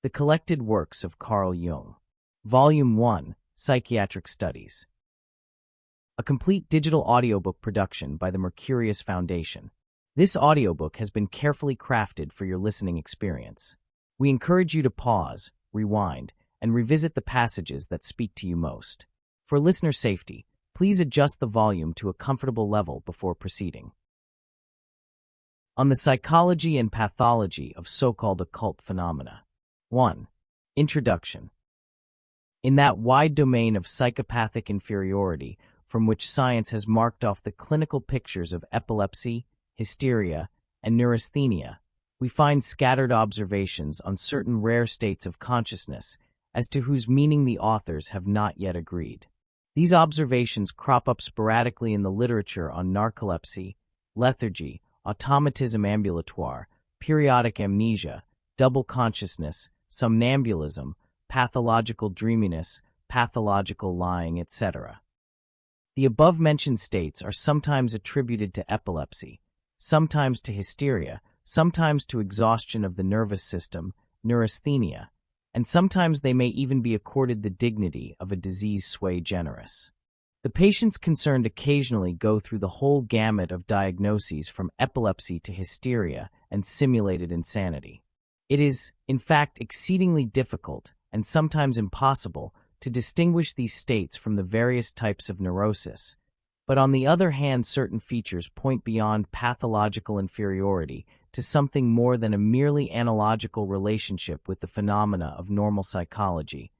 The Collected Works of Carl Jung. Volume 1, Psychiatric Studies. A complete digital audiobook production by the Mercurius Foundation. This audiobook has been carefully crafted for your listening experience. We encourage you to pause, rewind, and revisit the passages that speak to you most. For listener safety, please adjust the volume to a comfortable level before proceeding. On the psychology and pathology of so-called occult phenomena. 1. Introduction. In that wide domain of psychopathic inferiority from which science has marked off the clinical pictures of epilepsy, hysteria, and neurasthenia, we find scattered observations on certain rare states of consciousness as to whose meaning the authors have not yet agreed. These observations crop up sporadically in the literature on narcolepsy, lethargy, automatism ambulatoire, periodic amnesia, double consciousness, somnambulism, pathological dreaminess, pathological lying, etc. The above-mentioned states are sometimes attributed to epilepsy, sometimes to hysteria, sometimes to exhaustion of the nervous system, neurasthenia, and sometimes they may even be accorded the dignity of a disease sui generis. The patients concerned occasionally go through the whole gamut of diagnoses from epilepsy to hysteria and simulated insanity. It is, in fact, exceedingly difficult, and sometimes impossible, to distinguish these states from the various types of neurosis, but on the other hand certain features point beyond pathological inferiority to something more than a merely analogical relationship with the phenomena of normal psychology,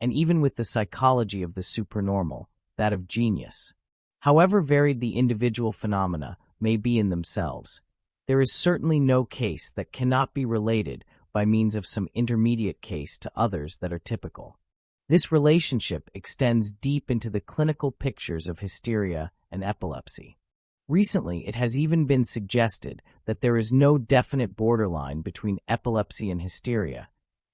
and even with the psychology of the supernormal, that of genius. However varied the individual phenomena may be in themselves, there is certainly no case that cannot be related by means of some intermediate case to others that are typical. This relationship extends deep into the clinical pictures of hysteria and epilepsy. Recently, it has even been suggested that there is no definite borderline between epilepsy and hysteria,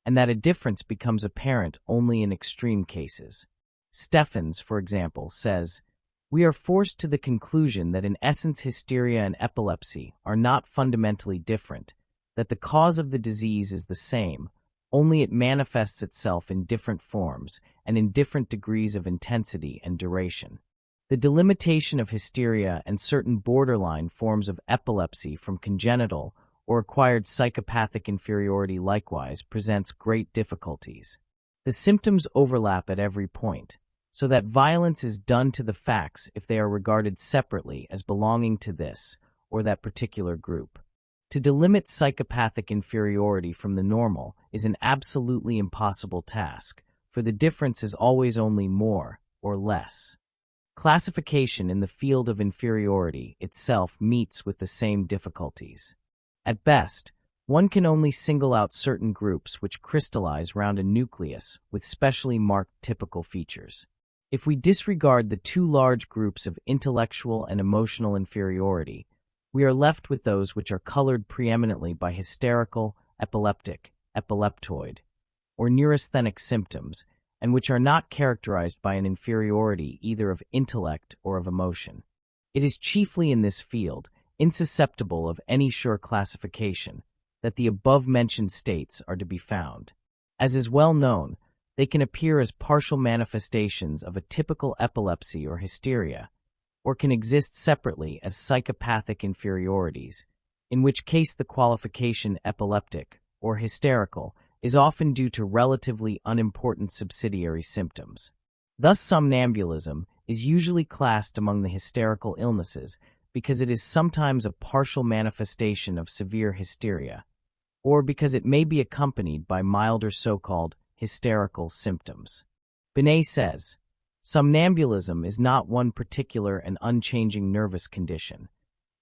and that a difference becomes apparent only in extreme cases. Steffens, for example, says, "We are forced to the conclusion that in essence hysteria and epilepsy are not fundamentally different, that the cause of the disease is the same, only it manifests itself in different forms and in different degrees of intensity and duration. The delimitation of hysteria and certain borderline forms of epilepsy from congenital or acquired psychopathic inferiority likewise presents great difficulties. The symptoms overlap at every point, so that violence is done to the facts if they are regarded separately as belonging to this or that particular group. To delimit psychopathic inferiority from the normal is an absolutely impossible task, for the difference is always only more or less. Classification in the field of inferiority itself meets with the same difficulties. At best, one can only single out certain groups which crystallize round a nucleus with specially marked typical features. If we disregard the two large groups of intellectual and emotional inferiority, we are left with those which are colored preeminently by hysterical, epileptic, epileptoid, or neurasthenic symptoms, and which are not characterized by an inferiority either of intellect or of emotion. It is chiefly in this field, insusceptible of any sure classification, that the above-mentioned states are to be found. As is well known, they can appear as partial manifestations of a typical epilepsy or hysteria, or can exist separately as psychopathic inferiorities, in which case the qualification epileptic or hysterical is often due to relatively unimportant subsidiary symptoms. Thus, somnambulism is usually classed among the hysterical illnesses because it is sometimes a partial manifestation of severe hysteria, or because it may be accompanied by milder so-called hysterical symptoms. Binet says, "Somnambulism is not one particular and unchanging nervous condition.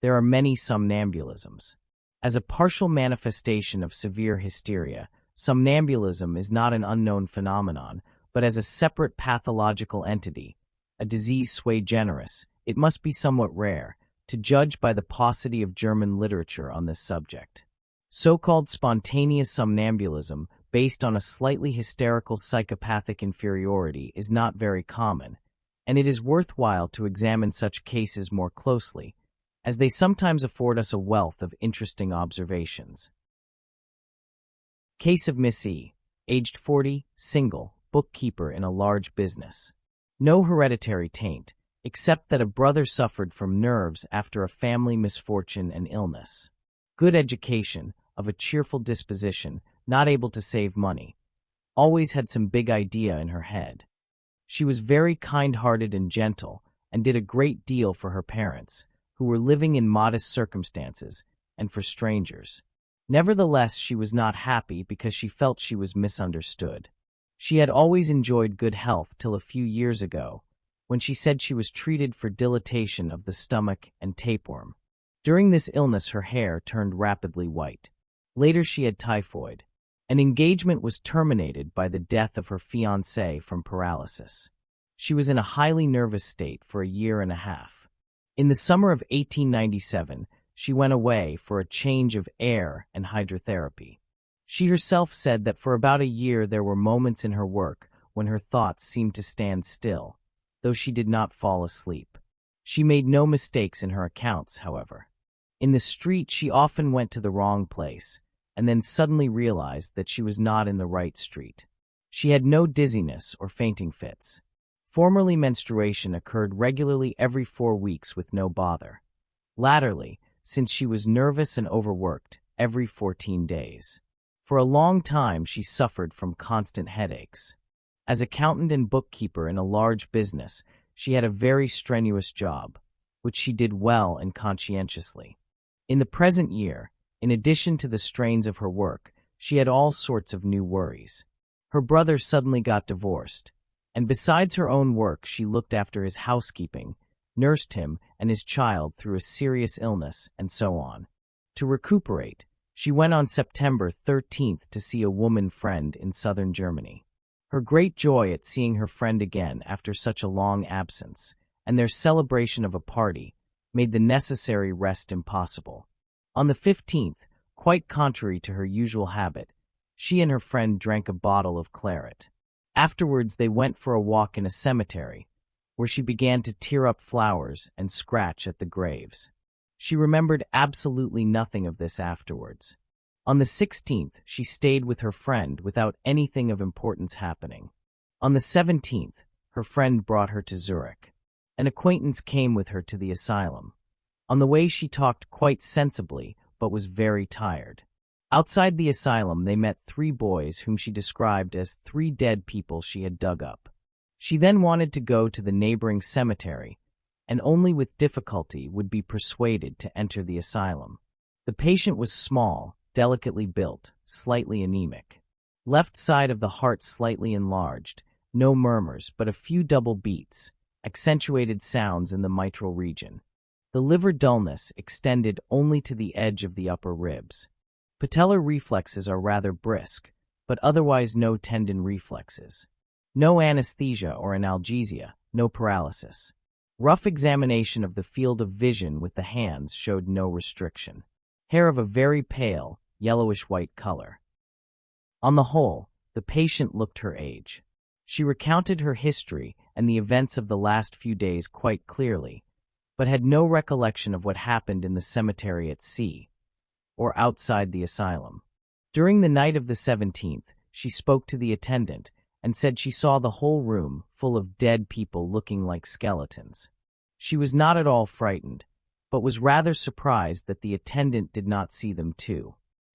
There are many somnambulisms. As a partial manifestation of severe hysteria, somnambulism is not an unknown phenomenon, but as a separate pathological entity, a disease sui generis, it must be somewhat rare, to judge by the paucity of German literature on this subject. So-called spontaneous somnambulism, based on a slightly hysterical psychopathic inferiority, is not very common, and it is worthwhile to examine such cases more closely, as they sometimes afford us a wealth of interesting observations. Case of Miss E. aged 40, single, bookkeeper in a large business. No hereditary taint, except that a brother suffered from nerves after a family misfortune and illness. Good education, of a cheerful disposition, not able to save money. Always had some big idea in her head. She was very kind-hearted and gentle, and did a great deal for her parents, who were living in modest circumstances, and for strangers. Nevertheless, she was not happy because she felt she was misunderstood. She had always enjoyed good health till a few years ago, when she said she was treated for dilatation of the stomach and tapeworm. During this illness her hair turned rapidly white. Later she had typhoid. An engagement was terminated by the death of her fiancé from paralysis. She was in a highly nervous state for a year and a half. In the summer of 1897, she went away for a change of air and hydrotherapy. She herself said that for about a year there were moments in her work when her thoughts seemed to stand still, though she did not fall asleep. She made no mistakes in her accounts, however. In the street she often went to the wrong place, and then suddenly realized that she was not in the right street. She had no dizziness or fainting fits. Formerly menstruation occurred regularly every 4 weeks with no bother. Latterly, since she was nervous and overworked, every 14 days. For a long time she suffered from constant headaches. As accountant and bookkeeper in a large business, she had a very strenuous job, which she did well and conscientiously. In the present year, in addition to the strains of her work, she had all sorts of new worries. Her brother suddenly got divorced, and besides her own work she looked after his housekeeping, nursed him and his child through a serious illness, and so on. To recuperate, she went on September 13th to see a woman friend in southern Germany. Her great joy at seeing her friend again after such a long absence, and their celebration of a party, made the necessary rest impossible. On the 15th, quite contrary to her usual habit, she and her friend drank a bottle of claret. Afterwards they went for a walk in a cemetery, where she began to tear up flowers and scratch at the graves. She remembered absolutely nothing of this afterwards. On the 16th, she stayed with her friend without anything of importance happening. On the 17th, her friend brought her to Zurich. An acquaintance came with her to the asylum. On the way she talked quite sensibly, but was very tired. Outside the asylum they met 3 boys whom she described as 3 dead people she had dug up. She then wanted to go to the neighboring cemetery, and only with difficulty would be persuaded to enter the asylum. The patient was small, delicately built, slightly anemic. Left side of the heart slightly enlarged, no murmurs but a few double beats, accentuated sounds in the mitral region. The liver dullness extended only to the edge of the upper ribs. Patellar reflexes are rather brisk, but otherwise no tendon reflexes. No anesthesia or analgesia, no paralysis. Rough examination of the field of vision with the hands showed no restriction. Hair of a very pale, yellowish-white color. On the whole, the patient looked her age. She recounted her history and the events of the last few days quite clearly, but had no recollection of what happened in the cemetery at sea, or outside the asylum. During the night of the 17th, she spoke to the attendant and said she saw the whole room full of dead people looking like skeletons. She was not at all frightened, but was rather surprised that the attendant did not see them too.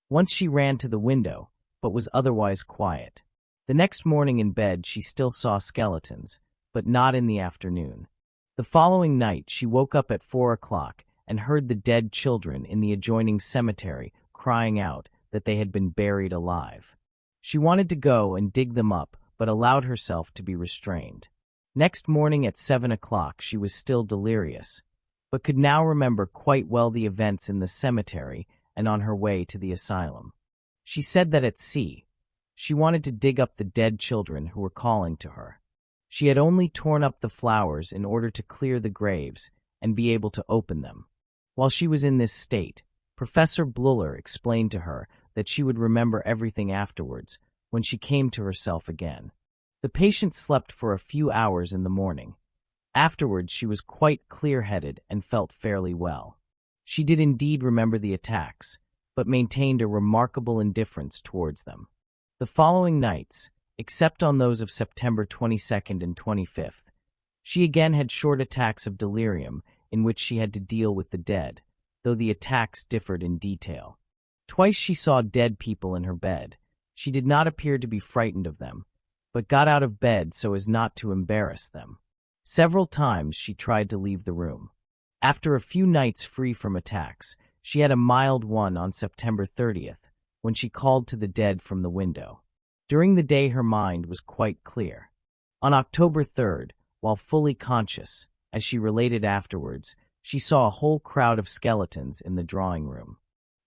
Once she ran to the window, but was otherwise quiet. The next morning in bed she still saw skeletons, but not in the afternoon. The following night she woke up at 4 o'clock and heard the dead children in the adjoining cemetery crying out that they had been buried alive. She wanted to go and dig them up, but allowed herself to be restrained. Next morning at 7 o'clock she was still delirious, but could now remember quite well the events in the cemetery and on her way to the asylum. She said that at sea, she wanted to dig up the dead children who were calling to her. She had only torn up the flowers in order to clear the graves and be able to open them. While she was in this state, Professor Bleuler explained to her that she would remember everything afterwards when she came to herself again. The patient slept for a few hours in the morning. Afterwards she was quite clear-headed and felt fairly well. She did indeed remember the attacks, but maintained a remarkable indifference towards them. The following nights, except on those of September 22nd and 25th, she again had short attacks of delirium in which she had to deal with the dead, though the attacks differed in detail. Twice she saw dead people in her bed. She did not appear to be frightened of them, but got out of bed so as not to embarrass them. Several times she tried to leave the room. After a few nights free from attacks, she had a mild one on September 30th, when she called to the dead from the window. During the day her mind was quite clear. On October 3rd, while fully conscious, as she related afterwards, she saw a whole crowd of skeletons in the drawing room.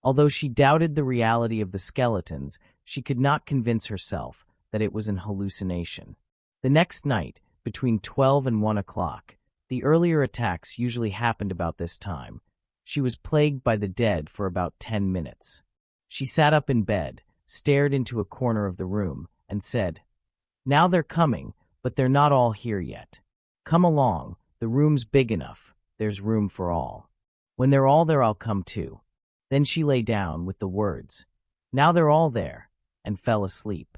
Although she doubted the reality of the skeletons, she could not convince herself that it was an hallucination. The next night, between 12 and 1 o'clock, the earlier attacks usually happened about this time. She was plagued by the dead for about 10 minutes. She sat up in bed, stared into a corner of the room, and said, "Now they're coming, but they're not all here yet. Come along, the room's big enough, there's room for all. When they're all there, I'll come too." Then she lay down with the words, "Now they're all there," and fell asleep.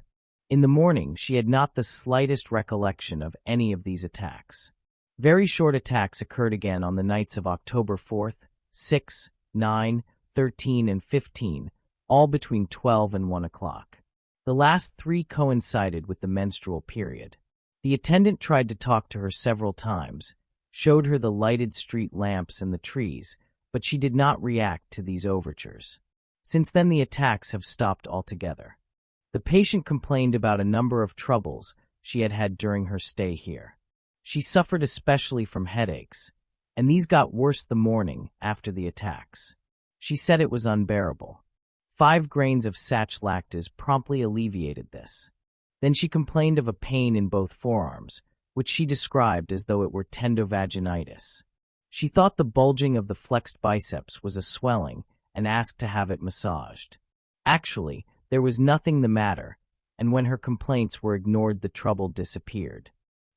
In the morning, she had not the slightest recollection of any of these attacks. Very short attacks occurred again on the nights of October 4th, 6, 9, 13, and 15, all between 12 and 1 o'clock. The last three coincided with the menstrual period. The attendant tried to talk to her several times, showed her the lighted street lamps and the trees, but she did not react to these overtures. Since then the attacks have stopped altogether. The patient complained about a number of troubles she had had during her stay here. She suffered especially from headaches, and these got worse the morning after the attacks. She said it was unbearable. 5 grains of sach lactis promptly alleviated this. Then she complained of a pain in both forearms, which she described as though it were tendovaginitis. She thought the bulging of the flexed biceps was a swelling and asked to have it massaged. Actually, there was nothing the matter, and when her complaints were ignored, the trouble disappeared.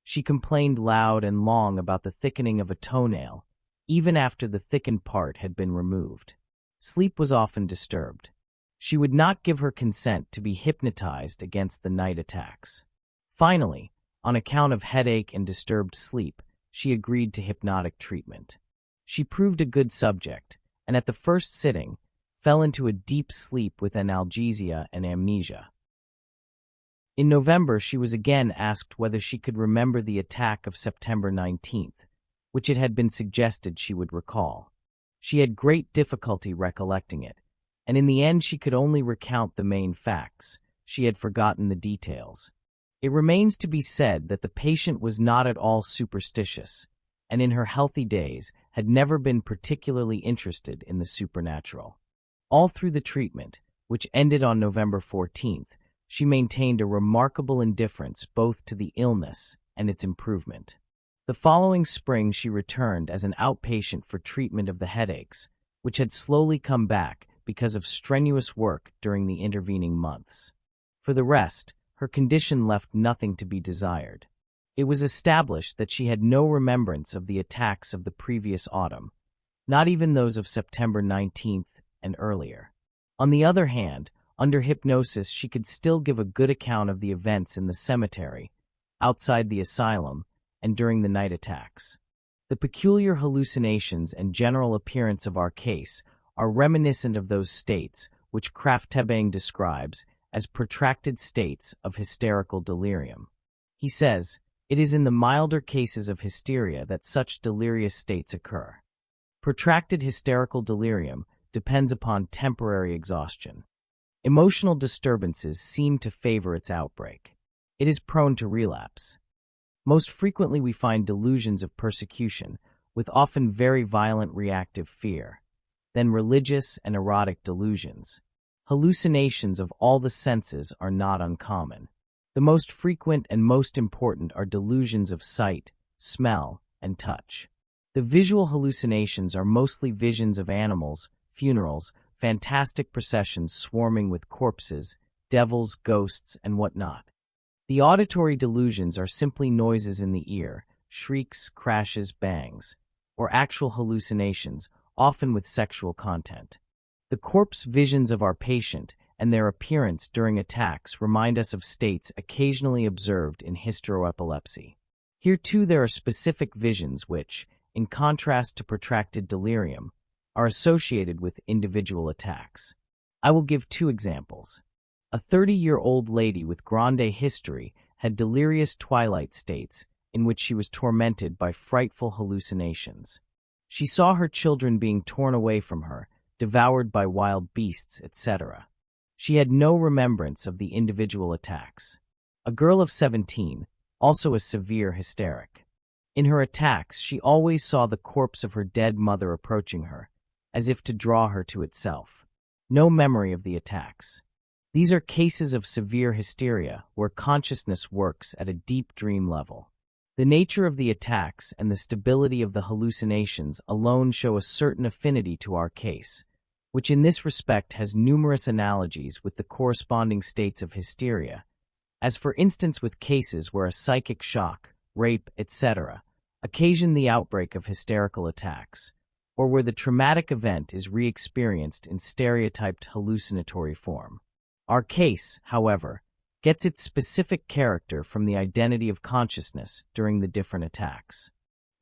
She complained loud and long about the thickening of a toenail, even after the thickened part had been removed. Sleep was often disturbed. She would not give her consent to be hypnotized against the night attacks. Finally, on account of headache and disturbed sleep, she agreed to hypnotic treatment. She proved a good subject, and at the first sitting, fell into a deep sleep with analgesia and amnesia. In November, she was again asked whether she could remember the attack of September 19th, which it had been suggested she would recall. She had great difficulty recollecting it, and in the end she could only recount the main facts. She had forgotten the details. It remains to be said that the patient was not at all superstitious, and in her healthy days had never been particularly interested in the supernatural. All through the treatment, which ended on November 14th, she maintained a remarkable indifference both to the illness and its improvement. The following spring she returned as an outpatient for treatment of the headaches, which had slowly come back because of strenuous work during the intervening months. For the rest, her condition left nothing to be desired. It was established that she had no remembrance of the attacks of the previous autumn, not even those of September 19th and earlier. On the other hand, under hypnosis she could still give a good account of the events in the cemetery, outside the asylum, and during the night attacks. The peculiar hallucinations and general appearance of our case are reminiscent of those states which Cryptomnesia describes as protracted states of hysterical delirium. He says, "It is in the milder cases of hysteria that such delirious states occur. Protracted hysterical delirium depends upon temporary exhaustion. Emotional disturbances seem to favor its outbreak. It is prone to relapse. Most frequently we find delusions of persecution, with often very violent reactive fear, then religious and erotic delusions. Hallucinations of all the senses are not uncommon. The most frequent and most important are delusions of sight, smell, and touch. The visual hallucinations are mostly visions of animals, funerals, fantastic processions swarming with corpses, devils, ghosts, and whatnot. The auditory delusions are simply noises in the ear, shrieks, crashes, bangs, or actual hallucinations, often with sexual content. The corpse visions of our patient and their appearance during attacks remind us of states occasionally observed in hysteroepilepsy. Here too there are specific visions which, in contrast to protracted delirium, are associated with individual attacks. I will give two examples. A 30-year-old lady with grande history had delirious twilight states in which she was tormented by frightful hallucinations. She saw her children being torn away from her, devoured by wild beasts, etc. She had no remembrance of the individual attacks. A girl of 17, also a severe hysteric. In her attacks, she always saw the corpse of her dead mother approaching her, as if to draw her to itself. No memory of the attacks. These are cases of severe hysteria where consciousness works at a deep dream level. The nature of the attacks and the stability of the hallucinations alone show a certain affinity to our case, which in this respect has numerous analogies with the corresponding states of hysteria, as for instance with cases where a psychic shock, rape, etc., occasion the outbreak of hysterical attacks, or where the traumatic event is re-experienced in stereotyped hallucinatory form. Our case, however, gets its specific character from the identity of consciousness during the different attacks.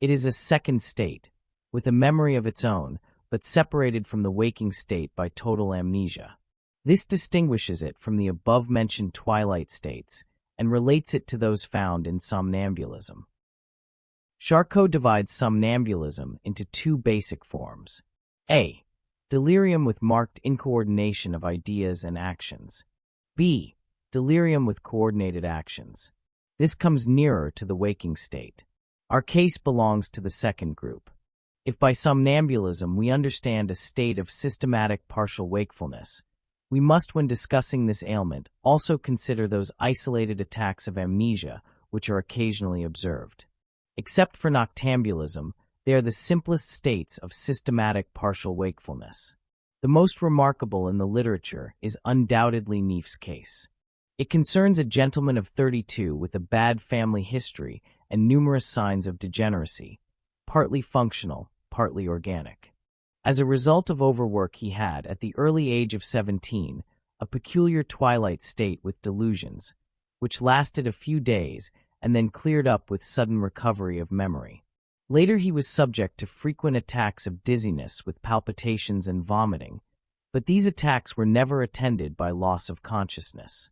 It is a second state, with a memory of its own, but separated from the waking state by total amnesia. This distinguishes it from the above-mentioned twilight states and relates it to those found in somnambulism. Charcot divides somnambulism into two basic forms. A. Delirium with marked incoordination of ideas and actions. B. Delirium with coordinated actions. This comes nearer to the waking state. Our case belongs to the second group. If by somnambulism we understand a state of systematic partial wakefulness, we must, when discussing this ailment, also consider those isolated attacks of amnesia which are occasionally observed. Except for noctambulism, they are the simplest states of systematic partial wakefulness. The most remarkable in the literature is undoubtedly Neef's case. It concerns a gentleman of 32 with a bad family history and numerous signs of degeneracy, partly functional, partly organic. As a result of overwork, he had, at the early age of 17, a peculiar twilight state with delusions, which lasted a few days and then cleared up with sudden recovery of memory. Later he was subject to frequent attacks of dizziness with palpitations and vomiting, but these attacks were never attended by loss of consciousness.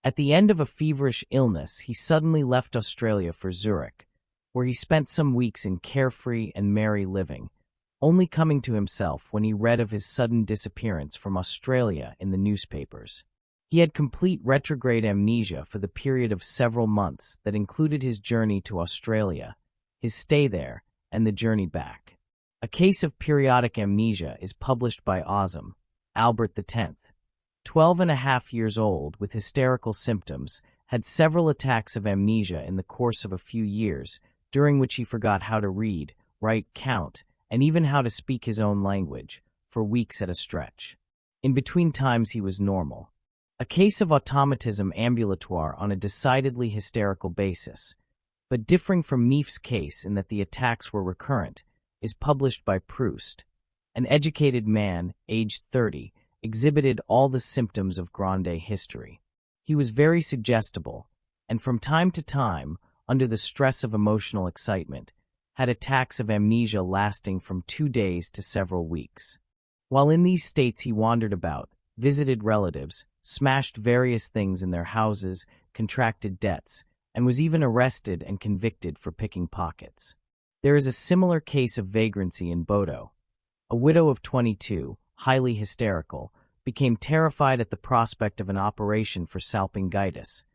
At the end of a feverish illness, he suddenly left Australia for Zurich, where he spent some weeks in carefree and merry living, only coming to himself when he read of his sudden disappearance from Australia in the newspapers. He had complete retrograde amnesia for the period of several months that included his journey to Australia, his stay there, and the journey back. A case of periodic amnesia is published by Ozam, Albert X, 12.5 years old with hysterical symptoms, had several attacks of amnesia in the course of a few years, during which he forgot how to read, write, count, and even how to speak his own language, for weeks at a stretch. In between times he was normal. A case of automatism ambulatoire on a decidedly hysterical basis, but differing from Neef's case in that the attacks were recurrent, is published by Proust. An educated man, aged 30, exhibited all the symptoms of grande history. He was very suggestible, and from time to time, under the stress of emotional excitement, had attacks of amnesia lasting from 2 days to several weeks. While in these states he wandered about, visited relatives, smashed various things in their houses, contracted debts, and was even arrested and convicted for picking pockets. There is a similar case of vagrancy in Bodo. A widow of 22, highly hysterical, became terrified at the prospect of an operation for salpingitis,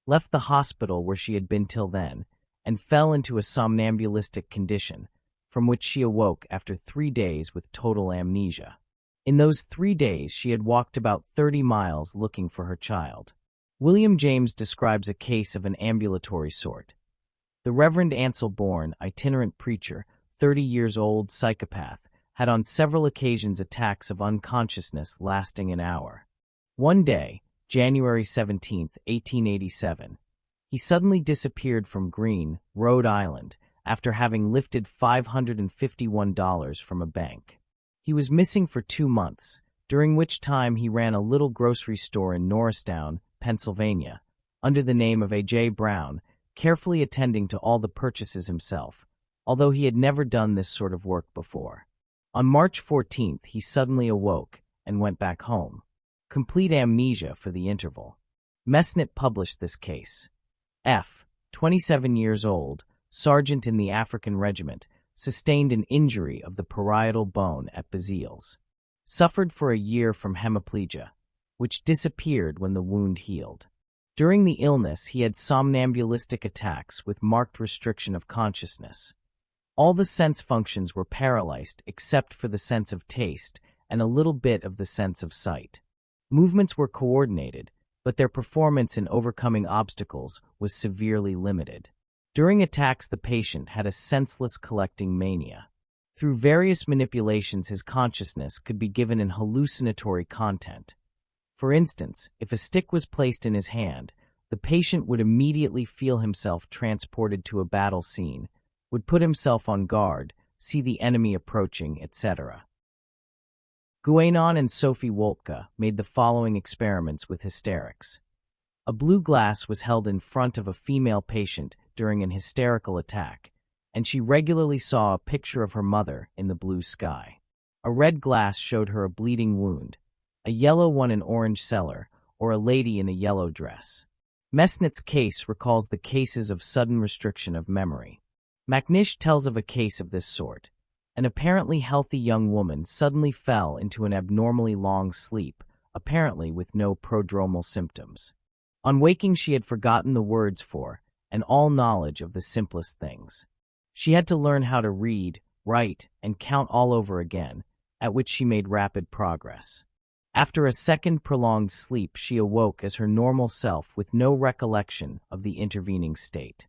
left the hospital where she had been till then, and fell into a somnambulistic condition, from which she awoke after 3 days with total amnesia. In those 3 days she had walked about 30 miles looking for her child. William James describes a case of an ambulatory sort. The Reverend Ansel Bourne, itinerant preacher, 30 years old, psychopath, had on several occasions attacks of unconsciousness lasting an hour. One day, January 17, 1887, he suddenly disappeared from Greene, Rhode Island, after having lifted $551 from a bank. He was missing for 2 months, during which time he ran a little grocery store in Norristown, Pennsylvania, under the name of A.J. Brown, carefully attending to all the purchases himself, although he had never done this sort of work before. On March 14th, he suddenly awoke and went back home. Complete amnesia for the interval. Mesnit published this case. F., 27 years old, sergeant in the African Regiment, sustained an injury of the parietal bone at Bazille's. Suffered for a year from hemiplegia, which disappeared when the wound healed. During the illness, he had somnambulistic attacks with marked restriction of consciousness. All the sense functions were paralyzed except for the sense of taste and a little bit of the sense of sight. Movements were coordinated, but their performance in overcoming obstacles was severely limited. During attacks, the patient had a senseless collecting mania. Through various manipulations, his consciousness could be given an hallucinatory content. For instance, if a stick was placed in his hand, the patient would immediately feel himself transported to a battle scene, would put himself on guard, see the enemy approaching, etc. Guénon and Sophie Wolpka made the following experiments with hysterics. A blue glass was held in front of a female patient during an hysterical attack, and she regularly saw a picture of her mother in the blue sky. A red glass showed her a bleeding wound, a yellow one an orange cellar, or a lady in a yellow dress. Mesnit's case recalls the cases of sudden restriction of memory. Macnish tells of a case of this sort. An apparently healthy young woman suddenly fell into an abnormally long sleep, apparently with no prodromal symptoms. On waking, she had forgotten the words for and all knowledge of the simplest things. She had to learn how to read, write, and count all over again, at which she made rapid progress. After a second prolonged sleep, she awoke as her normal self with no recollection of the intervening state.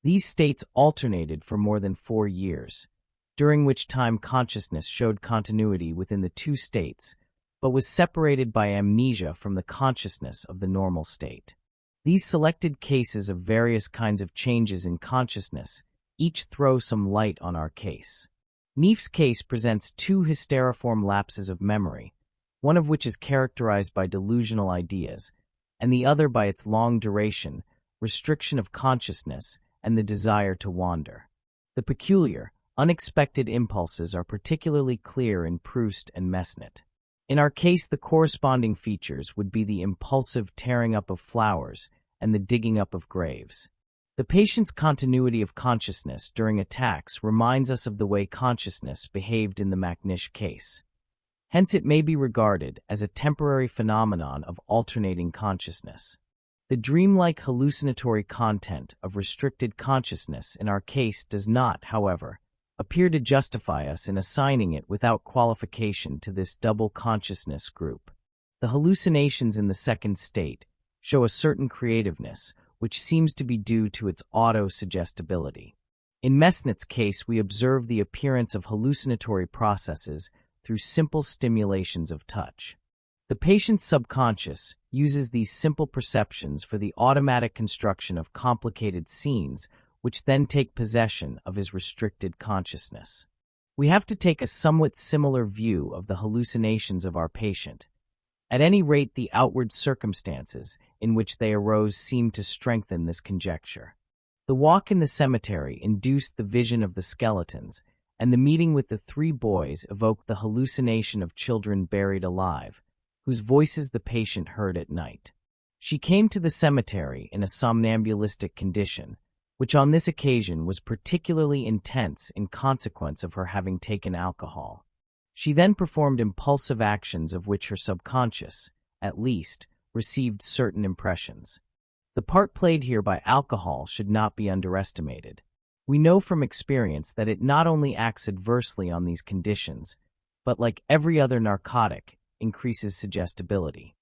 These states alternated for more than 4 years, during which time consciousness showed continuity within the two states, but was separated by amnesia from the consciousness of the normal state. These selected cases of various kinds of changes in consciousness each throw some light on our case. Neef's case presents 2 hysteriform lapses of memory, one of which is characterized by delusional ideas, and the other by its long duration, restriction of consciousness, and the desire to wander. The peculiar, unexpected impulses are particularly clear in Proust and Mesnit. In our case, the corresponding features would be the impulsive tearing up of flowers and the digging up of graves. The patient's continuity of consciousness during attacks reminds us of the way consciousness behaved in the Macnish case. Hence, it may be regarded as a temporary phenomenon of alternating consciousness. The dreamlike hallucinatory content of restricted consciousness in our case does not, however, appear to justify us in assigning it without qualification to this double consciousness group. The hallucinations in the second state show a certain creativeness, which seems to be due to its auto-suggestibility. In Mesnit's case, we observe the appearance of hallucinatory processes through simple stimulations of touch. The patient's subconscious uses these simple perceptions for the automatic construction of complicated scenes, which then take possession of his restricted consciousness. We have to take a somewhat similar view of the hallucinations of our patient. At any rate, the outward circumstances in which they arose seem to strengthen this conjecture. The walk in the cemetery induced the vision of the skeletons, and the meeting with the 3 boys evoked the hallucination of children buried alive, whose voices the patient heard at night. She came to the cemetery in a somnambulistic condition, which on this occasion was particularly intense in consequence of her having taken alcohol. She then performed impulsive actions of which her subconscious, at least, received certain impressions. The part played here by alcohol should not be underestimated. We know from experience that it not only acts adversely on these conditions, but like every other narcotic, increases suggestibility.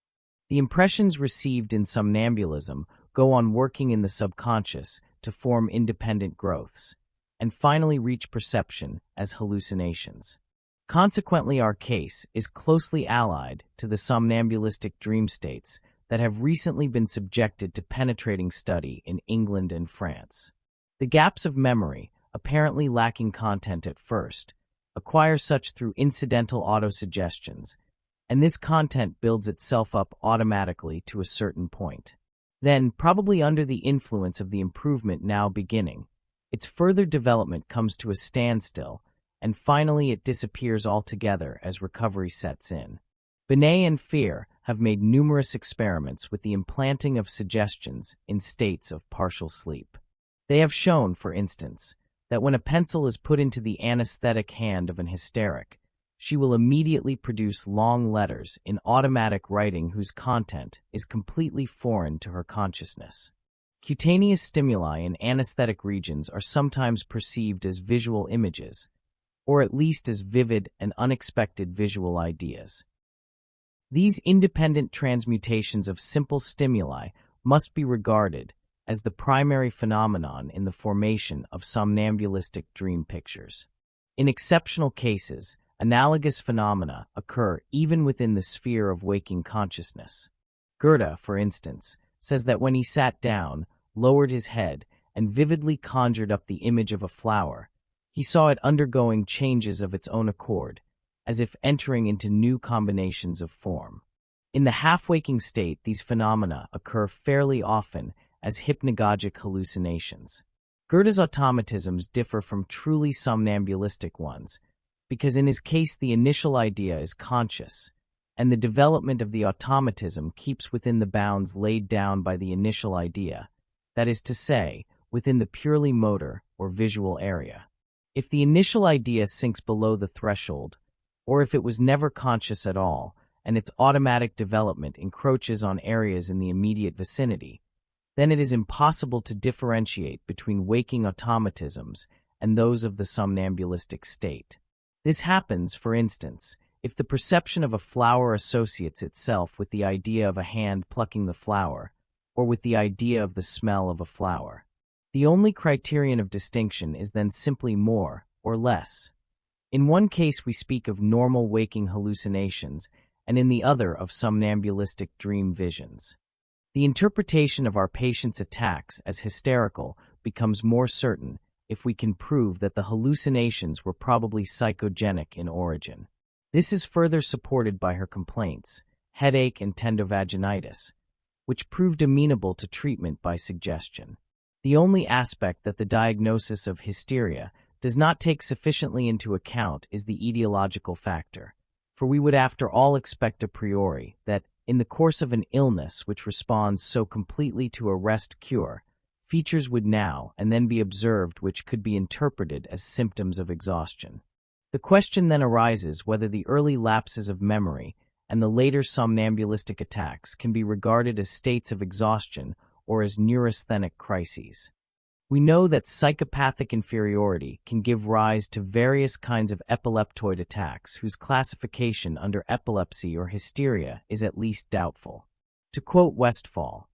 The impressions received in somnambulism go on working in the subconscious to form independent growths, and finally reach perception as hallucinations. Consequently, our case is closely allied to the somnambulistic dream states that have recently been subjected to penetrating study in England and France. The gaps of memory, apparently lacking content at first, acquire such through incidental autosuggestions, and this content builds itself up automatically to a certain point. Then, probably under the influence of the improvement now beginning, its further development comes to a standstill, and finally it disappears altogether as recovery sets in. Binet and Fear have made numerous experiments with the implanting of suggestions in states of partial sleep. They have shown, for instance, that when a pencil is put into the anesthetic hand of an hysteric, she will immediately produce long letters in automatic writing whose content is completely foreign to her consciousness. Cutaneous stimuli in anesthetic regions are sometimes perceived as visual images, or at least as vivid and unexpected visual ideas. These independent transmutations of simple stimuli must be regarded as the primary phenomenon in the formation of somnambulistic dream pictures. In exceptional cases, analogous phenomena occur even within the sphere of waking consciousness. Goethe, for instance, says that when he sat down, lowered his head, and vividly conjured up the image of a flower, he saw it undergoing changes of its own accord, as if entering into new combinations of form. In the half-waking state, these phenomena occur fairly often as hypnagogic hallucinations. Goethe's automatisms differ from truly somnambulistic ones, because in his case the initial idea is conscious, and the development of the automatism keeps within the bounds laid down by the initial idea, that is to say, within the purely motor or visual area. If the initial idea sinks below the threshold, or if it was never conscious at all, and its automatic development encroaches on areas in the immediate vicinity, then it is impossible to differentiate between waking automatisms and those of the somnambulistic state. This happens, for instance, if the perception of a flower associates itself with the idea of a hand plucking the flower, or with the idea of the smell of a flower. The only criterion of distinction is then simply more or less. In one case we speak of normal waking hallucinations, and in the other of somnambulistic dream visions. The interpretation of our patient's attacks as hysterical becomes more certain if we can prove that the hallucinations were probably psychogenic in origin. This is further supported by her complaints, headache and tendovaginitis, which proved amenable to treatment by suggestion. The only aspect that the diagnosis of hysteria does not take sufficiently into account is the etiological factor, for we would after all expect a priori that, in the course of an illness which responds so completely to a rest-cure, features would now and then be observed which could be interpreted as symptoms of exhaustion. The question then arises whether the early lapses of memory and the later somnambulistic attacks can be regarded as states of exhaustion or as neurasthenic crises. We know that psychopathic inferiority can give rise to various kinds of epileptoid attacks whose classification under epilepsy or hysteria is at least doubtful. To quote Westphal,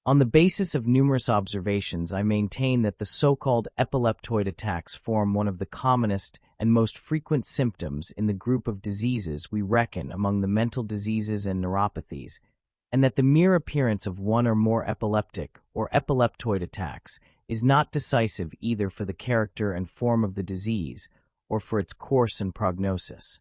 "On the basis of numerous observations, I maintain that the so-called epileptoid attacks form one of the commonest and most frequent symptoms in the group of diseases we reckon among the mental diseases and neuropathies, and that the mere appearance of one or more epileptic or epileptoid attacks is not decisive either for the character and form of the disease or for its course and prognosis.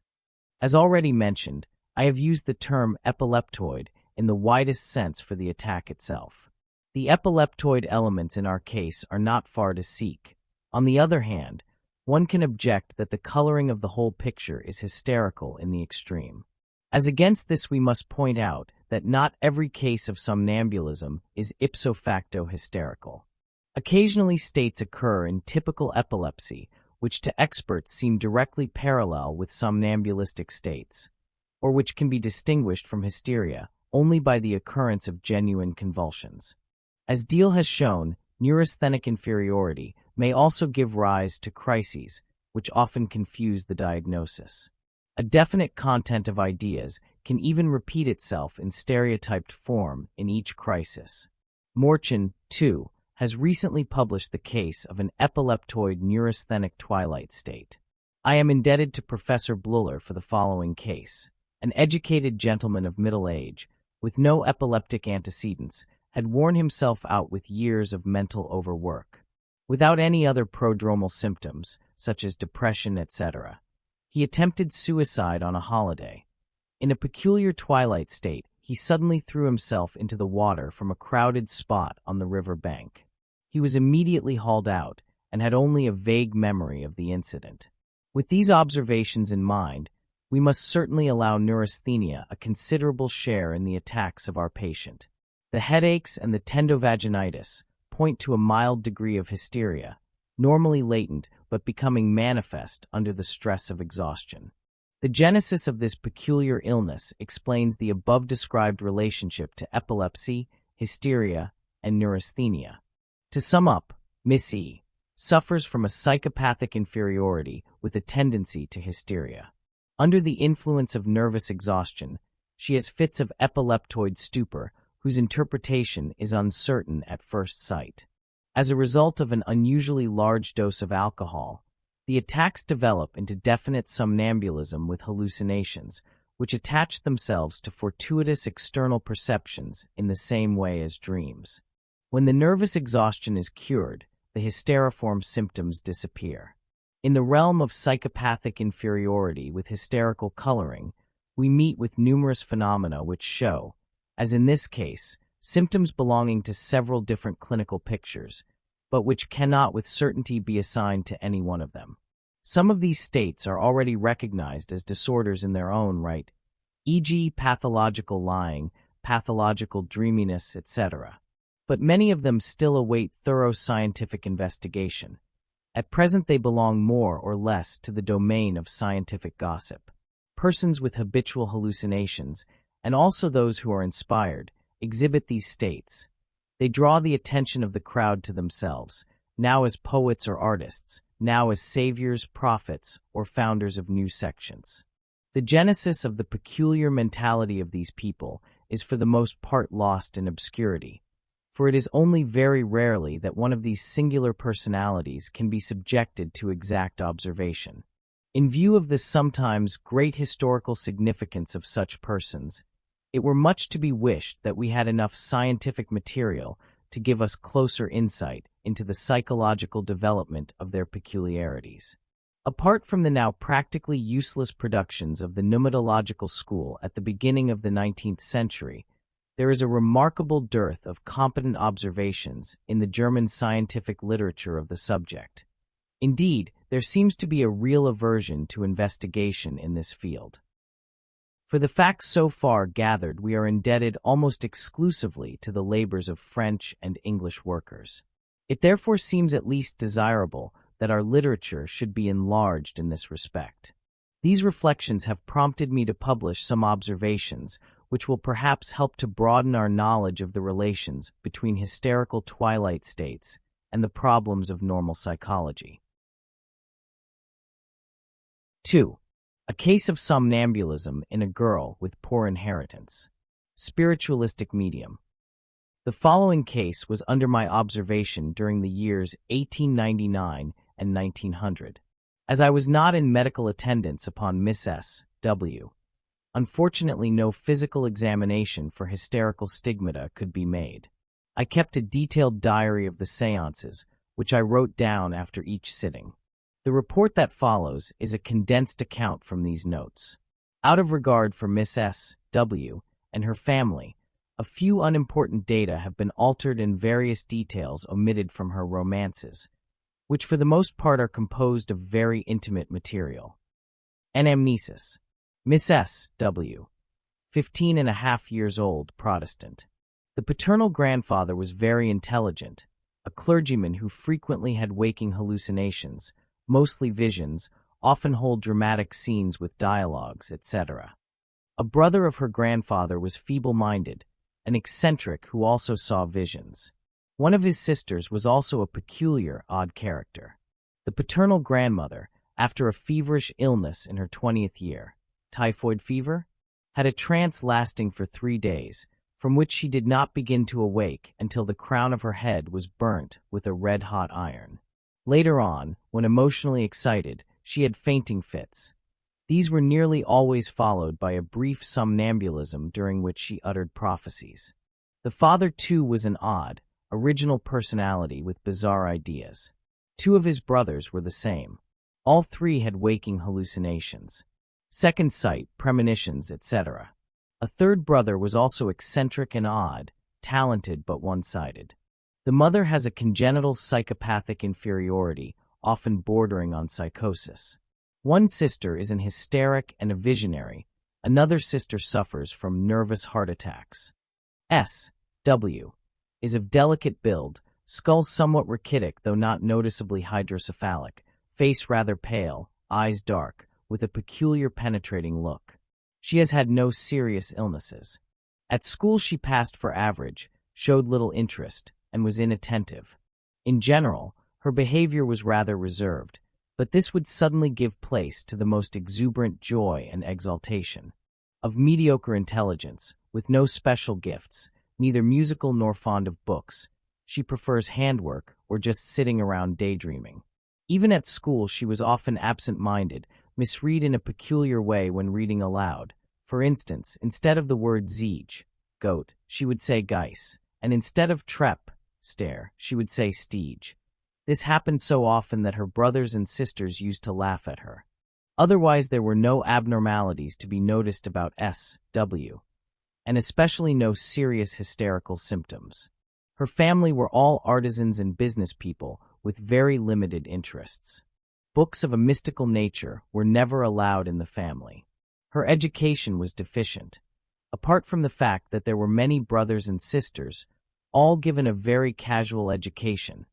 As already mentioned, I have used the term epileptoid in the widest sense for the attack itself. The epileptoid elements in our case are not far to seek. On the other hand, one can object that the coloring of the whole picture is hysterical in the extreme. As against this, we must point out that not every case of somnambulism is ipso facto hysterical. Occasionally states occur in typical epilepsy which to experts seem directly parallel with somnambulistic states, or which can be distinguished from hysteria only by the occurrence of genuine convulsions. As Deal has shown, neurasthenic inferiority may also give rise to crises, which often confuse the diagnosis. A definite content of ideas can even repeat itself in stereotyped form in each crisis. Morchin, too, has recently published the case of an epileptoid neurasthenic twilight state. I am indebted to Professor Bluller for the following case. An educated gentleman of middle age, with no epileptic antecedents, had worn himself out with years of mental overwork. Without any other prodromal symptoms, such as depression, etc., he attempted suicide on a holiday. In a peculiar twilight state, he suddenly threw himself into the water from a crowded spot on the river bank. He was immediately hauled out and had only a vague memory of the incident. With these observations in mind, we must certainly allow neurasthenia a considerable share in the attacks of our patient. The headaches and the tendovaginitis point to a mild degree of hysteria, normally latent but becoming manifest under the stress of exhaustion. The genesis of this peculiar illness explains the above-described relationship to epilepsy, hysteria, and neurasthenia. To sum up, Miss E suffers from a psychopathic inferiority with a tendency to hysteria. Under the influence of nervous exhaustion, she has fits of epileptoid stupor whose interpretation is uncertain at first sight. As a result of an unusually large dose of alcohol, the attacks develop into definite somnambulism with hallucinations, which attach themselves to fortuitous external perceptions in the same way as dreams. When the nervous exhaustion is cured, the hysteriform symptoms disappear. In the realm of psychopathic inferiority with hysterical coloring, we meet with numerous phenomena which show, as in this case, symptoms belonging to several different clinical pictures, but which cannot with certainty be assigned to any one of them. Some of these states are already recognized as disorders in their own right, e.g. pathological lying, pathological dreaminess, etc. But many of them still await thorough scientific investigation. At present they belong more or less to the domain of scientific gossip. Persons with habitual hallucinations, and also those who are inspired, exhibit these states. They draw the attention of the crowd to themselves, now as poets or artists, now as saviors, prophets, or founders of new sections. The genesis of the peculiar mentality of these people is for the most part lost in obscurity, for it is only very rarely that one of these singular personalities can be subjected to exact observation. In view of the sometimes great historical significance of such persons, it were much to be wished that we had enough scientific material to give us closer insight into the psychological development of their peculiarities. Apart from the now practically useless productions of the pneumatological school at the beginning of the 19th century, there is a remarkable dearth of competent observations in the German scientific literature of the subject. Indeed, there seems to be a real aversion to investigation in this field. For the facts so far gathered, we are indebted almost exclusively to the labors of French and English workers. It therefore seems at least desirable that our literature should be enlarged in this respect. These reflections have prompted me to publish some observations which will perhaps help to broaden our knowledge of the relations between hysterical twilight states and the problems of normal psychology. 2. A case of somnambulism in a girl with poor inheritance. Spiritualistic medium. The following case was under my observation during the years 1899 and 1900. As I was not in medical attendance upon Miss S. W., unfortunately no physical examination for hysterical stigmata could be made. I kept a detailed diary of the séances, which I wrote down after each sitting. The report that follows is a condensed account from these notes. Out of regard for Miss S. W. and her family, a few unimportant data have been altered and various details omitted from her romances, which for the most part are composed of very intimate material. Anamnesis. Miss S. W., 15.5 years old, Protestant. The paternal grandfather was very intelligent, a clergyman who frequently had waking hallucinations, mostly visions, often hold dramatic scenes with dialogues, etc. A brother of her grandfather was feeble-minded, an eccentric who also saw visions. One of his sisters was also a peculiar, odd character. The paternal grandmother, after a feverish illness in her 20th year, typhoid fever, had a trance lasting for 3 days, from which she did not begin to awake until the crown of her head was burnt with a red-hot iron. Later on, when emotionally excited, she had fainting fits. These were nearly always followed by a brief somnambulism during which she uttered prophecies. The father, too, was an odd, original personality with bizarre ideas. 2 of his brothers were the same. All 3 had waking hallucinations. second sight, premonitions, etc. A third brother was also eccentric and odd, talented but one-sided. The mother has a congenital psychopathic inferiority, often bordering on psychosis. One sister is an hysteric and a visionary. Another sister suffers from nervous heart attacks. S.W. is of delicate build, skull somewhat rachitic though not noticeably hydrocephalic, face rather pale, eyes dark, with a peculiar penetrating look. She has had no serious illnesses. At school she passed for average, showed little interest, and was inattentive. In general, her behavior was rather reserved, but this would suddenly give place to the most exuberant joy and exaltation. Of mediocre intelligence, with no special gifts, neither musical nor fond of books, she prefers handwork or just sitting around daydreaming. Even at school she was often absent-minded, misread in a peculiar way when reading aloud. For instance, instead of the word Ziege, goat, she would say Geiss, and instead of trep, stare, she would say Stiege. This happened so often that her brothers and sisters used to laugh at her. Otherwise there were no abnormalities to be noticed about S.W., and especially no serious hysterical symptoms. Her family were all artisans and business people with very limited interests. Books of a mystical nature were never allowed in the family. Her education was deficient. Apart from the fact that there were many brothers and sisters, all given a very casual education,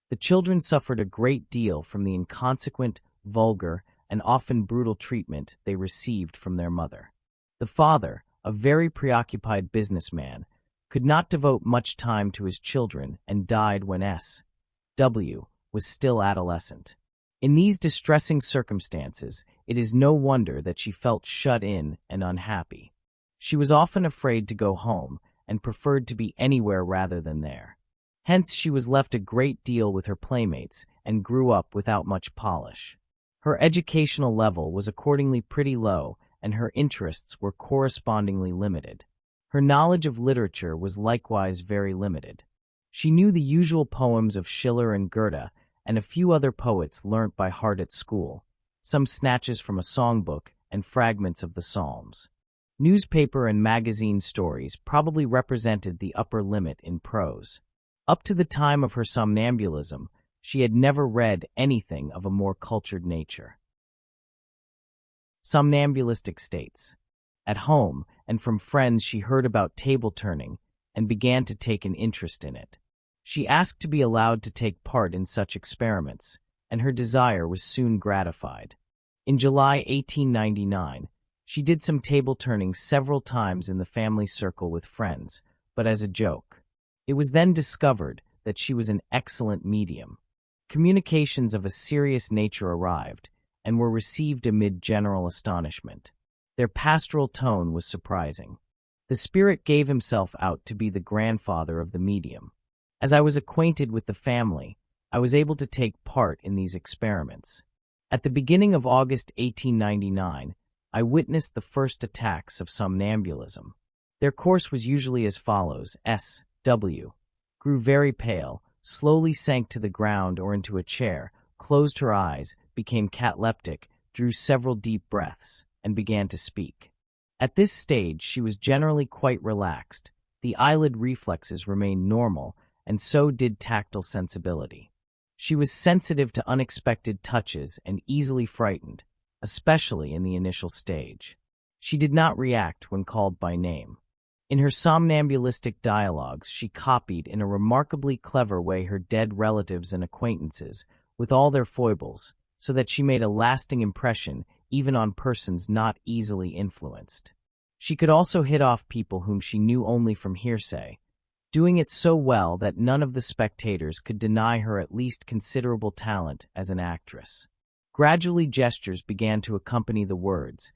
the children suffered a great deal from the inconsequent, vulgar, and often brutal treatment they received from their mother. The father, a very preoccupied businessman, could not devote much time to his children and died when S.W. was still adolescent. In these distressing circumstances, it is no wonder that she felt shut in and unhappy. She was often afraid to go home and preferred to be anywhere rather than there. Hence she was left a great deal with her playmates and grew up without much polish. Her educational level was accordingly pretty low, and her interests were correspondingly limited. Her knowledge of literature was likewise very limited. She knew the usual poems of Schiller and Goethe, and a few other poets learnt by heart at school, some snatches from a songbook and fragments of the Psalms. Newspaper and magazine stories probably represented the upper limit in prose. Up to the time of her somnambulism, she had never read anything of a more cultured nature. Somnambulistic states. At home and from friends she heard about table turning and began to take an interest in it. She asked to be allowed to take part in such experiments, and her desire was soon gratified. In July 1899, she did some table turning several times in the family circle with friends, but as a joke. It was then discovered that she was an excellent medium. Communications of a serious nature arrived, and were received amid general astonishment. Their pastoral tone was surprising. The spirit gave himself out to be the grandfather of the medium. As I was acquainted with the family, I was able to take part in these experiments. At the beginning of August 1899, I witnessed the first attacks of somnambulism. Their course was usually as follows. S.W. grew very pale, slowly sank to the ground or into a chair, closed her eyes, became cataleptic, drew several deep breaths, and began to speak. At this stage she was generally quite relaxed. The eyelid reflexes remained normal, and so did tactile sensibility. She was sensitive to unexpected touches and easily frightened, especially in the initial stage. She did not react when called by name. In her somnambulistic dialogues, she copied in a remarkably clever way her dead relatives and acquaintances, with all their foibles, so that she made a lasting impression even on persons not easily influenced. She could also hit off people whom she knew only from hearsay, doing it so well that none of the spectators could deny her at least considerable talent as an actress. Gradually gestures began to accompany the words,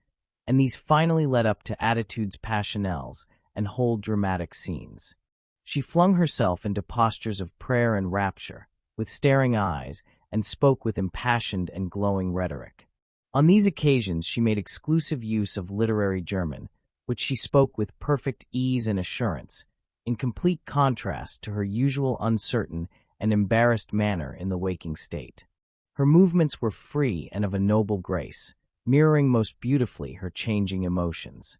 and these finally led up to attitudes passionnelles and whole dramatic scenes. She flung herself into postures of prayer and rapture, with staring eyes, and spoke with impassioned and glowing rhetoric. On these occasions she made exclusive use of literary German, which she spoke with perfect ease and assurance, in complete contrast to her usual uncertain and embarrassed manner in the waking state. Her movements were free and of a noble grace, mirroring most beautifully her changing emotions.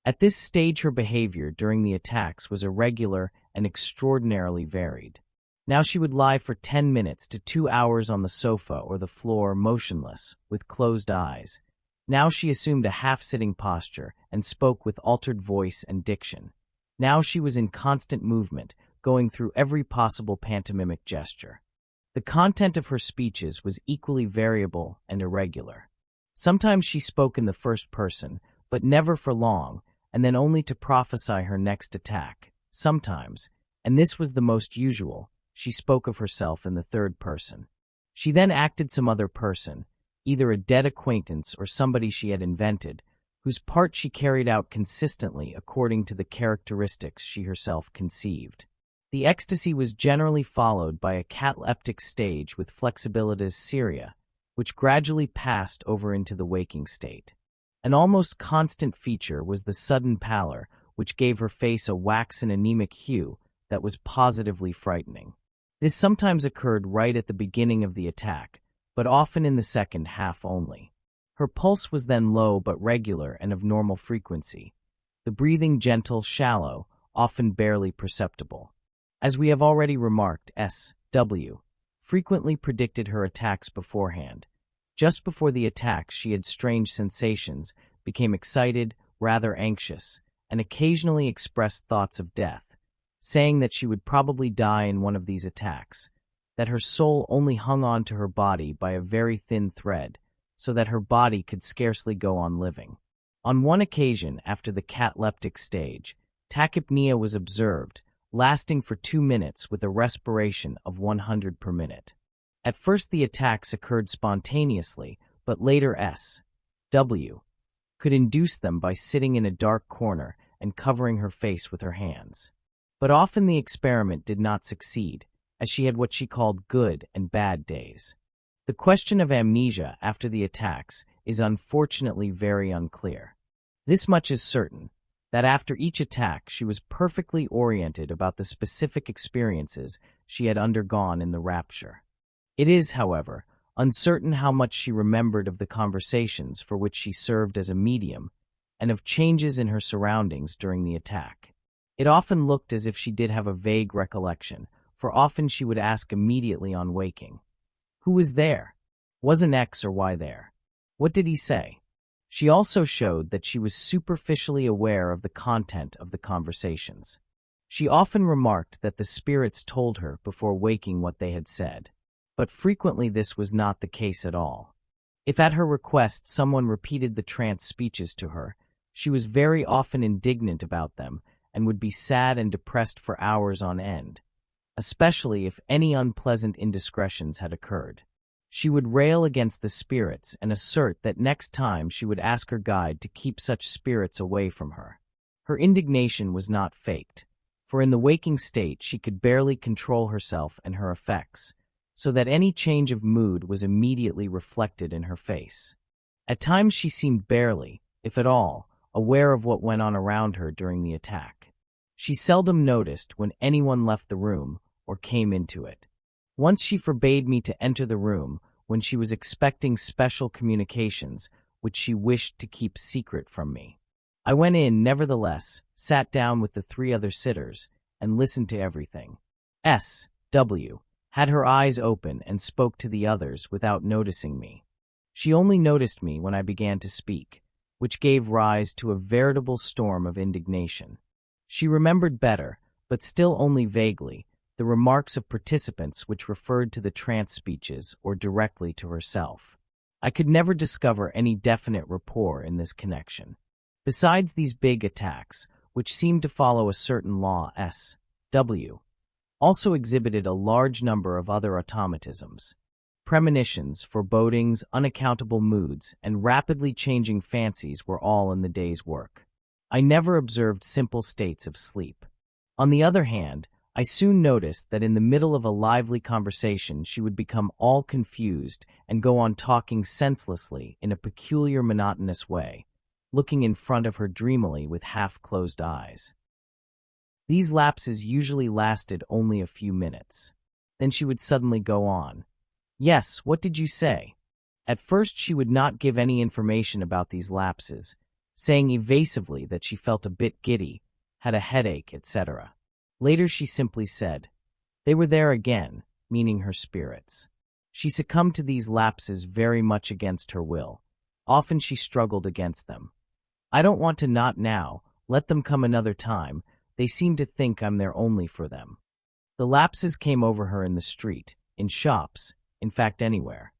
At this stage, her behavior during the attacks was irregular and extraordinarily varied. Now she would lie for 10 minutes to 2 hours on the sofa or the floor, motionless, with closed eyes. Now she assumed a half-sitting posture and spoke with altered voice and diction. Now she was in constant movement, going through every possible pantomimic gesture. The content of her speeches was equally variable and irregular. Sometimes she spoke in the first person, but never for long, and then only to prophesy her next attack. Sometimes, and this was the most usual, she spoke of herself in the third person. She then acted some other person, either a dead acquaintance or somebody she had invented, whose part she carried out consistently according to the characteristics she herself conceived. The ecstasy was generally followed by a cataleptic stage with flexibilitas seria, which gradually passed over into the waking state. An almost constant feature was the sudden pallor, which gave her face a waxen anemic hue that was positively frightening. This sometimes occurred right at the beginning of the attack, but often in the second half only. Her pulse was then low but regular and of normal frequency, the breathing gentle, shallow, often barely perceptible. As we have already remarked, S.W. frequently predicted her attacks beforehand. Just before the attacks, she had strange sensations, became excited, rather anxious, and occasionally expressed thoughts of death, saying that she would probably die in one of these attacks, that her soul only hung on to her body by a very thin thread, so that her body could scarcely go on living. On one occasion, after the cataleptic stage, tachypnea was observed, lasting for 2 minutes with a respiration of 100 per minute. At first the attacks occurred spontaneously, but later S.W. could induce them by sitting in a dark corner and covering her face with her hands. But often the experiment did not succeed, as she had what she called good and bad days. The question of amnesia after the attacks is unfortunately very unclear. This much is certain, that after each attack she was perfectly oriented about the specific experiences she had undergone in the rapture. It is, however, uncertain how much she remembered of the conversations for which she served as a medium and of changes in her surroundings during the attack. It often looked as if she did have a vague recollection, for often she would ask immediately on waking, "Who was there? Was an X or Y there? What did he say?" She also showed that she was superficially aware of the content of the conversations. She often remarked that the spirits told her before waking what they had said, but frequently this was not the case at all. If at her request someone repeated the trance speeches to her, she was very often indignant about them and would be sad and depressed for hours on end, especially if any unpleasant indiscretions had occurred. She would rail against the spirits and assert that next time she would ask her guide to keep such spirits away from her. Her indignation was not faked, for in the waking state she could barely control herself and her effects, so that any change of mood was immediately reflected in her face. At times she seemed barely, if at all, aware of what went on around her during the attack. She seldom noticed when anyone left the room or came into it. Once she forbade me to enter the room when she was expecting special communications which she wished to keep secret from me. I went in, nevertheless, sat down with the 3 other sitters, and listened to everything. S.W. had her eyes open and spoke to the others without noticing me. She only noticed me when I began to speak, which gave rise to a veritable storm of indignation. She remembered better, but still only vaguely, the remarks of participants which referred to the trance speeches or directly to herself. I could never discover any definite rapport in this connection. Besides these big attacks, which seemed to follow a certain law, S.W. also exhibited a large number of other automatisms. Premonitions, forebodings, unaccountable moods, and rapidly changing fancies were all in the day's work. I never observed simple states of sleep. On the other hand, I soon noticed that in the middle of a lively conversation she would become all confused and go on talking senselessly in a peculiar monotonous way, looking in front of her dreamily with half-closed eyes. These lapses usually lasted only a few minutes. Then she would suddenly go on. "Yes, what did you say?" At first she would not give any information about these lapses, saying evasively that she felt a bit giddy, had a headache, etc. Later she simply said, "They were there again," meaning her spirits. She succumbed to these lapses very much against her will. Often she struggled against them. "I don't want to, not now, let them come another time. They seem to think I'm there only for them." The lapses came over her in the street, in shops, in fact anywhere.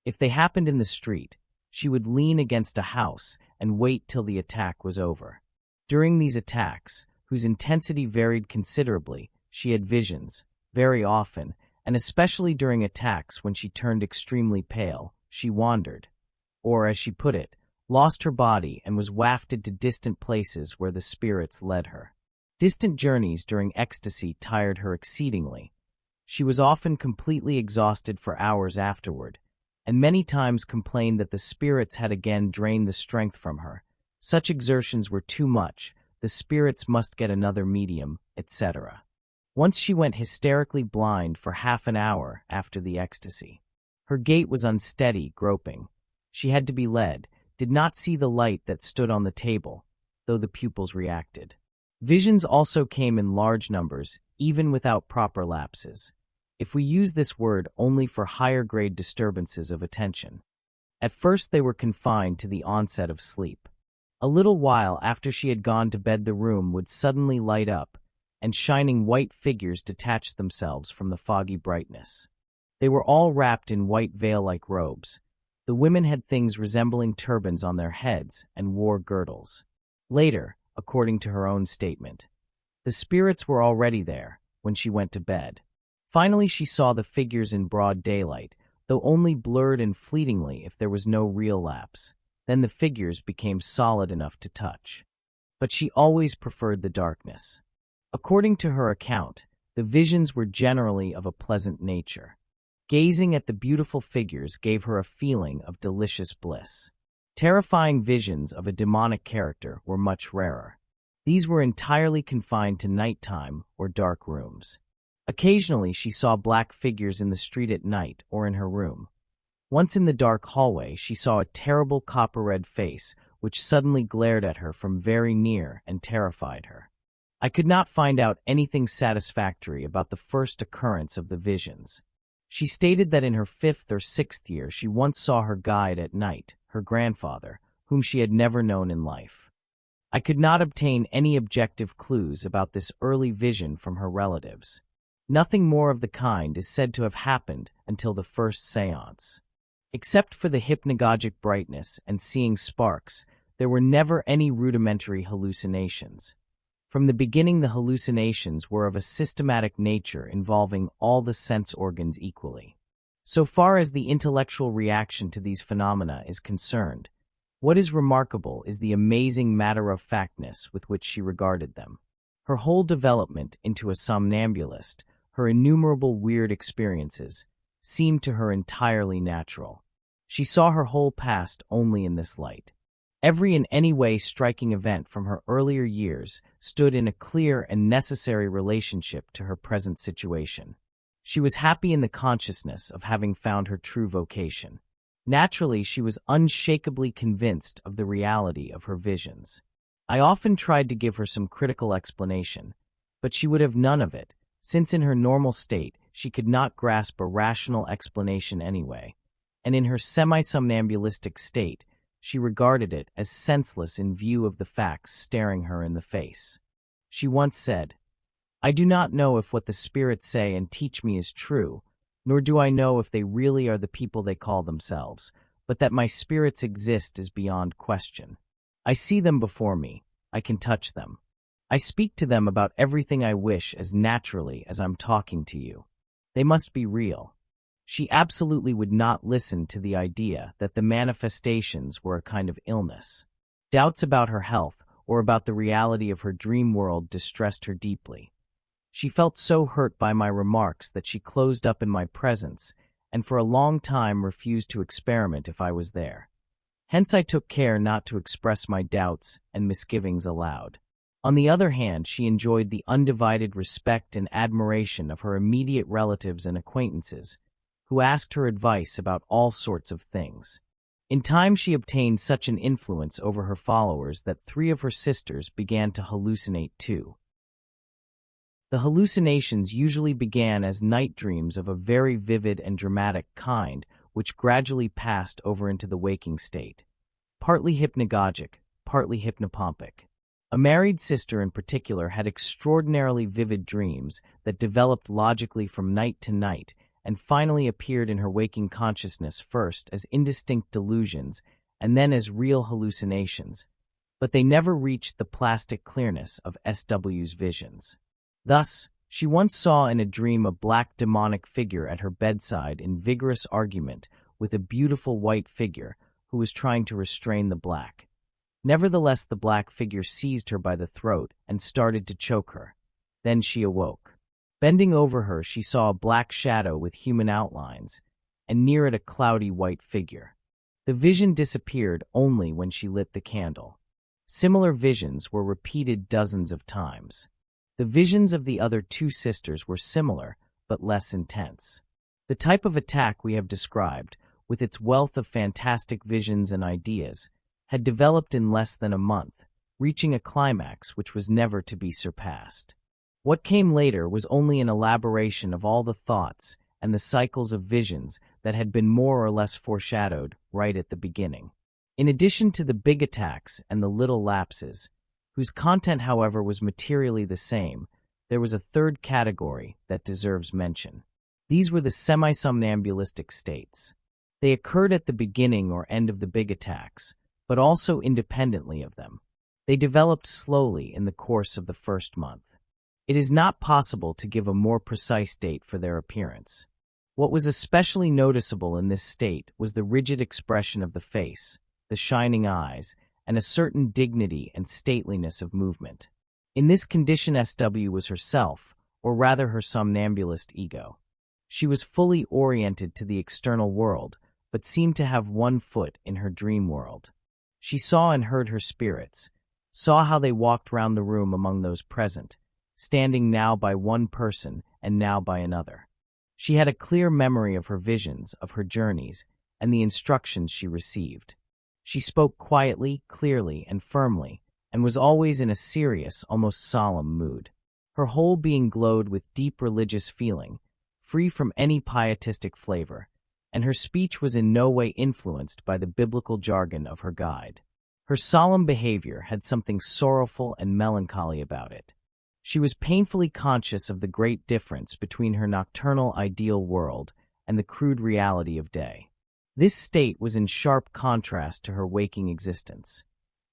If they happened in the street, she would lean against a house and wait till the attack was over. During these attacks, whose intensity varied considerably, she had visions, very often, and especially during attacks when she turned extremely pale, she wandered, or, as she put it, lost her body and was wafted to distant places where the spirits led her. Distant journeys during ecstasy tired her exceedingly. She was often completely exhausted for hours afterward, and many times complained that the spirits had again drained the strength from her. Such exertions were too much, the spirits must get another medium, etc. Once she went hysterically blind for half an hour after the ecstasy. Her gait was unsteady, groping. She had to be led, did not see the light that stood on the table, though the pupils reacted. Visions also came in large numbers, even without proper lapses, if we use this word only for higher-grade disturbances of attention. At first they were confined to the onset of sleep. A little while after she had gone to bed the room would suddenly light up, and shining white figures detached themselves from the foggy brightness. They were all wrapped in white veil-like robes. The women had things resembling turbans on their heads and wore girdles. Later, according to her own statement, the spirits were already there when she went to bed. Finally she saw the figures in broad daylight, though only blurred and fleetingly if there was no real lapse. Then the figures became solid enough to touch. But she always preferred the darkness. According to her account, the visions were generally of a pleasant nature. Gazing at the beautiful figures gave her a feeling of delicious bliss. Terrifying visions of a demonic character were much rarer. These were entirely confined to nighttime or dark rooms. Occasionally she saw black figures in the street at night or in her room. Once in the dark hallway she saw a terrible copper-red face which suddenly glared at her from very near and terrified her. I could not find out anything satisfactory about the first occurrence of the visions. She stated that in her 5th or 6th year she once saw her guide at night, her grandfather, whom she had never known in life. I could not obtain any objective clues about this early vision from her relatives. Nothing more of the kind is said to have happened until the first séance. Except for the hypnagogic brightness and seeing sparks, there were never any rudimentary hallucinations. From the beginning the hallucinations were of a systematic nature involving all the sense organs equally. So far as the intellectual reaction to these phenomena is concerned, what is remarkable is the amazing matter-of-factness with which she regarded them. Her whole development into a somnambulist, her innumerable weird experiences, seemed to her entirely natural. She saw her whole past only in this light. Every in any way striking event from her earlier years stood in a clear and necessary relationship to her present situation. She was happy in the consciousness of having found her true vocation. Naturally, she was unshakably convinced of the reality of her visions. I often tried to give her some critical explanation, but she would have none of it, since in her normal state she could not grasp a rational explanation anyway, and in her semi-somnambulistic state she regarded it as senseless in view of the facts staring her in the face. She once said, "I do not know if what the spirits say and teach me is true, nor do I know if they really are the people they call themselves, but that my spirits exist is beyond question. I see them before me, I can touch them. I speak to them about everything I wish as naturally as I'm talking to you. They must be real." She absolutely would not listen to the idea that the manifestations were a kind of illness. Doubts about her health or about the reality of her dream world distressed her deeply. She felt so hurt by my remarks that she closed up in my presence and for a long time refused to experiment if I was there. Hence I took care not to express my doubts and misgivings aloud. On the other hand, she enjoyed the undivided respect and admiration of her immediate relatives and acquaintances, who asked her advice about all sorts of things. In time, she obtained such an influence over her followers that 3 of her sisters began to hallucinate too. The hallucinations usually began as night dreams of a very vivid and dramatic kind, which gradually passed over into the waking state, partly hypnagogic, partly hypnopompic. A married sister in particular had extraordinarily vivid dreams that developed logically from night to night and finally appeared in her waking consciousness first as indistinct delusions and then as real hallucinations, but they never reached the plastic clearness of SW's visions. Thus, she once saw in a dream a black demonic figure at her bedside in vigorous argument with a beautiful white figure who was trying to restrain the black. Nevertheless, the black figure seized her by the throat and started to choke her. Then she awoke. Bending over her, she saw a black shadow with human outlines, and near it a cloudy white figure. The vision disappeared only when she lit the candle. Similar visions were repeated dozens of times. The visions of the other 2 sisters were similar, but less intense. The type of attack we have described, with its wealth of fantastic visions and ideas, had developed in less than a month, reaching a climax which was never to be surpassed. What came later was only an elaboration of all the thoughts and the cycles of visions that had been more or less foreshadowed right at the beginning. In addition to the big attacks and the little lapses, whose content, however, was materially the same, there was a third category that deserves mention. These were the semi-somnambulistic states. They occurred at the beginning or end of the big attacks, but also independently of them. They developed slowly in the course of the first month. It is not possible to give a more precise date for their appearance. What was especially noticeable in this state was the rigid expression of the face, the shining eyes, and a certain dignity and stateliness of movement. In this condition, SW was herself, or rather her somnambulist ego. She was fully oriented to the external world, but seemed to have one foot in her dream world. She saw and heard her spirits, saw how they walked round the room among those present, standing now by one person and now by another. She had a clear memory of her visions, of her journeys, and the instructions she received. She spoke quietly, clearly, and firmly, and was always in a serious, almost solemn mood. Her whole being glowed with deep religious feeling, free from any pietistic flavor, and her speech was in no way influenced by the biblical jargon of her guide. Her solemn behavior had something sorrowful and melancholy about it. She was painfully conscious of the great difference between her nocturnal ideal world and the crude reality of day. This state was in sharp contrast to her waking existence.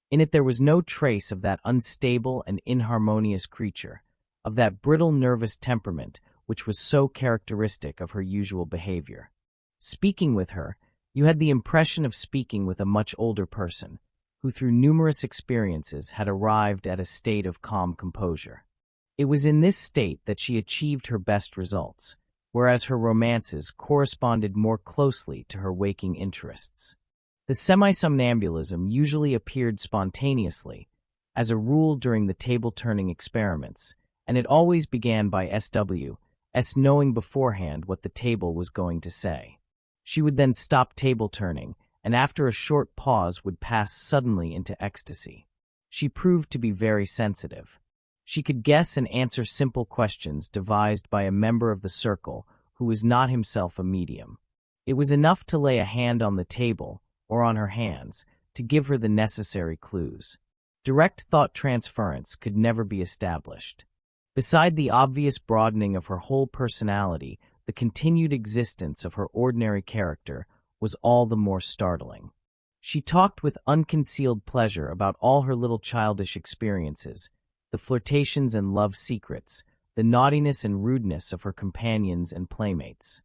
In it there was no trace of that unstable and inharmonious creature, of that brittle nervous temperament which was so characteristic of her usual behavior. Speaking with her, you had the impression of speaking with a much older person, who through numerous experiences had arrived at a state of calm composure. It was in this state that she achieved her best results, whereas her romances corresponded more closely to her waking interests. The semi-somnambulism usually appeared spontaneously, as a rule during the table-turning experiments, and it always began by SW's knowing beforehand what the table was going to say. She would then stop table-turning, and after a short pause would pass suddenly into ecstasy. She proved to be very sensitive. She could guess and answer simple questions devised by a member of the circle who was not himself a medium. It was enough to lay a hand on the table, or on her hands, to give her the necessary clues. Direct thought transference could never be established. Beside the obvious broadening of her whole personality, the continued existence of her ordinary character was all the more startling. She talked with unconcealed pleasure about all her little childish experiences, the flirtations and love secrets, the naughtiness and rudeness of her companions and playmates.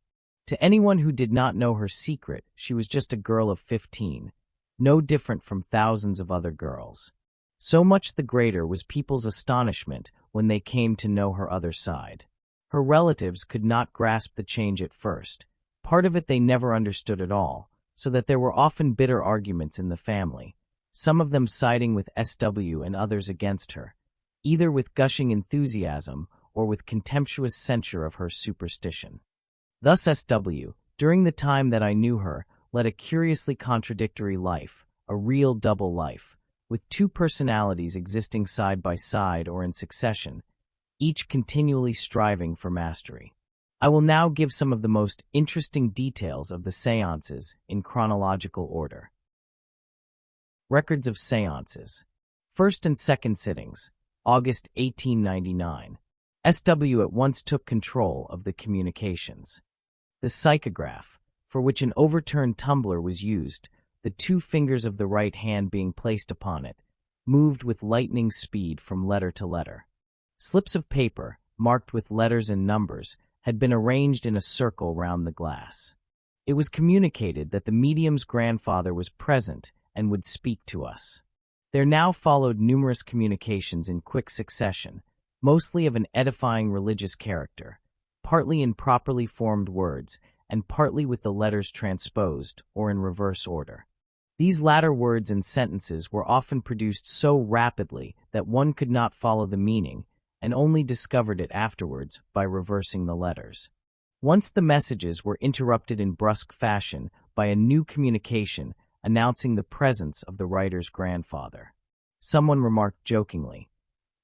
To anyone who did not know her secret, she was just a girl of 15, no different from thousands of other girls. So much the greater was people's astonishment when they came to know her other side. Her relatives could not grasp the change at first. Part of it they never understood at all, so that there were often bitter arguments in the family, some of them siding with SW and others against her, either with gushing enthusiasm or with contemptuous censure of her superstition. Thus SW, during the time that I knew her, led a curiously contradictory life, a real double life, with two personalities existing side by side or in succession, each continually striving for mastery. I will now give some of the most interesting details of the seances in chronological order. Records of seances. First and second sittings, August 1899. SW at once took control of the communications. The psychograph, for which an overturned tumbler was used, the two fingers of the right hand being placed upon it, moved with lightning speed from letter to letter. Slips of paper, marked with letters and numbers, had been arranged in a circle round the glass. It was communicated that the medium's grandfather was present and would speak to us. There now followed numerous communications in quick succession, mostly of an edifying religious character, partly in properly formed words, and partly with the letters transposed or in reverse order. These latter words and sentences were often produced so rapidly that one could not follow the meaning, and only discovered it afterwards by reversing the letters. Once the messages were interrupted in brusque fashion by a new communication announcing the presence of the writer's grandfather. Someone remarked jokingly,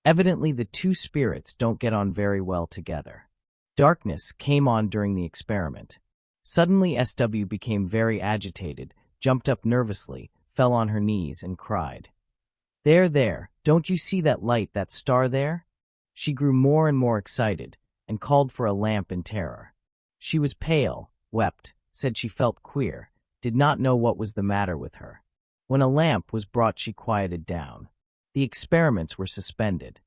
"Evidently the two spirits don't get on very well together." Darkness came on during the experiment. Suddenly SW became very agitated, jumped up nervously, fell on her knees, and cried, There, don't you see that light, that star there?" She grew more and more excited, and called for a lamp in terror. She was pale, wept, said she felt queer, did not know what was the matter with her. When a lamp was brought she quieted down. The experiments were suspended.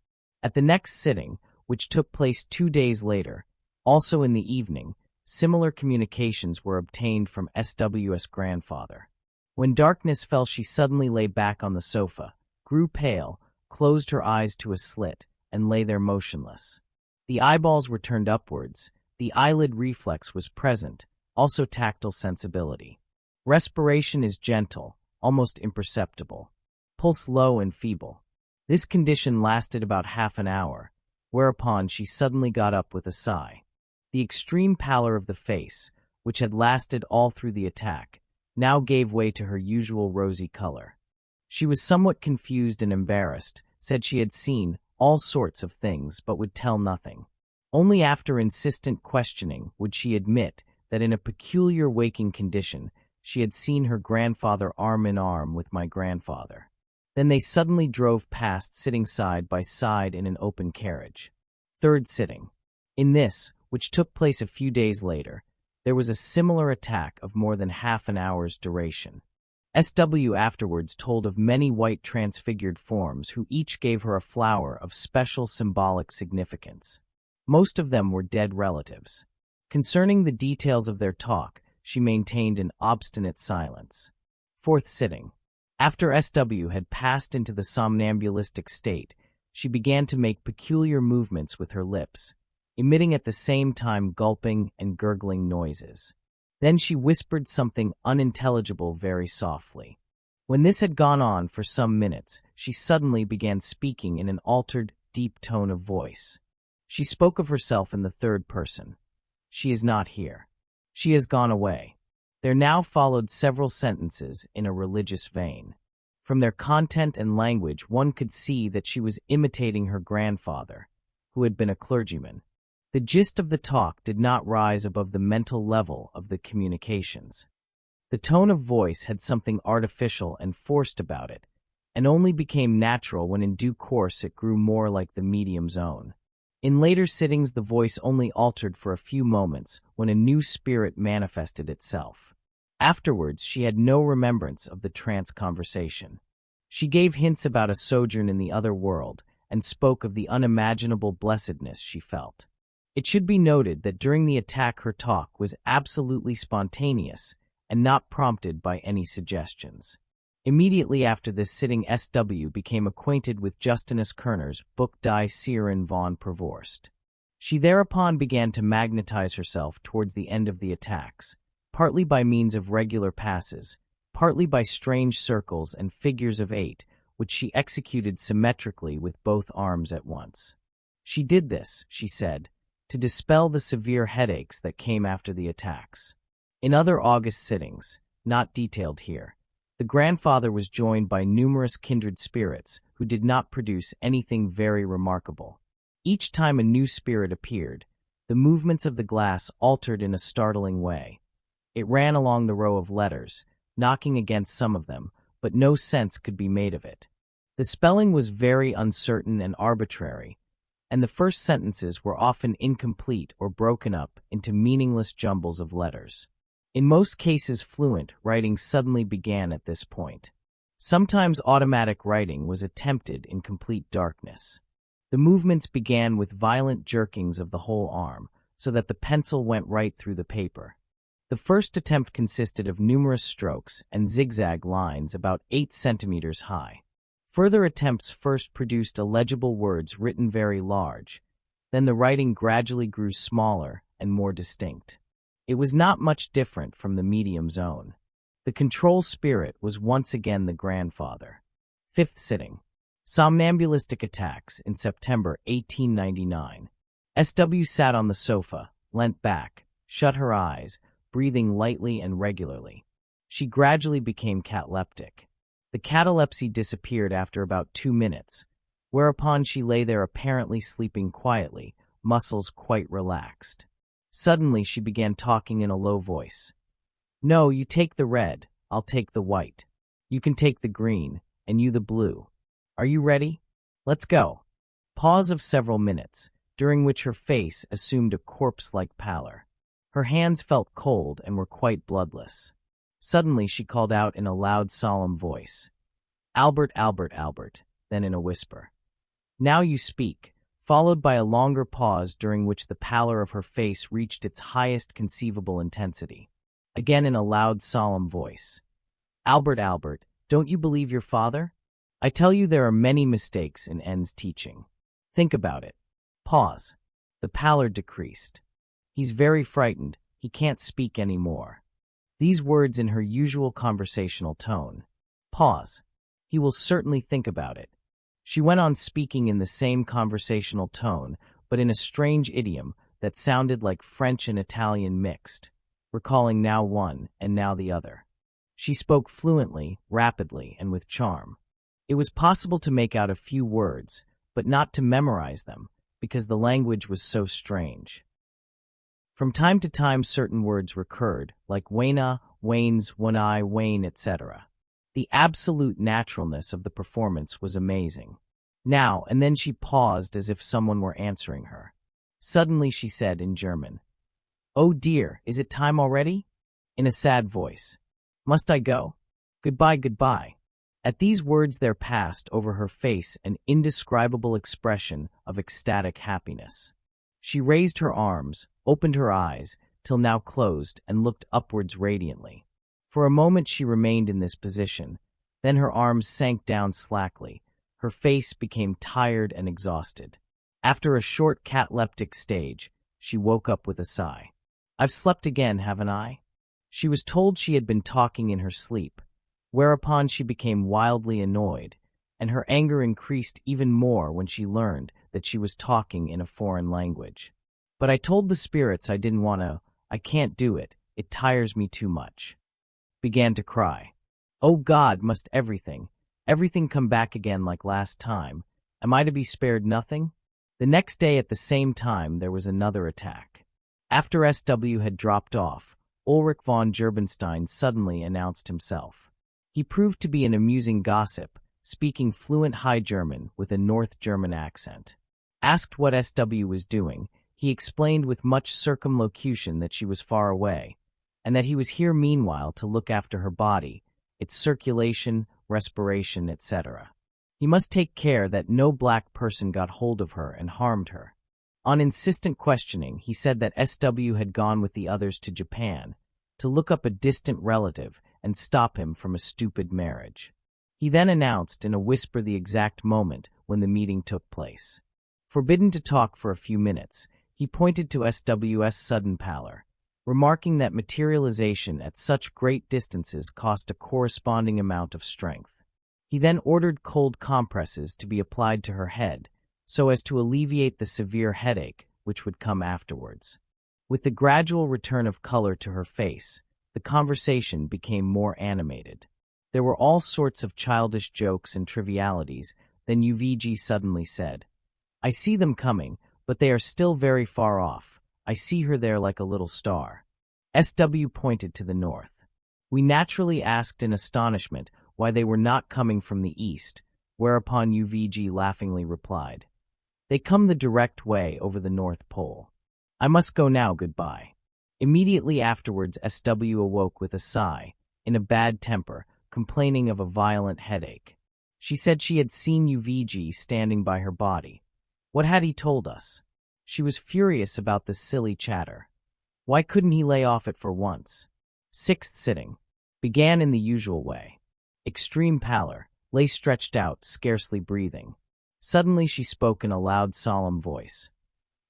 At the next sitting, which took place 2 days later, also in the evening, similar communications were obtained from SW's grandfather. When darkness fell she suddenly lay back on the sofa, grew pale, closed her eyes to a slit, and lay there motionless. The eyeballs were turned upwards, the eyelid reflex was present, also tactile sensibility. Respiration is gentle, almost imperceptible. Pulse low and feeble. This condition lasted about half an hour, whereupon she suddenly got up with a sigh. The extreme pallor of the face, which had lasted all through the attack, now gave way to her usual rosy color. She was somewhat confused and embarrassed, said she had seen all sorts of things but would tell nothing. Only after insistent questioning would she admit that in a peculiar waking condition she had seen her grandfather arm in arm with my grandfather. Then they suddenly drove past, sitting side by side in an open carriage. Third sitting. In this, which took place a few days later, there was a similar attack of more than half an hour's duration. SW afterwards told of many white transfigured forms who each gave her a flower of special symbolic significance. Most of them were dead relatives. Concerning the details of their talk, she maintained an obstinate silence. Fourth sitting. After SW had passed into the somnambulistic state, she began to make peculiar movements with her lips, emitting at the same time gulping and gurgling noises. Then she whispered something unintelligible very softly. When this had gone on for some minutes, she suddenly began speaking in an altered, deep tone of voice. She spoke of herself in the third person. "She is not here. She has gone away." There now followed several sentences in a religious vein. From their content and language, one could see that she was imitating her grandfather, who had been a clergyman. The gist of the talk did not rise above the mental level of the communications. The tone of voice had something artificial and forced about it, and only became natural when in due course it grew more like the medium's own. In later sittings the voice only altered for a few moments when a new spirit manifested itself. Afterwards she had no remembrance of the trance conversation. She gave hints about a sojourn in the other world and spoke of the unimaginable blessedness she felt. It should be noted that during the attack her talk was absolutely spontaneous and not prompted by any suggestions. Immediately after this sitting SW became acquainted with Justinus Kerner's book Die Seherin von Provorst. She thereupon began to magnetize herself towards the end of the attacks, partly by means of regular passes, partly by strange circles and figures of 8, which she executed symmetrically with both arms at once. She did this, she said, to dispel the severe headaches that came after the attacks. In other August sittings, not detailed here, the grandfather was joined by numerous kindred spirits who did not produce anything very remarkable. Each time a new spirit appeared, the movements of the glass altered in a startling way. It ran along the row of letters, knocking against some of them, but no sense could be made of it. The spelling was very uncertain and arbitrary, and the first sentences were often incomplete or broken up into meaningless jumbles of letters. In most cases, fluent writing suddenly began at this point. Sometimes automatic writing was attempted in complete darkness. The movements began with violent jerkings of the whole arm, so that the pencil went right through the paper. The first attempt consisted of numerous strokes and zigzag lines about 8 centimeters high. Further attempts first produced illegible words written very large. Then the writing gradually grew smaller and more distinct. It was not much different from the medium's own. The control spirit was once again the grandfather. Fifth sitting. Somnambulistic attacks in September 1899. SW sat on the sofa, leant back, shut her eyes, breathing lightly and regularly. She gradually became cataleptic. The catalepsy disappeared after about 2 minutes, whereupon she lay there apparently sleeping quietly, muscles quite relaxed. Suddenly she began talking in a low voice. "No, you take the red, I'll take the white. You can take the green, and you the blue. Are you ready? Let's go." Pause of several minutes, during which her face assumed a corpse-like pallor. Her hands felt cold and were quite bloodless. Suddenly she called out in a loud, solemn voice, "Albert, Albert, Albert," then in a whisper, "Now you speak," followed by a longer pause during which the pallor of her face reached its highest conceivable intensity. Again in a loud, solemn voice, "Albert, Albert, don't you believe your father? I tell you there are many mistakes in N's teaching. Think about it." Pause. The pallor decreased. "He's very frightened. He can't speak any more." These words in her usual conversational tone. Pause. "He will certainly think about it." She went on speaking in the same conversational tone, but in a strange idiom that sounded like French and Italian mixed, recalling now one and now the other. She spoke fluently, rapidly, and with charm. It was possible to make out a few words, but not to memorize them, because the language was so strange. From time to time certain words recurred, like Waina, Wains, Wanai, Wayne, etc. The absolute naturalness of the performance was amazing. Now and then she paused as if someone were answering her. Suddenly she said in German, "Oh dear, is it time already?" In a sad voice, "Must I go? Goodbye, goodbye." At these words there passed over her face an indescribable expression of ecstatic happiness. She raised her arms, opened her eyes, till now closed, and looked upwards radiantly. For a moment she remained in this position, then her arms sank down slackly, her face became tired and exhausted. After a short cataleptic stage, she woke up with a sigh. "I've slept again, haven't I?" She was told she had been talking in her sleep, whereupon she became wildly annoyed, and her anger increased even more when she learned that she was talking in a foreign language. "But I told the spirits I didn't want to. I can't do it. It tires me too much." Began to cry. "Oh God, must everything come back again like last time? Am I to be spared nothing?" The next day at the same time there was another attack. After SW had dropped off, Ulrich von Gerbenstein suddenly announced himself. He proved to be an amusing gossip, speaking fluent High German with a North German accent. Asked what SW was doing, he explained with much circumlocution that she was far away, and that he was here meanwhile to look after her body, its circulation, respiration, etc. He must take care that no black person got hold of her and harmed her. On insistent questioning, he said that SW had gone with the others to Japan to look up a distant relative and stop him from a stupid marriage. He then announced in a whisper the exact moment when the meeting took place. Forbidden to talk for a few minutes, he pointed to SW's sudden pallor, remarking that materialization at such great distances cost a corresponding amount of strength. He then ordered cold compresses to be applied to her head, so as to alleviate the severe headache which would come afterwards. With the gradual return of color to her face, the conversation became more animated. There were all sorts of childish jokes and trivialities. Then UVG suddenly said, "I see them coming, but they are still very far off. I see her there like a little star." SW pointed to the north. We naturally asked in astonishment why they were not coming from the east, whereupon UVG laughingly replied, "They come the direct way over the North Pole. I must go now, goodbye." Immediately afterwards SW awoke with a sigh, in a bad temper, complaining of a violent headache. She said she had seen UVG standing by her body. What had he told us? She was furious about this silly chatter. Why couldn't he lay off it for once? Sixth sitting. Began in the usual way. Extreme pallor, lay stretched out, scarcely breathing. Suddenly she spoke in a loud, solemn voice.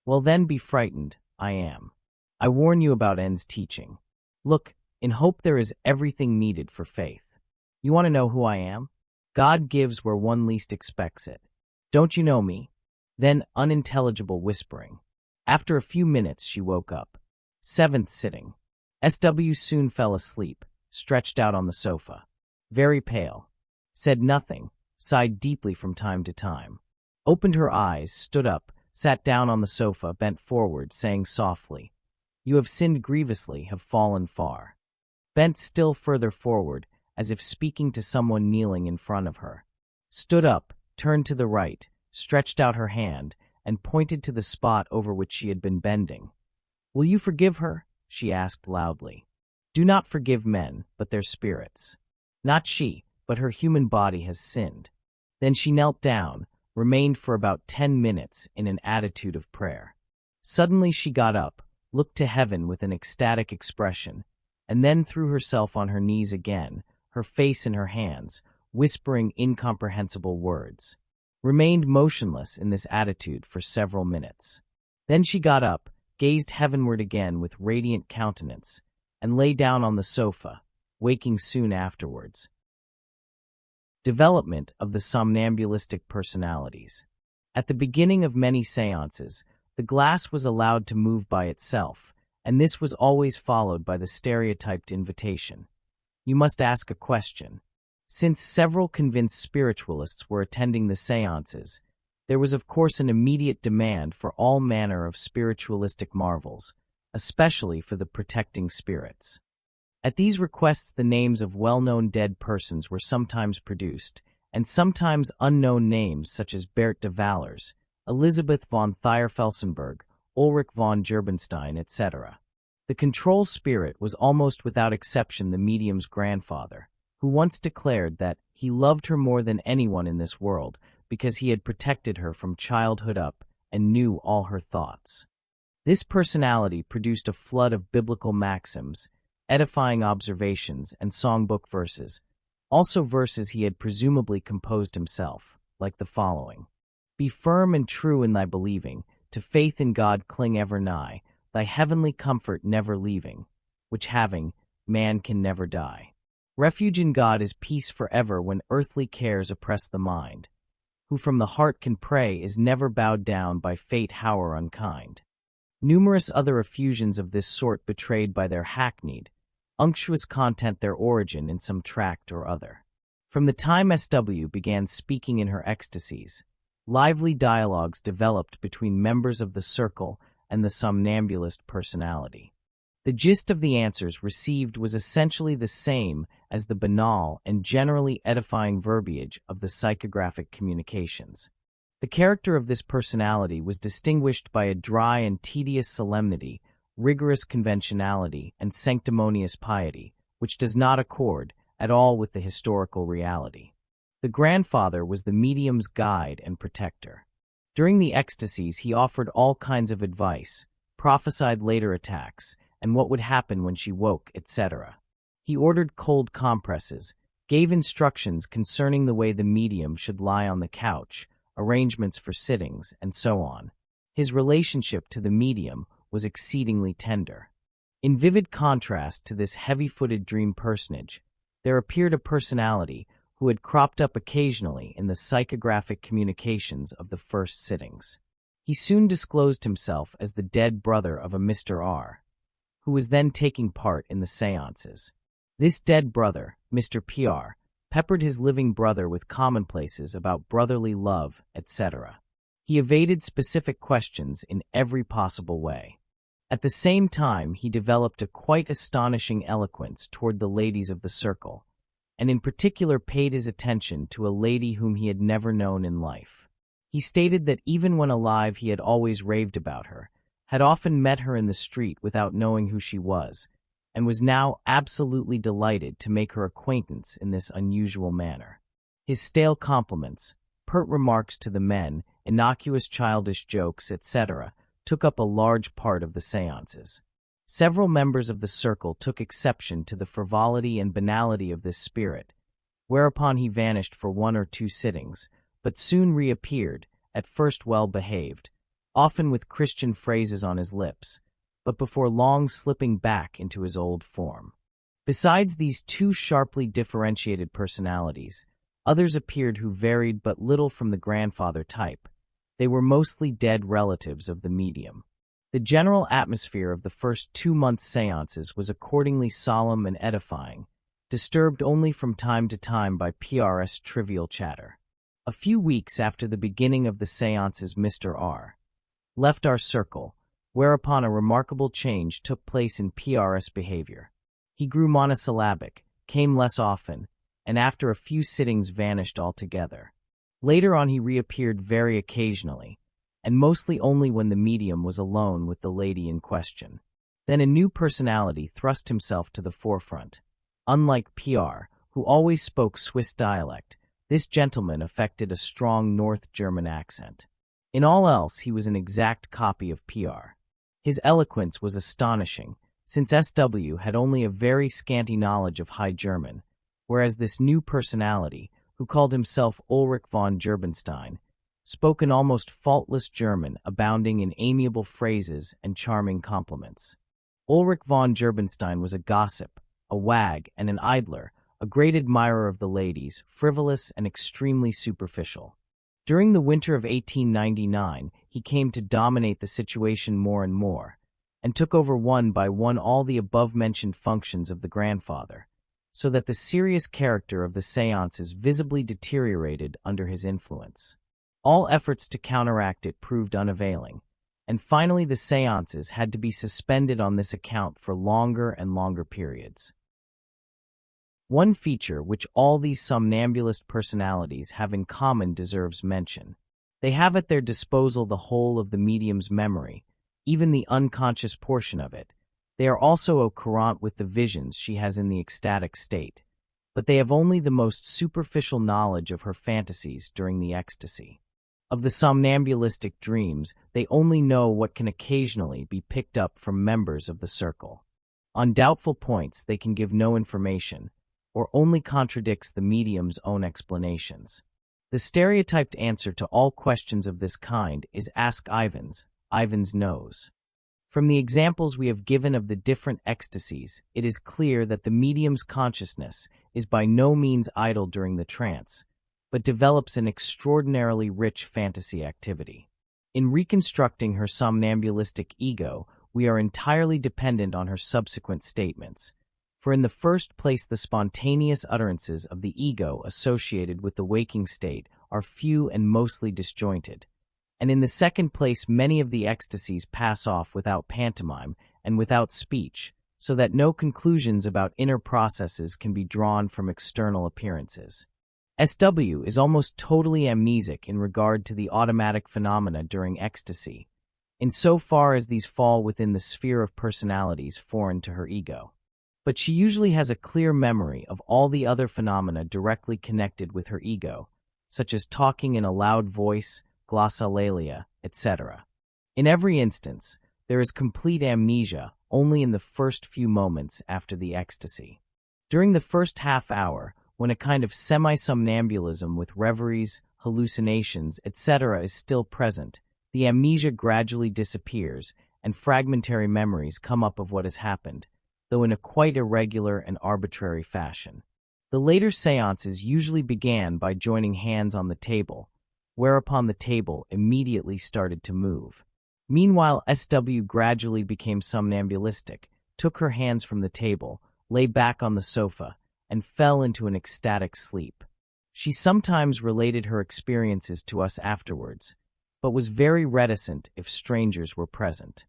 "Well then, be frightened, I am. I warn you about N's teaching. Look, in hope there is everything needed for faith. You want to know who I am? God gives where one least expects it. Don't you know me?" Then unintelligible whispering. After a few minutes she woke up. Seventh sitting. SW soon fell asleep, stretched out on the sofa. Very pale. Said nothing, sighed deeply from time to time. Opened her eyes, stood up, sat down on the sofa, bent forward, saying softly, "You have sinned grievously, have fallen far." Bent still further forward, as if speaking to someone kneeling in front of her. Stood up, turned to the right, stretched out her hand, and pointed to the spot over which she had been bending. "Will you forgive her?" she asked loudly. "Do not forgive men, but their spirits. Not she, but her human body has sinned." Then she knelt down, remained for about 10 minutes in an attitude of prayer. Suddenly she got up, looked to heaven with an ecstatic expression, and then threw herself on her knees again, her face in her hands, whispering incomprehensible words. Remained motionless in this attitude for several minutes. Then she got up, gazed heavenward again with radiant countenance, and lay down on the sofa, waking soon afterwards. Development of the somnambulistic personalities. At the beginning of many seances, the glass was allowed to move by itself, and this was always followed by the stereotyped invitation. You must ask a question. Since several convinced spiritualists were attending the seances, there was of course an immediate demand for all manner of spiritualistic marvels, especially for the protecting spirits. At these requests the names of well-known dead persons were sometimes produced, and sometimes unknown names such as Bert de Vallers, Elizabeth von Thayer-Felsenberg, Ulrich von Gerbenstein, etc. The control spirit was almost without exception the medium's grandfather, who once declared that he loved her more than anyone in this world because he had protected her from childhood up and knew all her thoughts. This personality produced a flood of biblical maxims, edifying observations, and songbook verses, also verses he had presumably composed himself, like the following. "Be firm and true in thy believing, to faith in God cling ever nigh, thy heavenly comfort never leaving, which having, man can never die. Refuge in God is peace forever when earthly cares oppress the mind. Who from the heart can pray is never bowed down by fate however unkind." Numerous other effusions of this sort betrayed by their hackneyed, unctuous content their origin in some tract or other. From the time SW began speaking in her ecstasies, lively dialogues developed between members of the circle and the somnambulist personality. The gist of the answers received was essentially the same as the banal and generally edifying verbiage of the psychographic communications. The character of this personality was distinguished by a dry and tedious solemnity, rigorous conventionality, and sanctimonious piety, which does not accord at all with the historical reality. The grandfather was the medium's guide and protector. During the ecstasies he offered all kinds of advice, prophesied later attacks, and what would happen when she woke, etc. He ordered cold compresses, gave instructions concerning the way the medium should lie on the couch, arrangements for sittings, and so on. His relationship to the medium was exceedingly tender. In vivid contrast to this heavy-footed dream personage, there appeared a personality who had cropped up occasionally in the psychographic communications of the first sittings. He soon disclosed himself as the dead brother of a Mr. R., who was then taking part in the seances. This dead brother, Mr. PR, peppered his living brother with commonplaces about brotherly love, etc. He evaded specific questions in every possible way. At the same time, he developed a quite astonishing eloquence toward the ladies of the circle, and in particular paid his attention to a lady whom he had never known in life. He stated that even when alive he had always raved about her, had often met her in the street without knowing who she was, and was now absolutely delighted to make her acquaintance in this unusual manner. His stale compliments, pert remarks to the men, innocuous childish jokes, etc., took up a large part of the seances. Several members of the circle took exception to the frivolity and banality of this spirit, whereupon he vanished for 1 or 2 sittings, but soon reappeared, at first well behaved, often with Christian phrases on his lips, but before long slipping back into his old form. Besides these 2 sharply differentiated personalities, others appeared who varied but little from the grandfather type. They were mostly dead relatives of the medium. The general atmosphere of the first 2-month seances was accordingly solemn and edifying, disturbed only from time to time by PR's trivial chatter. A few weeks after the beginning of the seances, Mr. R. left our circle, whereupon a remarkable change took place in PR's behavior. He grew monosyllabic, came less often, and after a few sittings vanished altogether. Later on he reappeared very occasionally, and mostly only when the medium was alone with the lady in question. Then a new personality thrust himself to the forefront. Unlike PR, who always spoke Swiss dialect, this gentleman affected a strong North German accent. In all else he was an exact copy of PR. His eloquence was astonishing, since SW had only a very scanty knowledge of High German, whereas this new personality, who called himself Ulrich von Gerbenstein, spoke an almost faultless German abounding in amiable phrases and charming compliments. Ulrich von Gerbenstein was a gossip, a wag, and an idler, a great admirer of the ladies, frivolous and extremely superficial. During the winter of 1899, he came to dominate the situation more and more, and took over one by one all the above-mentioned functions of the grandfather, so that the serious character of the seances visibly deteriorated under his influence. All efforts to counteract it proved unavailing, and finally the seances had to be suspended on this account for longer and longer periods. One feature which all these somnambulist personalities have in common deserves mention. They have at their disposal the whole of the medium's memory, even the unconscious portion of it. They are also au courant with the visions she has in the ecstatic state, but they have only the most superficial knowledge of her fantasies during the ecstasy. Of the somnambulistic dreams, they only know what can occasionally be picked up from members of the circle. On doubtful points they can give no information, or only contradicts the medium's own explanations. The stereotyped answer to all questions of this kind is ask Ivans. Ivans knows. From the examples we have given of the different ecstasies, it is clear that the medium's consciousness is by no means idle during the trance, but develops an extraordinarily rich fantasy activity. In reconstructing her somnambulistic ego, we are entirely dependent on her subsequent statements, for in the first place the spontaneous utterances of the ego associated with the waking state are few and mostly disjointed, and in the second place many of the ecstasies pass off without pantomime and without speech, so that no conclusions about inner processes can be drawn from external appearances. SW is almost totally amnesic in regard to the automatic phenomena during ecstasy, in so far as these fall within the sphere of personalities foreign to her ego. But she usually has a clear memory of all the other phenomena directly connected with her ego, such as talking in a loud voice, glossolalia, etc. In every instance, there is complete amnesia only in the first few moments after the ecstasy. During the first half hour, when a kind of semi-somnambulism with reveries, hallucinations, etc. is still present, the amnesia gradually disappears and fragmentary memories come up of what has happened, though in a quite irregular and arbitrary fashion. The later seances usually began by joining hands on the table, whereupon the table immediately started to move. Meanwhile, SW gradually became somnambulistic, took her hands from the table, lay back on the sofa, and fell into an ecstatic sleep. She sometimes related her experiences to us afterwards, but was very reticent if strangers were present.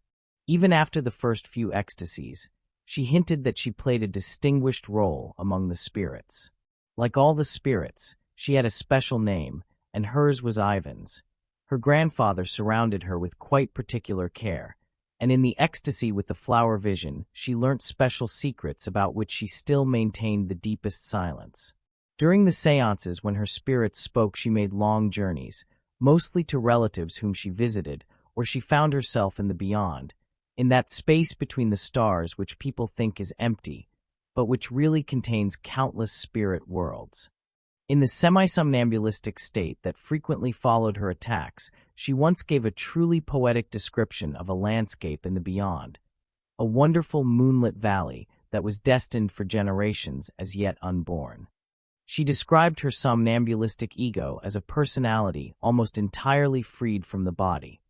Even after the first few ecstasies, she hinted that she played a distinguished role among the spirits. Like all the spirits, she had a special name, and hers was Ivan's. Her grandfather surrounded her with quite particular care, and in the ecstasy with the flower vision, she learnt special secrets about which she still maintained the deepest silence. During the séances when her spirits spoke, she made long journeys, mostly to relatives whom she visited, or she found herself in the beyond, in that space between the stars which people think is empty, but which really contains countless spirit worlds. In the semi-somnambulistic state that frequently followed her attacks, she once gave a truly poetic description of a landscape in the beyond, a wonderful moonlit valley that was destined for generations as yet unborn. She described her somnambulistic ego as a personality almost entirely freed from the body,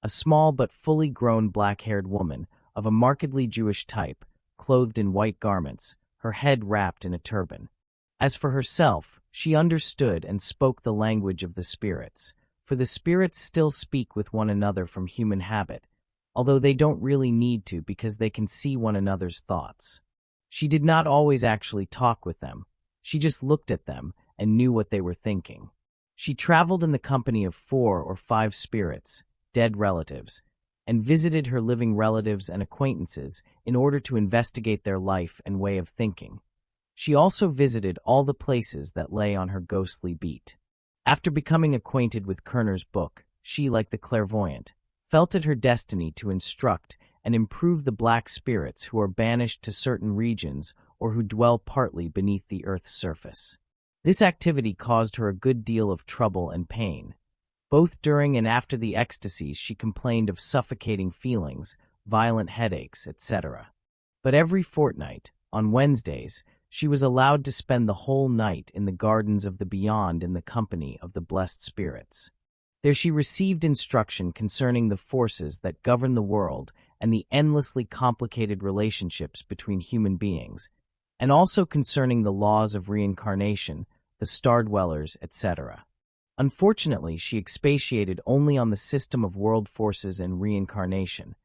a small but fully grown black-haired woman of a markedly Jewish type, clothed in white garments, her head wrapped in a turban. As for herself, she understood and spoke the language of the spirits, for the spirits still speak with one another from human habit, although they don't really need to because they can see one another's thoughts. She did not always actually talk with them. She just looked at them and knew what they were thinking. She traveled in the company of 4 or 5 spirits, dead relatives, and visited her living relatives and acquaintances in order to investigate their life and way of thinking. She also visited all the places that lay on her ghostly beat. After becoming acquainted with Kerner's book, she, like the clairvoyant, felt it her destiny to instruct and improve the black spirits who are banished to certain regions or who dwell partly beneath the earth's surface. This activity caused her a good deal of trouble and pain. Both during and after the ecstasies she complained of suffocating feelings, violent headaches, etc. But every fortnight, on Wednesdays, she was allowed to spend the whole night in the gardens of the beyond in the company of the blessed spirits. There she received instruction concerning the forces that govern the world and the endlessly complicated relationships between human beings, and also concerning the laws of reincarnation, the star-dwellers, etc. Unfortunately, she expatiated only on the system of world forces and reincarnation,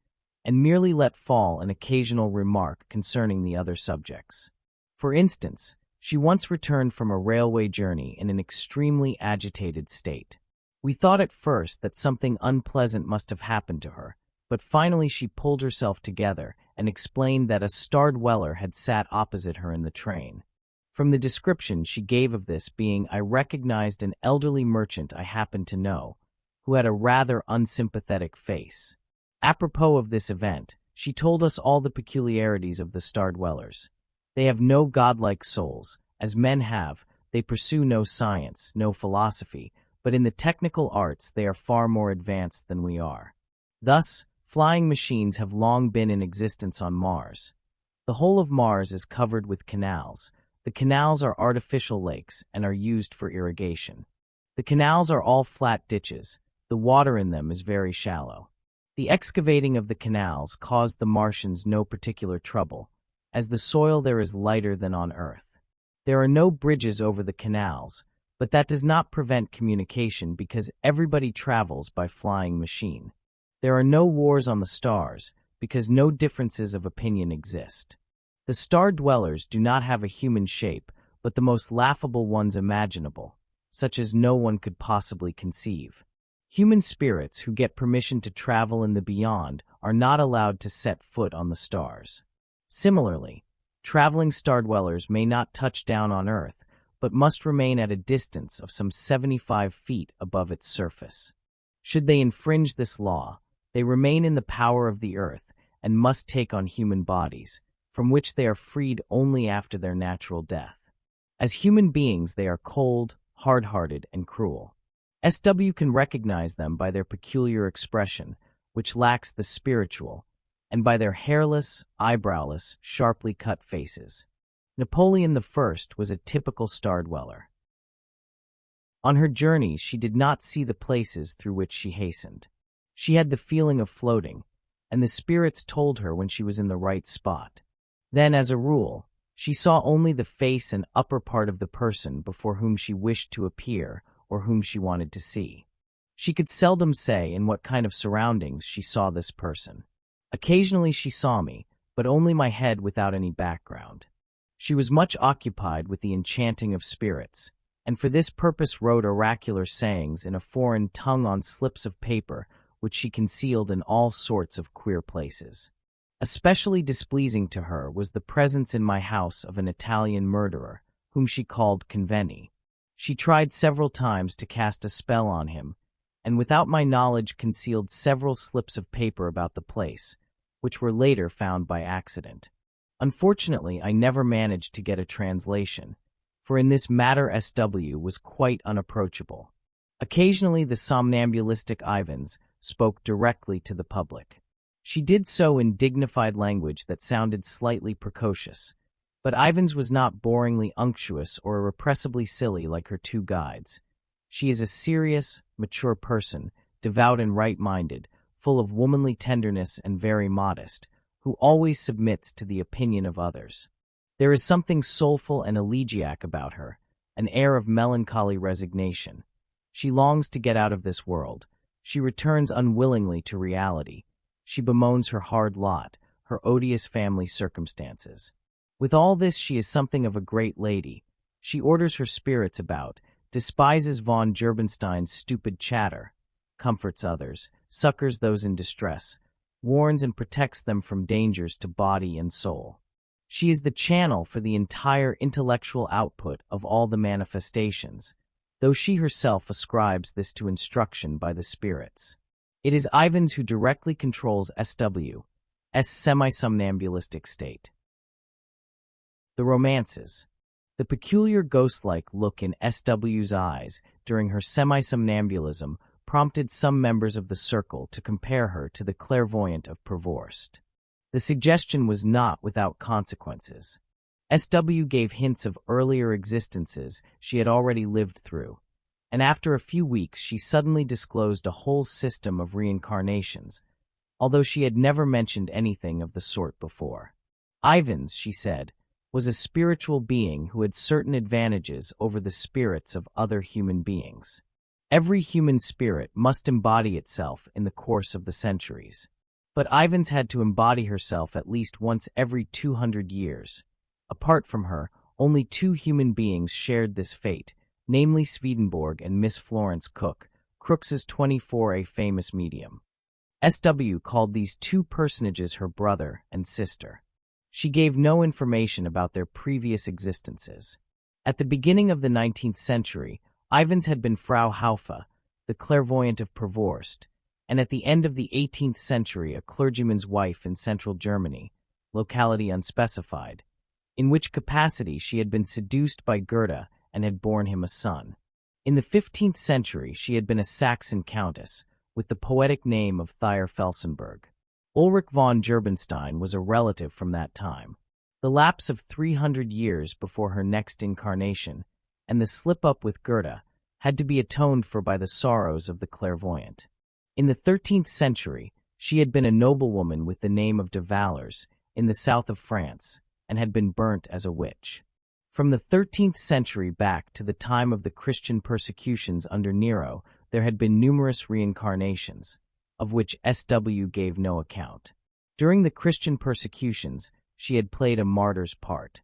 and merely let fall an occasional remark concerning the other subjects. For instance, she once returned from a railway journey in an extremely agitated state. We thought at first that something unpleasant must have happened to her, but finally she pulled herself together and explained that a star-dweller had sat opposite her in the train. From the description she gave of this being, I recognized an elderly merchant I happened to know, who had a rather unsympathetic face. Apropos of this event, she told us all the peculiarities of the star-dwellers. They have no godlike souls, as men have. They pursue no science, no philosophy, but in the technical arts they are far more advanced than we are. Thus, flying machines have long been in existence on Mars. The whole of Mars is covered with canals. The canals are artificial lakes and are used for irrigation. The canals are all flat ditches. The water in them is very shallow. The excavating of the canals caused the Martians no particular trouble, as the soil there is lighter than on Earth. There are no bridges over the canals, but that does not prevent communication because everybody travels by flying machine. There are no wars on the stars because no differences of opinion exist. The star-dwellers do not have a human shape, but the most laughable ones imaginable, such as no one could possibly conceive. Human spirits who get permission to travel in the beyond are not allowed to set foot on the stars. Similarly, traveling star-dwellers may not touch down on Earth, but must remain at a distance of some 75 feet above its surface. Should they infringe this law, they remain in the power of the Earth and must take on human bodies, from which they are freed only after their natural death. As human beings, they are cold, hard-hearted, and cruel. SW can recognize them by their peculiar expression, which lacks the spiritual, and by their hairless, eyebrowless, sharply cut faces. Napoleon I was a typical star-dweller. On her journeys, she did not see the places through which she hastened. She had the feeling of floating, and the spirits told her when she was in the right spot. Then, as a rule, she saw only the face and upper part of the person before whom she wished to appear or whom she wanted to see. She could seldom say in what kind of surroundings she saw this person. Occasionally she saw me, but only my head without any background. She was much occupied with the enchanting of spirits, and for this purpose wrote oracular sayings in a foreign tongue on slips of paper, which she concealed in all sorts of queer places. Especially displeasing to her was the presence in my house of an Italian murderer, whom she called Conveni. She tried several times to cast a spell on him, and without my knowledge concealed several slips of paper about the place, which were later found by accident. Unfortunately, I never managed to get a translation, for in this matter SW was quite unapproachable. Occasionally the somnambulistic Ivans spoke directly to the public. She did so in dignified language that sounded slightly precocious, but Ivans was not boringly unctuous or irrepressibly silly like her two guides. She is a serious, mature person, devout and right-minded, full of womanly tenderness and very modest, who always submits to the opinion of others. There is something soulful and elegiac about her, an air of melancholy resignation. She longs to get out of this world. She returns unwillingly to reality. She bemoans her hard lot, her odious family circumstances. With all this, she is something of a great lady. She orders her spirits about, despises von Gerbenstein's stupid chatter, comforts others, succors those in distress, warns and protects them from dangers to body and soul. She is the channel for the entire intellectual output of all the manifestations, though she herself ascribes this to instruction by the spirits. It is Ivans who directly controls SW's semi-somnambulistic state. The romances. The peculiar ghost-like look in SW's eyes during her semi-somnambulism prompted some members of the circle to compare her to the clairvoyant of Prevorst. The suggestion was not without consequences. SW gave hints of earlier existences she had already lived through, and after a few weeks she suddenly disclosed a whole system of reincarnations, although she had never mentioned anything of the sort before. Ivans, she said, was a spiritual being who had certain advantages over the spirits of other human beings. Every human spirit must embody itself in the course of the centuries. But Ivans had to embody herself at least once every 200 years. Apart from her, only two human beings shared this fate, namely Swedenborg and Miss Florence Cook, Crookes's 24, a famous medium. SW called these two personages her brother and sister. She gave no information about their previous existences. At the beginning of the 19th century, Ivans had been Frau Haufe, the clairvoyant of Prevorst, and at the end of the 18th century a clergyman's wife in central Germany, locality unspecified, in which capacity she had been seduced by Goethe and had borne him a son. In the 15th century she had been a Saxon countess, with the poetic name of Thyr-Felsenburg. Ulrich von Gerbenstein was a relative from that time. The lapse of 300 years before her next incarnation, and the slip-up with Goethe, had to be atoned for by the sorrows of the clairvoyant. In the 13th century, she had been a noblewoman with the name of de Vallers in the south of France, and had been burnt as a witch. From the 13th century back to the time of the Christian persecutions under Nero, there had been numerous reincarnations, of which SW gave no account. During the Christian persecutions, she had played a martyr's part.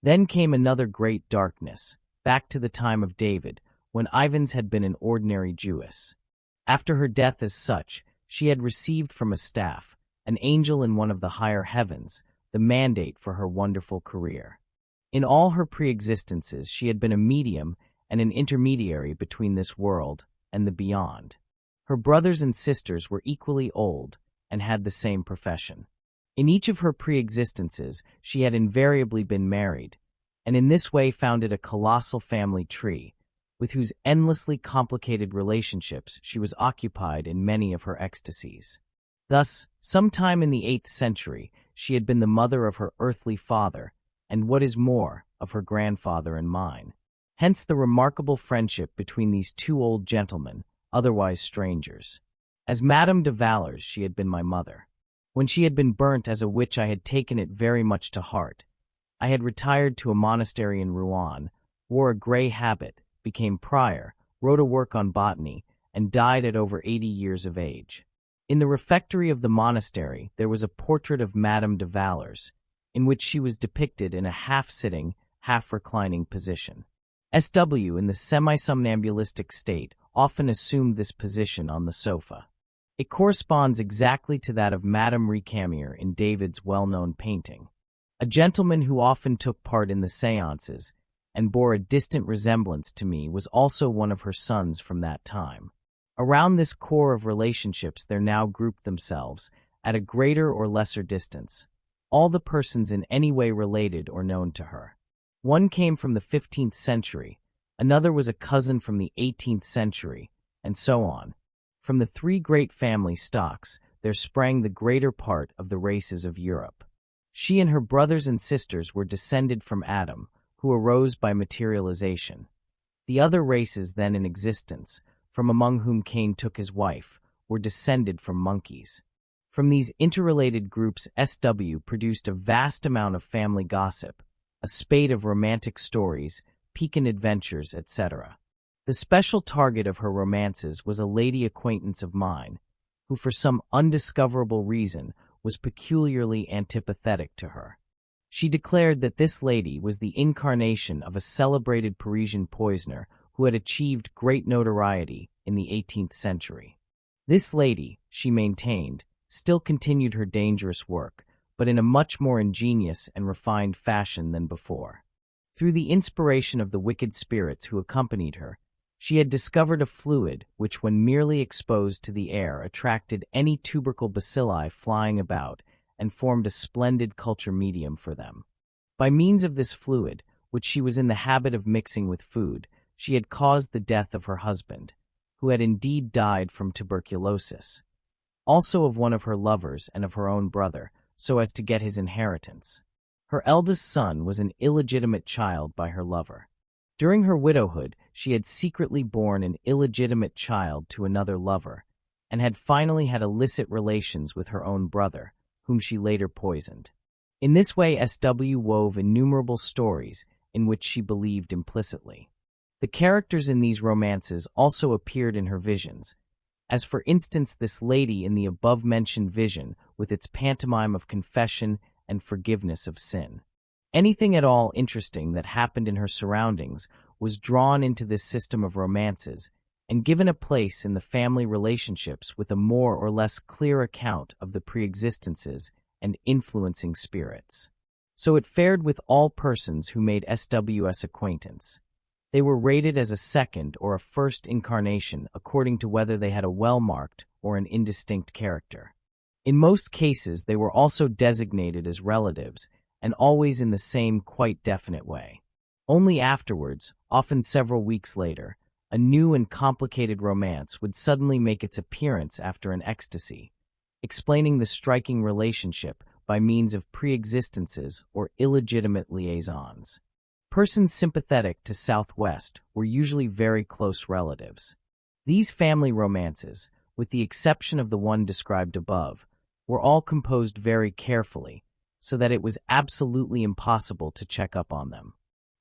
Then came another great darkness, back to the time of David, when Ivans had been an ordinary Jewess. After her death as such, she had received from a staff, an angel in one of the higher heavens, the mandate for her wonderful career. In all her pre-existences she had been a medium and an intermediary between this world and the beyond. Her brothers and sisters were equally old and had the same profession. In each of her pre-existences she had invariably been married, and in this way founded a colossal family tree, with whose endlessly complicated relationships she was occupied in many of her ecstasies. Thus, sometime in the 8th century, she had been the mother of her earthly father, and what is more, of her grandfather and mine. Hence the remarkable friendship between these two old gentlemen, otherwise strangers. As Madame de Vallers she had been my mother. When she had been burnt as a witch, I had taken it very much to heart. I had retired to a monastery in Rouen, wore a gray habit, became prior, wrote a work on botany, and died at over 80 years of age. In the refectory of the monastery, there was a portrait of Madame de Vallers, in which she was depicted in a half-sitting, half-reclining position. SW, in the semi-somnambulistic state, often assumed this position on the sofa. It corresponds exactly to that of Madame Recamier in David's well-known painting. A gentleman who often took part in the séances and bore a distant resemblance to me was also one of her sons from that time. Around this core of relationships there now grouped themselves, at a greater or lesser distance, all the persons in any way related or known to her. One came from the 15th century, another was a cousin from the 18th century, and so on. From the three great family stocks, there sprang the greater part of the races of Europe. She and her brothers and sisters were descended from Adam, who arose by materialization. The other races then in existence, from among whom Cain took his wife, were descended from monkeys. From these interrelated groups, SW produced a vast amount of family gossip, a spate of romantic stories, piquant adventures, etc. The special target of her romances was a lady acquaintance of mine, who for some undiscoverable reason was peculiarly antipathetic to her. She declared that this lady was the incarnation of a celebrated Parisian poisoner who had achieved great notoriety in the 18th century. This lady, she maintained, still continued her dangerous work, but in a much more ingenious and refined fashion than before. Through the inspiration of the wicked spirits who accompanied her, she had discovered a fluid which, when merely exposed to the air, attracted any tubercle bacilli flying about and formed a splendid culture medium for them. By means of this fluid, which she was in the habit of mixing with food, she had caused the death of her husband, who had indeed died from tuberculosis, also of one of her lovers and of her own brother, so as to get his inheritance. Her eldest son was an illegitimate child by her lover. During her widowhood, she had secretly borne an illegitimate child to another lover, and had finally had illicit relations with her own brother, whom she later poisoned. In this way, SW wove innumerable stories in which she believed implicitly. The characters in these romances also appeared in her visions, as for instance this lady in the above-mentioned vision with its pantomime of confession and forgiveness of sin. Anything at all interesting that happened in her surroundings was drawn into this system of romances and given a place in the family relationships with a more or less clear account of the pre-existences and influencing spirits. So it fared with all persons who made SW's acquaintance. They were rated as a second or a first incarnation according to whether they had a well-marked or an indistinct character. In most cases, they were also designated as relatives, and always in the same quite definite way. Only afterwards, often several weeks later, a new and complicated romance would suddenly make its appearance after an ecstasy, explaining the striking relationship by means of pre-existences or illegitimate liaisons. Persons sympathetic to Southwest were usually very close relatives. These family romances, with the exception of the one described above, were all composed very carefully, so that it was absolutely impossible to check up on them.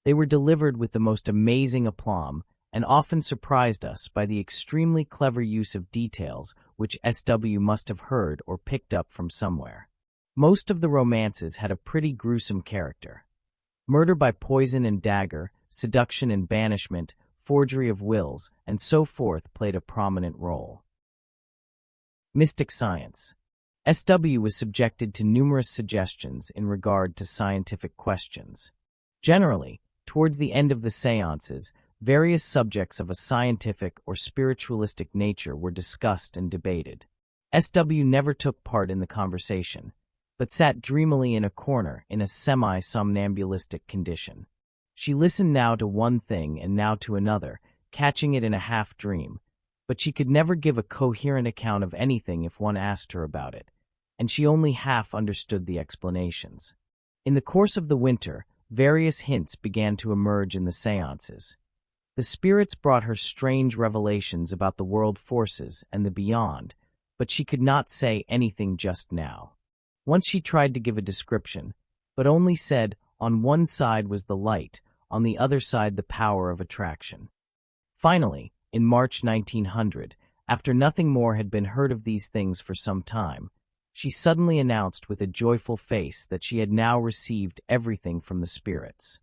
They were delivered with the most amazing aplomb and often surprised us by the extremely clever use of details which SW must have heard or picked up from somewhere. Most of the romances had a pretty gruesome character. Murder by poison and dagger, seduction and banishment, forgery of wills, and so forth played a prominent role. Mystic science. SW was subjected to numerous suggestions in regard to scientific questions. Generally, towards the end of the séances, various subjects of a scientific or spiritualistic nature were discussed and debated. SW never took part in the conversation, but sat dreamily in a corner in a semi-somnambulistic condition. She listened now to one thing and now to another, catching it in a half-dream, but she could never give a coherent account of anything if one asked her about it, and she only half understood the explanations. In the course of the winter, various hints began to emerge in the séances. The spirits brought her strange revelations about the world forces and the beyond, but she could not say anything just now. Once she tried to give a description, but only said on one side was the light, on the other side the power of attraction. Finally, in March 1900, after nothing more had been heard of these things for some time, she suddenly announced with a joyful face that she had now received everything from the spirits.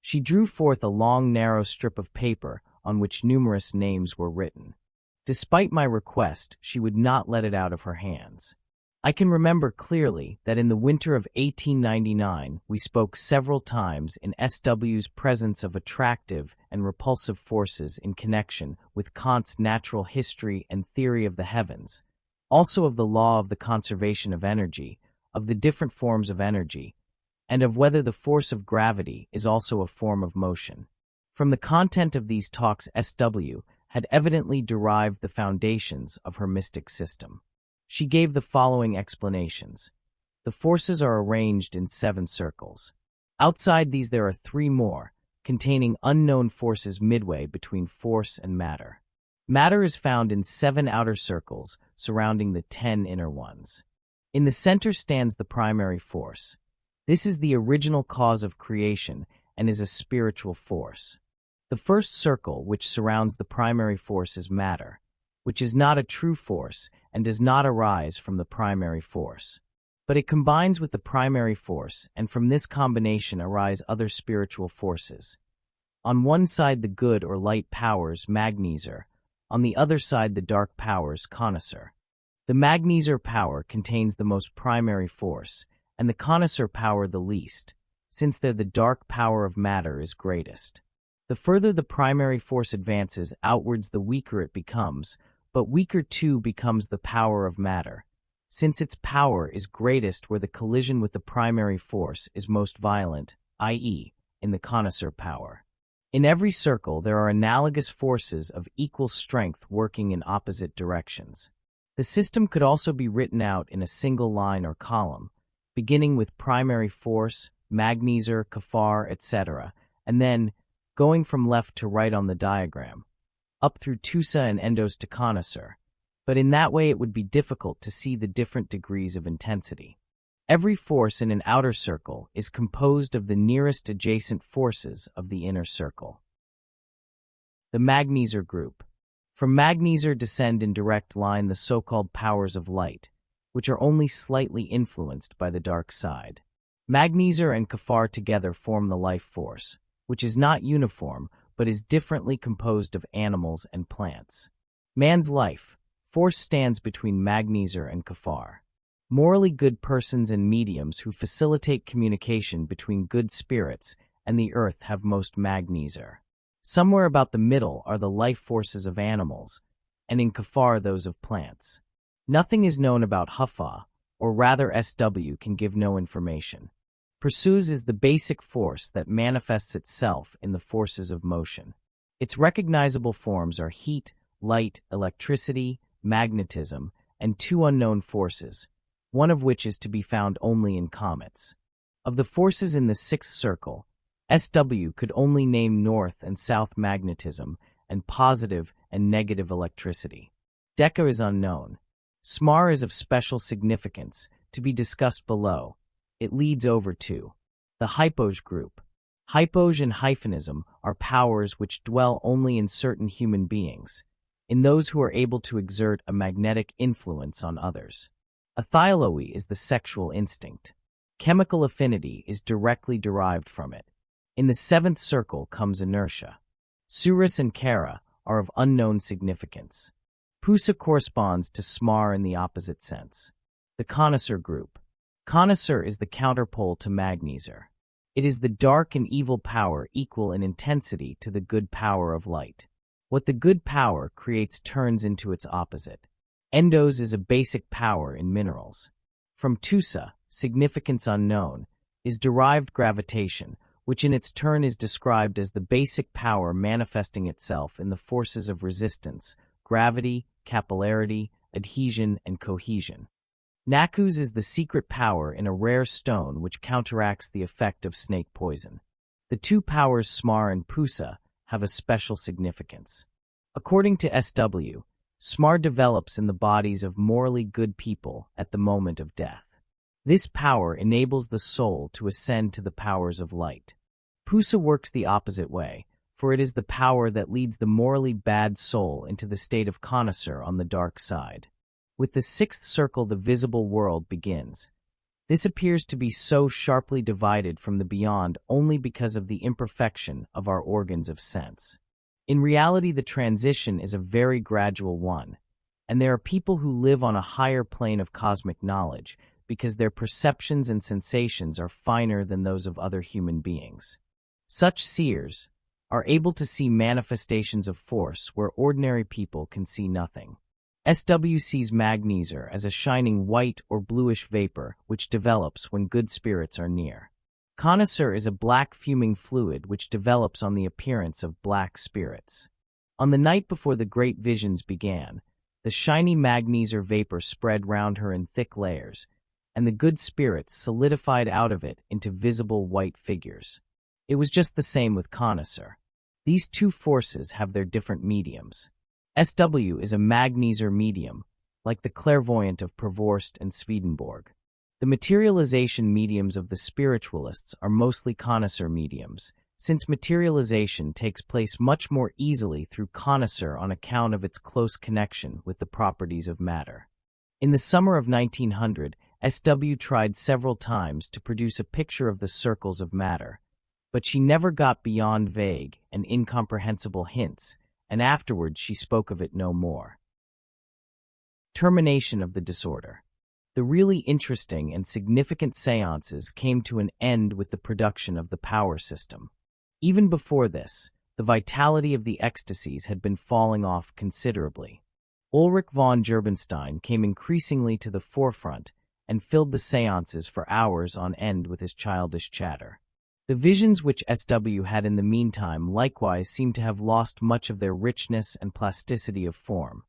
She drew forth a long, narrow strip of paper on which numerous names were written. Despite my request, she would not let it out of her hands. I can remember clearly that in the winter of 1899 we spoke several times in SW's presence of attractive and repulsive forces in connection with Kant's natural history and theory of the heavens, also of the law of the conservation of energy, of the different forms of energy, and of whether the force of gravity is also a form of motion. From the content of these talks, SW had evidently derived the foundations of her mystic system. She gave the following explanations. The forces are arranged in 7 circles. Outside these there are 3 more, containing unknown forces midway between force and matter. Matter is found in 7 outer circles surrounding the 10 inner ones. In the center stands the primary force. This is the original cause of creation and is a spiritual force. The first circle which surrounds the primary force is matter, which is not a true force and does not arise from the primary force. But it combines with the primary force, and from this combination arise other spiritual forces. On one side the good or light powers, magneser, on the other side the dark powers, connoisseur. The magneser power contains the most primary force, and the connoisseur power the least, since there the dark power of matter is greatest. The further the primary force advances outwards, the weaker it becomes, but weaker too becomes the power of matter, since its power is greatest where the collision with the primary force is most violent, i.e., in the connoisseur power. In every circle there are analogous forces of equal strength working in opposite directions. The system could also be written out in a single line or column, beginning with primary force, magneser, kafar, etc., and then, going from left to right on the diagram, up through tusa and endos to connoisseur, but in that way it would be difficult to see the different degrees of intensity. Every force in an outer circle is composed of the nearest adjacent forces of the inner circle. The magneser group. From magneser descend in direct line the so-called powers of light, which are only slightly influenced by the dark side. Magneser and kafar together form the life force, which is not uniform, but is differently composed of animals and plants. Man's life force stands between magneser and kafar. Morally good persons and mediums who facilitate communication between good spirits and the earth have most magneser. Somewhere about the middle are the life forces of animals, and in kafar those of plants. Nothing is known about Huffa, or rather SW can give no information. Pursues is the basic force that manifests itself in the forces of motion. Its recognizable forms are heat, light, electricity, magnetism, and 2 unknown forces, one of which is to be found only in comets. Of the forces in the 6th circle, SW could only name north and south magnetism and positive and negative electricity. Deca is unknown. Smar is of special significance, to be discussed below. It leads over to the hypoj group. Hypoj and hyphenism are powers which dwell only in certain human beings, in those who are able to exert a magnetic influence on others. Athyloe is the sexual instinct. Chemical affinity is directly derived from it. In the 7th circle comes inertia. Surus and Kara are of unknown significance. Pusa corresponds to smar in the opposite sense. The connoisseur group. Connoisseur is the counterpole to magneser. It is the dark and evil power equal in intensity to the good power of light. What the good power creates turns into its opposite. Endos is a basic power in minerals. From tusa, significance unknown, is derived gravitation, which in its turn is described as the basic power manifesting itself in the forces of resistance, gravity, capillarity, adhesion, and cohesion. Nakus is the secret power in a rare stone which counteracts the effect of snake poison. The 2 powers smar and pusa have a special significance. According to SW, smar develops in the bodies of morally good people at the moment of death. This power enables the soul to ascend to the powers of light. Pusa works the opposite way, for it is the power that leads the morally bad soul into the state of connoisseur on the dark side. With the sixth circle, the visible world begins. This appears to be so sharply divided from the beyond only because of the imperfection of our organs of sense. In reality, the transition is a very gradual one, and there are people who live on a higher plane of cosmic knowledge because their perceptions and sensations are finer than those of other human beings. Such seers are able to see manifestations of force where ordinary people can see nothing. SW sees magneser as a shining white or bluish vapor which develops when good spirits are near. Connoisseur is a black fuming fluid which develops on the appearance of black spirits. On the night before the great visions began, the shiny magneser vapor spread round her in thick layers, and the good spirits solidified out of it into visible white figures. It was just the same with connoisseur. These two forces have their different mediums. SW is a magneser medium, like the clairvoyant of Prevorst and Swedenborg. The materialization mediums of the spiritualists are mostly connoisseur mediums, since materialization takes place much more easily through connoisseur on account of its close connection with the properties of matter. In the summer of 1900, SW tried several times to produce a picture of the circles of matter, but she never got beyond vague and incomprehensible hints, and afterwards she spoke of it no more. Termination of the disorder. The really interesting and significant seances came to an end with the production of the power system. Even before this, the vitality of the ecstasies had been falling off considerably. Ulrich von Gerbenstein came increasingly to the forefront and filled the seances for hours on end with his childish chatter. The visions which SW had in the meantime likewise seemed to have lost much of their richness and plasticity of form,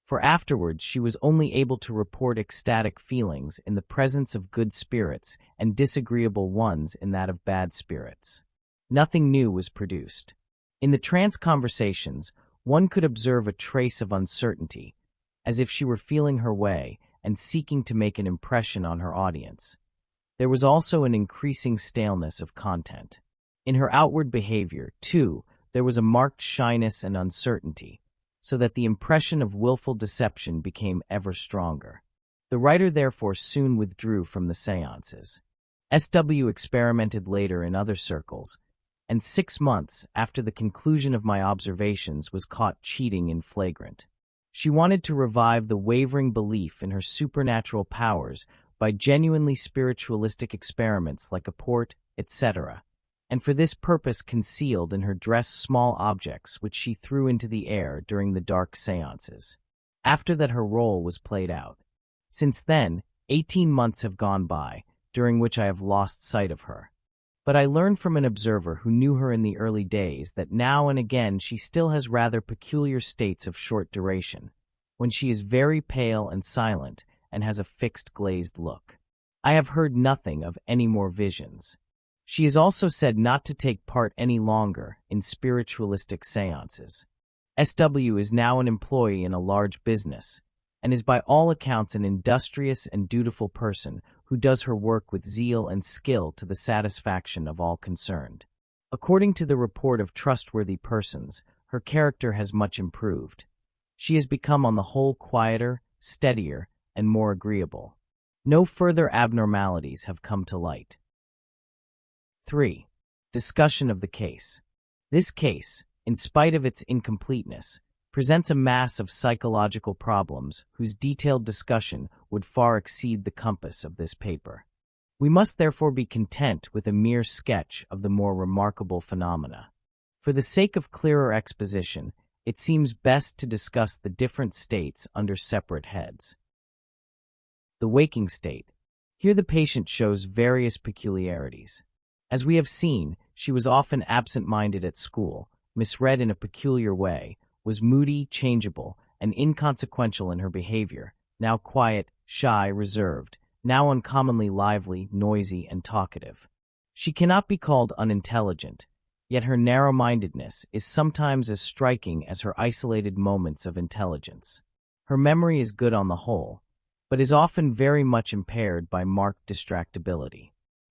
for afterwards she was only able to report ecstatic feelings in the presence of good spirits and disagreeable ones in that of bad spirits. Nothing new was produced. In the trance conversations, one could observe a trace of uncertainty, as if she were feeling her way and seeking to make an impression on her audience. There was also an increasing staleness of content. In her outward behavior, too, there was a marked shyness and uncertainty, so that the impression of willful deception became ever stronger. The writer therefore soon withdrew from the seances. SW experimented later in other circles, and 6 months after the conclusion of my observations was caught cheating in flagrant. She wanted to revive the wavering belief in her supernatural powers by genuinely spiritualistic experiments like apport, etc., and for this purpose concealed in her dress small objects which she threw into the air during the dark seances. After that her role was played out. Since then, 18 months have gone by, during which I have lost sight of her. But I learned from an observer who knew her in the early days that now and again she still has rather peculiar states of short duration, when she is very pale and silent and has a fixed glazed look. I have heard nothing of any more visions. She is also said not to take part any longer in spiritualistic seances. SW is now an employee in a large business, and is by all accounts an industrious and dutiful person who does her work with zeal and skill to the satisfaction of all concerned. According to the report of trustworthy persons, her character has much improved. She has become on the whole quieter, steadier, and more agreeable. No further abnormalities have come to light. 3. Discussion of the case. This case, in spite of its incompleteness, presents a mass of psychological problems whose detailed discussion would far exceed the compass of this paper. We must therefore be content with a mere sketch of the more remarkable phenomena. For the sake of clearer exposition, it seems best to discuss the different states under separate heads. The waking state. Here the patient shows various peculiarities. As we have seen, she was often absent-minded at school, misread in a peculiar way, was moody, changeable, and inconsequential in her behavior, now quiet, shy, reserved, now uncommonly lively, noisy, and talkative. She cannot be called unintelligent, yet her narrow-mindedness is sometimes as striking as her isolated moments of intelligence. Her memory is good on the whole, but is often very much impaired by marked distractibility.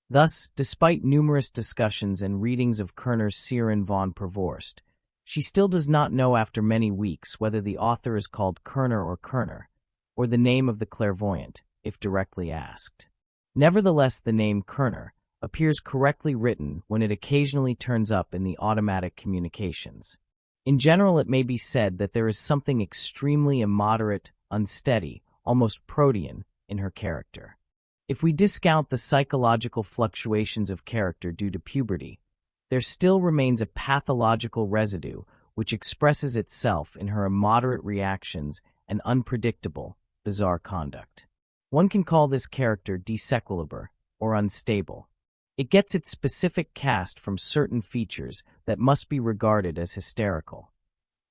Thus, despite numerous discussions and readings of Kerner's Siren von Provorst, she still does not know after many weeks whether the author is called Kerner, or the name of the clairvoyant, if directly asked. Nevertheless, the name Kerner appears correctly written when it occasionally turns up in the automatic communications. In general, it may be said that there is something extremely immoderate, unsteady, almost protean, in her character. If we discount the psychological fluctuations of character due to puberty, there still remains a pathological residue which expresses itself in her immoderate reactions and unpredictable, bizarre conduct. One can call this character disequilibre, or unstable. It gets its specific cast from certain features that must be regarded as hysterical.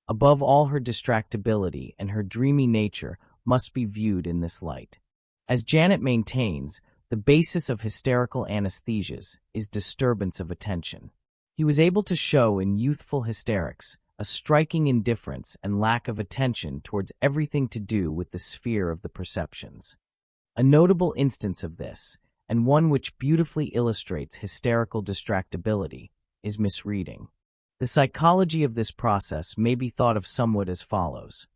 Above all, her distractibility and her dreamy nature must be viewed in this light. As Janet maintains, the basis of hysterical anesthesias is disturbance of attention. He was able to show in youthful hysterics a striking indifference and lack of attention towards everything to do with the sphere of the perceptions. A notable instance of this, and one which beautifully illustrates hysterical distractibility, is misreading. The psychology of this process may be thought of somewhat as follows.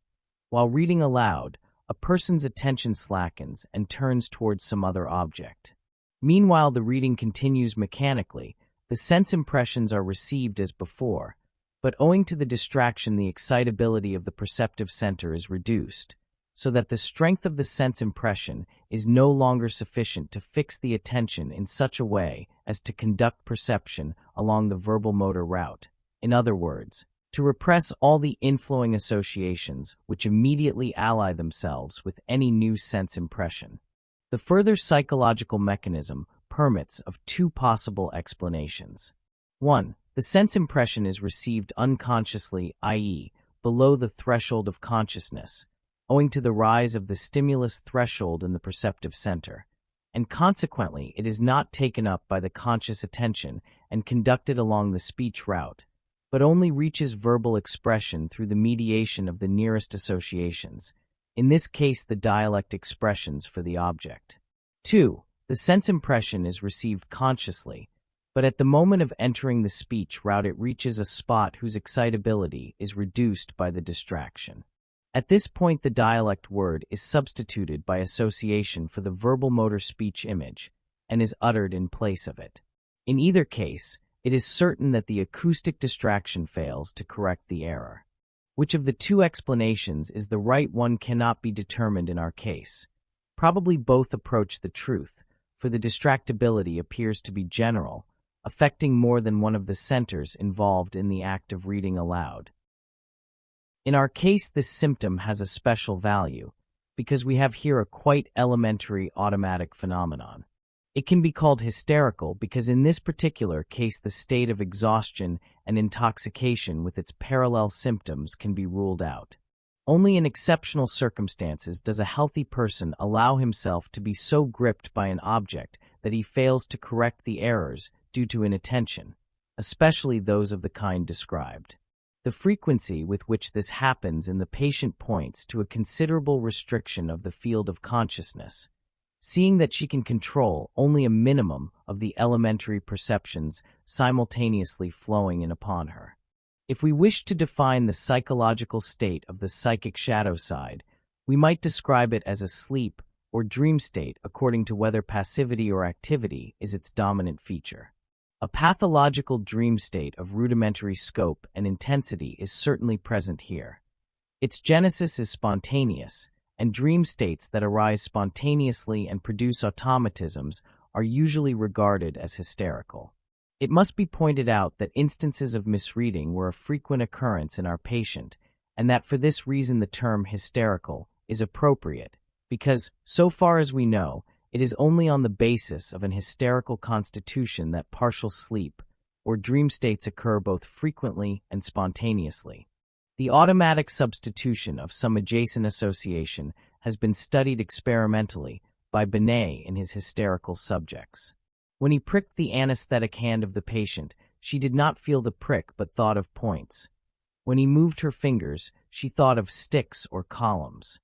While reading aloud, a person's attention slackens and turns towards some other object. Meanwhile, the reading continues mechanically. The sense impressions are received as before, but owing to the distraction, the excitability of the perceptive center is reduced, so that the strength of the sense impression is no longer sufficient to fix the attention in such a way as to conduct perception along the verbal motor route. In other words, to repress all the inflowing associations which immediately ally themselves with any new sense impression. The further psychological mechanism permits of two possible explanations. 1. The sense impression is received unconsciously, i.e., below the threshold of consciousness, owing to the rise of the stimulus threshold in the perceptive center, and consequently it is not taken up by the conscious attention and conducted along the speech route, but only reaches verbal expression through the mediation of the nearest associations, in this case the dialect expressions for the object. 2. The sense impression is received consciously, but at the moment of entering the speech route it reaches a spot whose excitability is reduced by the distraction. At this point, the dialect word is substituted by association for the verbal motor speech image and is uttered in place of it. In either case, it is certain that the acoustic distraction fails to correct the error. Which of the two explanations is the right one cannot be determined in our case. Probably both approach the truth, for the distractibility appears to be general, affecting more than one of the centers involved in the act of reading aloud. In our case, this symptom has a special value, because we have here a quite elementary automatic phenomenon. It can be called hysterical because in this particular case the state of exhaustion and intoxication with its parallel symptoms can be ruled out. Only in exceptional circumstances does a healthy person allow himself to be so gripped by an object that he fails to correct the errors due to inattention, especially those of the kind described. The frequency with which this happens in the patient points to a considerable restriction of the field of consciousness, seeing that she can control only a minimum of the elementary perceptions simultaneously flowing in upon her. If we wish to define the psychological state of the psychic shadow side, we might describe it as a sleep or dream state according to whether passivity or activity is its dominant feature. A pathological dream state of rudimentary scope and intensity is certainly present here. Its genesis is spontaneous, and dream states that arise spontaneously and produce automatisms are usually regarded as hysterical. It must be pointed out that instances of misreading were a frequent occurrence in our patient, and that for this reason the term hysterical is appropriate, because, so far as we know, it is only on the basis of an hysterical constitution that partial sleep or dream states occur both frequently and spontaneously. The automatic substitution of some adjacent association has been studied experimentally by Binet in his hysterical subjects. When he pricked the anesthetic hand of the patient, she did not feel the prick but thought of points. When he moved her fingers, she thought of sticks or columns.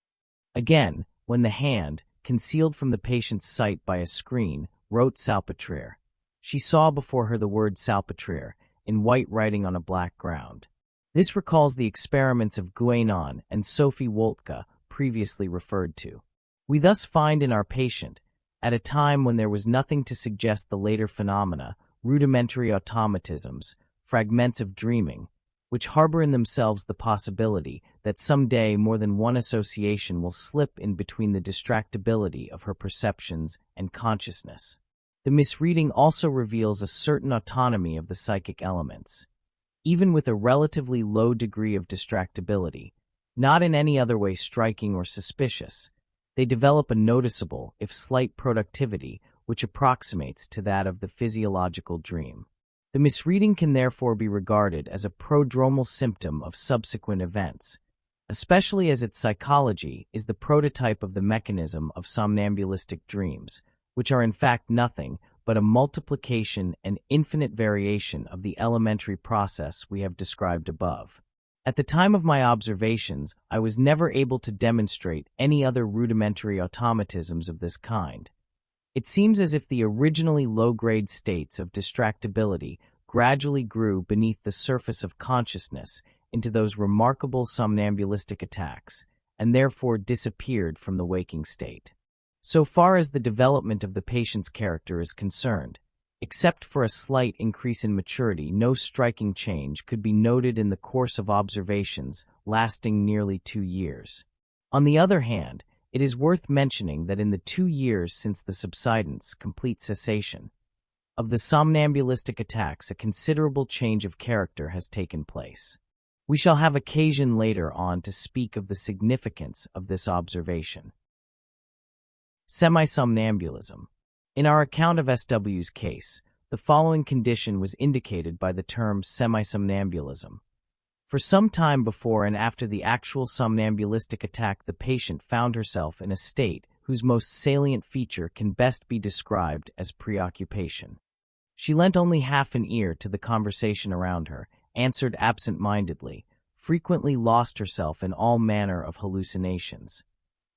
Again, when the hand, concealed from the patient's sight by a screen, wrote Salpêtrière. She saw before her the word Salpêtrière, in white writing on a black ground. This recalls the experiments of Guénon and Sophie Woltke, previously referred to. We thus find in our patient, at a time when there was nothing to suggest the later phenomena, rudimentary automatisms, fragments of dreaming, which harbor in themselves the possibility that someday more than one association will slip in between the distractibility of her perceptions and consciousness. The misreading also reveals a certain autonomy of the psychic elements, even with a relatively low degree of distractibility, not in any other way striking or suspicious. They develop a noticeable, if slight, productivity which approximates to that of the physiological dream. The misreading can therefore be regarded as a prodromal symptom of subsequent events, especially as its psychology is the prototype of the mechanism of somnambulistic dreams, which are in fact nothing but a multiplication and infinite variation of the elementary process we have described above. At the time of my observations, I was never able to demonstrate any other rudimentary automatisms of this kind. It seems as if the originally low-grade states of distractibility gradually grew beneath the surface of consciousness into those remarkable somnambulistic attacks, and therefore disappeared from the waking state. So far as the development of the patient's character is concerned, except for a slight increase in maturity, no striking change could be noted in the course of observations lasting nearly 2 years. On the other hand, it is worth mentioning that in the 2 years since the subsidence, complete cessation, of the somnambulistic attacks, a considerable change of character has taken place. We shall have occasion later on to speak of the significance of this observation. Semisomnambulism. In our account of SW's case, the following condition was indicated by the term semisomnambulism. For some time before and after the actual somnambulistic attack, the patient found herself in a state whose most salient feature can best be described as preoccupation. She lent only half an ear to the conversation around her, answered absent-mindedly, frequently lost herself in all manner of hallucinations.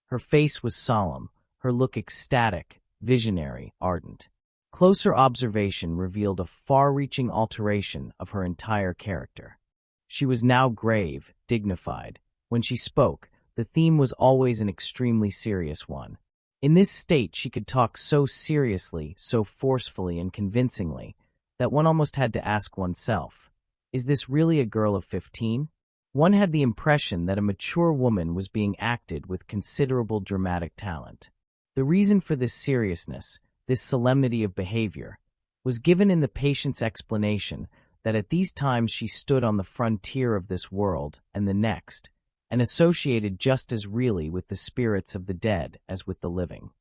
Her face was solemn, her look ecstatic, visionary, ardent. Closer observation revealed a far-reaching alteration of her entire character. She was now grave, dignified. When she spoke, the theme was always an extremely serious one. In this state she could talk so seriously, so forcefully and convincingly, that one almost had to ask oneself, is this really a girl of 15? One had the impression that a mature woman was being acted with considerable dramatic talent. The reason for this seriousness, this solemnity of behavior, was given in the patient's explanation that at these times she stood on the frontier of this world and the next, and associated just as really with the spirits of the dead as with the living.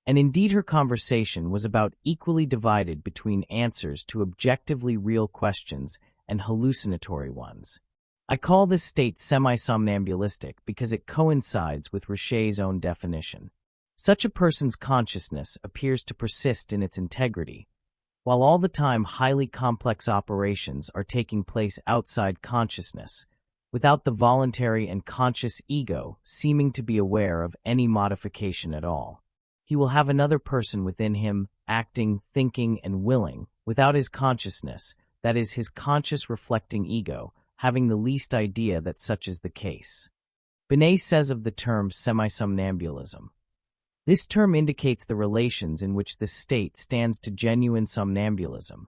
And indeed her conversation was about equally divided between answers to objectively real questions and hallucinatory ones. I call this state semisomnambulistic because it coincides with Richet's own definition. Such a person's consciousness appears to persist in its integrity, while all the time highly complex operations are taking place outside consciousness, without the voluntary and conscious ego seeming to be aware of any modification at all. He will have another person within him, acting, thinking, and willing, without his consciousness, that is, his conscious reflecting ego, having the least idea that such is the case. Binet says of the term semisomnambulism, this term indicates the relations in which this state stands to genuine somnambulism,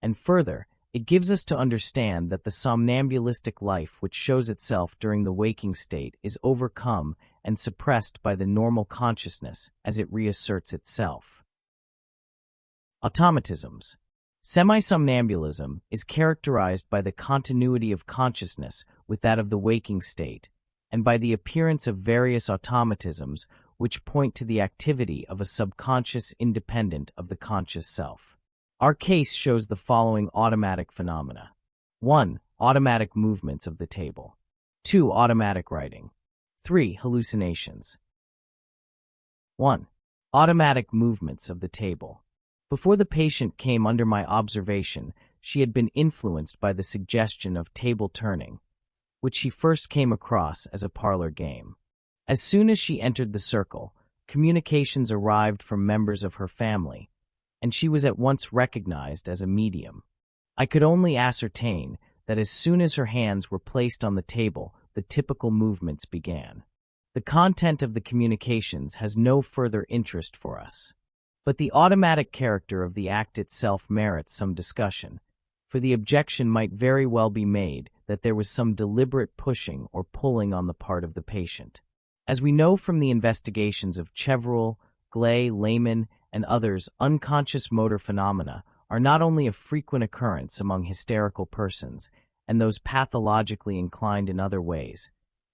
and further, it gives us to understand that the somnambulistic life which shows itself during the waking state is overcome and suppressed by the normal consciousness as it reasserts itself. Automatisms. Semisomnambulism is characterized by the continuity of consciousness with that of the waking state, and by the appearance of various automatisms which point to the activity of a subconscious independent of the conscious self. Our case shows the following automatic phenomena. 1. Automatic movements of the table. 2. Automatic writing. 3. Hallucinations. 1. Automatic movements of the table. Before the patient came under my observation, she had been influenced by the suggestion of table turning, which she first came across as a parlor game. As soon as she entered the circle, communications arrived from members of her family, and she was at once recognized as a medium. I could only ascertain that as soon as her hands were placed on the table, the typical movements began. The content of the communications has no further interest for us. But the automatic character of the act itself merits some discussion, for the objection might very well be made that there was some deliberate pushing or pulling on the part of the patient. As we know from the investigations of Chevreul, Glay, Lehman, and others, unconscious motor phenomena are not only a frequent occurrence among hysterical persons and those pathologically inclined in other ways,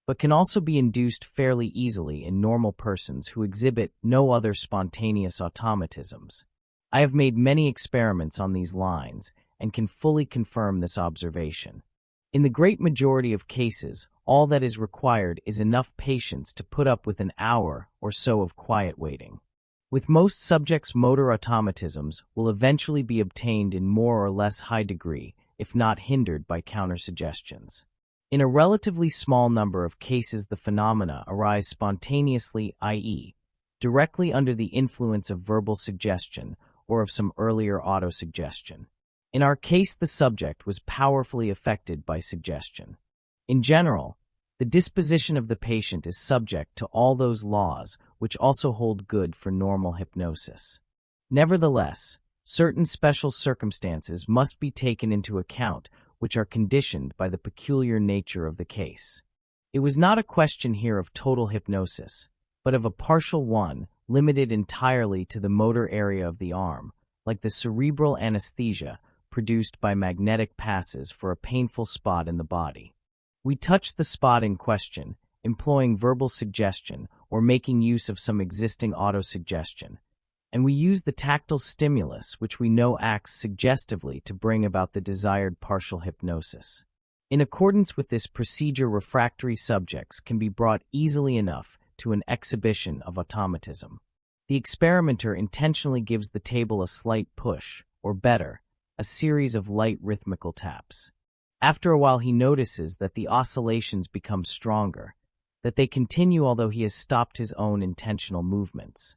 but can also be induced fairly easily in normal persons who exhibit no other spontaneous automatisms. I have made many experiments on these lines and can fully confirm this observation. In the great majority of cases, all that is required is enough patience to put up with an hour or so of quiet waiting. With most subjects, motor automatisms will eventually be obtained in more or less high degree, if not hindered by countersuggestions. In a relatively small number of cases, the phenomena arise spontaneously, i.e., directly under the influence of verbal suggestion or of some earlier autosuggestion. In our case, the subject was powerfully affected by suggestion. In general, the disposition of the patient is subject to all those laws which also hold good for normal hypnosis. Nevertheless, certain special circumstances must be taken into account which are conditioned by the peculiar nature of the case. It was not a question here of total hypnosis, but of a partial one limited entirely to the motor area of the arm, like the cerebral anesthesia produced by magnetic passes for a painful spot in the body. We touched the spot in question, employing verbal suggestion or making use of some existing autosuggestion, and we use the tactile stimulus which we know acts suggestively to bring about the desired partial hypnosis. In accordance with this procedure, refractory subjects can be brought easily enough to an exhibition of automatism. The experimenter intentionally gives the table a slight push, or better, a series of light rhythmical taps. After a while he notices that the oscillations become stronger, that they continue although he has stopped his own intentional movements.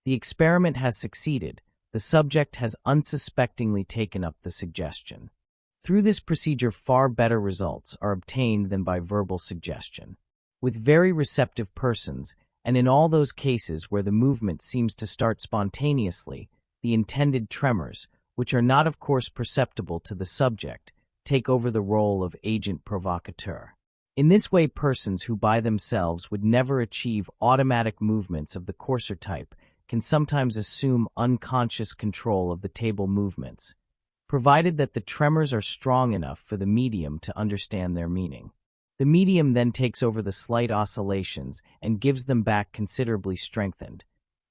The experiment has succeeded. The subject has unsuspectingly taken up the suggestion. Through this procedure, far better results are obtained than by verbal suggestion. With very receptive persons, and in all those cases where the movement seems to start spontaneously, the intended tremors, which are not of course perceptible to the subject, take over the role of agent provocateur. In this way, persons who by themselves would never achieve automatic movements of the coarser type can sometimes assume unconscious control of the table movements, provided that the tremors are strong enough for the medium to understand their meaning. The medium then takes over the slight oscillations and gives them back considerably strengthened,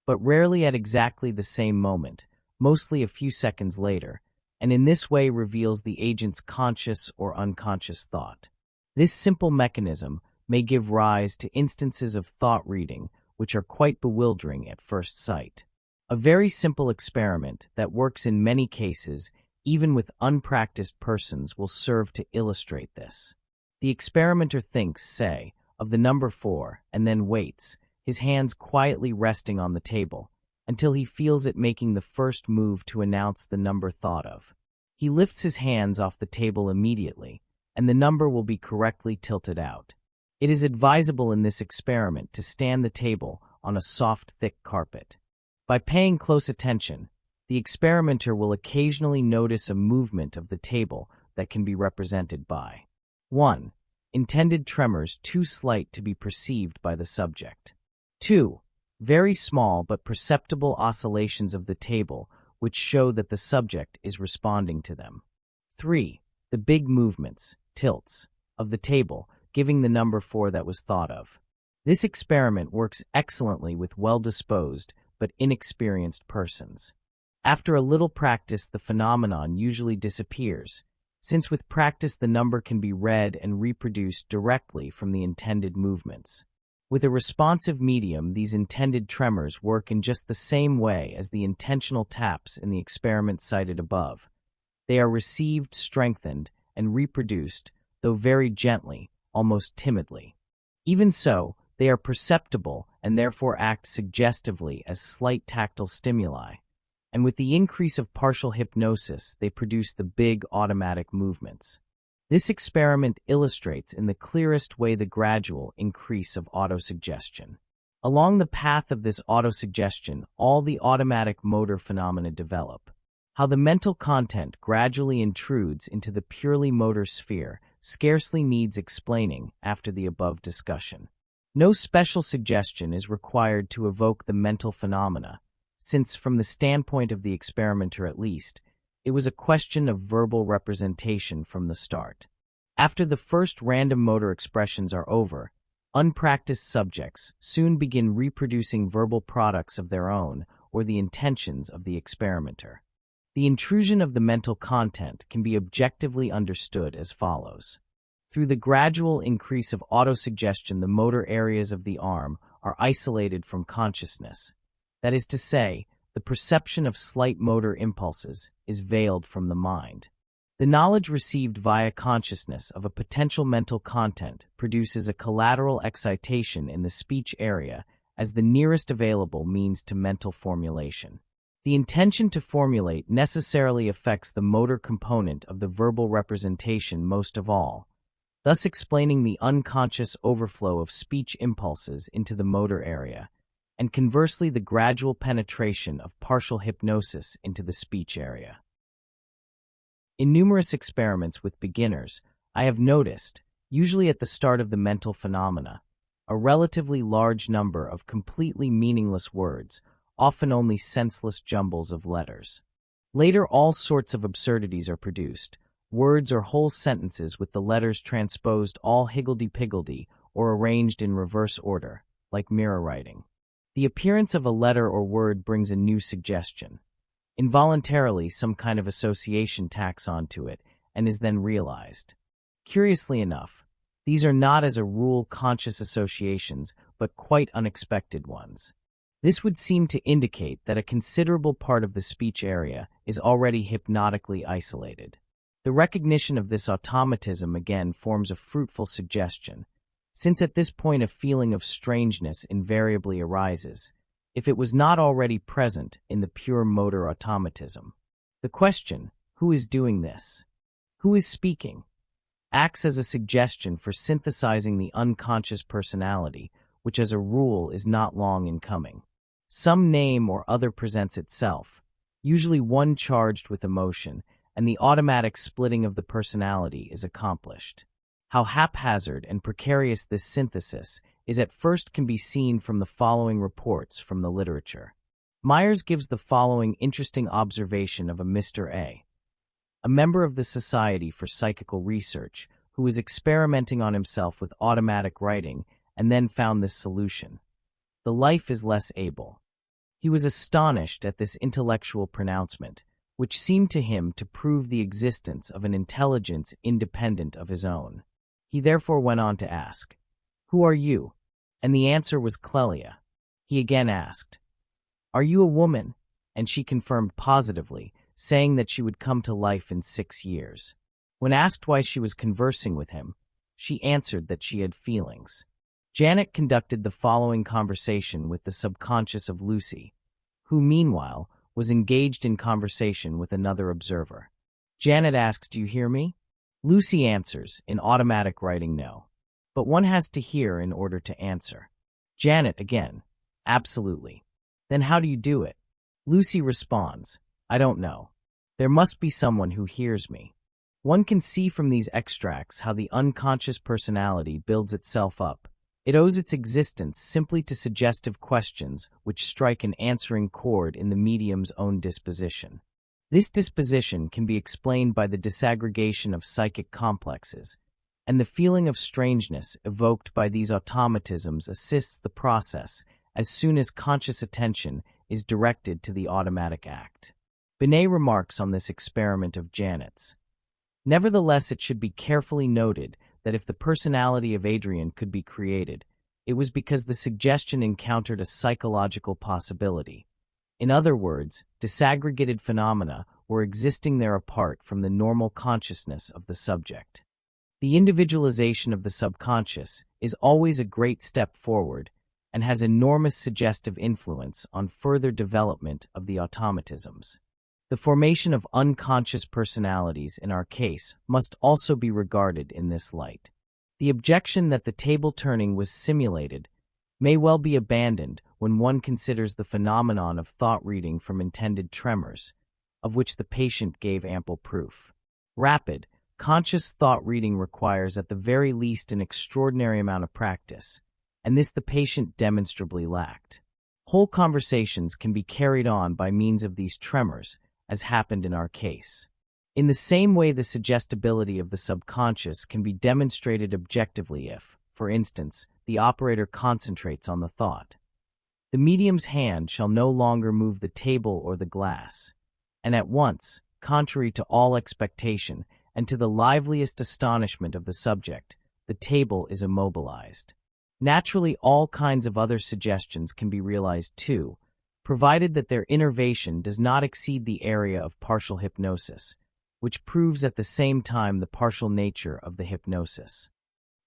but rarely at exactly the same moment, mostly a few seconds later, and in this way reveals the agent's conscious or unconscious thought. This simple mechanism may give rise to instances of thought reading which are quite bewildering at first sight. A very simple experiment that works in many cases, even with unpracticed persons, will serve to illustrate this. The experimenter thinks, say, of the number 4 and then waits, his hands quietly resting on the table, until he feels it making the first move to announce the number thought of. He lifts his hands off the table immediately, and the number will be correctly tilted out. It is advisable in this experiment to stand the table on a soft, thick carpet. By paying close attention, the experimenter will occasionally notice a movement of the table that can be represented by 1. Intended tremors too slight to be perceived by the subject. 2. Very small but perceptible oscillations of the table which show that the subject is responding to them. 3. The big movements, tilts, of the table, giving the number 4 that was thought of. This experiment works excellently with well-disposed but inexperienced persons. After a little practice, the phenomenon usually disappears, since with practice the number can be read and reproduced directly from the intended movements. With a responsive medium, these intended tremors work in just the same way as the intentional taps in the experiment cited above. They are received, strengthened, and reproduced, though very gently, almost timidly. Even so, they are perceptible and therefore act suggestively as slight tactile stimuli. And with the increase of partial hypnosis, they produce the big automatic movements. This experiment illustrates in the clearest way the gradual increase of autosuggestion. Along the path of this autosuggestion, all the automatic motor phenomena develop. How the mental content gradually intrudes into the purely motor sphere scarcely needs explaining after the above discussion. No special suggestion is required to evoke the mental phenomena, since, from the standpoint of the experimenter at least, it was a question of verbal representation from the start. After the first random motor expressions are over, unpracticed subjects soon begin reproducing verbal products of their own or the intentions of the experimenter. The intrusion of the mental content can be objectively understood as follows. Through the gradual increase of autosuggestion, the motor areas of the arm are isolated from consciousness. That is to say, the perception of slight motor impulses is veiled from the mind. The knowledge received via consciousness of a potential mental content produces a collateral excitation in the speech area as the nearest available means to mental formulation. The intention to formulate necessarily affects the motor component of the verbal representation most of all, thus explaining the unconscious overflow of speech impulses into the motor area, and conversely the gradual penetration of partial hypnosis into the speech area. In numerous experiments with beginners, I have noticed, usually at the start of the mental phenomena, a relatively large number of completely meaningless words, often only senseless jumbles of letters. Later, all sorts of absurdities are produced, words or whole sentences with the letters transposed all higgledy-piggledy or arranged in reverse order, like mirror writing. The appearance of a letter or word brings a new suggestion. Involuntarily, some kind of association tacks onto it and is then realized. Curiously enough, these are not as a rule conscious associations, but quite unexpected ones. This would seem to indicate that a considerable part of the speech area is already hypnotically isolated. The recognition of this automatism again forms a fruitful suggestion, since at this point a feeling of strangeness invariably arises, if it was not already present in the pure motor automatism. The question, who is doing this? Who is speaking? Acts as a suggestion for synthesizing the unconscious personality, which as a rule is not long in coming. Some name or other presents itself, usually one charged with emotion, and the automatic splitting of the personality is accomplished. How haphazard and precarious this synthesis is at first can be seen from the following reports from the literature. Myers gives the following interesting observation of a Mr. A member of the Society for Psychical Research, who was experimenting on himself with automatic writing and then found this solution. The life is less able. He was astonished at this intellectual pronouncement, which seemed to him to prove the existence of an intelligence independent of his own. He therefore went on to ask, "Who are you?" And the answer was Clelia. He again asked, "Are you a woman?" And she confirmed positively, saying that she would come to life in 6 years. When asked why she was conversing with him, she answered that she had feelings. Janet conducted the following conversation with the subconscious of Lucy, who, meanwhile, was engaged in conversation with another observer. Janet asks, "Do you hear me?" Lucy answers, in automatic writing, "No." But one has to hear in order to answer. Janet again, "Absolutely." "Then how do you do it?" Lucy responds, "I don't know. There must be someone who hears me." One can see from these extracts how the unconscious personality builds itself up. It owes its existence simply to suggestive questions which strike an answering chord in the medium's own disposition. This disposition can be explained by the disaggregation of psychic complexes, and the feeling of strangeness evoked by these automatisms assists the process as soon as conscious attention is directed to the automatic act. Binet remarks on this experiment of Janet's. Nevertheless, it should be carefully noted that if the personality of Adrian could be created, it was because the suggestion encountered a psychological possibility. In other words, disaggregated phenomena were existing there apart from the normal consciousness of the subject. The individualization of the subconscious is always a great step forward, and has enormous suggestive influence on further development of the automatisms. The formation of unconscious personalities in our case must also be regarded in this light. The objection that the table turning was simulated may well be abandoned when one considers the phenomenon of thought reading from intended tremors, of which the patient gave ample proof. Rapid, conscious thought reading requires at the very least an extraordinary amount of practice, and this the patient demonstrably lacked. Whole conversations can be carried on by means of these tremors, as happened in our case. In the same way, the suggestibility of the subconscious can be demonstrated objectively if, for instance, the operator concentrates on the thought. The medium's hand shall no longer move the table or the glass, and at once, contrary to all expectation and to the liveliest astonishment of the subject, the table is immobilized. Naturally, all kinds of other suggestions can be realized too, provided that their innervation does not exceed the area of partial hypnosis, which proves at the same time the partial nature of the hypnosis.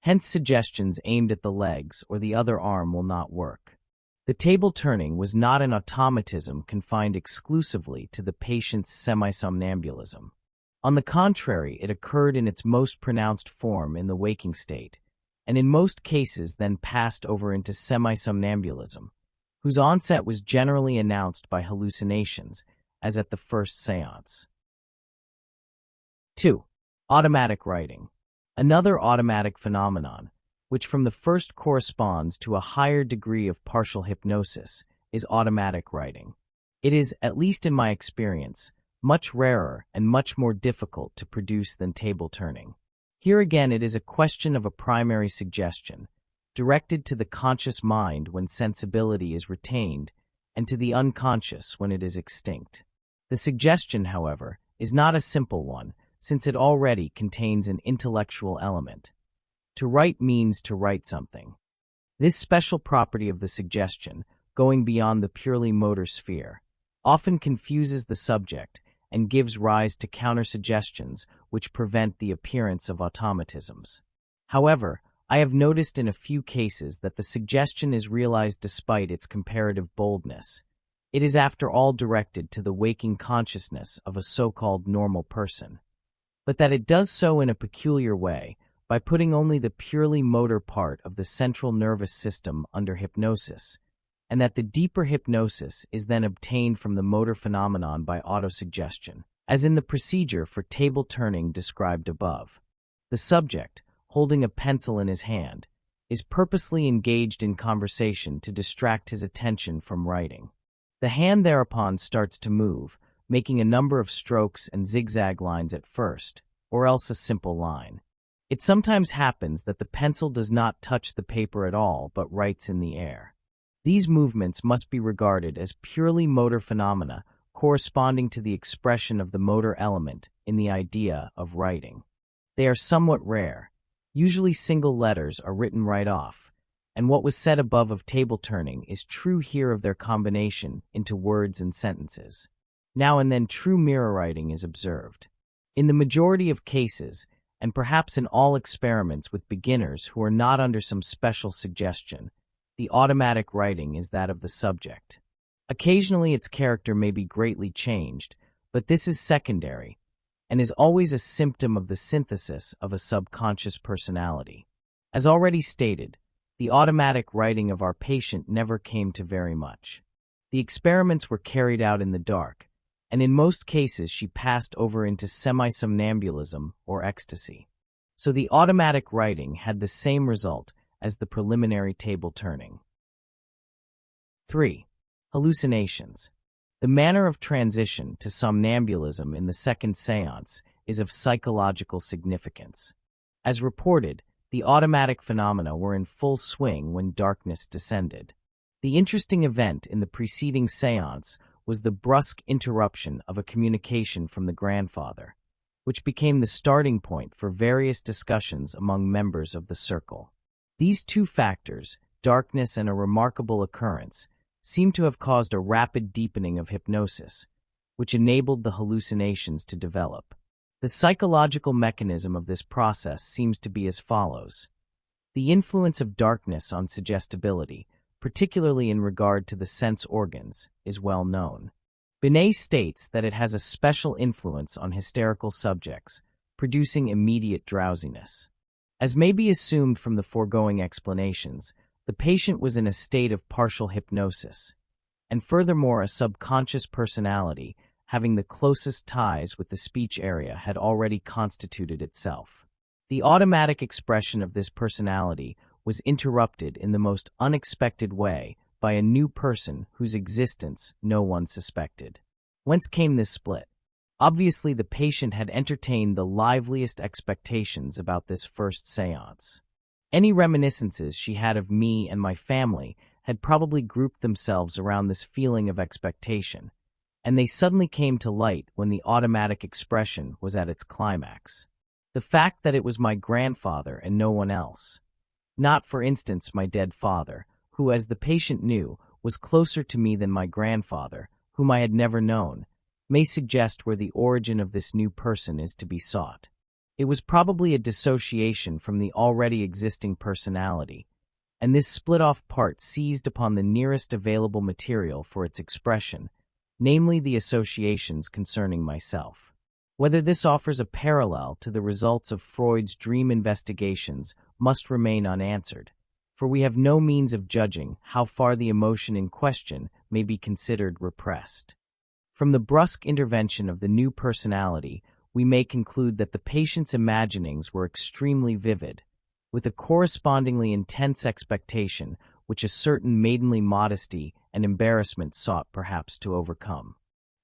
Hence, suggestions aimed at the legs or the other arm will not work. The table turning was not an automatism confined exclusively to the patient's semisomnambulism. On the contrary, it occurred in its most pronounced form in the waking state, and in most cases then passed over into semisomnambulism, whose onset was generally announced by hallucinations, as at the first séance. 2. Automatic writing. Another automatic phenomenon, which from the first corresponds to a higher degree of partial hypnosis, is automatic writing. It is, at least in my experience, much rarer and much more difficult to produce than table turning. Here again it is a question of a primary suggestion, directed to the conscious mind when sensibility is retained, and to the unconscious when it is extinct. The suggestion, however, is not a simple one, since it already contains an intellectual element. To write means to write something. This special property of the suggestion, going beyond the purely motor sphere, often confuses the subject and gives rise to counter-suggestions which prevent the appearance of automatisms. However, I have noticed in a few cases that the suggestion is realized despite its comparative boldness. It is after all directed to the waking consciousness of a so-called normal person, but that it does so in a peculiar way, by putting only the purely motor part of the central nervous system under hypnosis, and that the deeper hypnosis is then obtained from the motor phenomenon by autosuggestion, as in the procedure for table turning described above. The subject, holding a pencil in his hand, is purposely engaged in conversation to distract his attention from writing. The hand thereupon starts to move, making a number of strokes and zigzag lines at first, or else a simple line. It sometimes happens that the pencil does not touch the paper at all but writes in the air. These movements must be regarded as purely motor phenomena corresponding to the expression of the motor element in the idea of writing. They are somewhat rare. Usually single letters are written right off, and what was said above of table turning is true here of their combination into words and sentences. Now and then true mirror writing is observed. In the majority of cases, and perhaps in all experiments with beginners who are not under some special suggestion, the automatic writing is that of the subject. Occasionally its character may be greatly changed, but this is secondary, and is always a symptom of the synthesis of a subconscious personality. As already stated, the automatic writing of our patient never came to very much. The experiments were carried out in the dark, and in most cases she passed over into semisomnambulism or ecstasy. So the automatic writing had the same result as the preliminary table turning. 3. Hallucinations. The manner of transition to somnambulism in the second séance is of psychological significance. As reported, the automatic phenomena were in full swing when darkness descended. The interesting event in the preceding séance was the brusque interruption of a communication from the grandfather, which became the starting point for various discussions among members of the circle. These two factors, darkness and a remarkable occurrence, seem to have caused a rapid deepening of hypnosis, which enabled the hallucinations to develop. The psychological mechanism of this process seems to be as follows. The influence of darkness on suggestibility particularly in regard to the sense organs, is well known. Binet states that it has a special influence on hysterical subjects, producing immediate drowsiness. As may be assumed from the foregoing explanations, the patient was in a state of partial hypnosis, and furthermore a subconscious personality having the closest ties with the speech area had already constituted itself. The automatic expression of this personality was interrupted in the most unexpected way by a new person whose existence no one suspected. Whence came this split? Obviously, the patient had entertained the liveliest expectations about this first séance. Any reminiscences she had of me and my family had probably grouped themselves around this feeling of expectation, and they suddenly came to light when the automatic expression was at its climax. The fact that it was my grandfather and no one else, not, for instance, my dead father, who, as the patient knew, was closer to me than my grandfather, whom I had never known, may suggest where the origin of this new person is to be sought. It was probably a dissociation from the already existing personality, and this split-off part seized upon the nearest available material for its expression, namely the associations concerning myself. Whether this offers a parallel to the results of Freud's dream investigations must remain unanswered, for we have no means of judging how far the emotion in question may be considered repressed. From the brusque intervention of the new personality, we may conclude that the patient's imaginings were extremely vivid, with a correspondingly intense expectation which a certain maidenly modesty and embarrassment sought perhaps to overcome.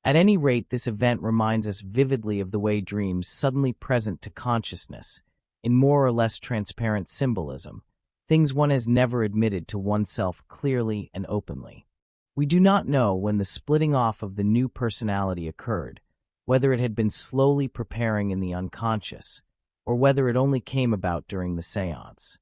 At any rate, this event reminds us vividly of the way dreams suddenly present to consciousness, in more or less transparent symbolism, things one has never admitted to oneself clearly and openly. We do not know when the splitting off of the new personality occurred, whether it had been slowly preparing in the unconscious, or whether it only came about during the séance.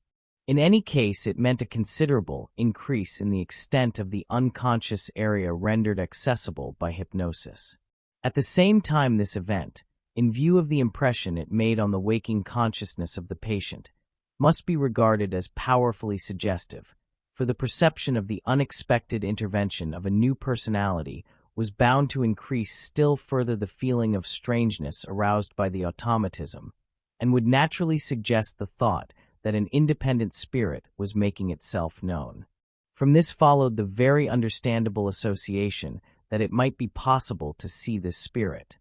In any case, it meant a considerable increase in the extent of the unconscious area rendered accessible by hypnosis. At the same time, this event, in view of the impression it made on the waking consciousness of the patient, must be regarded as powerfully suggestive, for the perception of the unexpected intervention of a new personality was bound to increase still further the feeling of strangeness aroused by the automatism, and would naturally suggest the thought that an independent spirit was making itself known. From this followed the very understandable association that it might be possible to see this spirit.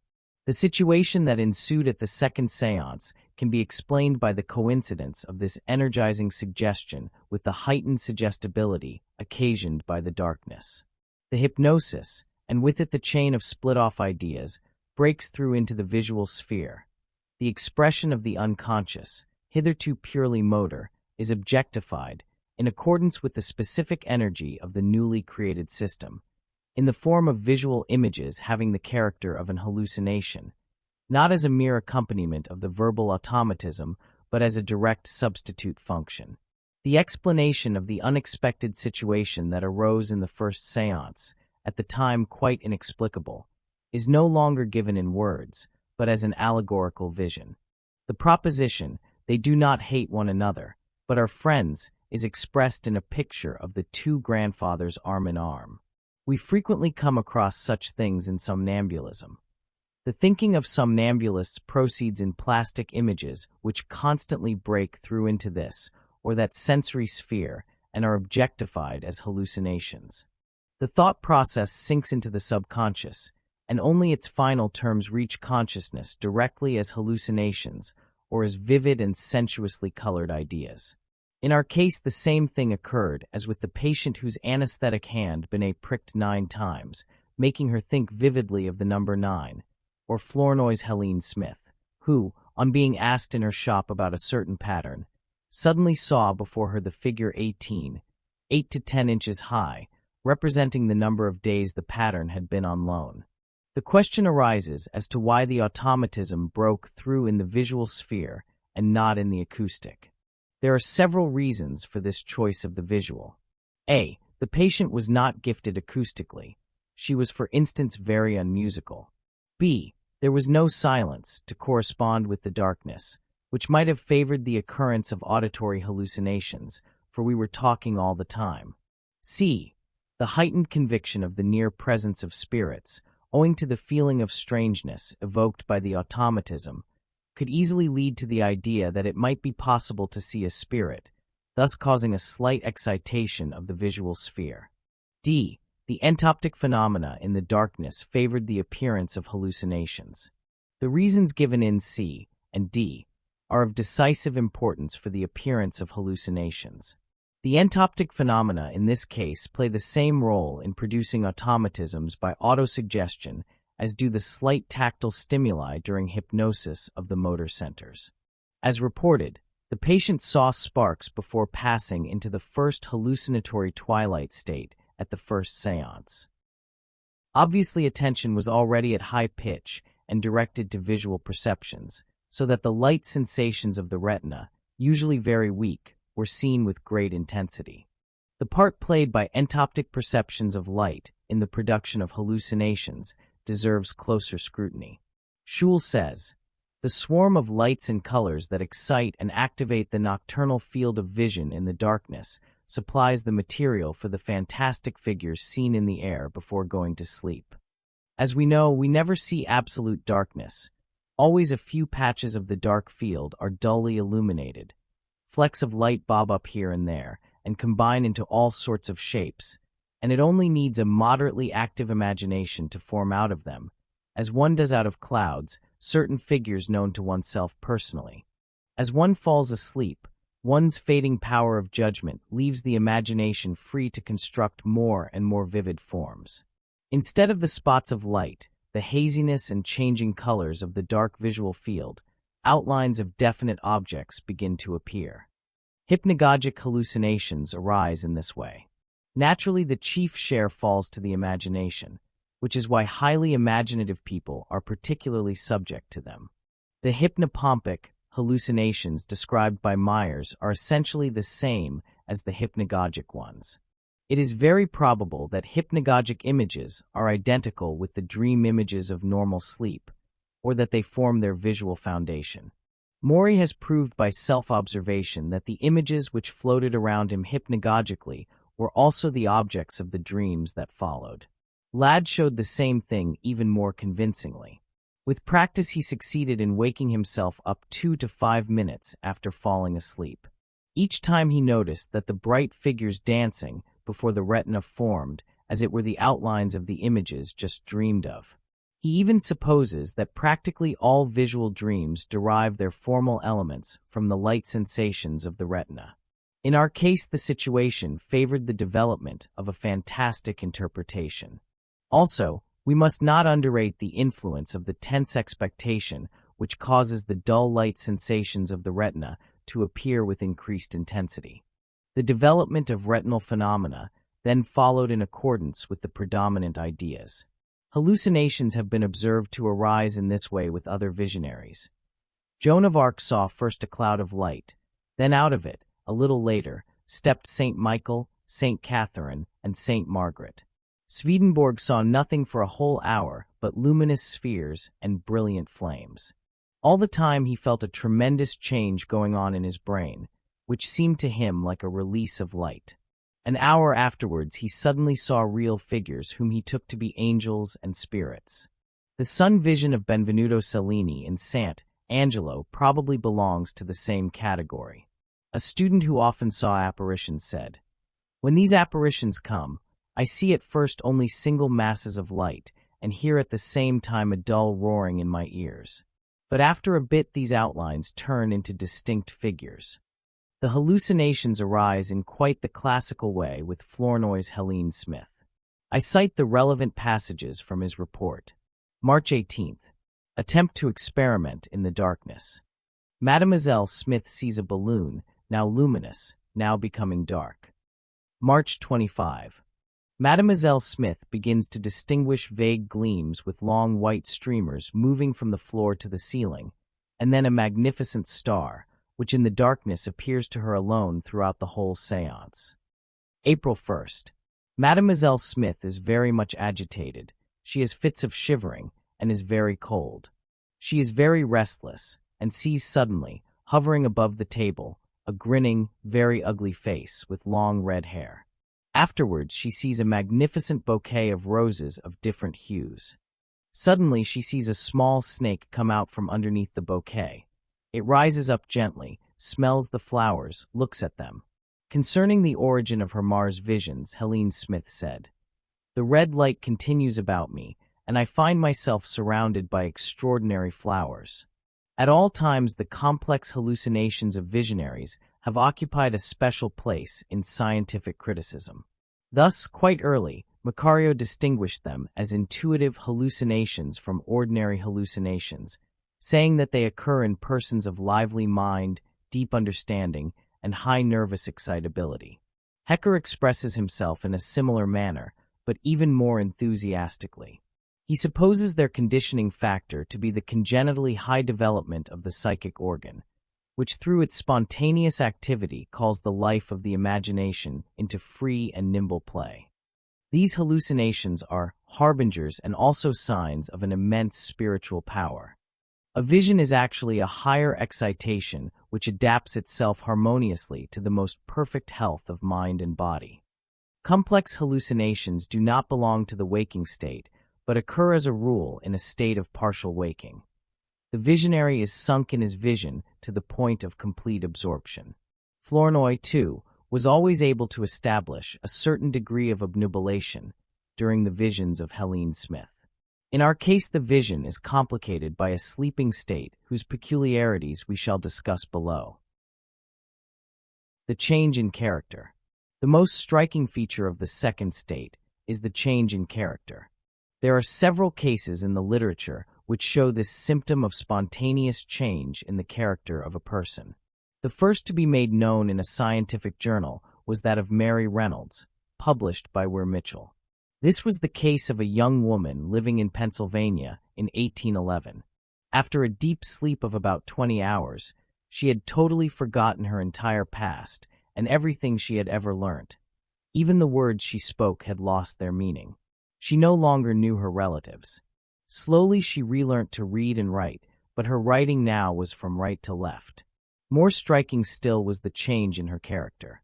The situation that ensued at the second séance can be explained by the coincidence of this energizing suggestion with the heightened suggestibility occasioned by the darkness. The hypnosis, and with it the chain of split-off ideas, breaks through into the visual sphere. The expression of the unconscious, hitherto purely motor, is objectified, in accordance with the specific energy of the newly created system, in the form of visual images having the character of an hallucination, not as a mere accompaniment of the verbal automatism, but as a direct substitute function. The explanation of the unexpected situation that arose in the first séance, at the time quite inexplicable, is no longer given in words, but as an allegorical vision. The proposition, "They do not hate one another, but are friends," is expressed in a picture of the two grandfathers arm in arm. We frequently come across such things in somnambulism. The thinking of somnambulists proceeds in plastic images which constantly break through into this or that sensory sphere and are objectified as hallucinations. The thought process sinks into the subconscious, and only its final terms reach consciousness directly as hallucinations or as vivid and sensuously colored ideas. In our case, the same thing occurred as with the patient whose anesthetic hand Binet pricked 9 times, making her think vividly of the number 9, or Flournoy's Helene Smith, who, on being asked in her shop about a certain pattern, suddenly saw before her the figure 18, 8 to 10 inches high, representing the number of days the pattern had been on loan. The question arises as to why the automatism broke through in the visual sphere and not in the acoustic. There are several reasons for this choice of the visual. A. The patient was not gifted acoustically. She was, for instance, very unmusical. B. There was no silence to correspond with the darkness, which might have favored the occurrence of auditory hallucinations, for we were talking all the time. C. The heightened conviction of the near presence of spirits, owing to the feeling of strangeness evoked by the automatism, could easily lead to the idea that it might be possible to see a spirit, thus causing a slight excitation of the visual sphere. D. The entoptic phenomena in the darkness favored the appearance of hallucinations. The reasons given in C and D are of decisive importance for the appearance of hallucinations. The entoptic phenomena in this case play the same role in producing automatisms by autosuggestion as do the slight tactile stimuli during hypnosis of the motor centers. As reported, the patient saw sparks before passing into the first hallucinatory twilight state at the first séance. Obviously, attention was already at high pitch and directed to visual perceptions, so that the light sensations of the retina, usually very weak, were seen with great intensity. The part played by entoptic perceptions of light in the production of hallucinations deserves closer scrutiny. Schul says, "The swarm of lights and colors that excite and activate the nocturnal field of vision in the darkness supplies the material for the fantastic figures seen in the air before going to sleep. As we know, we never see absolute darkness. Always a few patches of the dark field are dully illuminated. Flecks of light bob up here and there and combine into all sorts of shapes, and it only needs a moderately active imagination to form out of them, as one does out of clouds, certain figures known to oneself personally. As one falls asleep, one's fading power of judgment leaves the imagination free to construct more and more vivid forms. Instead of the spots of light, the haziness and changing colors of the dark visual field, outlines of definite objects begin to appear. Hypnagogic hallucinations arise in this way. Naturally, the chief share falls to the imagination, which is why highly imaginative people are particularly subject to them. The hypnopompic hallucinations described by Myers are essentially the same as the hypnagogic ones. It is very probable that hypnagogic images are identical with the dream images of normal sleep, or that they form their visual foundation. Maury has proved by self-observation that the images which floated around him hypnagogically were also the objects of the dreams that followed. Ladd showed the same thing even more convincingly. With practice, he succeeded in waking himself up 2 to 5 minutes after falling asleep. Each time he noticed that the bright figures dancing before the retina formed as it were the outlines of the images just dreamed of. He even supposes that practically all visual dreams derive their formal elements from the light sensations of the retina. In our case, the situation favored the development of a fantastic interpretation. Also, we must not underrate the influence of the tense expectation which causes the dull light sensations of the retina to appear with increased intensity. The development of retinal phenomena then followed in accordance with the predominant ideas. Hallucinations have been observed to arise in this way with other visionaries. Joan of Arc saw first a cloud of light, then out of it, a little later, stepped Saint Michael, Saint Catherine, and Saint Margaret. Swedenborg saw nothing for a whole hour but luminous spheres and brilliant flames. All the time he felt a tremendous change going on in his brain, which seemed to him like a release of light. An hour afterwards, he suddenly saw real figures whom he took to be angels and spirits. The sun vision of Benvenuto Cellini in Sant' Angelo probably belongs to the same category. A student who often saw apparitions said, "When these apparitions come, I see at first only single masses of light and hear at the same time a dull roaring in my ears. But after a bit these outlines turn into distinct figures." The hallucinations arise in quite the classical way with Flournoy's Helene Smith. I cite the relevant passages from his report. March 18th. Attempt to experiment in the darkness. Mademoiselle Smith sees a balloon, now luminous, now becoming dark. March 25. Mademoiselle Smith begins to distinguish vague gleams with long white streamers moving from the floor to the ceiling, and then a magnificent star, which in the darkness appears to her alone throughout the whole séance. April 1st. Mademoiselle Smith is very much agitated. She has fits of shivering and is very cold. She is very restless and sees suddenly, hovering above the table, a grinning, very ugly face with long red hair. Afterwards, she sees a magnificent bouquet of roses of different hues. Suddenly, she sees a small snake come out from underneath the bouquet. It rises up gently, smells the flowers, looks at them. Concerning the origin of her Mars visions, Helene Smith said, "The red light continues about me, and I find myself surrounded by extraordinary flowers." At all times, the complex hallucinations of visionaries have occupied a special place in scientific criticism. Thus, quite early, Mercurius distinguished them as intuitive hallucinations from ordinary hallucinations, saying that they occur in persons of lively mind, deep understanding, and high nervous excitability. Hecker expresses himself in a similar manner, but even more enthusiastically. He supposes their conditioning factor to be the congenitally high development of the psychic organ, which through its spontaneous activity calls the life of the imagination into free and nimble play. These hallucinations are harbingers and also signs of an immense spiritual power. A vision is actually a higher excitation which adapts itself harmoniously to the most perfect health of mind and body. Complex hallucinations do not belong to the waking state, but occur as a rule in a state of partial waking. The visionary is sunk in his vision to the point of complete absorption. Flournoy, too, was always able to establish a certain degree of obnubilation during the visions of Helene Smith. In our case, the vision is complicated by a sleeping state whose peculiarities we shall discuss below. The change in character. The most striking feature of the second state is the change in character. There are several cases in the literature which show this symptom of spontaneous change in the character of a person. The first to be made known in a scientific journal was that of Mary Reynolds, published by Weir Mitchell. This was the case of a young woman living in Pennsylvania in 1811. After a deep sleep of about 20 hours, she had totally forgotten her entire past and everything she had ever learnt. Even the words she spoke had lost their meaning. She no longer knew her relatives. Slowly she relearnt to read and write, but her writing now was from right to left. More striking still was the change in her character.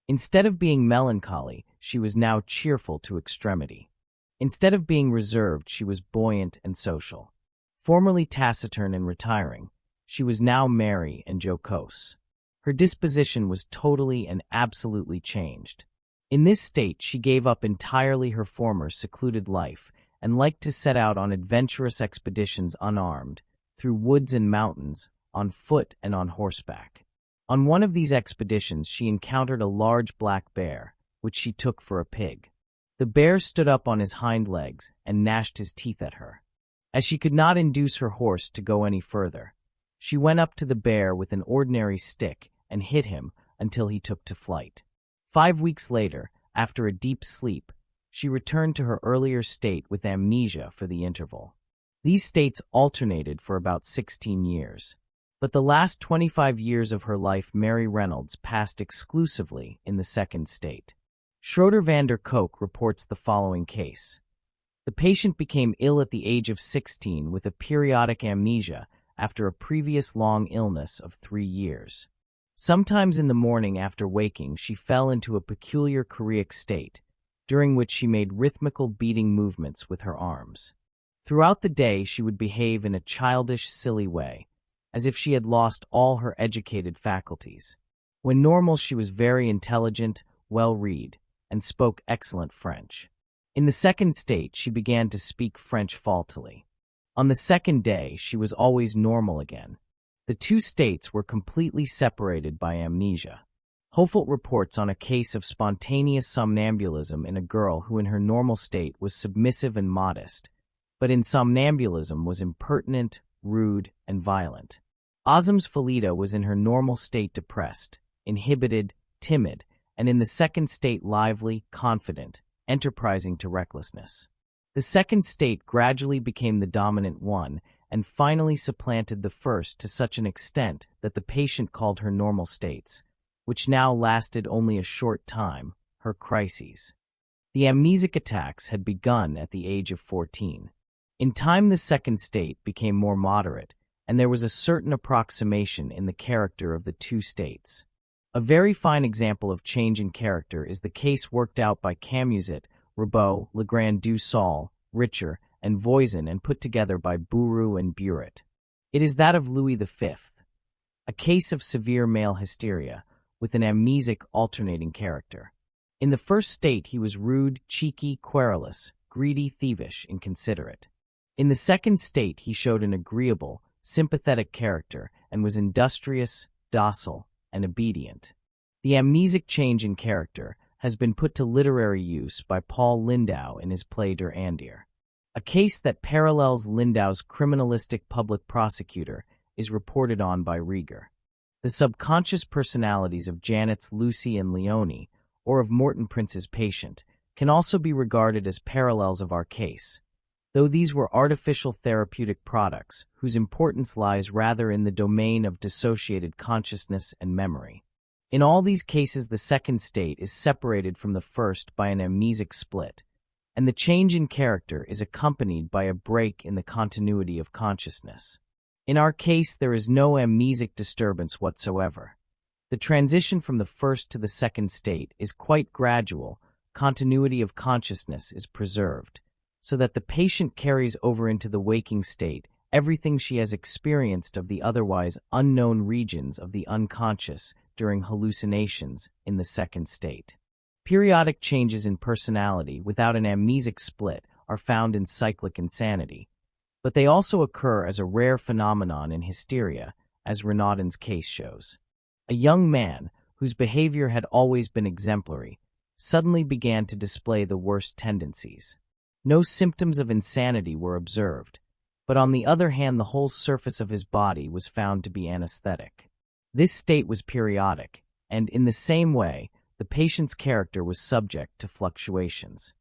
Instead of being melancholy, she was now cheerful to extremity. Instead of being reserved, she was buoyant and social. Formerly taciturn and retiring, she was now merry and jocose. Her disposition was totally and absolutely changed. In this state, she gave up entirely her former secluded life and liked to set out on adventurous expeditions unarmed, through woods and mountains, on foot and on horseback. On one of these expeditions, she encountered a large black bear, which she took for a pig. The bear stood up on his hind legs and gnashed his teeth at her. As she could not induce her horse to go any further, she went up to the bear with an ordinary stick and hit him until he took to flight. 5 weeks later, after a deep sleep, she returned to her earlier state with amnesia for the interval. These states alternated for about 16 years. But the last 25 years of her life Mary Reynolds passed exclusively in the second state. Schroeder van der Kolk reports the following case. The patient became ill at the age of 16 with a periodic amnesia after a previous long illness of 3 years. Sometimes in the morning after waking, she fell into a peculiar choreic state, during which she made rhythmical beating movements with her arms. Throughout the day, she would behave in a childish, silly way, as if she had lost all her educated faculties. When normal, she was very intelligent, well-read, and spoke excellent French. In the second state, she began to speak French faultily. On the second day, she was always normal again. The two states were completely separated by amnesia. Hofelt reports on a case of spontaneous somnambulism in a girl who in her normal state was submissive and modest, but in somnambulism was impertinent, rude, and violent. Azam's Felida was in her normal state depressed, inhibited, timid, and in the second state lively, confident, enterprising to recklessness. The second state gradually became the dominant one and finally supplanted the first to such an extent that the patient called her normal states, which now lasted only a short time, her crises. The amnesic attacks had begun at the age of 14. In time, the second state became more moderate, and there was a certain approximation in the character of the two states. A very fine example of change in character is the case worked out by Camusat, Ribot, Legrand du Sol, Richer, and Voisin and put together by Bourou and Buret. It is that of Louis V, a case of severe male hysteria, with an amnesic alternating character. In the first state he was rude, cheeky, querulous, greedy, thievish, inconsiderate. In the second state he showed an agreeable, sympathetic character and was industrious, docile, and obedient. The amnesic change in character has been put to literary use by Paul Lindau in his play Der Andier. A case that parallels Lindau's criminalistic public prosecutor is reported on by Rieger. The subconscious personalities of Janet's Lucy and Leonie, or of Morton Prince's patient, can also be regarded as parallels of our case, though these were artificial therapeutic products whose importance lies rather in the domain of dissociated consciousness and memory. In all these cases, the second state is separated from the first by an amnesic split, and the change in character is accompanied by a break in the continuity of consciousness. In our case, there is no amnesic disturbance whatsoever. The transition from the first to the second state is quite gradual. Continuity of consciousness is preserved, so that the patient carries over into the waking state everything she has experienced of the otherwise unknown regions of the unconscious during hallucinations in the second state. Periodic changes in personality without an amnesic split are found in cyclic insanity, but they also occur as a rare phenomenon in hysteria, as Renaudin's case shows. A young man, whose behavior had always been exemplary, suddenly began to display the worst tendencies. No symptoms of insanity were observed, but on the other hand the whole surface of his body was found to be anesthetic. This state was periodic, and in the same way, the patient's character was subject to fluctuations.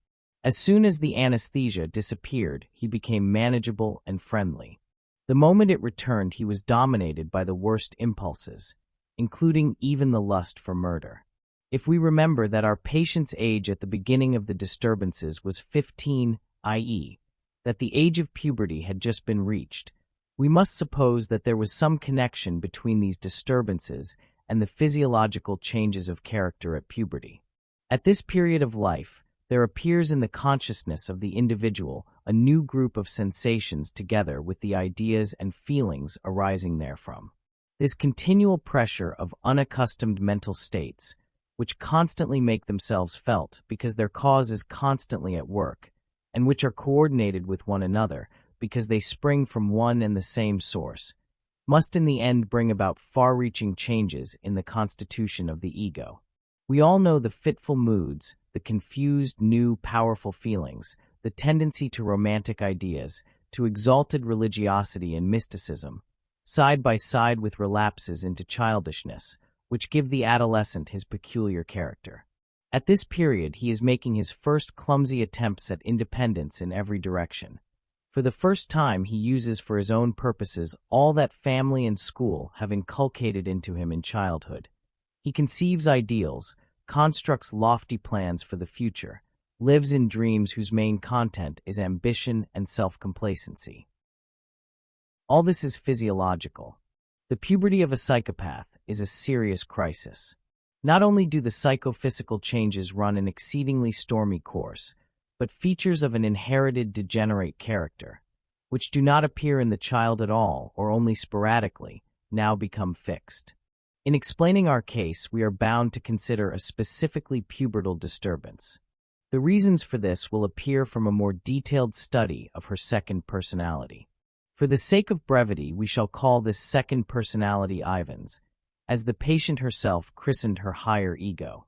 As soon as the anesthesia disappeared, he became manageable and friendly. The moment it returned, he was dominated by the worst impulses, including even the lust for murder. If we remember that our patient's age at the beginning of the disturbances was 15, i.e., that the age of puberty had just been reached, we must suppose that there was some connection between these disturbances and the physiological changes of character at puberty. At this period of life, there appears in the consciousness of the individual a new group of sensations together with the ideas and feelings arising therefrom. This continual pressure of unaccustomed mental states, which constantly make themselves felt because their cause is constantly at work, and which are coordinated with one another because they spring from one and the same source, must in the end bring about far-reaching changes in the constitution of the ego. We all know the fitful moods, the confused, new, powerful feelings, the tendency to romantic ideas, to exalted religiosity and mysticism, side by side with relapses into childishness, which give the adolescent his peculiar character. At this period, he is making his first clumsy attempts at independence in every direction. For the first time, he uses for his own purposes all that family and school have inculcated into him in childhood. He conceives ideals, constructs lofty plans for the future, lives in dreams whose main content is ambition and self-complacency. All this is physiological. The puberty of a psychopath is a serious crisis. Not only do the psychophysical changes run an exceedingly stormy course, but features of an inherited degenerate character, which do not appear in the child at all or only sporadically, now become fixed. In explaining our case, we are bound to consider a specifically pubertal disturbance. The reasons for this will appear from a more detailed study of her second personality. For the sake of brevity, we shall call this second personality Ivan's, as the patient herself christened her higher ego.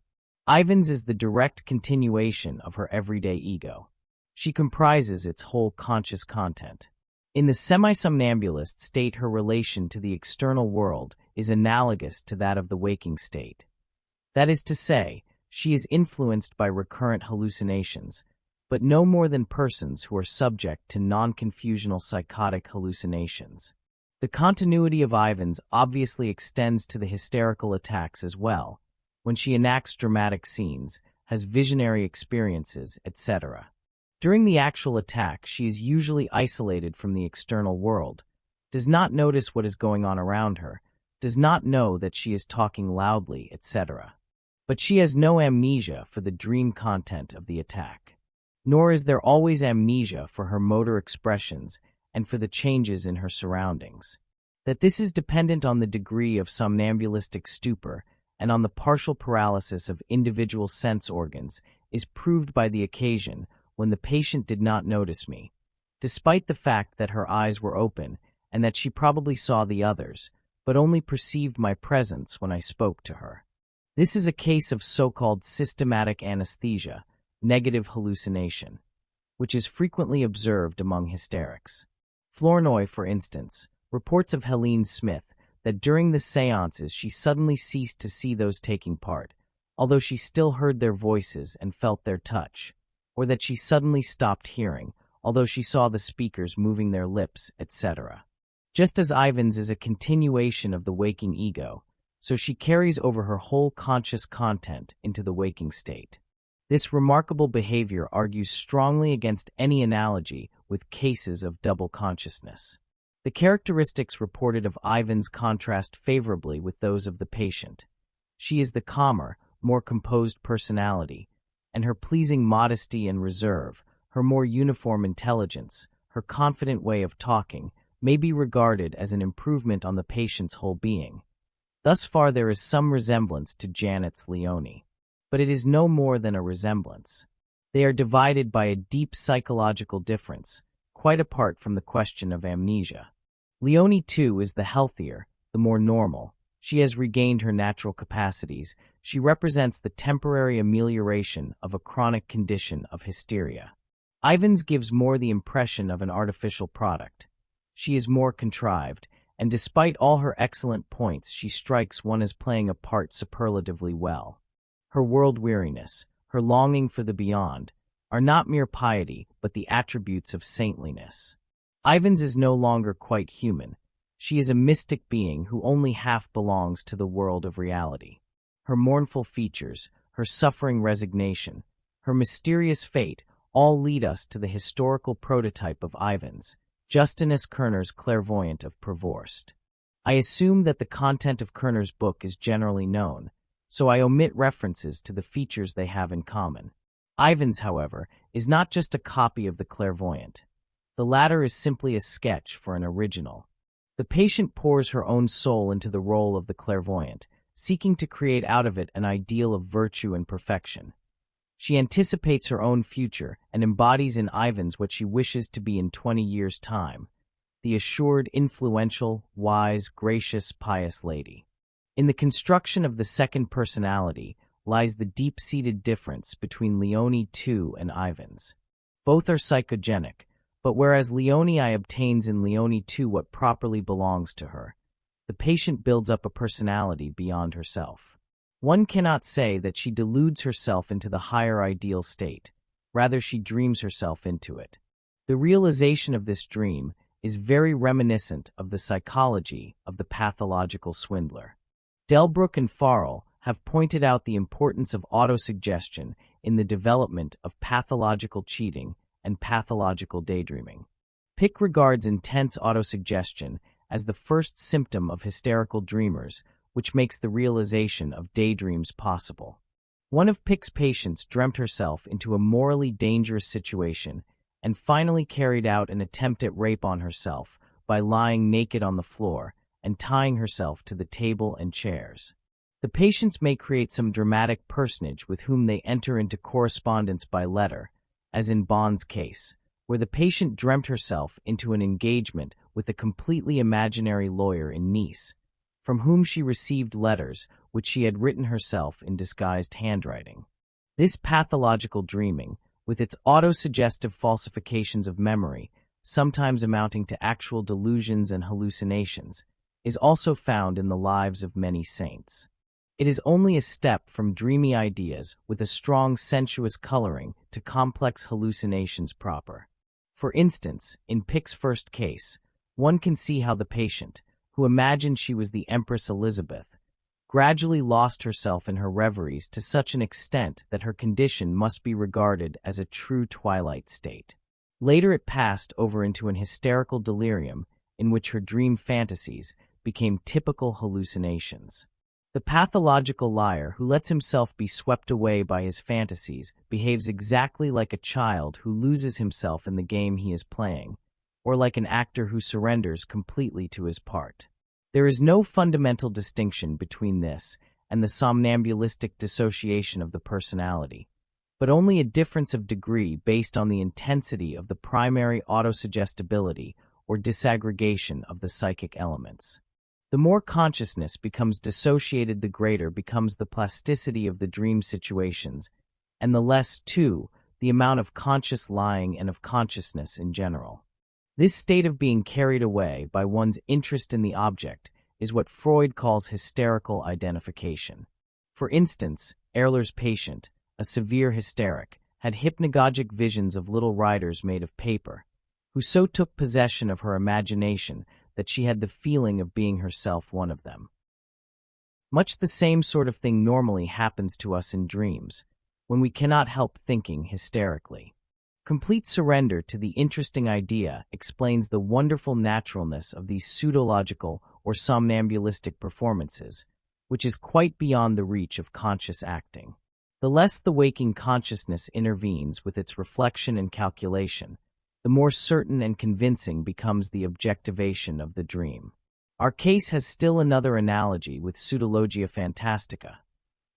Ivan's is the direct continuation of her everyday ego. She comprises its whole conscious content. In the semi-somnambulist state, her relation to the external world is analogous to that of the waking state. That is to say, she is influenced by recurrent hallucinations, but no more than persons who are subject to non-confusional psychotic hallucinations. The continuity of Ivan's obviously extends to the hysterical attacks as well, when she enacts dramatic scenes, has visionary experiences, etc. During the actual attack, she is usually isolated from the external world, does not notice what is going on around her, does not know that she is talking loudly, etc. But she has no amnesia for the dream content of the attack. Nor is there always amnesia for her motor expressions and for the changes in her surroundings. That this is dependent on the degree of somnambulistic stupor and on the partial paralysis of individual sense organs is proved by the occasion when the patient did not notice me, despite the fact that her eyes were open and that she probably saw the others, but only perceived my presence when I spoke to her. This is a case of so-called systematic anesthesia, negative hallucination, which is frequently observed among hysterics. Flournoy, for instance, reports of Helene Smith that during the séances she suddenly ceased to see those taking part, although she still heard their voices and felt their touch, or that she suddenly stopped hearing, although she saw the speakers moving their lips, etc. Just as Ivan's is a continuation of the waking ego, so she carries over her whole conscious content into the waking state. This remarkable behavior argues strongly against any analogy with cases of double consciousness. The characteristics reported of Ivan's contrast favorably with those of the patient. She is the calmer, more composed personality, and her pleasing modesty and reserve, her more uniform intelligence, her confident way of talking, may be regarded as an improvement on the patient's whole being. Thus far there is some resemblance to Janet's Leonie, but it is no more than a resemblance. They are divided by a deep psychological difference, quite apart from the question of amnesia. Leonie, too, is the healthier, the more normal. She has regained her natural capacities. She represents the temporary amelioration of a chronic condition of hysteria. Ivan's gives more the impression of an artificial product. She is more contrived, and despite all her excellent points, she strikes one as playing a part superlatively well. Her world-weariness, her longing for the beyond, are not mere piety, but the attributes of saintliness. Ivan's is no longer quite human. She is a mystic being who only half belongs to the world of reality. Her mournful features, her suffering resignation, her mysterious fate all lead us to the historical prototype of Ivan's, Justinus Kerner's clairvoyant of Prevorst. I assume that the content of Kerner's book is generally known, so I omit references to the features they have in common. Ivan's, however, is not just a copy of the clairvoyant. The latter is simply a sketch for an original. The patient pours her own soul into the role of the clairvoyant, seeking to create out of it an ideal of virtue and perfection. She anticipates her own future and embodies in Ivan's what she wishes to be in 20 years' time, the assured, influential, wise, gracious, pious lady. In the construction of the second personality lies the deep-seated difference between Leonie II and Ivan's. Both are psychogenic, but whereas Leonie I obtains in Leonie II what properly belongs to her, the patient builds up a personality beyond herself. One cannot say that she deludes herself into the higher ideal state, rather she dreams herself into it. The realization of this dream is very reminiscent of the psychology of the pathological swindler. Delbruck and Farrell have pointed out the importance of autosuggestion in the development of pathological cheating and pathological daydreaming. Pick regards intense autosuggestion as the first symptom of hysterical dreamers, which makes the realization of daydreams possible. One of Pick's patients dreamt herself into a morally dangerous situation and finally carried out an attempt at rape on herself by lying naked on the floor and tying herself to the table and chairs. The patients may create some dramatic personage with whom they enter into correspondence by letter, as in Bond's case, where the patient dreamt herself into an engagement with a completely imaginary lawyer in Nice, from whom she received letters which she had written herself in disguised handwriting. This pathological dreaming, with its autosuggestive falsifications of memory, sometimes amounting to actual delusions and hallucinations, is also found in the lives of many saints. It is only a step from dreamy ideas with a strong sensuous coloring to complex hallucinations proper. For instance, in Pick's first case, one can see how the patient, who imagined she was the Empress Elizabeth, gradually lost herself in her reveries to such an extent that her condition must be regarded as a true twilight state. Later it passed over into an hysterical delirium in which her dream fantasies, became typical hallucinations. The pathological liar who lets himself be swept away by his fantasies behaves exactly like a child who loses himself in the game he is playing, or like an actor who surrenders completely to his part. There is no fundamental distinction between this and the somnambulistic dissociation of the personality, but only a difference of degree based on the intensity of the primary autosuggestibility or disaggregation of the psychic elements. The more consciousness becomes dissociated, the greater becomes the plasticity of the dream situations, and the less, too, the amount of conscious lying and of consciousness in general. This state of being carried away by one's interest in the object is what Freud calls hysterical identification. For instance, Ehrler's patient, a severe hysteric, had hypnagogic visions of little riders made of paper, who so took possession of her imagination that she had the feeling of being herself one of them. Much the same sort of thing normally happens to us in dreams, when we cannot help thinking hysterically. Complete surrender to the interesting idea explains the wonderful naturalness of these pseudological or somnambulistic performances, which is quite beyond the reach of conscious acting. The less the waking consciousness intervenes with its reflection and calculation, the more certain and convincing becomes the objectivation of the dream. Our case has still another analogy with pseudologia fantastica,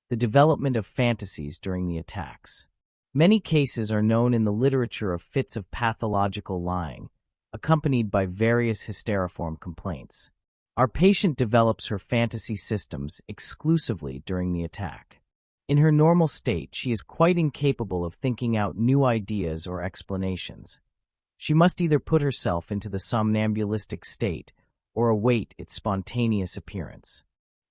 the development of fantasies during the attacks. Many cases are known in the literature of fits of pathological lying, accompanied by various hysteriform complaints. Our patient develops her fantasy systems exclusively during the attack. In her normal state, she is quite incapable of thinking out new ideas or explanations. She must either put herself into the somnambulistic state or await its spontaneous appearance.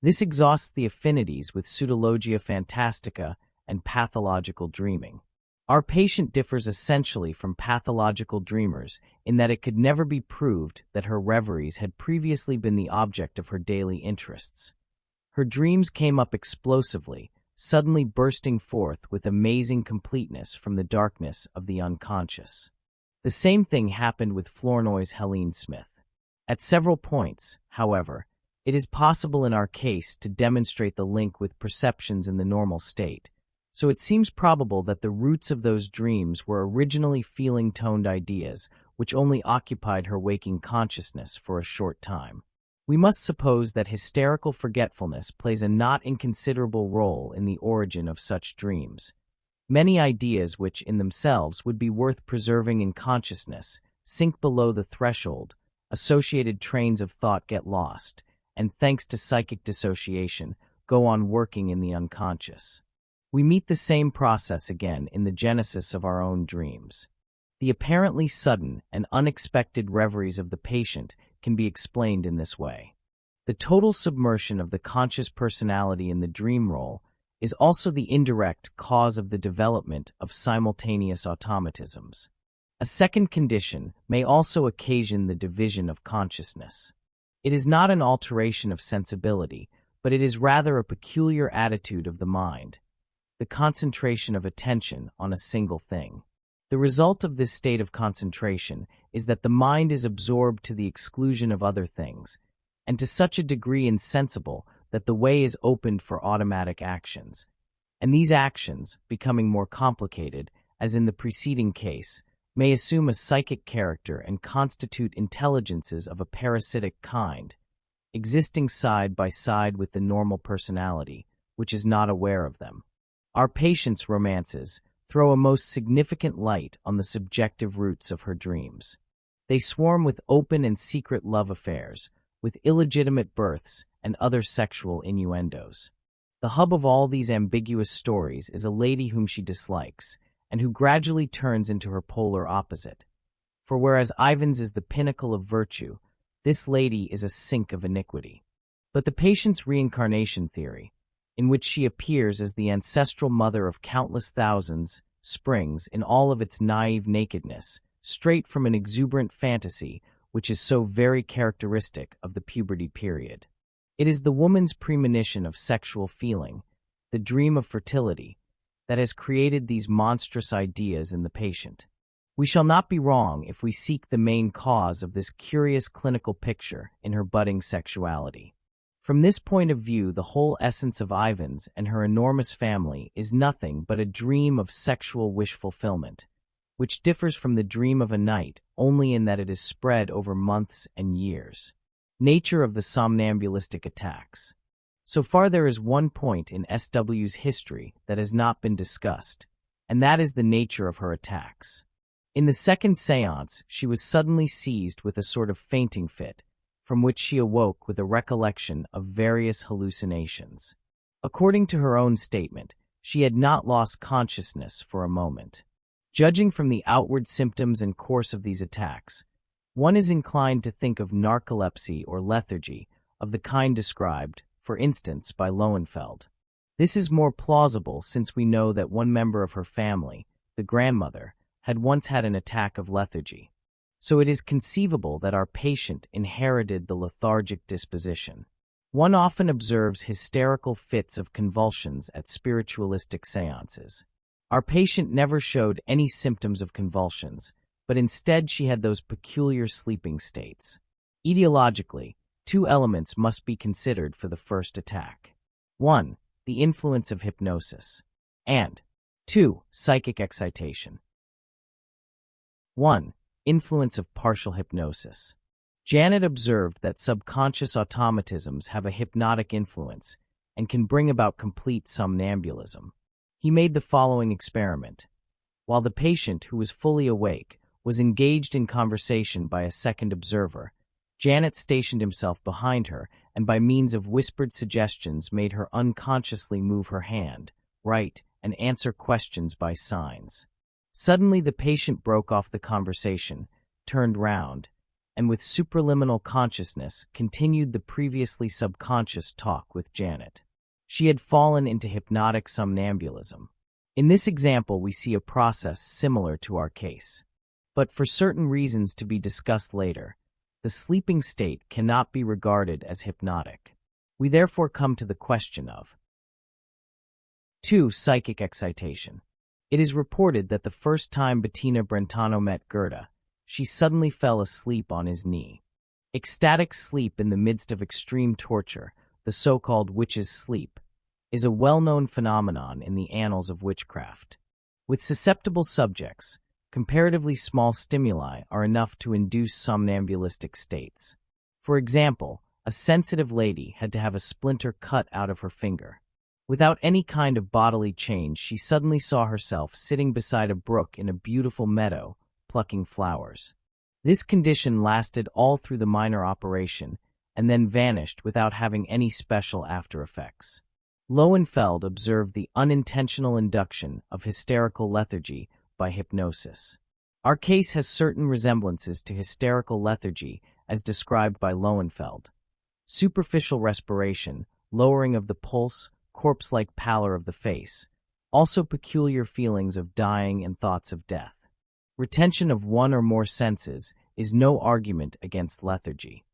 This exhausts the affinities with pseudologia fantastica and pathological dreaming. Our patient differs essentially from pathological dreamers in that it could never be proved that her reveries had previously been the object of her daily interests. Her dreams came up explosively, suddenly bursting forth with amazing completeness from the darkness of the unconscious. The same thing happened with Flournoy's Helene Smith. At several points, however, it is possible in our case to demonstrate the link with perceptions in the normal state, so it seems probable that the roots of those dreams were originally feeling-toned ideas which only occupied her waking consciousness for a short time. We must suppose that hysterical forgetfulness plays a not inconsiderable role in the origin of such dreams. Many ideas which, in themselves, would be worth preserving in consciousness sink below the threshold, associated trains of thought get lost, and thanks to psychic dissociation, go on working in the unconscious. We meet the same process again in the genesis of our own dreams. The apparently sudden and unexpected reveries of the patient can be explained in this way. The total submersion of the conscious personality in the dream role is also the indirect cause of the development of simultaneous automatisms. A second condition may also occasion the division of consciousness. It is not an alteration of sensibility, but it is rather a peculiar attitude of the mind, the concentration of attention on a single thing. The result of this state of concentration is that the mind is absorbed to the exclusion of other things, and to such a degree insensible that the way is opened for automatic actions, and these actions, becoming more complicated, as in the preceding case, may assume a psychic character and constitute intelligences of a parasitic kind, existing side by side with the normal personality, which is not aware of them. Our patient's romances throw a most significant light on the subjective roots of her dreams. They swarm with open and secret love affairs, with illegitimate births and other sexual innuendos. The hub of all these ambiguous stories is a lady whom she dislikes, and who gradually turns into her polar opposite. For whereas Ivan's is the pinnacle of virtue, this lady is a sink of iniquity. But the patient's reincarnation theory, in which she appears as the ancestral mother of countless thousands, springs, in all of its naive nakedness, straight from an exuberant fantasy which is so very characteristic of the puberty period. It is the woman's premonition of sexual feeling, the dream of fertility, that has created these monstrous ideas in the patient. We shall not be wrong if we seek the main cause of this curious clinical picture in her budding sexuality. From this point of view, the whole essence of Ivan's and her enormous family is nothing but a dream of sexual wish fulfillment, which differs from the dream of a night only in that it is spread over months and years. Nature of the somnambulistic attacks. So far there is one point in SW's history that has not been discussed, and that is the nature of her attacks. In the second séance, she was suddenly seized with a sort of fainting fit, from which she awoke with a recollection of various hallucinations. According to her own statement, she had not lost consciousness for a moment. Judging from the outward symptoms and course of these attacks, one is inclined to think of narcolepsy or lethargy of the kind described, for instance, by Lowenfeld. This is more plausible since we know that one member of her family, the grandmother, had once had an attack of lethargy. So it is conceivable that our patient inherited the lethargic disposition. One often observes hysterical fits of convulsions at spiritualistic seances. Our patient never showed any symptoms of convulsions, but instead she had those peculiar sleeping states. Etiologically, two elements must be considered for the first attack. 1. The influence of hypnosis. And 2. Psychic excitation. 1. Influence of partial hypnosis. Janet observed that subconscious automatisms have a hypnotic influence and can bring about complete somnambulism. He made the following experiment. While the patient, who was fully awake, was engaged in conversation by a second observer, Janet stationed himself behind her and by means of whispered suggestions made her unconsciously move her hand, write, and answer questions by signs. Suddenly the patient broke off the conversation, turned round, and with supraliminal consciousness continued the previously subconscious talk with Janet. She had fallen into hypnotic somnambulism. In this example we see a process similar to our case. But for certain reasons to be discussed later, the sleeping state cannot be regarded as hypnotic. We therefore come to the question of 2. Psychic excitation. It is reported that the first time Bettina Brentano met Goethe, she suddenly fell asleep on his knee. Ecstatic sleep in the midst of extreme torture, the so-called witch's sleep, is a well-known phenomenon in the annals of witchcraft. With susceptible subjects, comparatively small stimuli are enough to induce somnambulistic states. For example, a sensitive lady had to have a splinter cut out of her finger. Without any kind of bodily change, she suddenly saw herself sitting beside a brook in a beautiful meadow, plucking flowers. This condition lasted all through the minor operation and then vanished without having any special after effects. Lowenfeld observed the unintentional induction of hysterical lethargy by hypnosis. Our case has certain resemblances to hysterical lethargy as described by Lowenfeld. Superficial respiration, lowering of the pulse, corpse-like pallor of the face, also peculiar feelings of dying and thoughts of death. Retention of one or more senses is no argument against lethargy.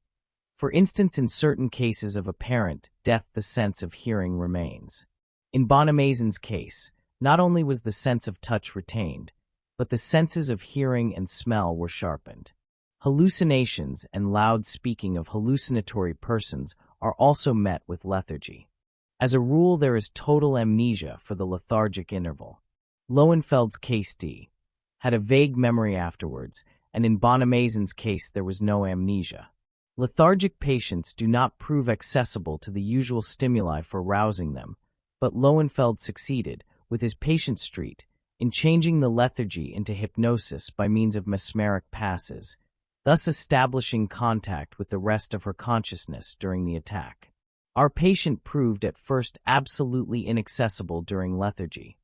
For instance, in certain cases of apparent death, the sense of hearing remains. In Bonamazon's case, not only was the sense of touch retained, but the senses of hearing and smell were sharpened. Hallucinations and loud speaking of hallucinatory persons are also met with lethargy. As a rule, there is total amnesia for the lethargic interval. Lowenfeld's case D had a vague memory afterwards, and in Bonamazon's case there was no amnesia. Lethargic patients do not prove accessible to the usual stimuli for rousing them, but Lowenfeld succeeded, with his patient Street, in changing the lethargy into hypnosis by means of mesmeric passes, thus establishing contact with the rest of her consciousness during the attack. Our patient proved at first absolutely inaccessible during lethargy.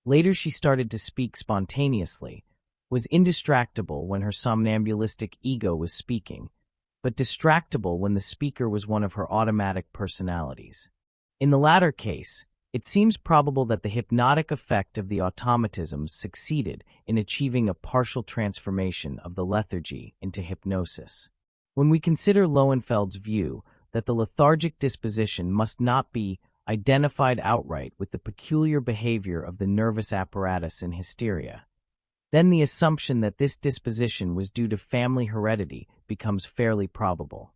Later she started to speak spontaneously, was indistractable when her somnambulistic ego was speaking, but distractible when the speaker was one of her automatic personalities. In the latter case, it seems probable that the hypnotic effect of the automatisms succeeded in achieving a partial transformation of the lethargy into hypnosis. When we consider Lowenfeld's view that the lethargic disposition must not be identified outright with the peculiar behavior of the nervous apparatus in hysteria, Then the assumption that this disposition was due to family heredity becomes fairly probable.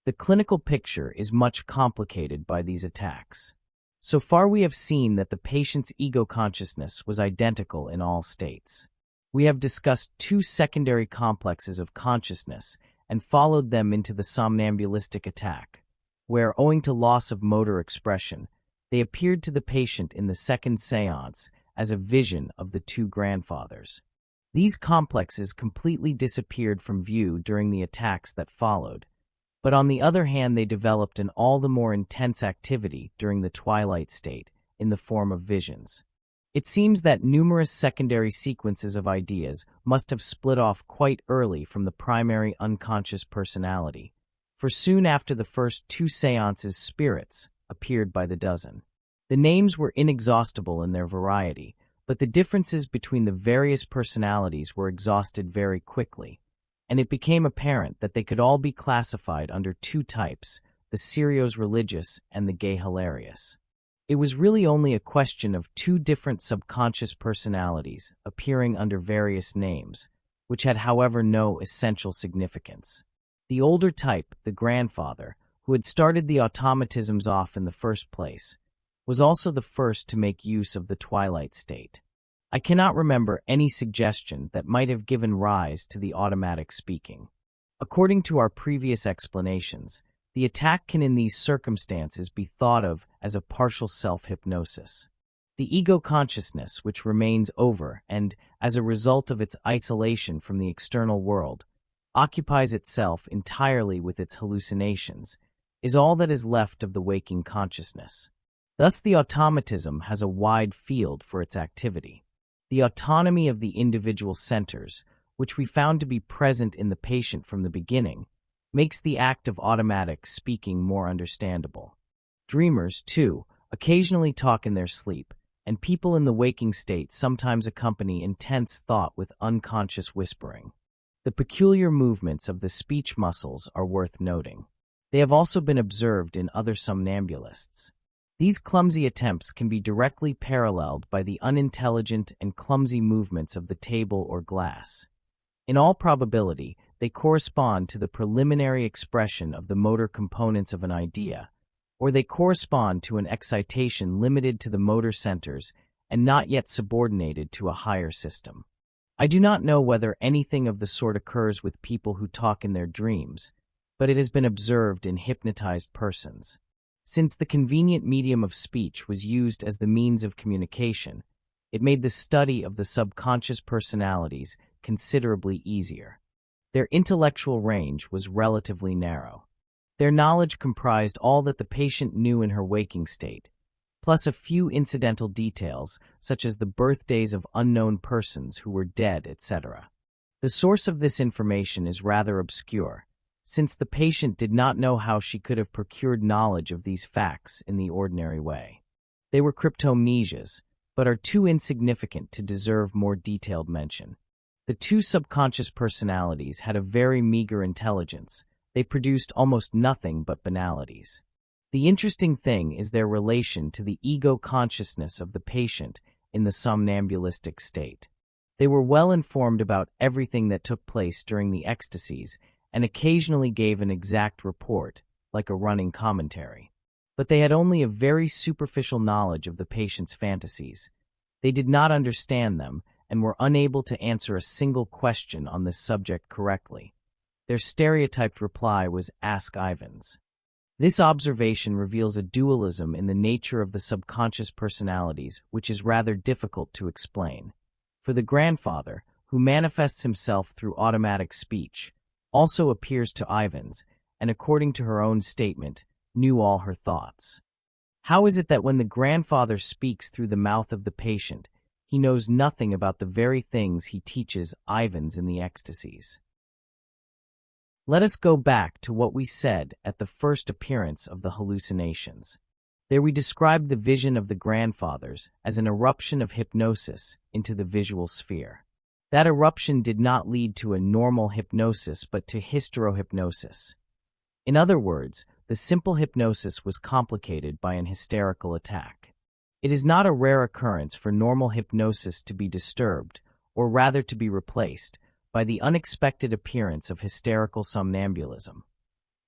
The clinical picture is much complicated by these attacks. So far we have seen that the patient's ego consciousness was identical in all states. We have discussed two secondary complexes of consciousness and followed them into the somnambulistic attack, where, owing to loss of motor expression, they appeared to the patient in the second séance as a vision of the two grandfathers. These complexes completely disappeared from view during the attacks that followed, but on the other hand they developed an all the more intense activity during the twilight state in the form of visions. It seems that numerous secondary sequences of ideas must have split off quite early from the primary unconscious personality, for soon after the first two séances spirits appeared by the dozen. The names were inexhaustible in their variety, but the differences between the various personalities were exhausted very quickly, and it became apparent that they could all be classified under two types, the serious religious and the gay hilarious. It was really only a question of two different subconscious personalities appearing under various names, which had however no essential significance. The older type, the grandfather, who had started the automatisms off in the first place, was also the first to make use of the twilight state. I cannot remember any suggestion that might have given rise to the automatic speaking. According to our previous explanations, the attack can in these circumstances be thought of as a partial self-hypnosis. The ego consciousness, which remains over and, as a result of its isolation from the external world, occupies itself entirely with its hallucinations, is all that is left of the waking consciousness. Thus the automatism has a wide field for its activity. The autonomy of the individual centers, which we found to be present in the patient from the beginning, makes the act of automatic speaking more understandable. Dreamers, too, occasionally talk in their sleep, and people in the waking state sometimes accompany intense thought with unconscious whispering. The peculiar movements of the speech muscles are worth noting. They have also been observed in other somnambulists. These clumsy attempts can be directly paralleled by the unintelligent and clumsy movements of the table or glass. In all probability, they correspond to the preliminary expression of the motor components of an idea, or they correspond to an excitation limited to the motor centers and not yet subordinated to a higher system. I do not know whether anything of the sort occurs with people who talk in their dreams, but it has been observed in hypnotized persons. Since the convenient medium of speech was used as the means of communication, it made the study of the subconscious personalities considerably easier. Their intellectual range was relatively narrow. Their knowledge comprised all that the patient knew in her waking state, plus a few incidental details such as the birthdays of unknown persons who were dead, etc. The source of this information is rather obscure, since the patient did not know how she could have procured knowledge of these facts in the ordinary way. They were cryptomnesias, but are too insignificant to deserve more detailed mention. The two subconscious personalities had a very meager intelligence. They produced almost nothing but banalities. The interesting thing is their relation to the ego consciousness of the patient in the somnambulistic state. They were well informed about everything that took place during the ecstasies and occasionally gave an exact report, like a running commentary. But they had only a very superficial knowledge of the patient's fantasies. They did not understand them and were unable to answer a single question on this subject correctly. Their stereotyped reply was, "Ask Ivans." This observation reveals a dualism in the nature of the subconscious personalities which is rather difficult to explain. For the grandfather, who manifests himself through automatic speech, also appears to Ivans, and according to her own statement, knew all her thoughts. How is it that when the grandfather speaks through the mouth of the patient, he knows nothing about the very things he teaches Ivans in the ecstasies? Let us go back to what we said at the first appearance of the hallucinations. There we described the vision of the grandfathers as an eruption of hypnosis into the visual sphere. That eruption did not lead to a normal hypnosis but to hysterohypnosis. In other words, the simple hypnosis was complicated by an hysterical attack. It is not a rare occurrence for normal hypnosis to be disturbed or rather to be replaced, by the unexpected appearance of hysterical somnambulism.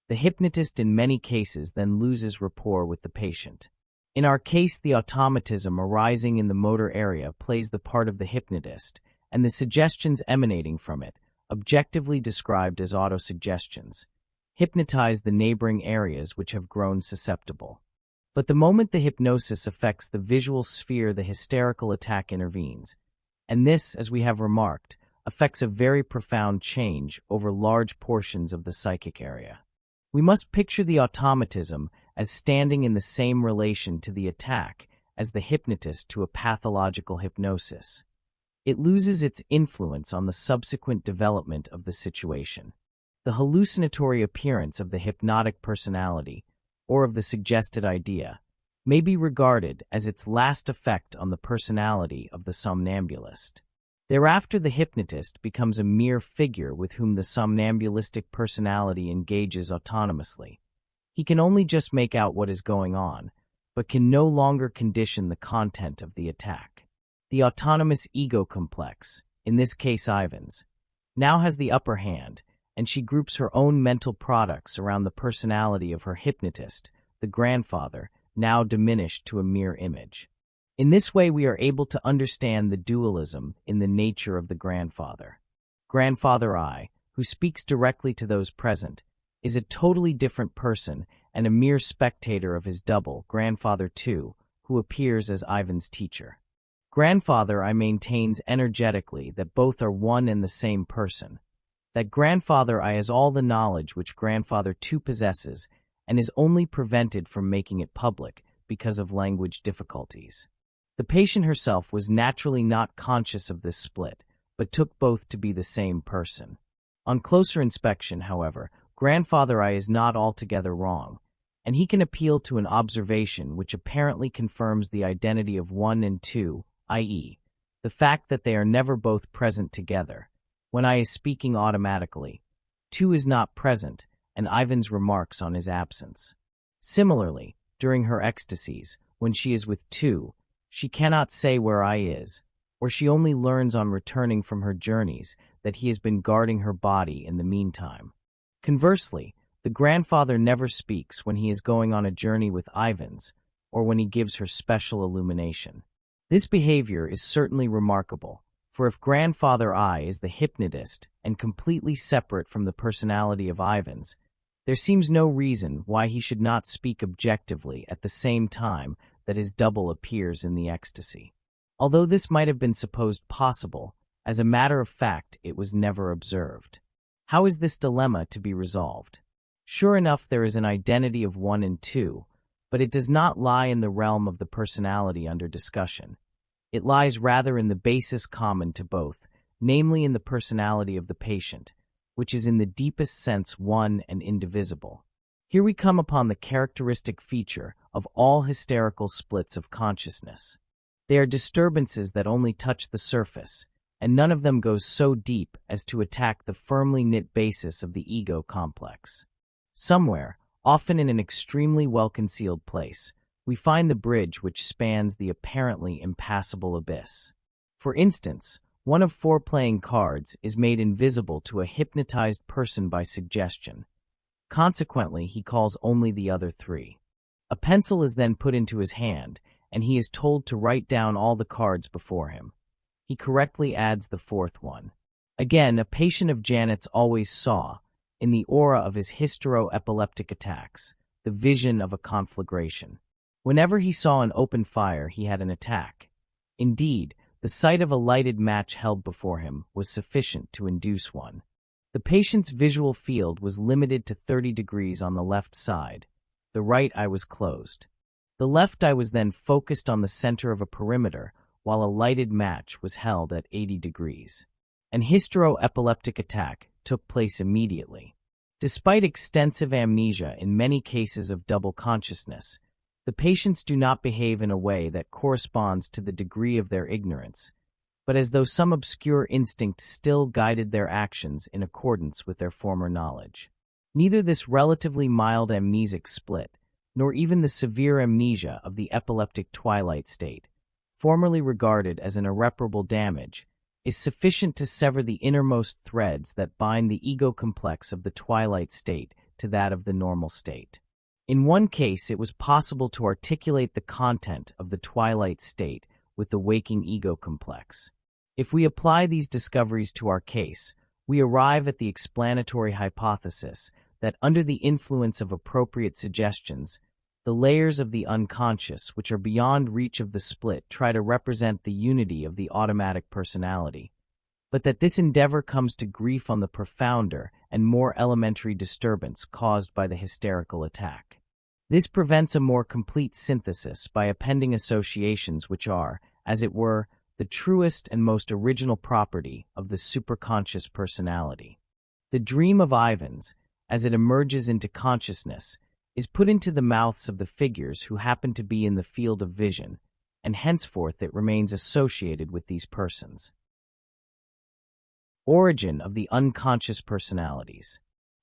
The hypnotist in many cases then loses rapport with the patient. In our case, the automatism arising in the motor area plays the part of the hypnotist, and the suggestions emanating from it, objectively described as autosuggestions, hypnotize the neighboring areas which have grown susceptible. But the moment the hypnosis affects the visual sphere, the hysterical attack intervenes, and this, as we have remarked, affects a very profound change over large portions of the psychic area. We must picture the automatism as standing in the same relation to the attack as the hypnotist to a pathological hypnosis. It loses its influence on the subsequent development of the situation. The hallucinatory appearance of the hypnotic personality, or of the suggested idea, may be regarded as its last effect on the personality of the somnambulist. Thereafter, the hypnotist becomes a mere figure with whom the somnambulistic personality engages autonomously. He can only just make out what is going on, but can no longer condition the content of the attack. The autonomous ego complex, in this case Ivan's, now has the upper hand, and she groups her own mental products around the personality of her hypnotist, the grandfather, now diminished to a mere image. In this way, we are able to understand the dualism in the nature of the grandfather. Grandfather I, who speaks directly to those present, is a totally different person and a mere spectator of his double, Grandfather II, who appears as Ivan's teacher. Grandfather I maintains energetically that both are one and the same person, that Grandfather I has all the knowledge which Grandfather II possesses and is only prevented from making it public because of language difficulties. The patient herself was naturally not conscious of this split, but took both to be the same person. On closer inspection, however, Grandfather I is not altogether wrong, and he can appeal to an observation which apparently confirms the identity of 1 and 2, i.e., the fact that they are never both present together. When I is speaking automatically, 2 is not present, and Ivan's remarks on his absence. Similarly, during her ecstasies, when she is with 2, she cannot say where I is, or she only learns on returning from her journeys that he has been guarding her body in the meantime. Conversely, the grandfather never speaks when he is going on a journey with Ivan's, or when he gives her special illumination. This behavior is certainly remarkable, for if Grandfather I is the hypnotist and completely separate from the personality of Ivan's, there seems no reason why he should not speak objectively at the same time that his double appears in the ecstasy. Although this might have been supposed possible, as a matter of fact it was never observed. How is this dilemma to be resolved? Sure enough, there is an identity of 1 and 2, but it does not lie in the realm of the personality under discussion. It lies rather in the basis common to both, namely in the personality of the patient, which is in the deepest sense one and indivisible. Here we come upon the characteristic feature of all hysterical splits of consciousness. They are disturbances that only touch the surface, and none of them goes so deep as to attack the firmly knit basis of the ego complex. Somewhere, often in an extremely well-concealed place, we find the bridge which spans the apparently impassable abyss. For instance, one of 4 playing cards is made invisible to a hypnotized person by suggestion. Consequently, he calls only the other 3. A pencil is then put into his hand, and he is told to write down all the cards before him. He correctly adds the 4th one. Again, a patient of Janet's always saw, in the aura of his hystero-epileptic attacks, the vision of a conflagration. Whenever he saw an open fire, he had an attack. Indeed, the sight of a lighted match held before him was sufficient to induce one. The patient's visual field was limited to 30 degrees on the left side. The right eye was closed. The left eye was then focused on the center of a perimeter, while a lighted match was held at 80 degrees. An hystero-epileptic attack took place immediately. Despite extensive amnesia in many cases of double consciousness, the patients do not behave in a way that corresponds to the degree of their ignorance, but as though some obscure instinct still guided their actions in accordance with their former knowledge. Neither this relatively mild amnesic split, nor even the severe amnesia of the epileptic twilight state, formerly regarded as an irreparable damage, is sufficient to sever the innermost threads that bind the ego complex of the twilight state to that of the normal state. In one case, it was possible to articulate the content of the twilight state with the waking ego complex. If we apply these discoveries to our case, we arrive at the explanatory hypothesis that under the influence of appropriate suggestions, the layers of the unconscious, which are beyond reach of the split, try to represent the unity of the automatic personality, but that this endeavor comes to grief on the profounder and more elementary disturbance caused by the hysterical attack. This prevents a more complete synthesis by appending associations which are, as it were, the truest and most original property of the superconscious personality. The dream of Ivan's, as it emerges into consciousness, is put into the mouths of the figures who happen to be in the field of vision, and henceforth it remains associated with these persons. Origin of the unconscious personalities.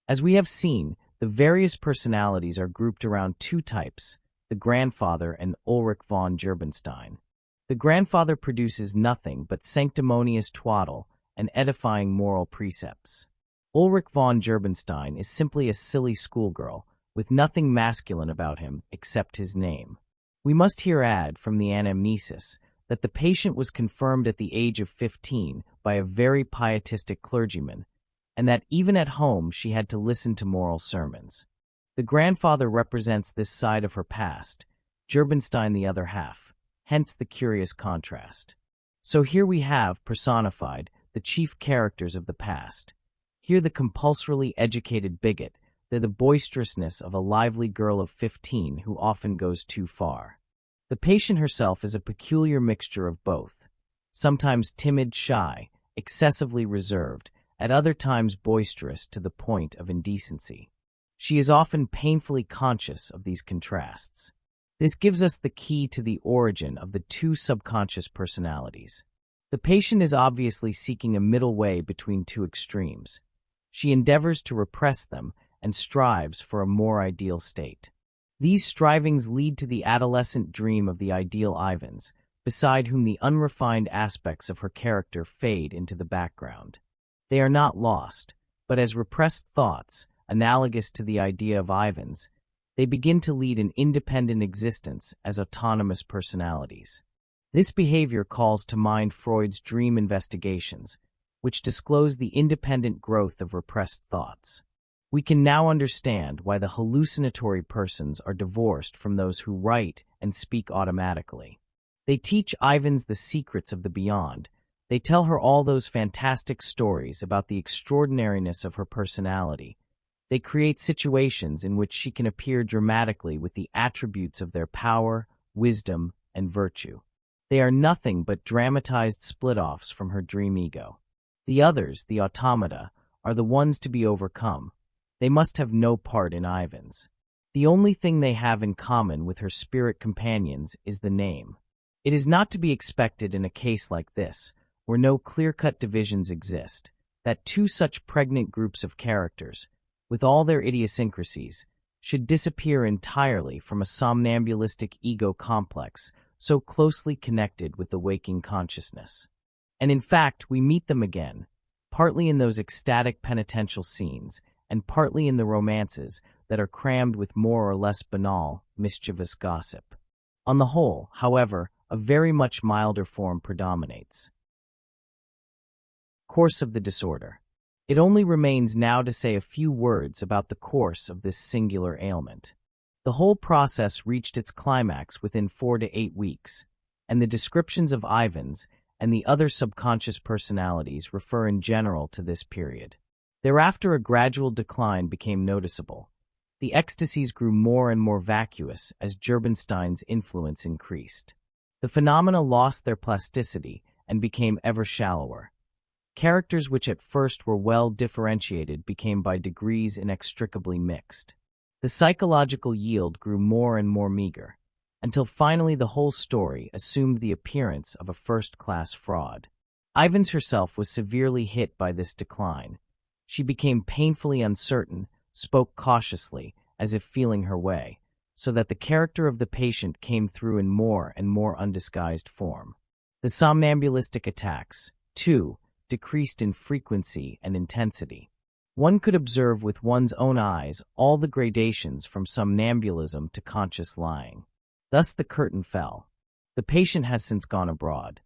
As we have seen, the various personalities are grouped around two types, the grandfather and Ulrich von Gerbenstein. The grandfather produces nothing but sanctimonious twaddle and edifying moral precepts. Ulrich von Gerbenstein is simply a silly schoolgirl, with nothing masculine about him except his name. We must here add, from the anamnesis, that the patient was confirmed at the age of 15 by a very pietistic clergyman, and that even at home she had to listen to moral sermons. The grandfather represents this side of her past, Gerbenstein the other half, hence the curious contrast. So here we have, personified, the chief characters of the past. Here the compulsorily educated bigot, they're the boisterousness of a lively girl of 15 who often goes too far. The patient herself is a peculiar mixture of both, sometimes timid, shy, excessively reserved, at other times boisterous to the point of indecency. She is often painfully conscious of these contrasts. This gives us the key to the origin of the two subconscious personalities. The patient is obviously seeking a middle way between two extremes. She endeavors to repress them and strives for a more ideal state. These strivings lead to the adolescent dream of the ideal Ivans, beside whom the unrefined aspects of her character fade into the background. They are not lost, but as repressed thoughts, analogous to the idea of Ivans, they begin to lead an independent existence as autonomous personalities. This behavior calls to mind Freud's dream investigations, which disclose the independent growth of repressed thoughts. We can now understand why the hallucinatory persons are divorced from those who write and speak automatically. They teach Ivans the secrets of the beyond. They tell her all those fantastic stories about the extraordinariness of her personality. They create situations in which she can appear dramatically with the attributes of their power, wisdom, and virtue. They are nothing but dramatized split-offs from her dream ego. The others, the automata, are the ones to be overcome. They must have no part in Ivan's. The only thing they have in common with her spirit companions is the name. It is not to be expected in a case like this, where no clear-cut divisions exist, that two such pregnant groups of characters, with all their idiosyncrasies, should disappear entirely from a somnambulistic ego complex so closely connected with the waking consciousness. And in fact, we meet them again, partly in those ecstatic penitential scenes, and partly in the romances that are crammed with more or less banal, mischievous gossip. On the whole, however, a very much milder form predominates. Course of the disorder. It only remains now to say a few words about the course of this singular ailment. The whole process reached its climax within 4 to 8 weeks, and the descriptions of Ivan's and the other subconscious personalities refer in general to this period. Thereafter a gradual decline became noticeable. The ecstasies grew more and more vacuous as Gerbenstein's influence increased. The phenomena lost their plasticity and became ever shallower. Characters which at first were well differentiated became by degrees inextricably mixed. The psychological yield grew more and more meager, until finally the whole story assumed the appearance of a first-class fraud. Ivans herself was severely hit by this decline. She became painfully uncertain, spoke cautiously, as if feeling her way, so that the character of the patient came through in more and more undisguised form. The somnambulistic attacks, 2. Decreased in frequency and intensity. One could observe with one's own eyes all the gradations from somnambulism to conscious lying. Thus the curtain fell. The patient has since gone abroad.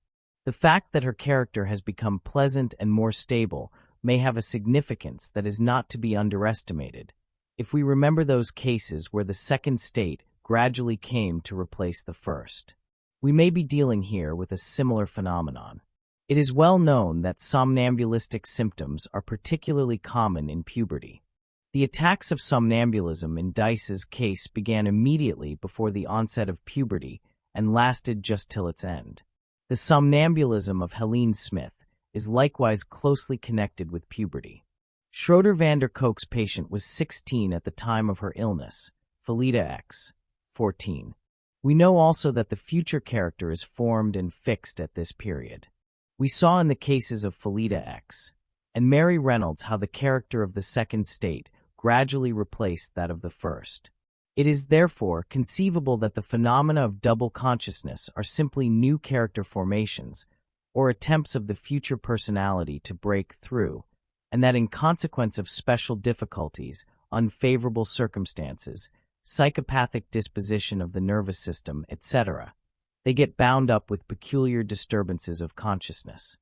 The fact that her character has become pleasant and more stable may have a significance that is not to be underestimated, if we remember those cases where the second state gradually came to replace the first. We may be dealing here with a similar phenomenon. It is well known that somnambulistic symptoms are particularly common in puberty. The attacks of somnambulism in Dice's case began immediately before the onset of puberty and lasted just till its end. The somnambulism of Helene Smith is likewise closely connected with puberty. Schroeder van der Kolk's patient was 16 at the time of her illness, Felita X, 14. We know also that the future character is formed and fixed at this period. We saw in the cases of Felita X and Mary Reynolds how the character of the second state gradually replaced that of the first. It is therefore conceivable that the phenomena of double consciousness are simply new character formations, or attempts of the future personality to break through, and that in consequence of special difficulties, unfavorable circumstances, psychopathic disposition of the nervous system, etc., they get bound up with peculiar disturbances of consciousness.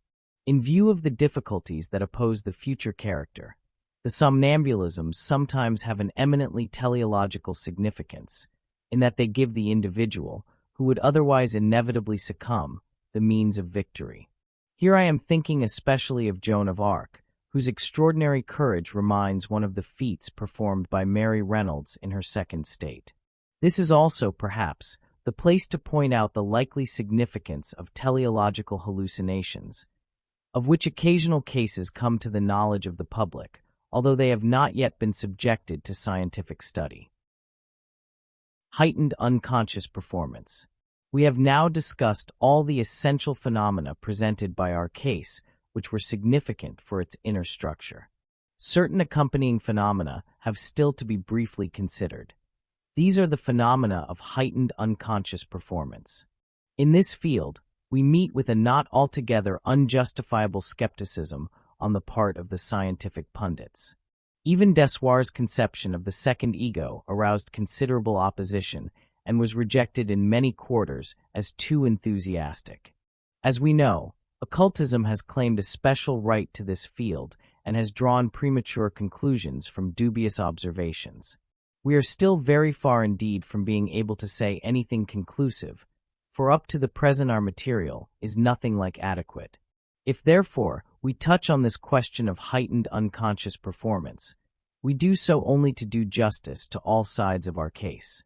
In view of the difficulties that oppose the future character, the somnambulisms sometimes have an eminently teleological significance, in that they give the individual, who would otherwise inevitably succumb, the means of victory. Here I am thinking especially of Joan of Arc, whose extraordinary courage reminds one of the feats performed by Mary Reynolds in her second state. This is also, perhaps, the place to point out the likely significance of teleological hallucinations, of which occasional cases come to the knowledge of the public, although they have not yet been subjected to scientific study. Heightened unconscious performance. We have now discussed all the essential phenomena presented by our case, which were significant for its inner structure. Certain accompanying phenomena have still to be briefly considered. These are the phenomena of heightened unconscious performance. In this field, we meet with a not altogether unjustifiable skepticism on the part of the scientific pundits. Even Dessoir's conception of the second ego aroused considerable opposition and was rejected in many quarters as too enthusiastic. As we know, occultism has claimed a special right to this field and has drawn premature conclusions from dubious observations. We are still very far indeed from being able to say anything conclusive, for up to the present our material is nothing like adequate. If therefore we touch on this question of heightened unconscious performance, we do so only to do justice to all sides of our case.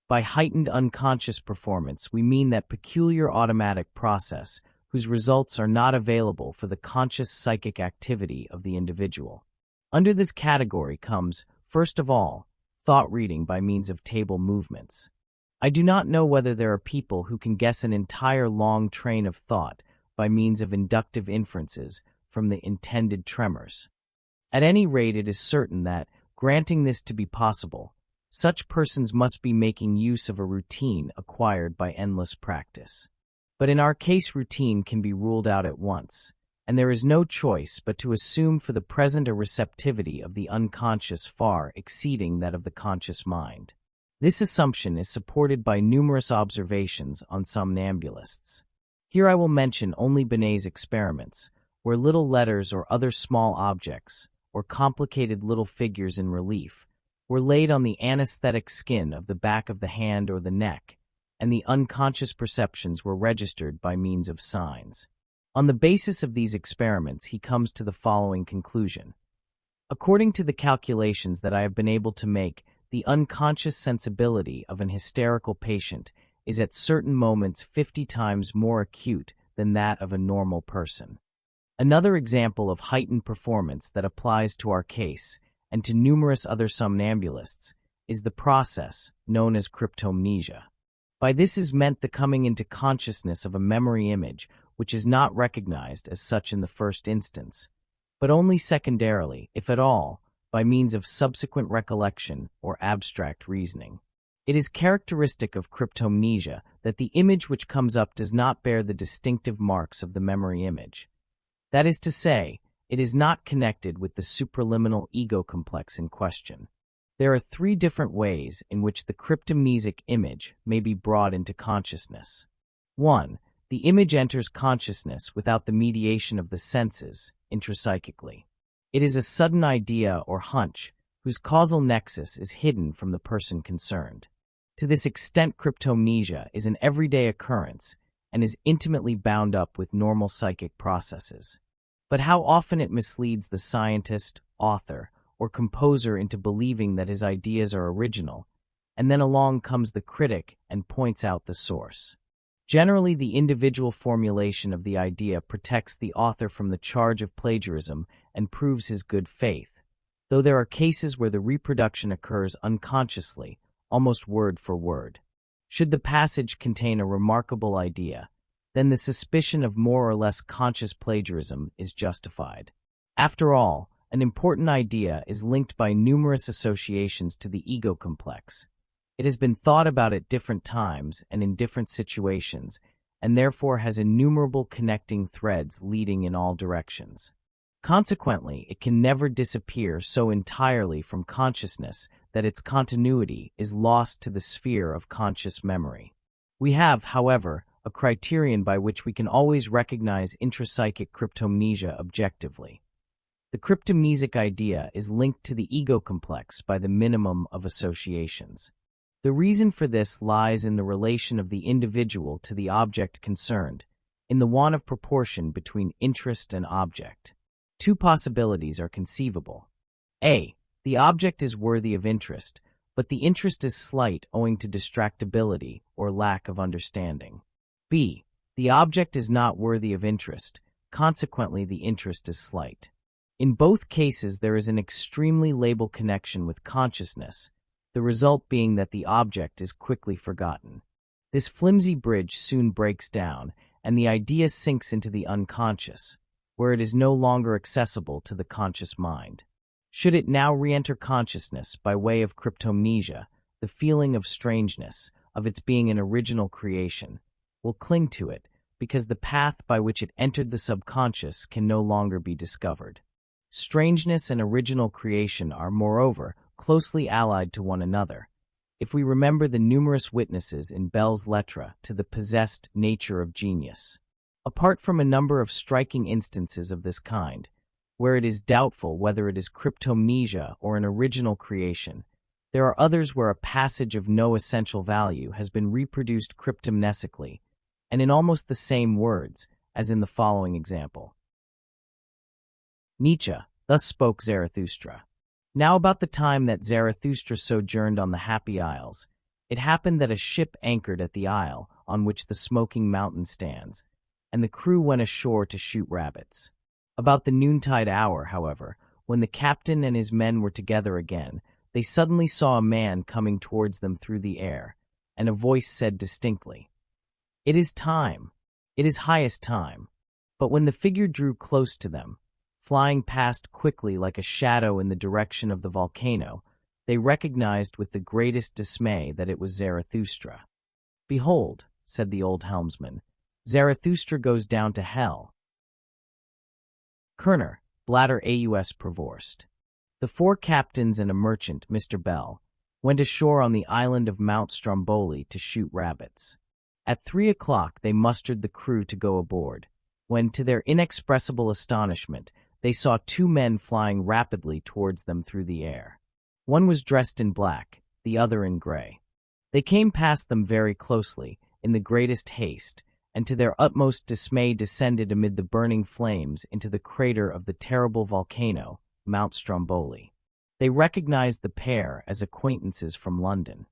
By heightened unconscious performance we mean that peculiar automatic process whose results are not available for the conscious psychic activity of the individual. Under this category comes, first of all, thought reading by means of table movements. I do not know whether there are people who can guess an entire long train of thought by means of inductive inferences from the intended tremors. At any rate, it is certain that, granting this to be possible, such persons must be making use of a routine acquired by endless practice. But in our case, routine can be ruled out at once, and there is no choice but to assume for the present a receptivity of the unconscious far exceeding that of the conscious mind. This assumption is supported by numerous observations on somnambulists. Here I will mention only Binet's experiments, where little letters or other small objects, or complicated little figures in relief, were laid on the anesthetic skin of the back of the hand or the neck, and the unconscious perceptions were registered by means of signs. On the basis of these experiments, he comes to the following conclusion. According to the calculations that I have been able to make, the unconscious sensibility of an hysterical patient is at certain moments 50 times more acute than that of a normal person. Another example of heightened performance that applies to our case and to numerous other somnambulists is the process known as cryptomnesia. By this is meant the coming into consciousness of a memory image which is not recognized as such in the first instance, but only secondarily, if at all, by means of subsequent recollection or abstract reasoning. It is characteristic of cryptomnesia that the image which comes up does not bear the distinctive marks of the memory image, That is to say, it is not connected with the supraliminal ego complex in question. There are three different ways in which the cryptomnesic image may be brought into consciousness. 1. The image enters consciousness without the mediation of the senses, intrapsychically. It is a sudden idea or hunch whose causal nexus is hidden from the person concerned. To this extent, cryptomnesia is an everyday occurrence and is intimately bound up with normal psychic processes. But how often it misleads the scientist, author, or composer into believing that his ideas are original, and then along comes the critic and points out the source. Generally, the individual formulation of the idea protects the author from the charge of plagiarism and proves his good faith, though there are cases where the reproduction occurs unconsciously, almost word for word. Should the passage contain a remarkable idea, then the suspicion of more or less conscious plagiarism is justified. After all, an important idea is linked by numerous associations to the ego complex. It has been thought about at different times and in different situations, and therefore has innumerable connecting threads leading in all directions. Consequently, it can never disappear so entirely from consciousness that its continuity is lost to the sphere of conscious memory. We have, however, a criterion by which we can always recognize intrapsychic cryptomnesia objectively. The cryptomnesic idea is linked to the ego complex by the minimum of associations. The reason for this lies in the relation of the individual to the object concerned, in the want of proportion between interest and object. Two possibilities are conceivable. A. The object is worthy of interest, but the interest is slight owing to distractibility or lack of understanding. B. The object is not worthy of interest, consequently the interest is slight. In both cases there is an extremely labile connection with consciousness, the result being that the object is quickly forgotten. This flimsy bridge soon breaks down, and the idea sinks into the unconscious, where it is no longer accessible to the conscious mind. Should it now re-enter consciousness by way of cryptomnesia, the feeling of strangeness, of its being an original creation, will cling to it, because the path by which it entered the subconscious can no longer be discovered. Strangeness and original creation are, moreover, closely allied to one another, if we remember the numerous witnesses in Bell's Lettres to the possessed nature of genius. Apart from a number of striking instances of this kind, where it is doubtful whether it is cryptomnesia or an original creation, there are others where a passage of no essential value has been reproduced cryptomnesically, and in almost the same words, as in the following example. Nietzsche, thus spoke Zarathustra. Now about the time that Zarathustra sojourned on the Happy Isles, it happened that a ship anchored at the isle on which the smoking mountain stands, and the crew went ashore to shoot rabbits. About the noontide hour, however, when the captain and his men were together again, they suddenly saw a man coming towards them through the air, and a voice said distinctly, "It is time. It is highest time." But when the figure drew close to them, flying past quickly like a shadow in the direction of the volcano, they recognized with the greatest dismay that it was Zarathustra. "Behold," said the old helmsman, "Zarathustra goes down to hell." Kerner, Bladder Aus Provorst. The four captains and a merchant, Mr. Bell, went ashore on the island of Mount Stromboli to shoot rabbits. At 3 o'clock they mustered the crew to go aboard, when, to their inexpressible astonishment, they saw two men flying rapidly towards them through the air. One was dressed in black, the other in gray. They came past them very closely, in the greatest haste, and to their utmost dismay descended amid the burning flames into the crater of the terrible volcano, Mount Stromboli. They recognized the pair as acquaintances from London.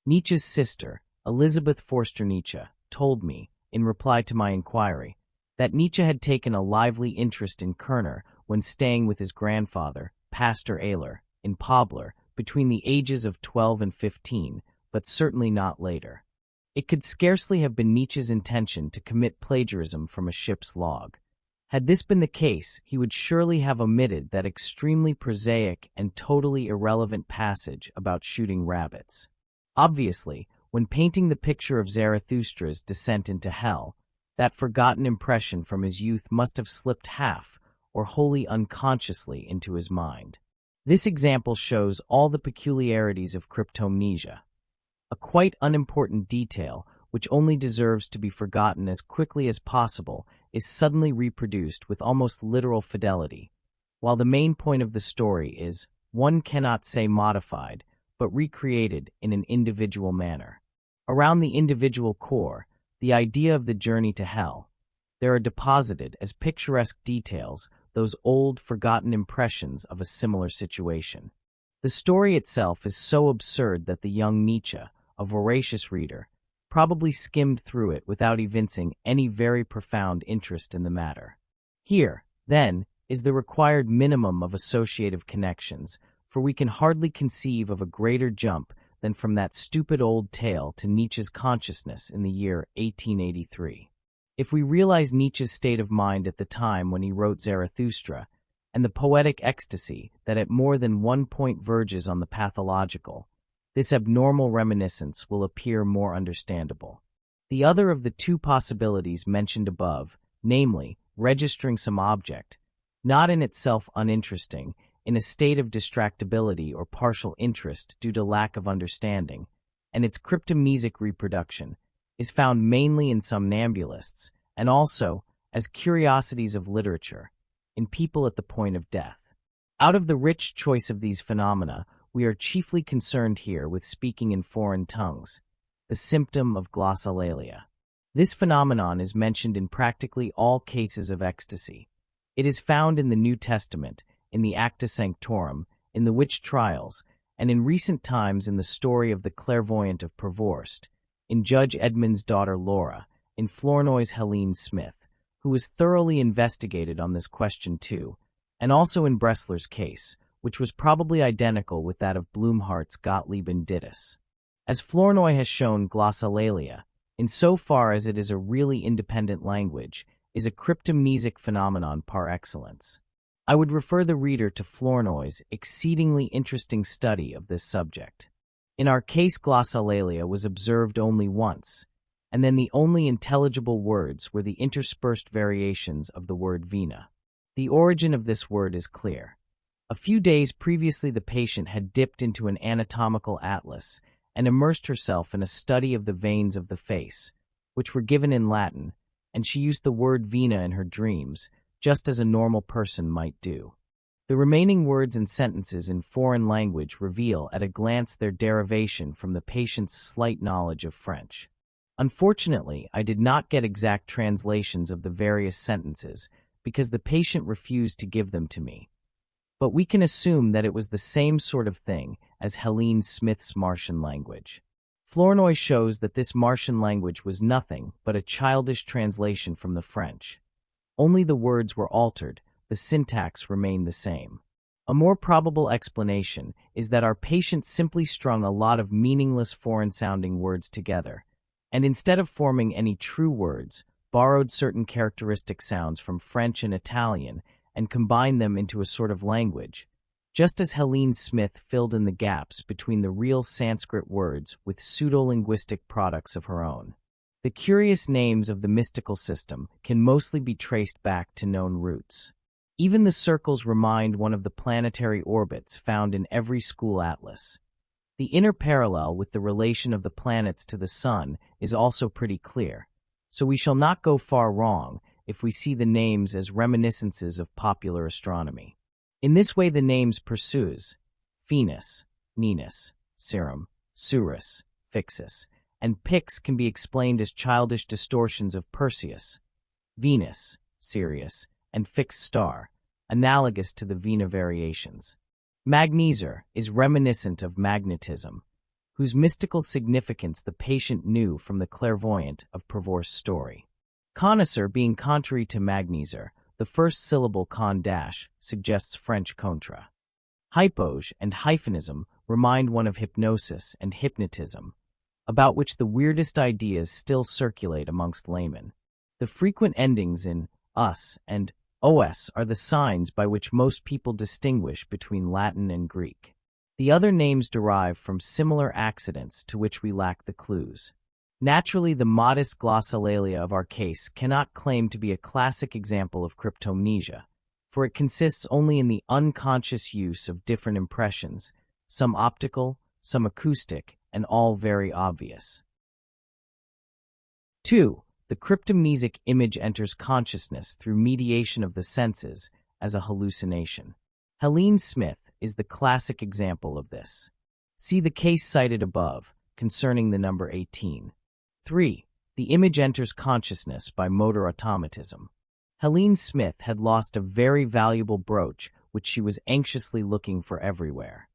Nietzsche's sister, Elizabeth Forster Nietzsche, told me, in reply to my inquiry, that Nietzsche had taken a lively interest in Kerner when staying with his grandfather, Pastor Ehler, in Pobler, between the ages of 12 and 15, but certainly not later. It could scarcely have been Nietzsche's intention to commit plagiarism from a ship's log. Had this been the case, he would surely have omitted that extremely prosaic and totally irrelevant passage about shooting rabbits. Obviously, when painting the picture of Zarathustra's descent into hell, That forgotten impression from his youth must have slipped half or wholly unconsciously into his mind. This example shows all the peculiarities of cryptomnesia. A quite unimportant detail, which only deserves to be forgotten as quickly as possible, is suddenly reproduced with almost literal fidelity, while the main point of the story is, one cannot say modified, but recreated in an individual manner. Around the individual core, the idea of the journey to hell, there are deposited as picturesque details those old, forgotten impressions of a similar situation. The story itself is so absurd that the young Nietzsche, a voracious reader, probably skimmed through it without evincing any very profound interest in the matter. Here, then, is the required minimum of associative connections, for we can hardly conceive of a greater jump than from that stupid old tale to Nietzsche's consciousness in the year 1883. If we realize Nietzsche's state of mind at the time when he wrote Zarathustra, and the poetic ecstasy that at more than one point verges on the pathological, this abnormal reminiscence will appear more understandable. The other of the two possibilities mentioned above, namely, registering some object, not in itself uninteresting, in a state of distractibility or partial interest due to lack of understanding, and its cryptomnesic reproduction, is found mainly in somnambulists, and also, as curiosities of literature, in people at the point of death. Out of the rich choice of these phenomena, we are chiefly concerned here with speaking in foreign tongues, the symptom of glossolalia. This phenomenon is mentioned in practically all cases of ecstasy. It is found in the New Testament, in the Acta Sanctorum, in the witch trials, and in recent times in the story of the clairvoyant of Prevorst, in Judge Edmund's daughter Laura, in Flournoy's Helene Smith, who was thoroughly investigated on this question too, and also in Bressler's case, which was probably identical with that of Blumhardt's Gottlieb and Dittus. As Flournoy has shown, glossolalia, in so far as it is a really independent language, is a cryptomnesic phenomenon par excellence. I would refer the reader to Flournoy's exceedingly interesting study of this subject. In our case, glossolalia was observed only once, and then the only intelligible words were the interspersed variations of the word vena. The origin of this word is clear. A few days previously, the patient had dipped into an anatomical atlas and immersed herself in a study of the veins of the face, which were given in Latin, and she used the word vena in her dreams, just as a normal person might do. The remaining words and sentences in foreign language reveal at a glance their derivation from the patient's slight knowledge of French. Unfortunately, I did not get exact translations of the various sentences because the patient refused to give them to me. But we can assume that it was the same sort of thing as Helene Smith's Martian language. Flournoy shows that this Martian language was nothing but a childish translation from the French. Only the words were altered, the syntax remained the same. A more probable explanation is that our patient simply strung a lot of meaningless foreign-sounding words together, and instead of forming any true words, borrowed certain characteristic sounds from French and Italian and combined them into a sort of language, just as Helene Smith filled in the gaps between the real Sanskrit words with pseudo-linguistic products of her own. The curious names of the mystical system can mostly be traced back to known roots. Even the circles remind one of the planetary orbits found in every school atlas. The inner parallel with the relation of the planets to the sun is also pretty clear, so we shall not go far wrong if we see the names as reminiscences of popular astronomy. In this way, the names Perseus, Venus, Ninus, Serum, Surus, Fixus, and Pix can be explained as childish distortions of Perseus, Venus, Sirius, and fixed star, analogous to the Vena variations. Magneser is reminiscent of magnetism, whose mystical significance the patient knew from the clairvoyant of Prevorst's story. Connoisseur being contrary to magneser, the first syllable con dash suggests French contra. Hypoge and hyphenism remind one of hypnosis and hypnotism, about which the weirdest ideas still circulate amongst laymen. The frequent endings in us and os are the signs by which most people distinguish between Latin and Greek. The other names derive from similar accidents to which we lack the clues. Naturally, the modest glossolalia of our case cannot claim to be a classic example of cryptomnesia, for it consists only in the unconscious use of different impressions, some optical, some acoustic, and all very obvious. 2. The cryptomnesic image enters consciousness through mediation of the senses as a hallucination. Helene Smith is the classic example of this. See the case cited above concerning the number 18. 3. The image enters consciousness by motor automatism. Helene Smith had lost a very valuable brooch which she was anxiously looking for everywhere.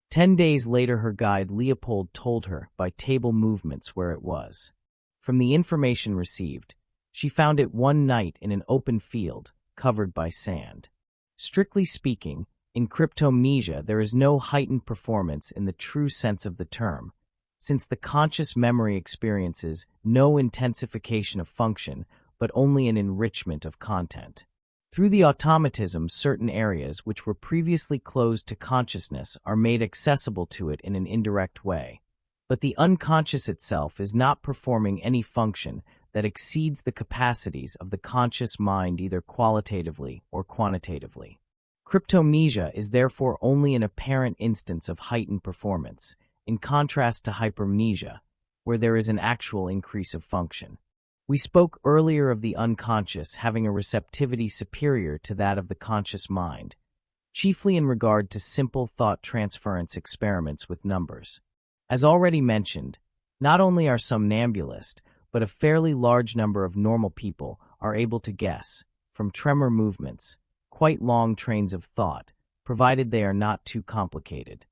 10 days later, her guide Leopold told her by table movements where it was. From the information received, she found it one night in an open field, covered by sand. Strictly speaking, in cryptomnesia there is no heightened performance in the true sense of the term, since the conscious memory experiences no intensification of function, but only an enrichment of content. Through the automatism, certain areas which were previously closed to consciousness are made accessible to it in an indirect way. But the unconscious itself is not performing any function that exceeds the capacities of the conscious mind either qualitatively or quantitatively. Cryptomnesia is therefore only an apparent instance of heightened performance, in contrast to hypermnesia, where there is an actual increase of function. We spoke earlier of the unconscious having a receptivity superior to that of the conscious mind, chiefly in regard to simple thought transference experiments with numbers. As already mentioned, not only are somnambulists, but a fairly large number of normal people are able to guess, from tremor movements, quite long trains of thought, provided they are not too complicated.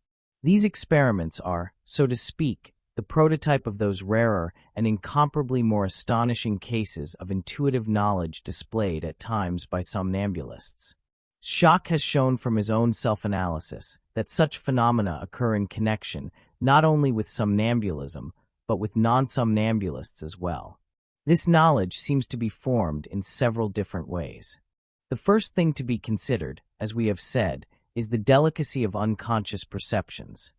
These experiments are, so to speak, the prototype of those rarer and incomparably more astonishing cases of intuitive knowledge displayed at times by somnambulists. Schock has shown from his own self-analysis that such phenomena occur in connection not only with somnambulism, but with non-somnambulists as well. This knowledge seems to be formed in several different ways. The first thing to be considered, as we have said, is the delicacy of unconscious perceptions.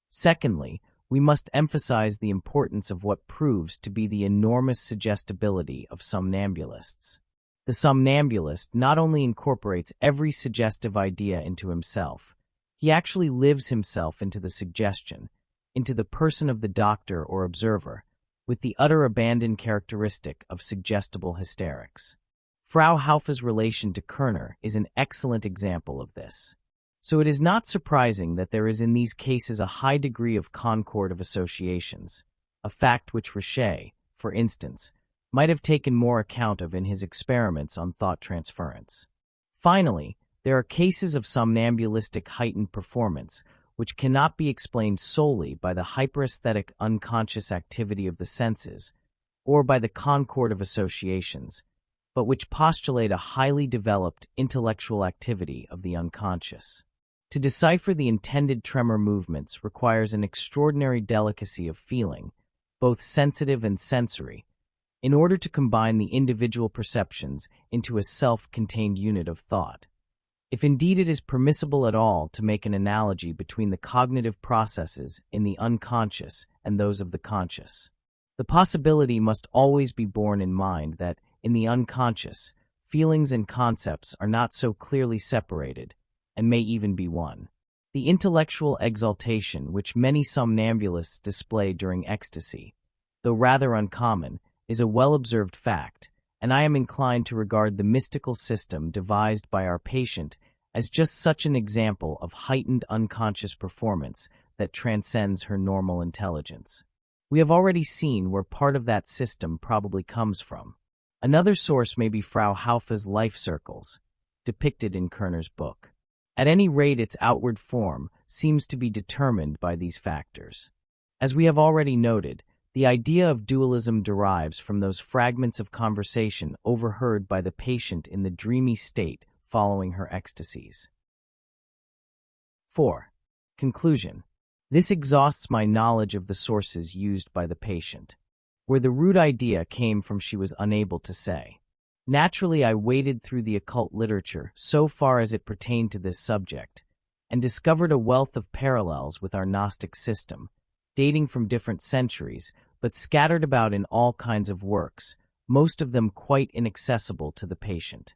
Secondly, we must emphasize the importance of what proves to be the enormous suggestibility of somnambulists. The somnambulist not only incorporates every suggestive idea into himself, he actually lives himself into the suggestion, into the person of the doctor or observer, with the utter abandon characteristic of suggestible hysterics. Frau Haufe's relation to Kerner is an excellent example of this. So it is not surprising that there is in these cases a high degree of concord of associations, a fact which Richer, for instance, might have taken more account of in his experiments on thought transference. Finally, there are cases of somnambulistic heightened performance which cannot be explained solely by the hyperesthetic unconscious activity of the senses or by the concord of associations, but which postulate a highly developed intellectual activity of the unconscious. To decipher the intended tremor movements requires an extraordinary delicacy of feeling, both sensitive and sensory, in order to combine the individual perceptions into a self-contained unit of thought. If indeed it is permissible at all to make an analogy between the cognitive processes in the unconscious and those of the conscious, the possibility must always be borne in mind that, in the unconscious, feelings and concepts are not so clearly separated, and may even be one. The intellectual exaltation which many somnambulists display during ecstasy, though rather uncommon, is a well-observed fact, and I am inclined to regard the mystical system devised by our patient as just such an example of heightened unconscious performance that transcends her normal intelligence. We have already seen where part of that system probably comes from. Another source may be Frau Haufe's life circles, depicted in Kerner's book. At any rate, its outward form seems to be determined by these factors. As we have already noted, the idea of dualism derives from those fragments of conversation overheard by the patient in the dreamy state following her ecstasies. 4. Conclusion. This exhausts my knowledge of the sources used by the patient. Where the root idea came from she was unable to say. Naturally, I waded through the occult literature so far as it pertained to this subject, and discovered a wealth of parallels with our Gnostic system, dating from different centuries, but scattered about in all kinds of works, most of them quite inaccessible to the patient.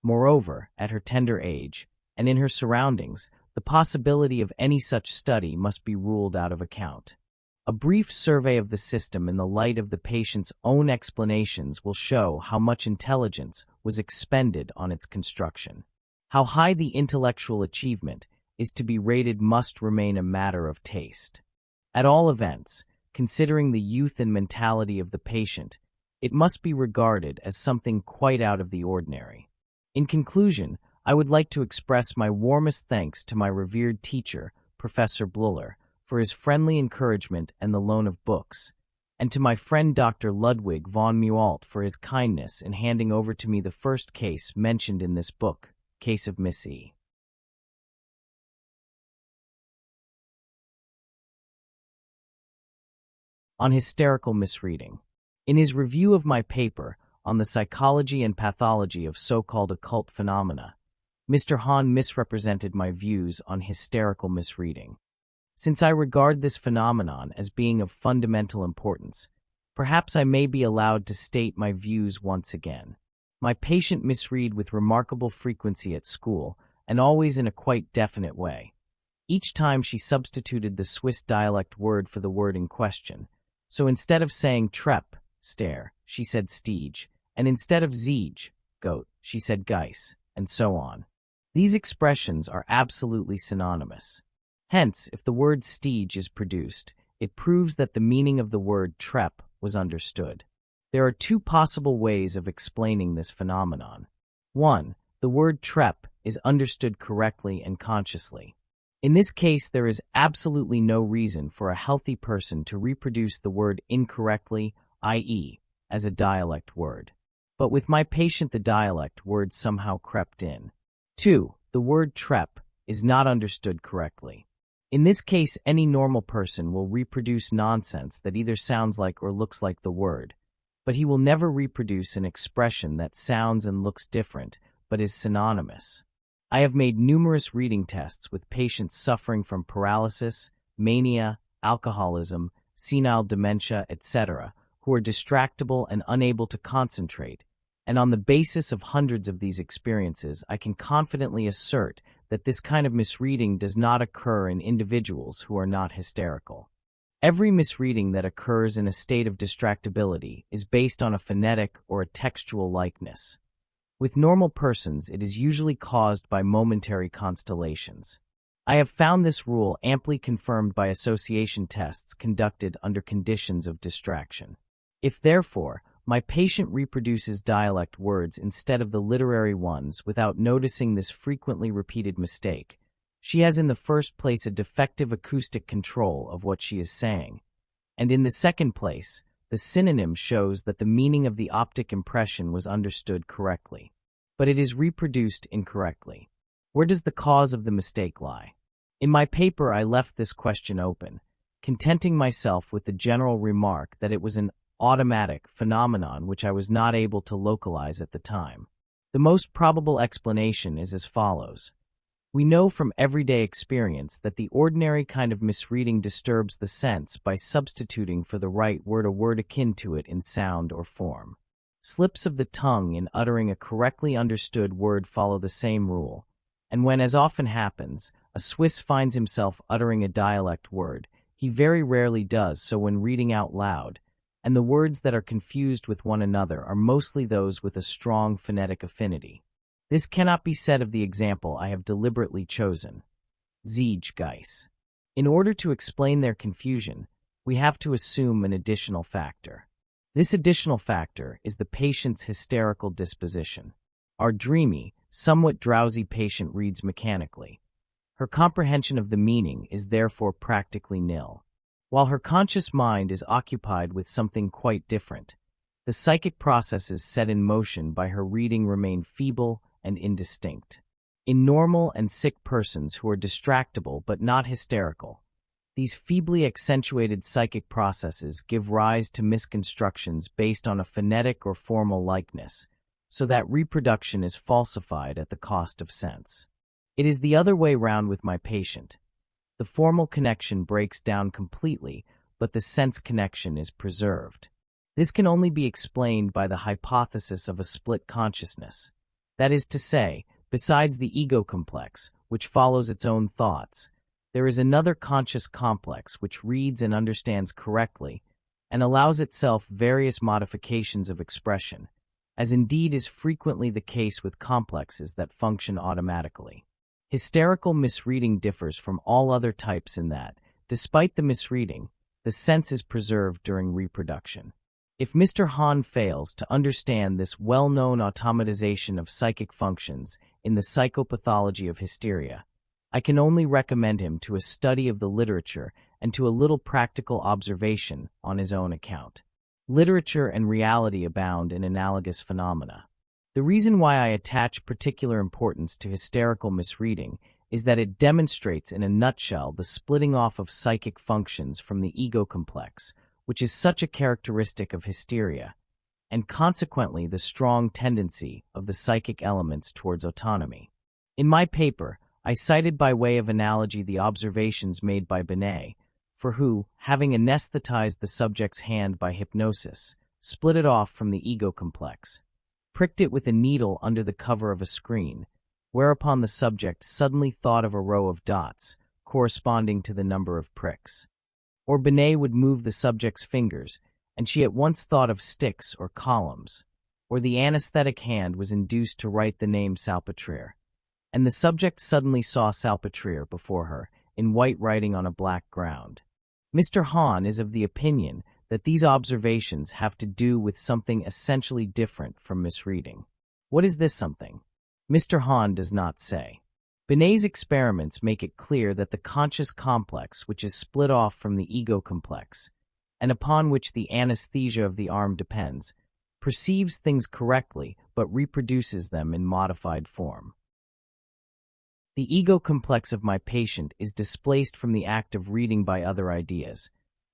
Moreover, at her tender age, and in her surroundings, the possibility of any such study must be ruled out of account. A brief survey of the system in the light of the patient's own explanations will show how much intelligence was expended on its construction. How high the intellectual achievement is to be rated must remain a matter of taste. At all events, considering the youth and mentality of the patient, it must be regarded as something quite out of the ordinary. In conclusion, I would like to express my warmest thanks to my revered teacher, Professor Bluller, for his friendly encouragement and the loan of books, and to my friend Dr. Ludwig von Meualt for his kindness in handing over to me the first case mentioned in this book, Case of Miss E. On hysterical misreading. In his review of my paper on the psychology and pathology of so-called occult phenomena, Mr. Hahn misrepresented my views on hysterical misreading. Since I regard this phenomenon as being of fundamental importance, perhaps I may be allowed to state my views once again. My patient misread with remarkable frequency at school, and always in a quite definite way. Each time she substituted the Swiss dialect word for the word in question. So instead of saying Treppe, stare, she said Stiege, and instead of Ziege, goat, she said Geiss, and so on. These expressions are absolutely synonymous. Hence, if the word Stiege is produced, it proves that the meaning of the word Treppe was understood. There are two possible ways of explaining this phenomenon. 1. The word Treppe is understood correctly and consciously. In this case, there is absolutely no reason for a healthy person to reproduce the word incorrectly, i.e., as a dialect word. But with my patient, the dialect word somehow crept in. 2. The word Treppe is not understood correctly. In this case, any normal person will reproduce nonsense that either sounds like or looks like the word, but he will never reproduce an expression that sounds and looks different, but is synonymous. I have made numerous reading tests with patients suffering from paralysis, mania, alcoholism, senile dementia, etc., who are distractible and unable to concentrate, and on the basis of hundreds of these experiences, I can confidently assert that this kind of misreading does not occur in individuals who are not hysterical. Every misreading that occurs in a state of distractibility is based on a phonetic or a textual likeness. With normal persons, it is usually caused by momentary constellations. I have found this rule amply confirmed by association tests conducted under conditions of distraction. If, therefore, my patient reproduces dialect words instead of the literary ones without noticing this frequently repeated mistake, she has in the first place a defective acoustic control of what she is saying, and in the second place, the synonym shows that the meaning of the optic impression was understood correctly, but it is reproduced incorrectly. Where does the cause of the mistake lie? In my paper, I left this question open, contenting myself with the general remark that it was an automatic phenomenon which I was not able to localize at the time. The most probable explanation is as follows. We know from everyday experience that the ordinary kind of misreading disturbs the sense by substituting for the right word a word akin to it in sound or form. Slips of the tongue in uttering a correctly understood word follow the same rule, and when, as often happens, a Swiss finds himself uttering a dialect word, he very rarely does so when reading out loud, and the words that are confused with one another are mostly those with a strong phonetic affinity. This cannot be said of the example I have deliberately chosen. Ziege Geiss. In order to explain their confusion, we have to assume an additional factor. This additional factor is the patient's hysterical disposition. Our dreamy, somewhat drowsy patient reads mechanically. Her comprehension of the meaning is therefore practically nil. While her conscious mind is occupied with something quite different, the psychic processes set in motion by her reading remain feeble and indistinct. In normal and sick persons who are distractible but not hysterical, these feebly accentuated psychic processes give rise to misconstructions based on a phonetic or formal likeness, so that reproduction is falsified at the cost of sense. It is the other way round with my patient. The formal connection breaks down completely but the sense connection is preserved. This can only be explained by the hypothesis of a split consciousness. That is to say, besides the ego complex, which follows its own thoughts, there is another conscious complex which reads and understands correctly and allows itself various modifications of expression, as indeed is frequently the case with complexes that function automatically. Hysterical misreading differs from all other types in that, despite the misreading, the sense is preserved during reproduction. If Mr. Hahn fails to understand this well-known automatization of psychic functions in the psychopathology of hysteria, I can only recommend him to a study of the literature and to a little practical observation on his own account. Literature and reality abound in analogous phenomena. The reason why I attach particular importance to hysterical misreading is that it demonstrates in a nutshell the splitting off of psychic functions from the ego complex, which is such a characteristic of hysteria, and consequently the strong tendency of the psychic elements towards autonomy. In my paper, I cited by way of analogy the observations made by Binet, for who, having anesthetized the subject's hand by hypnosis, split it off from the ego complex, pricked it with a needle under the cover of a screen, whereupon the subject suddenly thought of a row of dots corresponding to the number of pricks. Or Binet would move the subject's fingers, and she at once thought of sticks or columns, or the anesthetic hand was induced to write the name Salpêtrière, and the subject suddenly saw Salpêtrière before her, in white writing on a black ground. Mr. Hahn is of the opinion that these observations have to do with something essentially different from misreading. What is this something? Mr. Hahn does not say. Binet's experiments make it clear that the conscious complex, which is split off from the ego complex, and upon which the anesthesia of the arm depends, perceives things correctly but reproduces them in modified form. The ego complex of my patient is displaced from the act of reading by other ideas,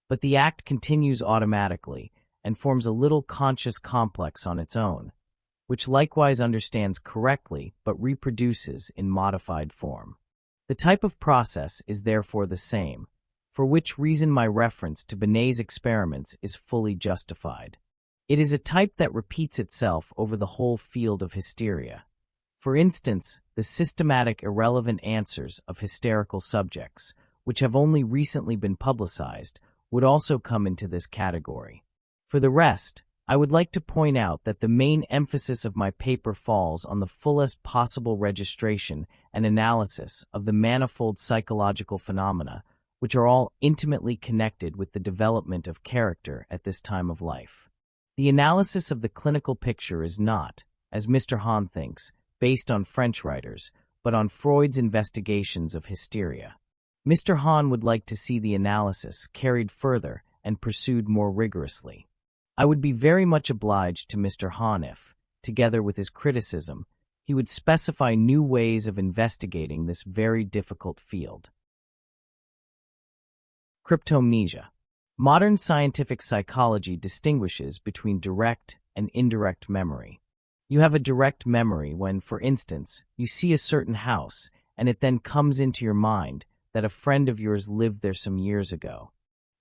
but the act continues automatically and forms a little conscious complex on its own, which likewise understands correctly but reproduces in modified form. The type of process is therefore the same, for which reason my reference to Binet's experiments is fully justified. It is a type that repeats itself over the whole field of hysteria. For instance, the systematic irrelevant answers of hysterical subjects, which have only recently been publicized, would also come into this category. For the rest, I would like to point out that the main emphasis of my paper falls on the fullest possible registration and analysis of the manifold psychological phenomena, which are all intimately connected with the development of character at this time of life. The analysis of the clinical picture is not, as Mr. Hahn thinks, based on French writers, but on Freud's investigations of hysteria. Mr. Hahn would like to see the analysis carried further and pursued more rigorously. I would be very much obliged to Mr. Hahn if, together with his criticism, he would specify new ways of investigating this very difficult field. Cryptomnesia. Modern scientific psychology distinguishes between direct and indirect memory. You have a direct memory when, for instance, you see a certain house and it then comes into your mind that a friend of yours lived there some years ago.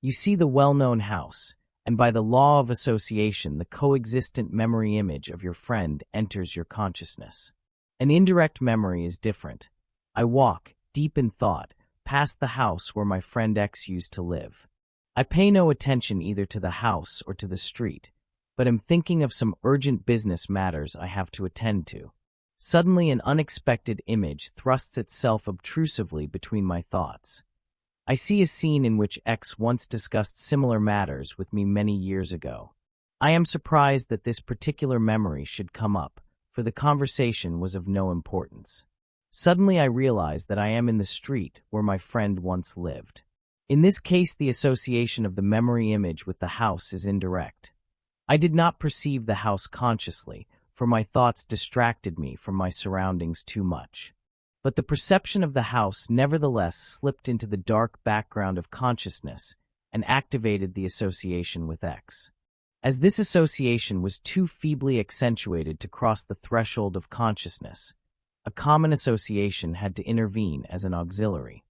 You see the well-known house, and by the law of association, the coexistent memory image of your friend enters your consciousness. An indirect memory is different. I walk, deep in thought, past the house where my friend X used to live. I pay no attention either to the house or to the street, but am thinking of some urgent business matters I have to attend to. Suddenly an unexpected image thrusts itself obtrusively between my thoughts. I see a scene in which X once discussed similar matters with me many years ago. I am surprised that this particular memory should come up, for the conversation was of no importance. Suddenly I realize that I am in the street where my friend once lived. In this case, the association of the memory image with the house is indirect. I did not perceive the house consciously, for my thoughts distracted me from my surroundings too much. But the perception of the house nevertheless slipped into the dark background of consciousness and activated the association with X. As this association was too feebly accentuated to cross the threshold of consciousness, a common association had to intervene as an auxiliary.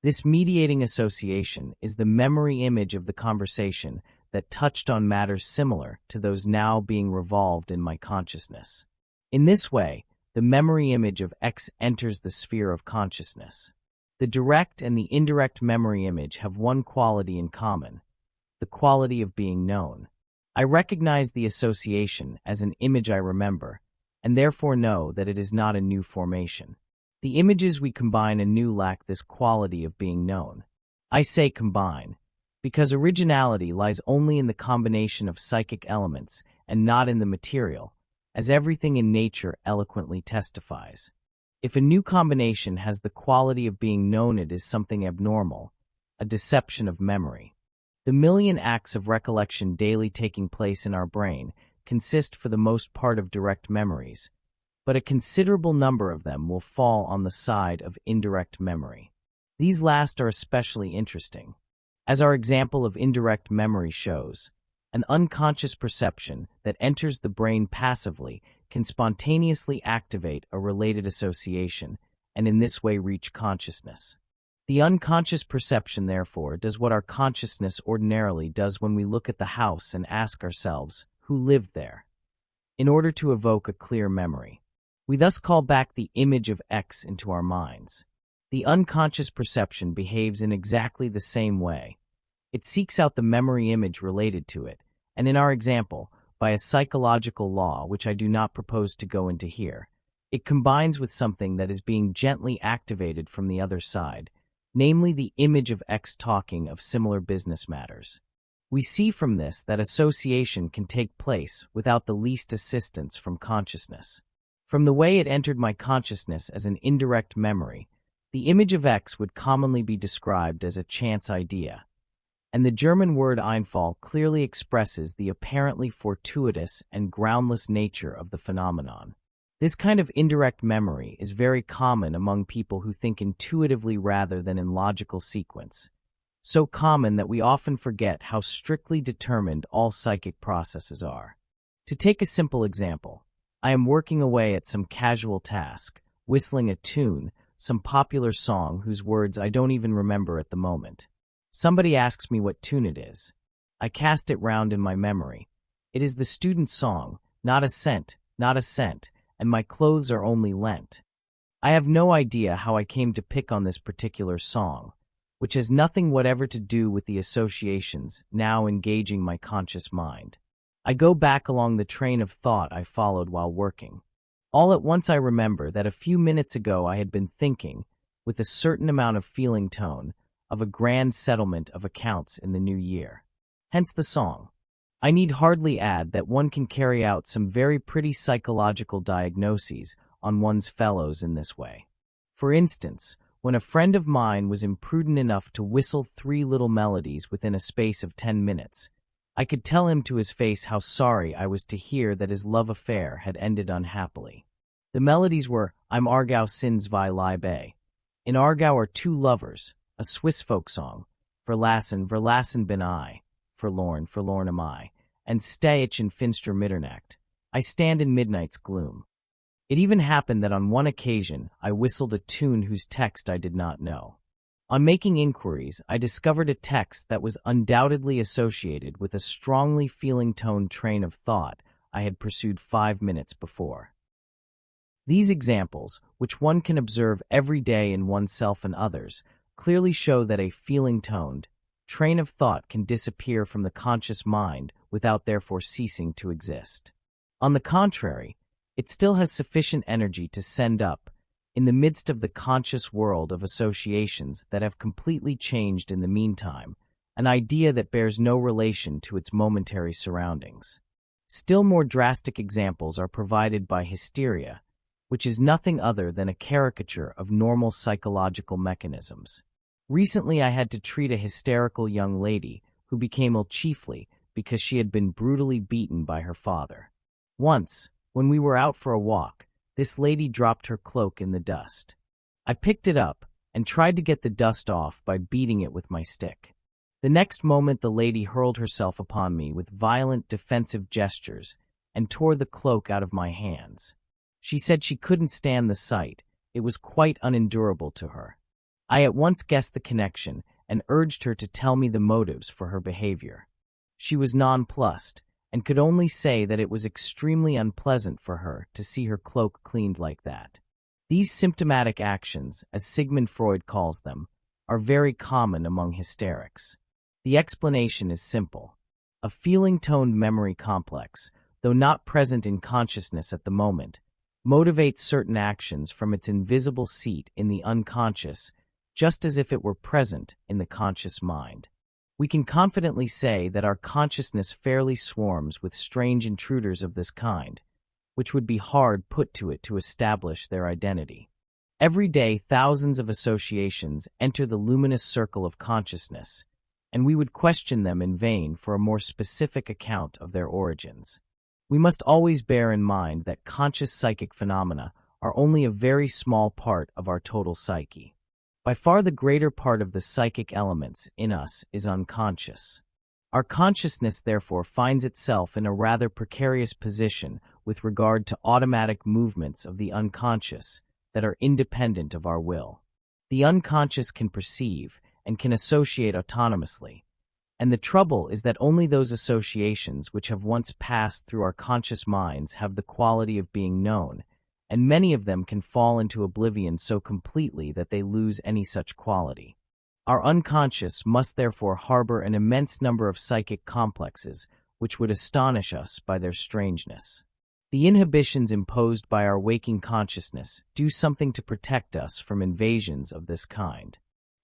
This mediating association is the memory image of the conversation that touched on matters similar to those now being revolved in my consciousness. In this way, the memory image of X enters the sphere of consciousness. The direct and the indirect memory image have one quality in common, the quality of being known. I recognize the association as an image I remember, and therefore know that it is not a new formation. The images we combine anew lack this quality of being known. I say combine, because originality lies only in the combination of psychic elements and not in the material, as everything in nature eloquently testifies. If a new combination has the quality of being known, it is something abnormal, a deception of memory. The million acts of recollection daily taking place in our brain consist for the most part of direct memories, but a considerable number of them will fall on the side of indirect memory. These last are especially interesting. As our example of indirect memory shows, an unconscious perception that enters the brain passively can spontaneously activate a related association and in this way reach consciousness. The unconscious perception, therefore, does what our consciousness ordinarily does when we look at the house and ask ourselves, who lived there? In order to evoke a clear memory. We thus call back the image of X into our minds. The unconscious perception behaves in exactly the same way. It seeks out the memory image related to it, and in our example, by a psychological law which I do not propose to go into here, it combines with something that is being gently activated from the other side, namely the image of X talking of similar business matters. We see from this that association can take place without the least assistance from consciousness. From the way it entered my consciousness as an indirect memory, the image of X would commonly be described as a chance idea, and the German word Einfall clearly expresses the apparently fortuitous and groundless nature of the phenomenon. This kind of indirect memory is very common among people who think intuitively rather than in logical sequence, so common that we often forget how strictly determined all psychic processes are. To take a simple example, I am working away at some casual task, whistling a tune, some popular song whose words I don't even remember at the moment. Somebody asks me what tune it is. I cast it round in my memory. It is the student's song, not a cent, and my clothes are only lent. I have no idea how I came to pick on this particular song, which has nothing whatever to do with the associations now engaging my conscious mind. I go back along the train of thought I followed while working. All at once I remember that a few minutes ago I had been thinking, with a certain amount of feeling tone, of a grand settlement of accounts in the new year. Hence the song. I need hardly add that one can carry out some very pretty psychological diagnoses on one's fellows in this way. For instance, when a friend of mine was imprudent enough to whistle 3 little melodies within a space of 10 minutes, I could tell him to his face how sorry I was to hear that his love affair had ended unhappily. The melodies were I'm Argau sin zwei Liebe. In Argau are 2 lovers, a Swiss folk song, Verlassen bin I, forlorn am I, and Steh ich in finster Mitternacht, I stand in midnight's gloom. It even happened that on one occasion I whistled a tune whose text I did not know. On making inquiries, I discovered a text that was undoubtedly associated with a strongly feeling-toned train of thought I had pursued 5 minutes before. These examples, which one can observe every day in oneself and others, clearly show that a feeling-toned train of thought can disappear from the conscious mind without therefore ceasing to exist. On the contrary, it still has sufficient energy to send up, in the midst of the conscious world of associations that have completely changed in the meantime, an idea that bears no relation to its momentary surroundings. Still more drastic examples are provided by hysteria, which is nothing other than a caricature of normal psychological mechanisms. Recently I had to treat a hysterical young lady who became ill chiefly because she had been brutally beaten by her father. Once, when we were out for a walk, this lady dropped her cloak in the dust. I picked it up and tried to get the dust off by beating it with my stick. The next moment the lady hurled herself upon me with violent defensive gestures and tore the cloak out of my hands. She said she couldn't stand the sight. It was quite unendurable to her. I at once guessed the connection and urged her to tell me the motives for her behavior. She was nonplussed and could only say that it was extremely unpleasant for her to see her cloak cleaned like that. These symptomatic actions, as Sigmund Freud calls them, are very common among hysterics. The explanation is simple. A feeling-toned memory complex, though not present in consciousness at the moment, motivates certain actions from its invisible seat in the unconscious, just as if it were present in the conscious mind. We can confidently say that our consciousness fairly swarms with strange intruders of this kind, which would be hard put to it to establish their identity. Every day, thousands of associations enter the luminous circle of consciousness, and we would question them in vain for a more specific account of their origins. We must always bear in mind that conscious psychic phenomena are only a very small part of our total psyche. By far the greater part of the psychic elements in us is unconscious. Our consciousness, therefore, finds itself in a rather precarious position with regard to automatic movements of the unconscious that are independent of our will. The unconscious can perceive and can associate autonomously, and the trouble is that only those associations which have once passed through our conscious minds have the quality of being known, and many of them can fall into oblivion so completely that they lose any such quality. Our unconscious must therefore harbor an immense number of psychic complexes which would astonish us by their strangeness. The inhibitions imposed by our waking consciousness do something to protect us from invasions of this kind.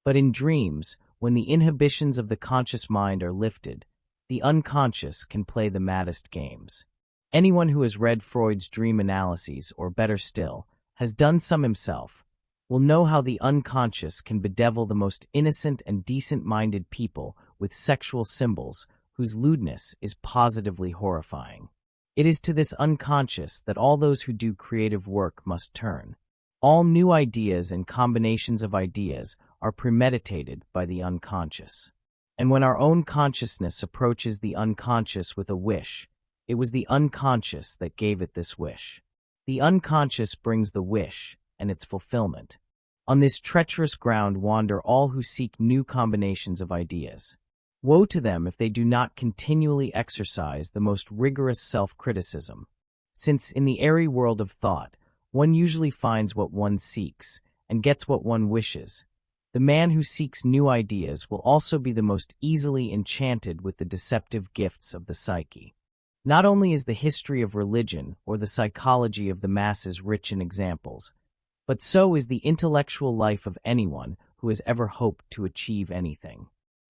But in dreams, when the inhibitions of the conscious mind are lifted, the unconscious can play the maddest games. Anyone who has read Freud's dream analyses, or better still, has done some himself, will know how the unconscious can bedevil the most innocent and decent-minded people with sexual symbols whose lewdness is positively horrifying. It is to this unconscious that all those who do creative work must turn. All new ideas and combinations of ideas are premeditated by the unconscious. And when our own consciousness approaches the unconscious with a wish, it was the unconscious that gave it this wish. The unconscious brings the wish and its fulfillment. On this treacherous ground wander all who seek new combinations of ideas. Woe to them if they do not continually exercise the most rigorous self-criticism, since in the airy world of thought, one usually finds what one seeks and gets what one wishes. The man who seeks new ideas will also be the most easily enchanted with the deceptive gifts of the psyche. Not only is the history of religion or the psychology of the masses rich in examples, but so is the intellectual life of anyone who has ever hoped to achieve anything.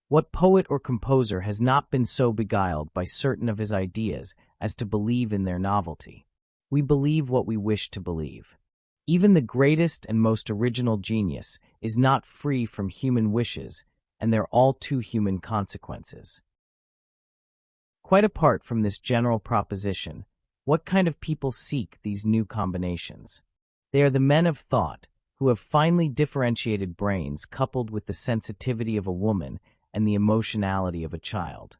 What poet or composer has not been so beguiled by certain of his ideas as to believe in their novelty? We believe what we wish to believe. Even the greatest and most original genius is not free from human wishes and their all too human consequences. Quite apart from this general proposition, what kind of people seek these new combinations? They are the men of thought, who have finely differentiated brains coupled with the sensitivity of a woman and the emotionality of a child.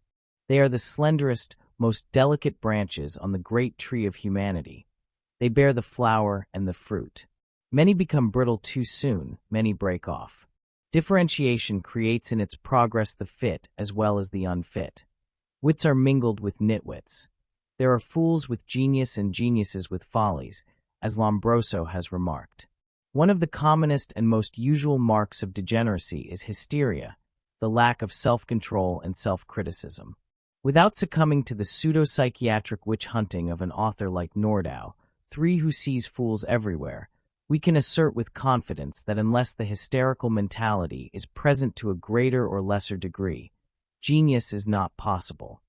They are the slenderest, most delicate branches on the great tree of humanity. They bear the flower and the fruit. Many become brittle too soon, many break off. Differentiation creates in its progress the fit as well as the unfit. Wits are mingled with nitwits. There are fools with genius and geniuses with follies, as Lombroso has remarked. One of the commonest and most usual marks of degeneracy is hysteria, the lack of self-control and self-criticism. Without succumbing to the pseudo-psychiatric witch-hunting of an author like Nordau, Three Who Sees Fools Everywhere, we can assert with confidence that unless the hysterical mentality is present to a greater or lesser degree, genius is not possible.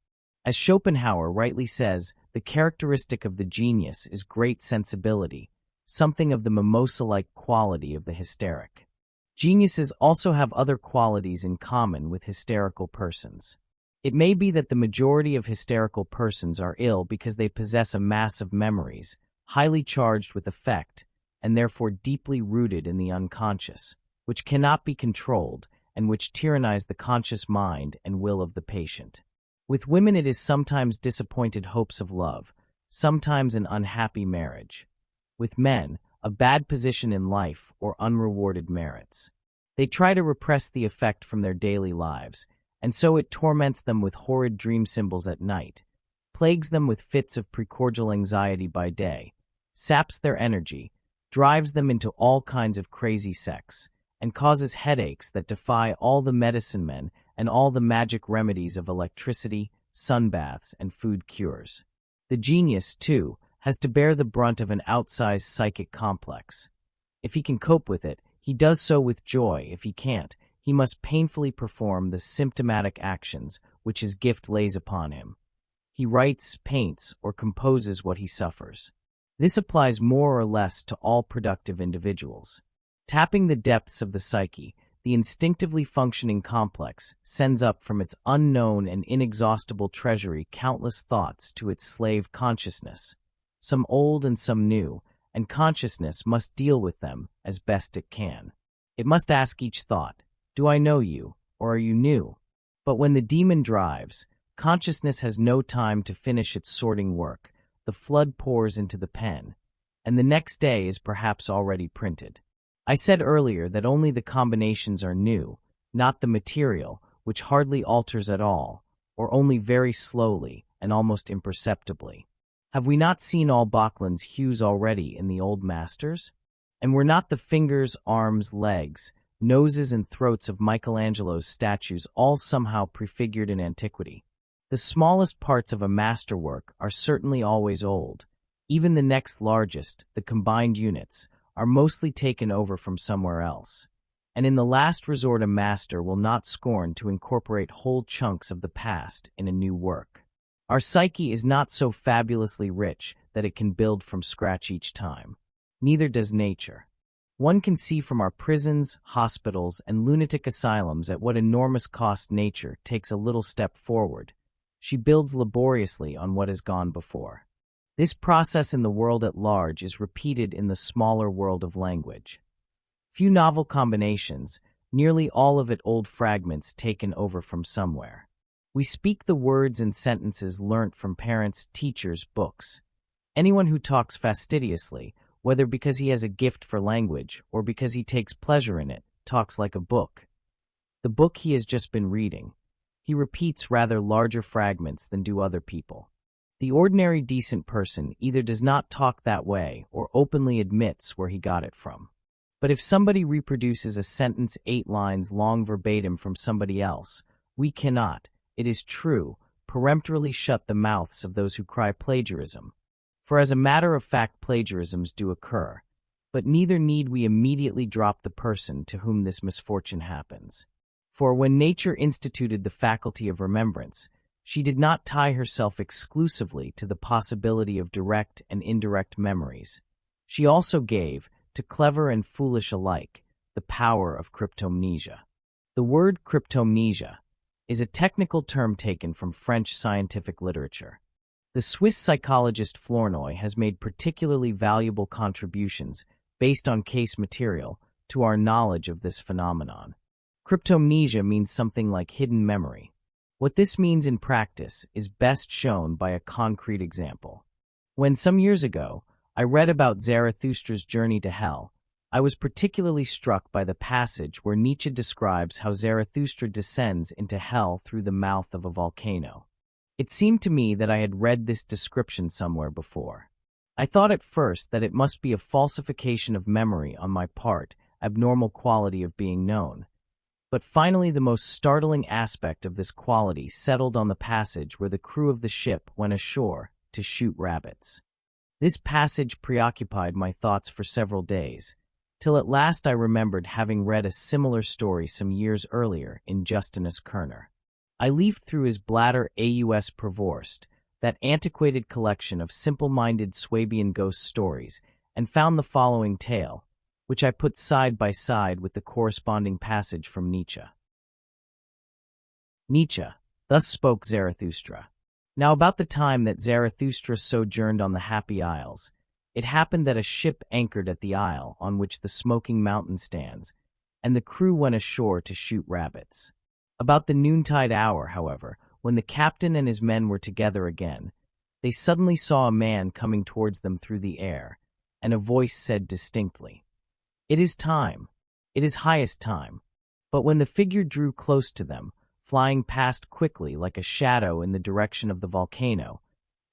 As Schopenhauer rightly says, the characteristic of the genius is great sensibility, something of the mimosa-like quality of the hysteric. Geniuses also have other qualities in common with hysterical persons. It may be that the majority of hysterical persons are ill because they possess a mass of memories, highly charged with affect, and therefore deeply rooted in the unconscious, which cannot be controlled and which tyrannize the conscious mind and will of the patient. With women it is sometimes disappointed hopes of love, sometimes an unhappy marriage. With men, a bad position in life or unrewarded merits. They try to repress the effect from their daily lives, and so it torments them with horrid dream symbols at night, plagues them with fits of precordial anxiety by day, saps their energy, drives them into all kinds of crazy sex, and causes headaches that defy all the medicine men and all the magic remedies of electricity, sunbaths, and food cures. The genius, too, has to bear the brunt of an outsized psychic complex. If he can cope with it, he does so with joy. If he can't, he must painfully perform the symptomatic actions which his gift lays upon him. He writes, paints, or composes what he suffers. This applies more or less to all productive individuals. Tapping the depths of the psyche, the instinctively functioning complex sends up from its unknown and inexhaustible treasury countless thoughts to its slave consciousness, some old and some new, and consciousness must deal with them as best it can. It must ask each thought, do I know you, or are you new? But when the demon drives, consciousness has no time to finish its sorting work. The flood pours into the pen, and the next day is perhaps already printed. I said earlier that only the combinations are new, not the material, which hardly alters at all, or only very slowly and almost imperceptibly. Have we not seen all Böcklin's hues already in the old masters? And were not the fingers, arms, legs, noses, and throats of Michelangelo's statues all somehow prefigured in antiquity? The smallest parts of a masterwork are certainly always old. Even the next largest, the combined units, are mostly taken over from somewhere else. And in the last resort a master will not scorn to incorporate whole chunks of the past in a new work. Our psyche is not so fabulously rich that it can build from scratch each time. Neither does nature. One can see from our prisons, hospitals, and lunatic asylums at what enormous cost nature takes a little step forward. She builds laboriously on what has gone before. This process in the world at large is repeated in the smaller world of language. Few novel combinations, nearly all of it old fragments taken over from somewhere. We speak the words and sentences learnt from parents, teachers, books. Anyone who talks fastidiously, whether because he has a gift for language or because he takes pleasure in it, talks like a book. The book he has just been reading. He repeats rather larger fragments than do other people. The ordinary decent person either does not talk that way or openly admits where he got it from. But if somebody reproduces a sentence 8 lines long verbatim from somebody else, we cannot, it is true, peremptorily shut the mouths of those who cry plagiarism. For as a matter of fact plagiarisms do occur, but neither need we immediately drop the person to whom this misfortune happens. For when nature instituted the faculty of remembrance, she did not tie herself exclusively to the possibility of direct and indirect memories. She also gave, to clever and foolish alike, the power of cryptomnesia. The word cryptomnesia is a technical term taken from French scientific literature. The Swiss psychologist Flournoy has made particularly valuable contributions based on case material to our knowledge of this phenomenon. Cryptomnesia means something like hidden memory. What this means in practice is best shown by a concrete example. When some years ago I read about Zarathustra's journey to hell, I was particularly struck by the passage where Nietzsche describes how Zarathustra descends into hell through the mouth of a volcano. It seemed to me that I had read this description somewhere before. I thought at first that it must be a falsification of memory on my part, abnormal quality of being known. But finally the most startling aspect of this quality settled on the passage where the crew of the ship went ashore to shoot rabbits. This passage preoccupied my thoughts for several days, till at last I remembered having read a similar story some years earlier in Justinus Kerner. I leafed through his Blätter aus Provorst, that antiquated collection of simple-minded Swabian ghost stories, and found the following tale, which I put side by side with the corresponding passage from Nietzsche. Nietzsche, thus spoke Zarathustra. Now about the time that Zarathustra sojourned on the Happy Isles, it happened that a ship anchored at the isle on which the smoking mountain stands, and the crew went ashore to shoot rabbits. About the noontide hour, however, when the captain and his men were together again, they suddenly saw a man coming towards them through the air, and a voice said distinctly, "It is time. It is highest time. But when the figure drew close to them, flying past quickly like a shadow in the direction of the volcano,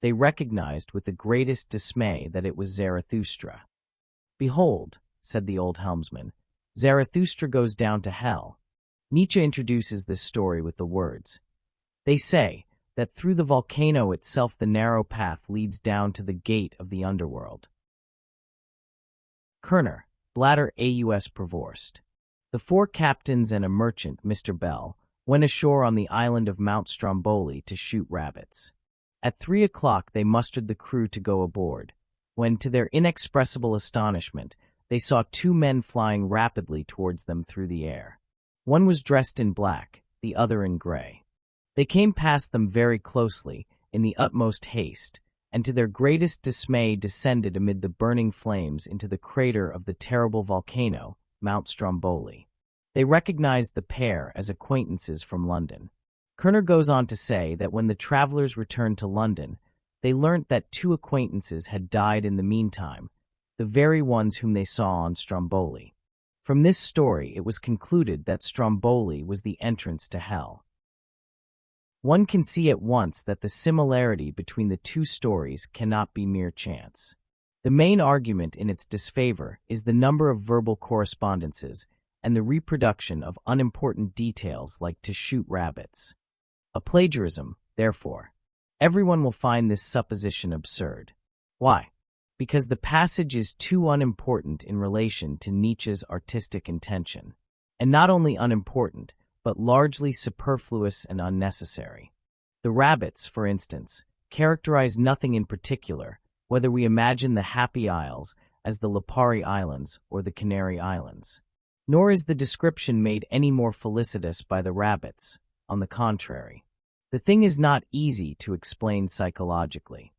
they recognized with the greatest dismay that it was Zarathustra. "Behold," said the old helmsman, "Zarathustra goes down to hell." Nietzsche introduces this story with the words, "They say that through the volcano itself the narrow path leads down to the gate of the underworld." Kerner, Bladder Aus Provorst. The 4 captains and a merchant, Mr. Bell, went ashore on the island of Mount Stromboli to shoot rabbits. At 3 o'clock they mustered the crew to go aboard, when, to their inexpressible astonishment, they saw 2 men flying rapidly towards them through the air. One was dressed in black, the other in gray. They came past them very closely, in the utmost haste, and to their greatest dismay descended amid the burning flames into the crater of the terrible volcano, Mount Stromboli. They recognized the pair as acquaintances from London. Kerner goes on to say that when the travelers returned to London, they learnt that 2 acquaintances had died in the meantime, the very ones whom they saw on Stromboli. From this story it was concluded that Stromboli was the entrance to hell. One can see at once that the similarity between the 2 stories cannot be mere chance. The main argument in its disfavor is the number of verbal correspondences and the reproduction of unimportant details like to shoot rabbits. A plagiarism, therefore. Everyone will find this supposition absurd. Why? Because the passage is too unimportant in relation to Nietzsche's artistic intention. And not only unimportant, but largely superfluous and unnecessary. The rabbits, for instance, characterize nothing in particular, whether we imagine the Happy Isles as the Lipari Islands or the Canary Islands. Nor is the description made any more felicitous by the rabbits. On the contrary, the thing is not easy to explain psychologically.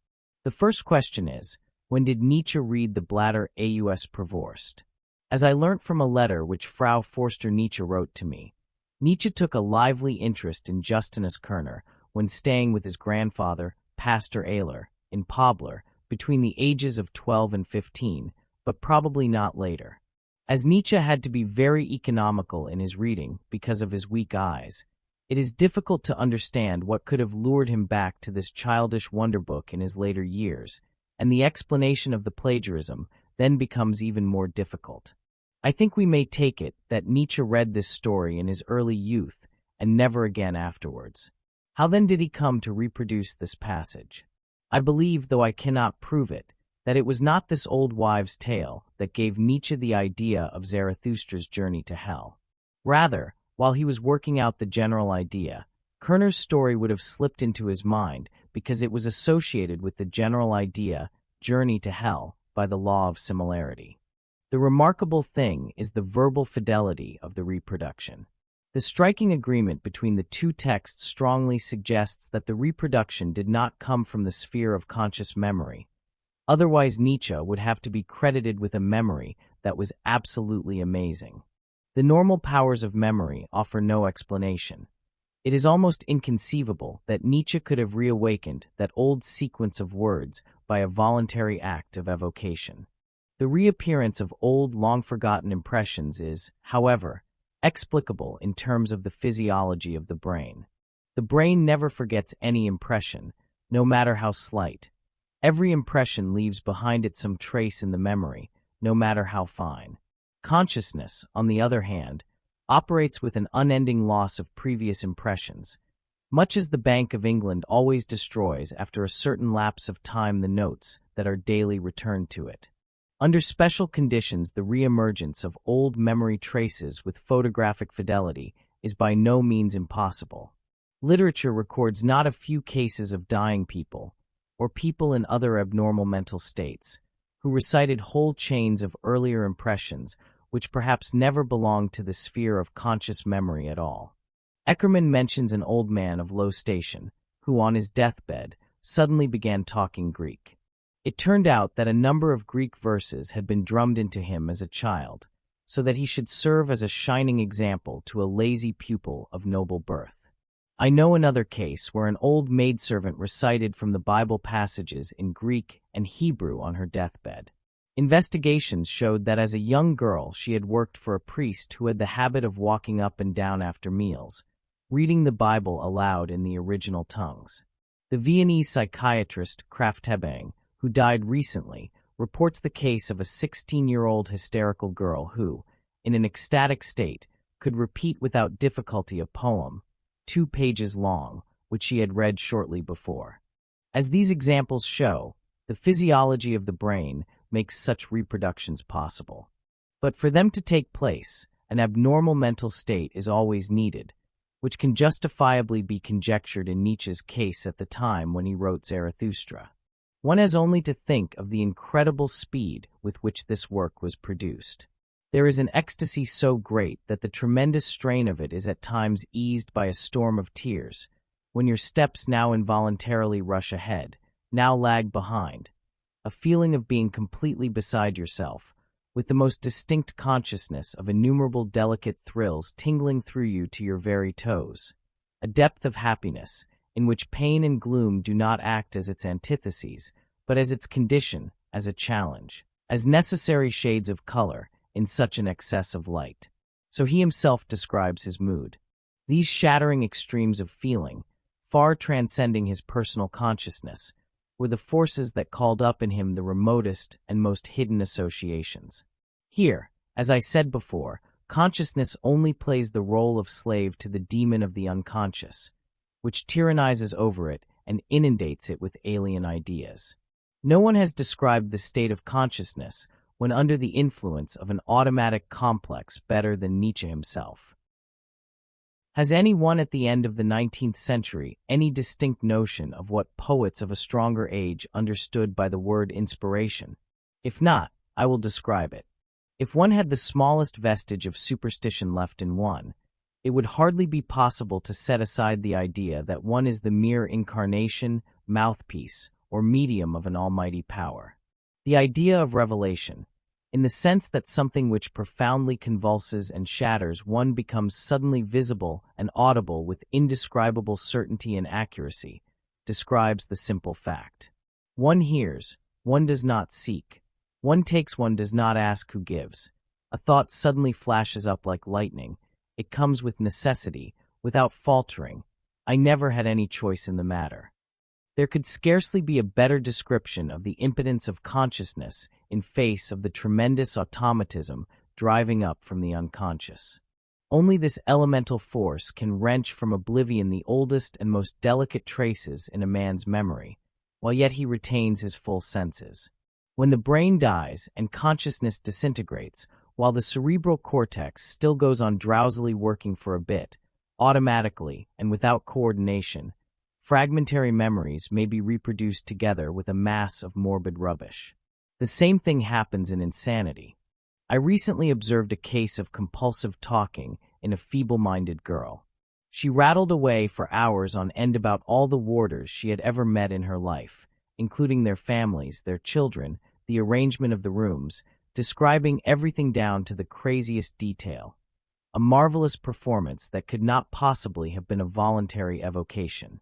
The first question is, when did Nietzsche read the Bladder Aus Provorst? As I learnt from a letter which Frau Forster-Nietzsche wrote to me, Nietzsche took a lively interest in Justinus Kerner when staying with his grandfather, Pastor Ehler, in Pobler between the ages of 12 and 15, but probably not later. As Nietzsche had to be very economical in his reading because of his weak eyes, it is difficult to understand what could have lured him back to this childish wonderbook in his later years, and the explanation of the plagiarism then becomes even more difficult. I think we may take it that Nietzsche read this story in his early youth and never again afterwards. How then did he come to reproduce this passage? I believe, though I cannot prove it, that it was not this old wives' tale that gave Nietzsche the idea of Zarathustra's journey to hell. Rather, while he was working out the general idea, Kerner's story would have slipped into his mind because it was associated with the general idea, journey to hell, by the law of similarity. The remarkable thing is the verbal fidelity of the reproduction. The striking agreement between the 2 texts strongly suggests that the reproduction did not come from the sphere of conscious memory. Otherwise, Nietzsche would have to be credited with a memory that was absolutely amazing. The normal powers of memory offer no explanation. It is almost inconceivable that Nietzsche could have reawakened that old sequence of words by a voluntary act of evocation. The reappearance of old, long-forgotten impressions is, however, explicable in terms of the physiology of the brain. The brain never forgets any impression, no matter how slight. Every impression leaves behind it some trace in the memory, no matter how fine. Consciousness, on the other hand, operates with an unending loss of previous impressions, much as the Bank of England always destroys after a certain lapse of time the notes that are daily returned to it. Under special conditions, the reemergence of old memory traces with photographic fidelity is by no means impossible. Literature records not a few cases of dying people, or people in other abnormal mental states, who recited whole chains of earlier impressions which perhaps never belonged to the sphere of conscious memory at all. Eckermann mentions an old man of low station, who on his deathbed suddenly began talking Greek. It turned out that a number of Greek verses had been drummed into him as a child, so that he should serve as a shining example to a lazy pupil of noble birth. I know another case where an old maidservant recited from the Bible passages in Greek and Hebrew on her deathbed. Investigations showed that as a young girl she had worked for a priest who had the habit of walking up and down after meals, reading the Bible aloud in the original tongues. The Viennese psychiatrist Cryptomnesia, who died recently, reports the case of a 16-year-old hysterical girl who, in an ecstatic state, could repeat without difficulty a poem, 2 pages long, which she had read shortly before. As these examples show, the physiology of the brain makes such reproductions possible. But for them to take place, an abnormal mental state is always needed, which can justifiably be conjectured in Nietzsche's case at the time when he wrote Zarathustra. One has only to think of the incredible speed with which this work was produced. There is an ecstasy so great that the tremendous strain of it is at times eased by a storm of tears, when your steps now involuntarily rush ahead, now lag behind, a feeling of being completely beside yourself, with the most distinct consciousness of innumerable delicate thrills tingling through you to your very toes, a depth of happiness in which pain and gloom do not act as its antitheses, but as its condition, as a challenge, as necessary shades of color in such an excess of light. So he himself describes his mood. These shattering extremes of feeling, far transcending his personal consciousness, were the forces that called up in him the remotest and most hidden associations. Here, as I said before, consciousness only plays the role of slave to the demon of the unconscious, which tyrannizes over it and inundates it with alien ideas. No one has described the state of consciousness when under the influence of an automatic complex better than Nietzsche himself. Has anyone at the end of the 19th century any distinct notion of what poets of a stronger age understood by the word inspiration? If not, I will describe it. If one had the smallest vestige of superstition left in one, it would hardly be possible to set aside the idea that one is the mere incarnation, mouthpiece, or medium of an almighty power. The idea of revelation, in the sense that something which profoundly convulses and shatters one becomes suddenly visible and audible with indescribable certainty and accuracy, describes the simple fact. One hears, one does not seek. One takes, one does not ask who gives. A thought suddenly flashes up like lightning. It comes with necessity, without faltering. I never had any choice in the matter. There could scarcely be a better description of the impotence of consciousness in face of the tremendous automatism driving up from the unconscious. Only this elemental force can wrench from oblivion the oldest and most delicate traces in a man's memory, while yet he retains his full senses. When the brain dies and consciousness disintegrates, while the cerebral cortex still goes on drowsily working for a bit, automatically and without coordination, fragmentary memories may be reproduced together with a mass of morbid rubbish. The same thing happens in insanity. I recently observed a case of compulsive talking in a feeble-minded girl. She rattled away for hours on end about all the warders she had ever met in her life, including their families, their children, the arrangement of the rooms, describing everything down to the craziest detail. A marvelous performance that could not possibly have been a voluntary evocation.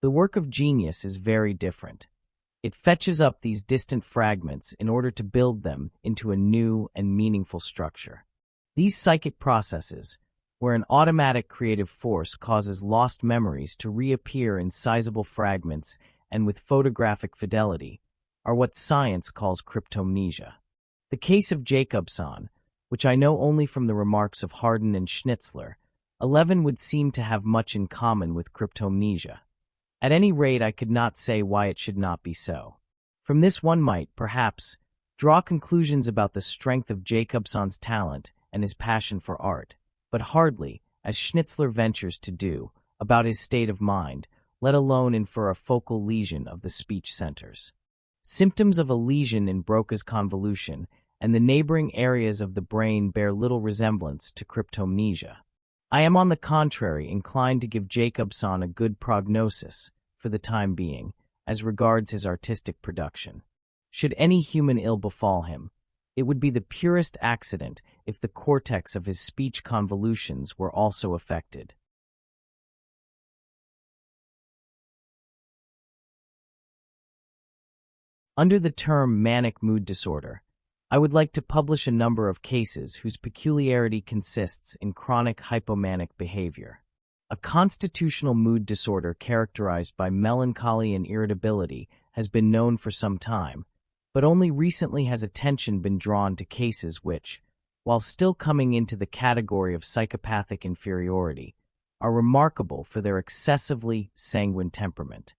The work of genius is very different. It fetches up these distant fragments in order to build them into a new and meaningful structure. These psychic processes, where an automatic creative force causes lost memories to reappear in sizable fragments and with photographic fidelity, are what science calls cryptomnesia. The case of Jacobson, which I know only from the remarks of Hardin and Schnitzler, 11 would seem to have much in common with cryptomnesia. At any rate, I could not say why it should not be so. From this one might, perhaps, draw conclusions about the strength of Jacobson's talent and his passion for art, but hardly, as Schnitzler ventures to do, about his state of mind, let alone infer a focal lesion of the speech centers. Symptoms of a lesion in Broca's convolution and the neighboring areas of the brain bear little resemblance to cryptomnesia. I am on the contrary inclined to give Jacobson a good prognosis, for the time being, as regards his artistic production. Should any human ill befall him, it would be the purest accident if the cortex of his speech convolutions were also affected. Under the term manic mood disorder, I would like to publish a number of cases whose peculiarity consists in chronic hypomanic behavior, a constitutional mood disorder characterized by melancholy and irritability has been known for some time, but only recently has attention been drawn to cases which, while still coming into the category of psychopathic inferiority, are remarkable for their excessively sanguine temperament.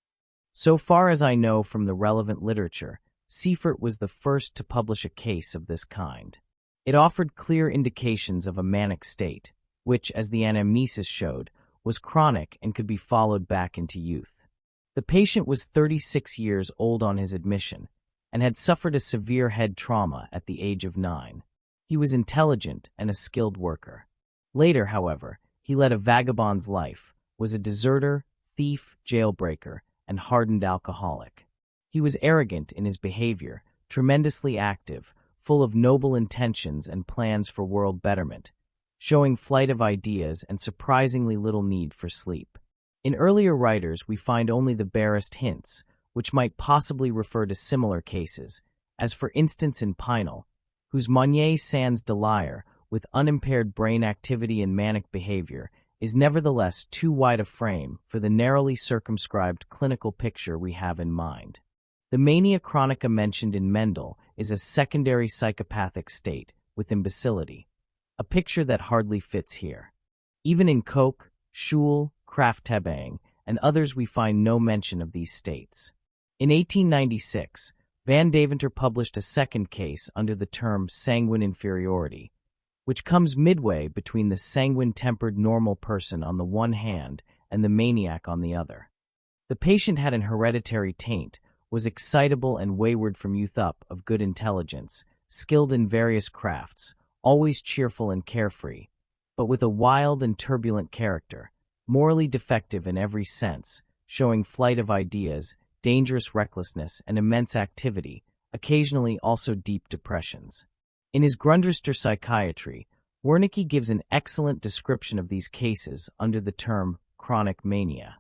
So far as I know from the relevant literature, Seifert was the first to publish a case of this kind. It offered clear indications of a manic state, which, as the anamnesis showed, was chronic and could be followed back into youth. The patient was 36 years old on his admission and had suffered a severe head trauma at the age of 9. He was intelligent and a skilled worker. Later, however, he led a vagabond's life, was a deserter, thief, jailbreaker, and hardened alcoholic. He was arrogant in his behavior, tremendously active, full of noble intentions and plans for world betterment, showing flight of ideas and surprisingly little need for sleep. In earlier writers, we find only the barest hints, which might possibly refer to similar cases, as for instance in Pinel, whose Monnier sans délire, with unimpaired brain activity and manic behavior, is nevertheless too wide a frame for the narrowly circumscribed clinical picture we have in mind. The mania chronica mentioned in Mendel is a secondary psychopathic state with imbecility, a picture that hardly fits here. Even in Koch, Schul, Krafft-Ebing, and others we find no mention of these states. In 1896, Van Deventer published a second case under the term sanguine inferiority, which comes midway between the sanguine-tempered normal person on the one hand and the maniac on the other. The patient had an hereditary taint, was excitable and wayward from youth up, of good intelligence, skilled in various crafts, always cheerful and carefree, but with a wild and turbulent character, morally defective in every sense, showing flight of ideas, dangerous recklessness, and immense activity, occasionally also deep depressions. In his Grundrister Psychiatry, Wernicke gives an excellent description of these cases under the term chronic mania.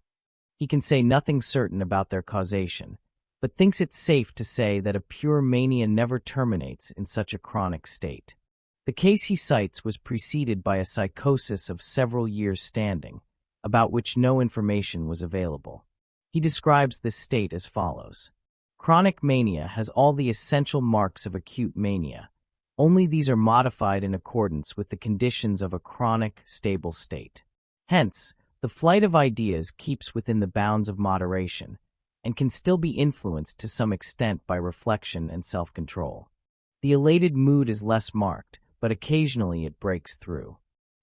He can say nothing certain about their causation, but thinks it safe to say that a pure mania never terminates in such a chronic state. The case he cites was preceded by a psychosis of several years' standing, about which no information was available. He describes this state as follows. Chronic mania has all the essential marks of acute mania, only these are modified in accordance with the conditions of a chronic, stable state. Hence, the flight of ideas keeps within the bounds of moderation, and can still be influenced to some extent by reflection and self-control. The elated mood is less marked, but occasionally it breaks through.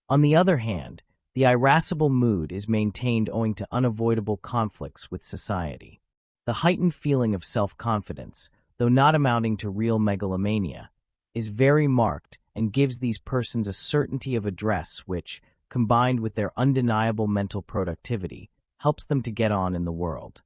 On the other hand, the irascible mood is maintained owing to unavoidable conflicts with society. The heightened feeling of self-confidence, though not amounting to real megalomania, is very marked and gives these persons a certainty of address which, combined with their undeniable mental productivity, helps them to get on in the world.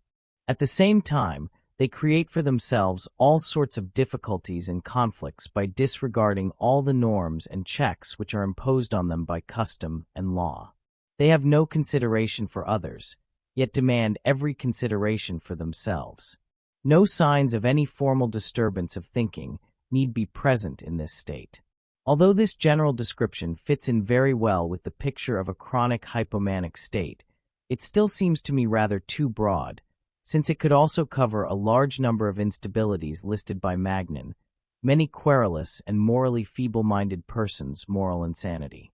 At the same time, they create for themselves all sorts of difficulties and conflicts by disregarding all the norms and checks which are imposed on them by custom and law. They have no consideration for others, yet demand every consideration for themselves. No signs of any formal disturbance of thinking need be present in this state. Although this general description fits in very well with the picture of a chronic hypomanic state, it still seems to me rather too broad, since it could also cover a large number of instabilities listed by Magnin, many querulous and morally feeble-minded persons' moral insanity.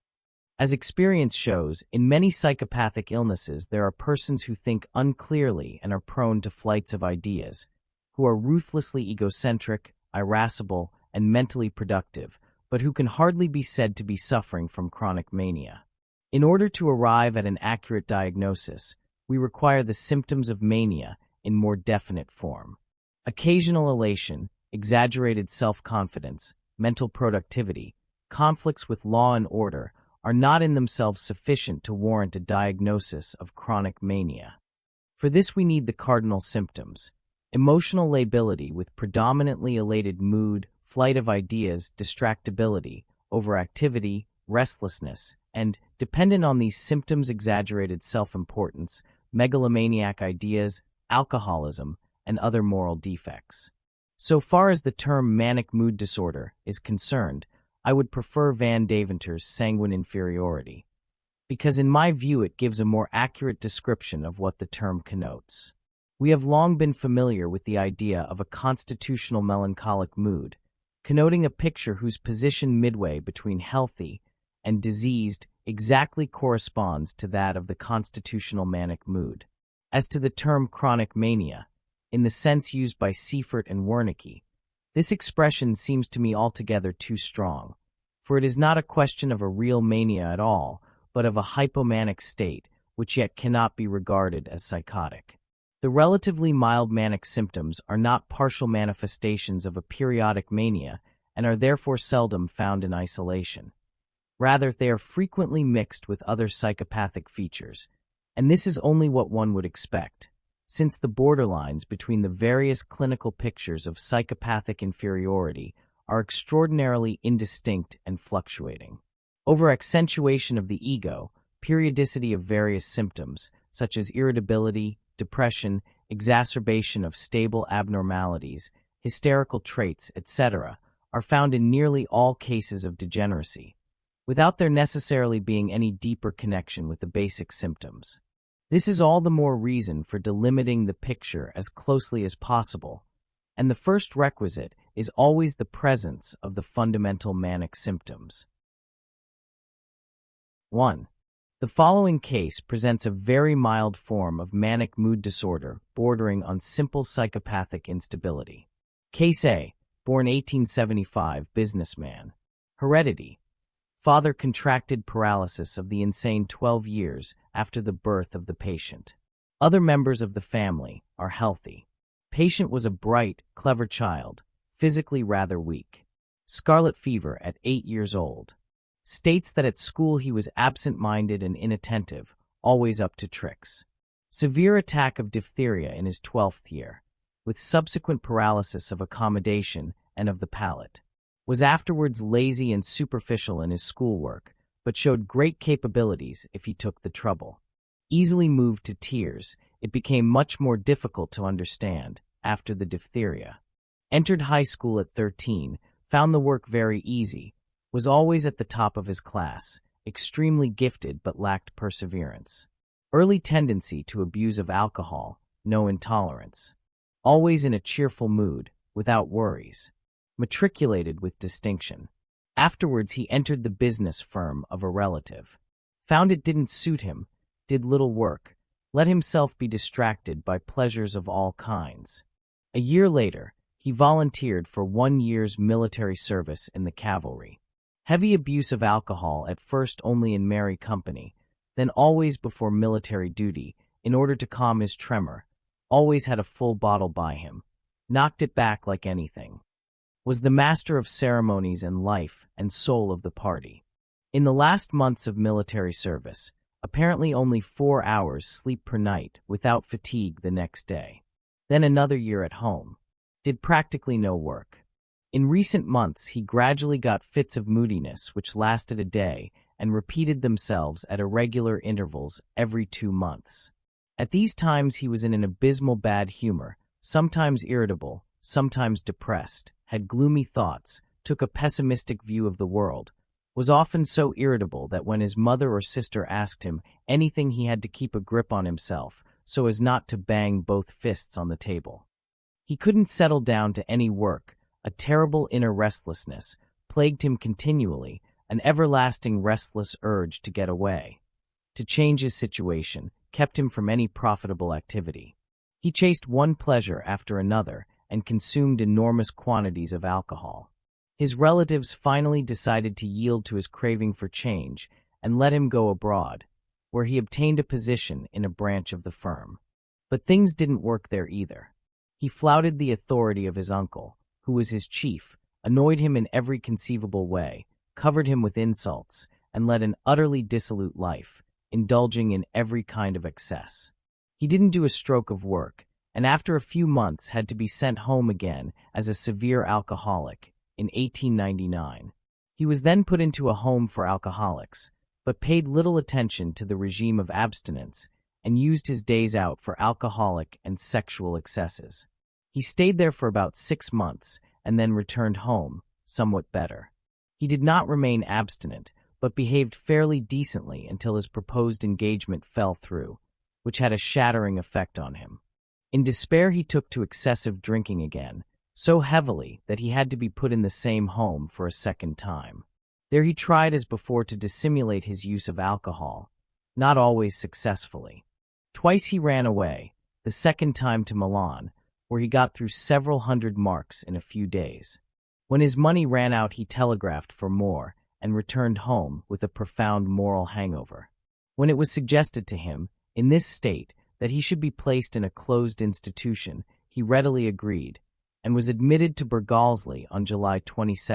As experience shows, in many psychopathic illnesses there are persons who think unclearly and are prone to flights of ideas, who are ruthlessly egocentric, irascible, and mentally productive, but who can hardly be said to be suffering from chronic mania. In order to arrive at an accurate diagnosis, we require the symptoms of mania in more definite form. Occasional elation, exaggerated self-confidence, mental productivity, conflicts with law and order are not in themselves sufficient to warrant a diagnosis of chronic mania. For this we need the cardinal symptoms: emotional lability with predominantly elated mood, flight of ideas, distractibility, overactivity, restlessness, and, dependent on these symptoms, exaggerated self-importance, megalomaniac ideas, alcoholism, and other moral defects. So far as the term manic mood disorder is concerned, I would prefer Van Deventer's sanguine inferiority, because in my view it gives a more accurate description of what the term connotes. We have long been familiar with the idea of a constitutional melancholic mood, connoting a picture whose position midway between healthy and diseased exactly corresponds to that of the constitutional manic mood. As to the term chronic mania, in the sense used by Seifert and Wernicke, this expression seems to me altogether too strong, for it is not a question of a real mania at all, but of a hypomanic state, which yet cannot be regarded as psychotic. The relatively mild manic symptoms are not partial manifestations of a periodic mania and are therefore seldom found in isolation. Rather, they are frequently mixed with other psychopathic features, and this is only what one would expect, since the borderlines between the various clinical pictures of psychopathic inferiority are extraordinarily indistinct and fluctuating. Over-accentuation of the ego, periodicity of various symptoms, such as irritability, depression, exacerbation of stable abnormalities, hysterical traits, etc., are found in nearly all cases of degeneracy, without there necessarily being any deeper connection with the basic symptoms. This is all the more reason for delimiting the picture as closely as possible, and the first requisite is always the presence of the fundamental manic symptoms. 1. The following case presents a very mild form of manic mood disorder bordering on simple psychopathic instability. Case A, born 1875, businessman. Heredity. Father contracted paralysis of the insane 12 years after the birth of the patient. Other members of the family are healthy. Patient was a bright, clever child, physically rather weak. Scarlet fever at 8 years old. States that at school he was absent-minded and inattentive, always up to tricks. Severe attack of diphtheria in his 12th year, with subsequent paralysis of accommodation and of the palate. Was afterwards lazy and superficial in his schoolwork, but showed great capabilities if he took the trouble. Easily moved to tears, it became much more difficult to understand after the diphtheria. Entered high school at 13, found the work very easy, was always at the top of his class, extremely gifted but lacked perseverance. Early tendency to abuse of alcohol, no intolerance. Always in a cheerful mood, without worries. Matriculated with distinction. Afterwards he entered the business firm of a relative. Found it didn't suit him, did little work, let himself be distracted by pleasures of all kinds. A year later, he volunteered for 1 year's military service in the cavalry. Heavy abuse of alcohol at first only in merry company, then always before military duty, in order to calm his tremor, always had a full bottle by him, knocked it back like anything. Was the master of ceremonies and life and soul of the party. In the last months of military service, apparently only 4 hours sleep per night without fatigue the next day. Then another year at home. Did practically no work. In recent months he gradually got fits of moodiness which lasted a day and repeated themselves at irregular intervals every 2 months. At these times he was in an abysmal bad humor, sometimes irritable, sometimes depressed, had gloomy thoughts, took a pessimistic view of the world, was often so irritable that when his mother or sister asked him anything he had to keep a grip on himself so as not to bang both fists on the table. He couldn't settle down to any work, a terrible inner restlessness plagued him continually, an everlasting restless urge to get away. To change his situation kept him from any profitable activity. He chased one pleasure after another and consumed enormous quantities of alcohol. His relatives finally decided to yield to his craving for change and let him go abroad, where he obtained a position in a branch of the firm. But things didn't work there either. He flouted the authority of his uncle, who was his chief, annoyed him in every conceivable way, covered him with insults, and led an utterly dissolute life, indulging in every kind of excess. He didn't do a stroke of work, and after a few months had to be sent home again as a severe alcoholic in 1899. He was then put into a home for alcoholics, but paid little attention to the regime of abstinence and used his days out for alcoholic and sexual excesses. He stayed there for about 6 months and then returned home, somewhat better. He did not remain abstinent, but behaved fairly decently until his proposed engagement fell through, which had a shattering effect on him. In despair, he took to excessive drinking again, so heavily that he had to be put in the same home for a second time. There he tried as before to dissimulate his use of alcohol, not always successfully. Twice he ran away, the second time to Milan, where he got through several hundred marks in a few days. When his money ran out, he telegraphed for more and returned home with a profound moral hangover. When it was suggested to him, in this state, that he should be placed in a closed institution, he readily agreed, and was admitted to Bergallsli on July 22,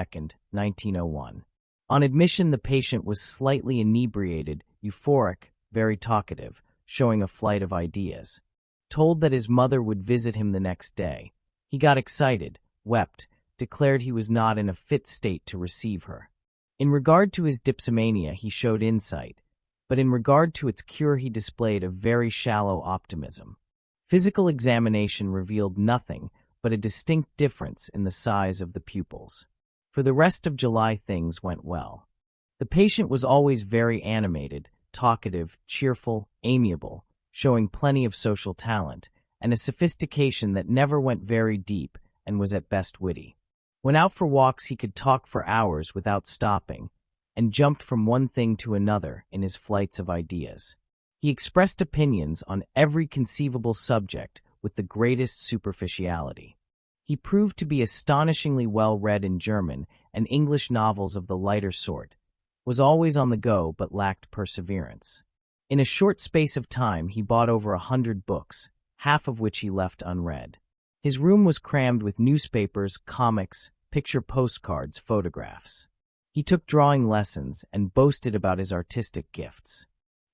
1901. On admission, the patient was slightly inebriated, euphoric, very talkative, showing a flight of ideas. Told that his mother would visit him the next day, he got excited, wept, declared he was not in a fit state to receive her. In regard to his dipsomania, he showed insight, but in regard to its cure, he displayed a very shallow optimism. Physical examination revealed nothing but a distinct difference in the size of the pupils. For the rest of July, things went well. The patient was always very animated, talkative, cheerful, amiable, showing plenty of social talent, and a sophistication that never went very deep and was at best witty. When out for walks, he could talk for hours without stopping, and jumped from one thing to another in his flights of ideas. He expressed opinions on every conceivable subject with the greatest superficiality. He proved to be astonishingly well read in German and English novels of the lighter sort, was always on the go but lacked perseverance. In a short space of time he bought over 100 books, half of which he left unread. His room was crammed with newspapers, comics, picture postcards, photographs. He took drawing lessons and boasted about his artistic gifts.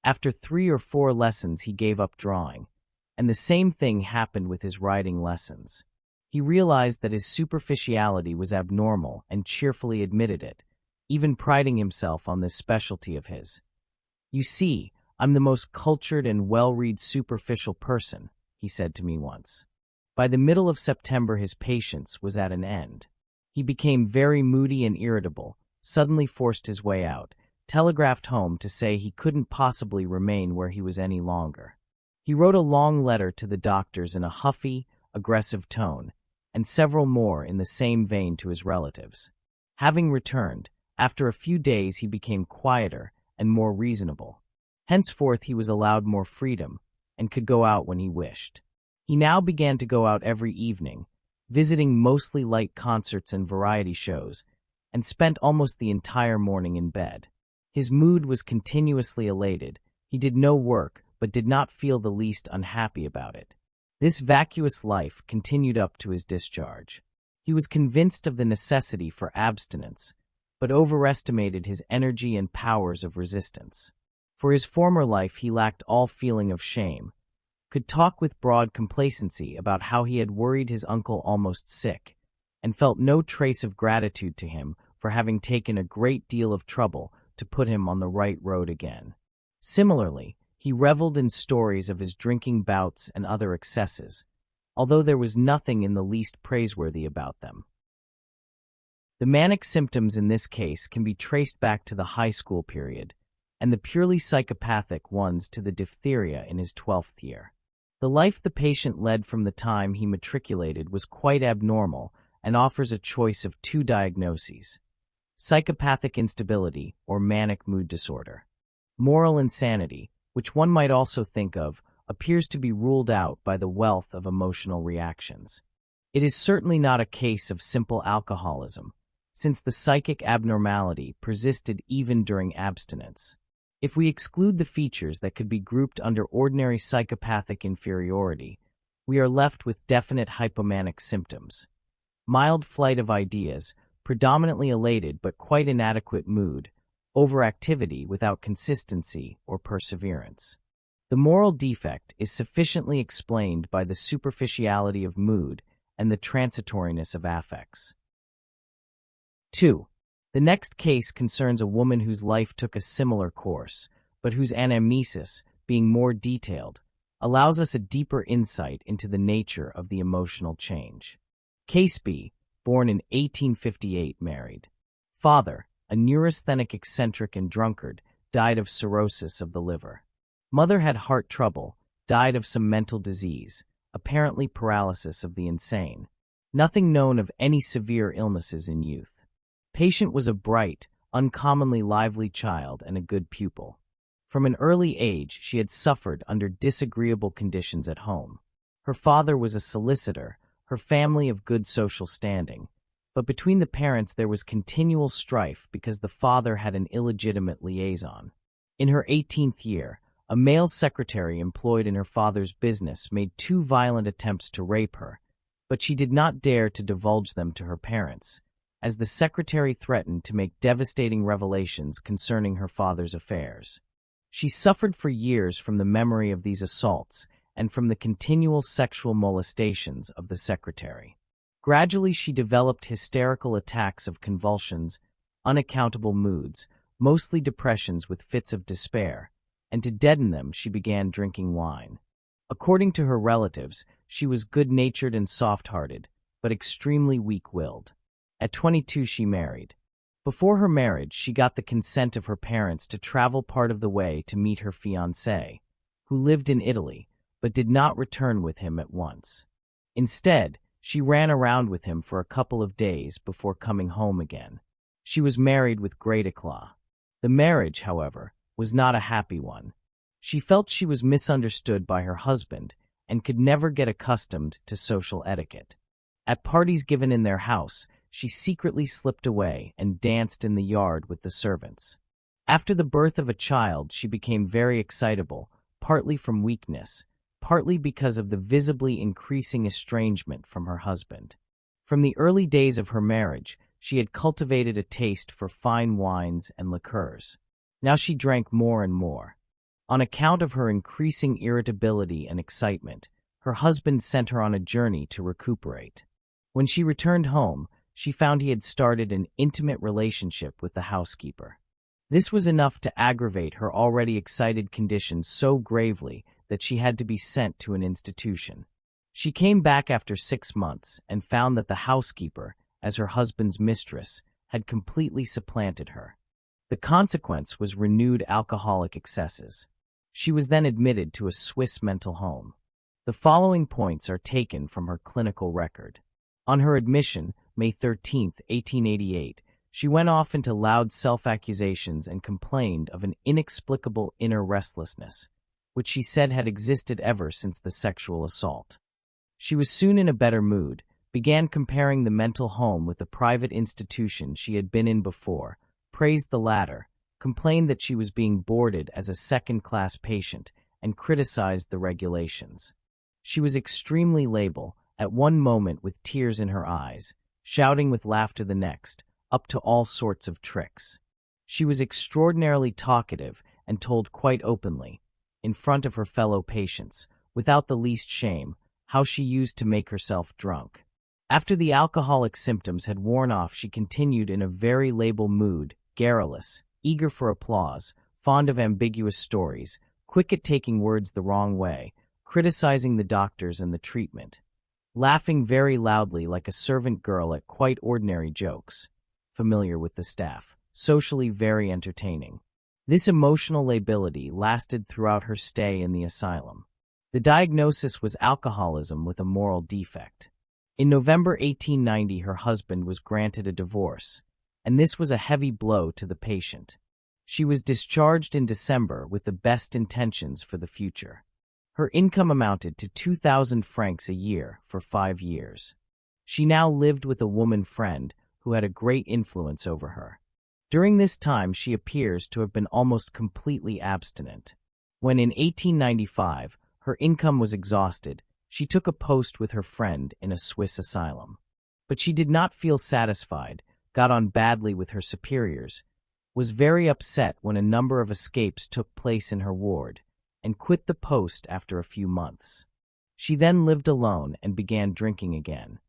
After 3 or 4 lessons he gave up drawing, and the same thing happened with his writing lessons. He realized that his superficiality was abnormal and cheerfully admitted it, even priding himself on this specialty of his. "You see, I'm the most cultured and well-read superficial person," he said to me once. By the middle of September his patience was at an end. He became very moody and irritable, suddenly forced his way out, telegraphed home to say he couldn't possibly remain where he was any longer. He wrote a long letter to the doctors in a huffy, aggressive tone, and several more in the same vein to his relatives. Having returned, after a few days he became quieter and more reasonable. Henceforth he was allowed more freedom, and could go out when he wished. He now began to go out every evening, visiting mostly light concerts and variety shows, and spent almost the entire morning in bed. His mood was continuously elated. He did no work, but did not feel the least unhappy about it. This vacuous life continued up to his discharge. He was convinced of the necessity for abstinence, but overestimated his energy and powers of resistance. For his former life he lacked all feeling of shame, could talk with broad complacency about how he had worried his uncle almost sick, and felt no trace of gratitude to him for having taken a great deal of trouble to put him on the right road again. Similarly, he reveled in stories of his drinking bouts and other excesses, although there was nothing in the least praiseworthy about them. The manic symptoms in this case can be traced back to the high school period, and the purely psychopathic ones to the diphtheria in his 12th year. The life the patient led from the time he matriculated was quite abnormal and offers a choice of 2 diagnoses: psychopathic instability or manic mood disorder. Moral insanity, which one might also think of, appears to be ruled out by the wealth of emotional reactions. It is certainly not a case of simple alcoholism, since the psychic abnormality persisted even during abstinence. If we exclude the features that could be grouped under ordinary psychopathic inferiority, we are left with definite hypomanic symptoms: mild flight of ideas, predominantly elated but quite inadequate mood, overactivity without consistency or perseverance. The moral defect is sufficiently explained by the superficiality of mood and the transitoriness of affects. 2. The next case concerns a woman whose life took a similar course, but whose anamnesis, being more detailed, allows us a deeper insight into the nature of the emotional change. Case B, born in 1858, married. Father, a neurasthenic eccentric and drunkard, died of cirrhosis of the liver. Mother had heart trouble, died of some mental disease, apparently paralysis of the insane. Nothing known of any severe illnesses in youth. Patient was a bright, uncommonly lively child and a good pupil. From an early age, she had suffered under disagreeable conditions at home. Her father was a solicitor, her family of good social standing, but between the parents there was continual strife because the father had an illegitimate liaison. In her 18th year, a male secretary employed in her father's business made 2 violent attempts to rape her, but she did not dare to divulge them to her parents, as the secretary threatened to make devastating revelations concerning her father's affairs. She suffered for years from the memory of these assaults and from the continual sexual molestations of the secretary. Gradually, she developed hysterical attacks of convulsions, unaccountable moods, mostly depressions with fits of despair, and to deaden them, she began drinking wine. According to her relatives, she was good-natured and soft-hearted, but extremely weak-willed. At 22, she married. Before her marriage, she got the consent of her parents to travel part of the way to meet her fiancé, who lived in Italy, but did not return with him at once. Instead, she ran around with him for a couple of days before coming home again. She was married with great eclat. The marriage, however, was not a happy one. She felt she was misunderstood by her husband and could never get accustomed to social etiquette. At parties given in their house, she secretly slipped away and danced in the yard with the servants. After the birth of a child, she became very excitable, partly from weakness, partly because of the visibly increasing estrangement from her husband. From the early days of her marriage, she had cultivated a taste for fine wines and liqueurs. Now she drank more and more. On account of her increasing irritability and excitement, her husband sent her on a journey to recuperate. When she returned home, she found he had started an intimate relationship with the housekeeper. This was enough to aggravate her already excited condition so gravely that she had to be sent to an institution. She came back after 6 months and found that the housekeeper, as her husband's mistress, had completely supplanted her. The consequence was renewed alcoholic excesses. She was then admitted to a Swiss mental home. The following points are taken from her clinical record. On her admission, May 13, 1888, she went off into loud self-accusations and complained of an inexplicable inner restlessness, which she said had existed ever since the sexual assault. She was soon in a better mood, began comparing the mental home with the private institution she had been in before, praised the latter, complained that she was being boarded as a second-class patient, and criticized the regulations. She was extremely labile, at one moment with tears in her eyes, shouting with laughter the next, up to all sorts of tricks. She was extraordinarily talkative and told quite openly, in front of her fellow patients, without the least shame, how she used to make herself drunk. After the alcoholic symptoms had worn off, she continued in a very labile mood, garrulous, eager for applause, fond of ambiguous stories, quick at taking words the wrong way, criticizing the doctors and the treatment, laughing very loudly like a servant girl at quite ordinary jokes, familiar with the staff, socially very entertaining. This emotional lability lasted throughout her stay in the asylum. The diagnosis was alcoholism with a moral defect. In November 1890, her husband was granted a divorce, and this was a heavy blow to the patient. She was discharged in December with the best intentions for the future. Her income amounted to 2,000 francs a year for 5 years. She now lived with a woman friend who had a great influence over her. During this time, she appears to have been almost completely abstinent. When in 1895, her income was exhausted, she took a post with her friend in a Swiss asylum. But she did not feel satisfied, got on badly with her superiors, was very upset when a number of escapes took place in her ward, and quit the post after a few months. She then lived alone and began drinking again.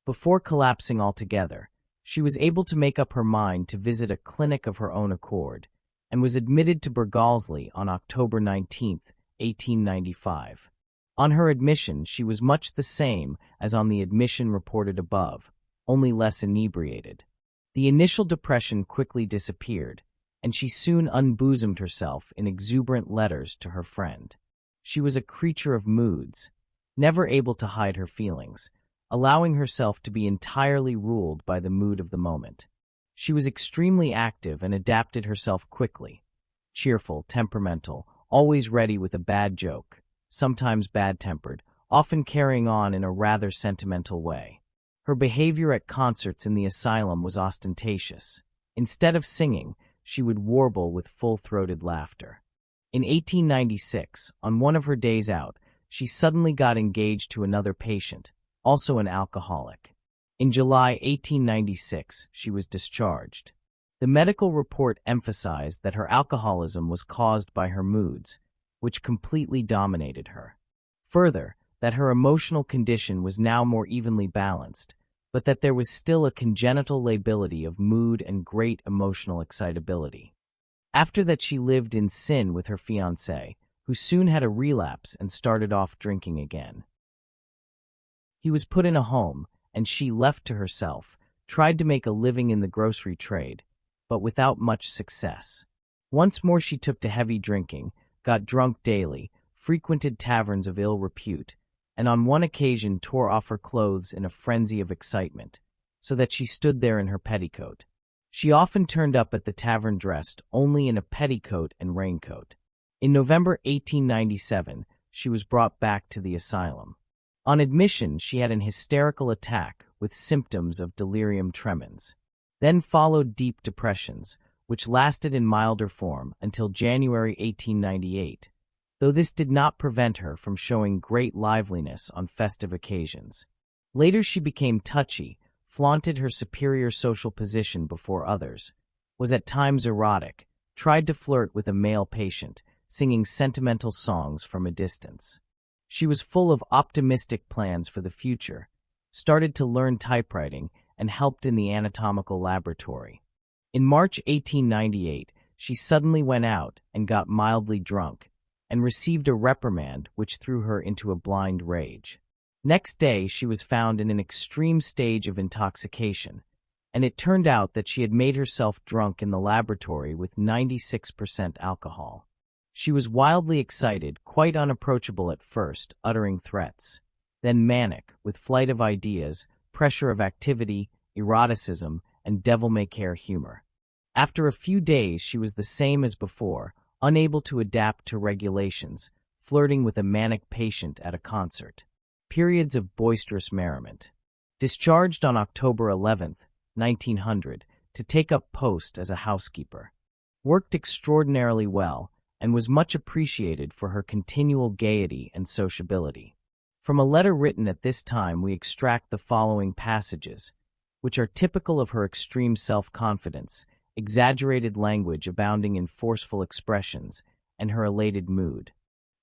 Before collapsing altogether, she was able to make up her mind to visit a clinic of her own accord, and was admitted to Bergalsley on October 19, 1895. On her admission, she was much the same as on the admission reported above, only less inebriated. The initial depression quickly disappeared, and she soon unbosomed herself in exuberant letters to her friend. She was a creature of moods, never able to hide her feelings, allowing herself to be entirely ruled by the mood of the moment. She was extremely active and adapted herself quickly. Cheerful, temperamental, always ready with a bad joke, sometimes bad-tempered, often carrying on in a rather sentimental way. Her behavior at concerts in the asylum was ostentatious. Instead of singing, she would warble with full-throated laughter. In 1896, on one of her days out, she suddenly got engaged to another patient, also an alcoholic. In July 1896, she was discharged. The medical report emphasized that her alcoholism was caused by her moods, which completely dominated her. Further, that her emotional condition was now more evenly balanced, but that there was still a congenital lability of mood and great emotional excitability. After that, she lived in sin with her fiancé, who soon had a relapse and started off drinking again. He was put in a home, and she, left to herself, tried to make a living in the grocery trade, but without much success. Once more she took to heavy drinking, got drunk daily, frequented taverns of ill repute, and on one occasion tore off her clothes in a frenzy of excitement, so that she stood there in her petticoat. She often turned up at the tavern dressed only in a petticoat and raincoat. In November 1897, she was brought back to the asylum. On admission, she had an hysterical attack with symptoms of delirium tremens. Then followed deep depressions, which lasted in milder form until January 1898, though this did not prevent her from showing great liveliness on festive occasions. Later she became touchy, flaunted her superior social position before others, was at times erotic, tried to flirt with a male patient, singing sentimental songs from a distance. She was full of optimistic plans for the future, started to learn typewriting, and helped in the anatomical laboratory. In March 1898, she suddenly went out and got mildly drunk, and received a reprimand which threw her into a blind rage. Next day, she was found in an extreme stage of intoxication, and it turned out that she had made herself drunk in the laboratory with 96% alcohol. She was wildly excited, quite unapproachable at first, uttering threats. Then manic, with flight of ideas, pressure of activity, eroticism, and devil-may-care humor. After a few days, she was the same as before, unable to adapt to regulations, flirting with a manic patient at a concert. Periods of boisterous merriment. Discharged on October 11, 1900, to take up post as a housekeeper. Worked extraordinarily well, and was much appreciated for her continual gaiety and sociability. From a letter written at this time we extract the following passages, which are typical of her extreme self-confidence, exaggerated language abounding in forceful expressions, and her elated mood.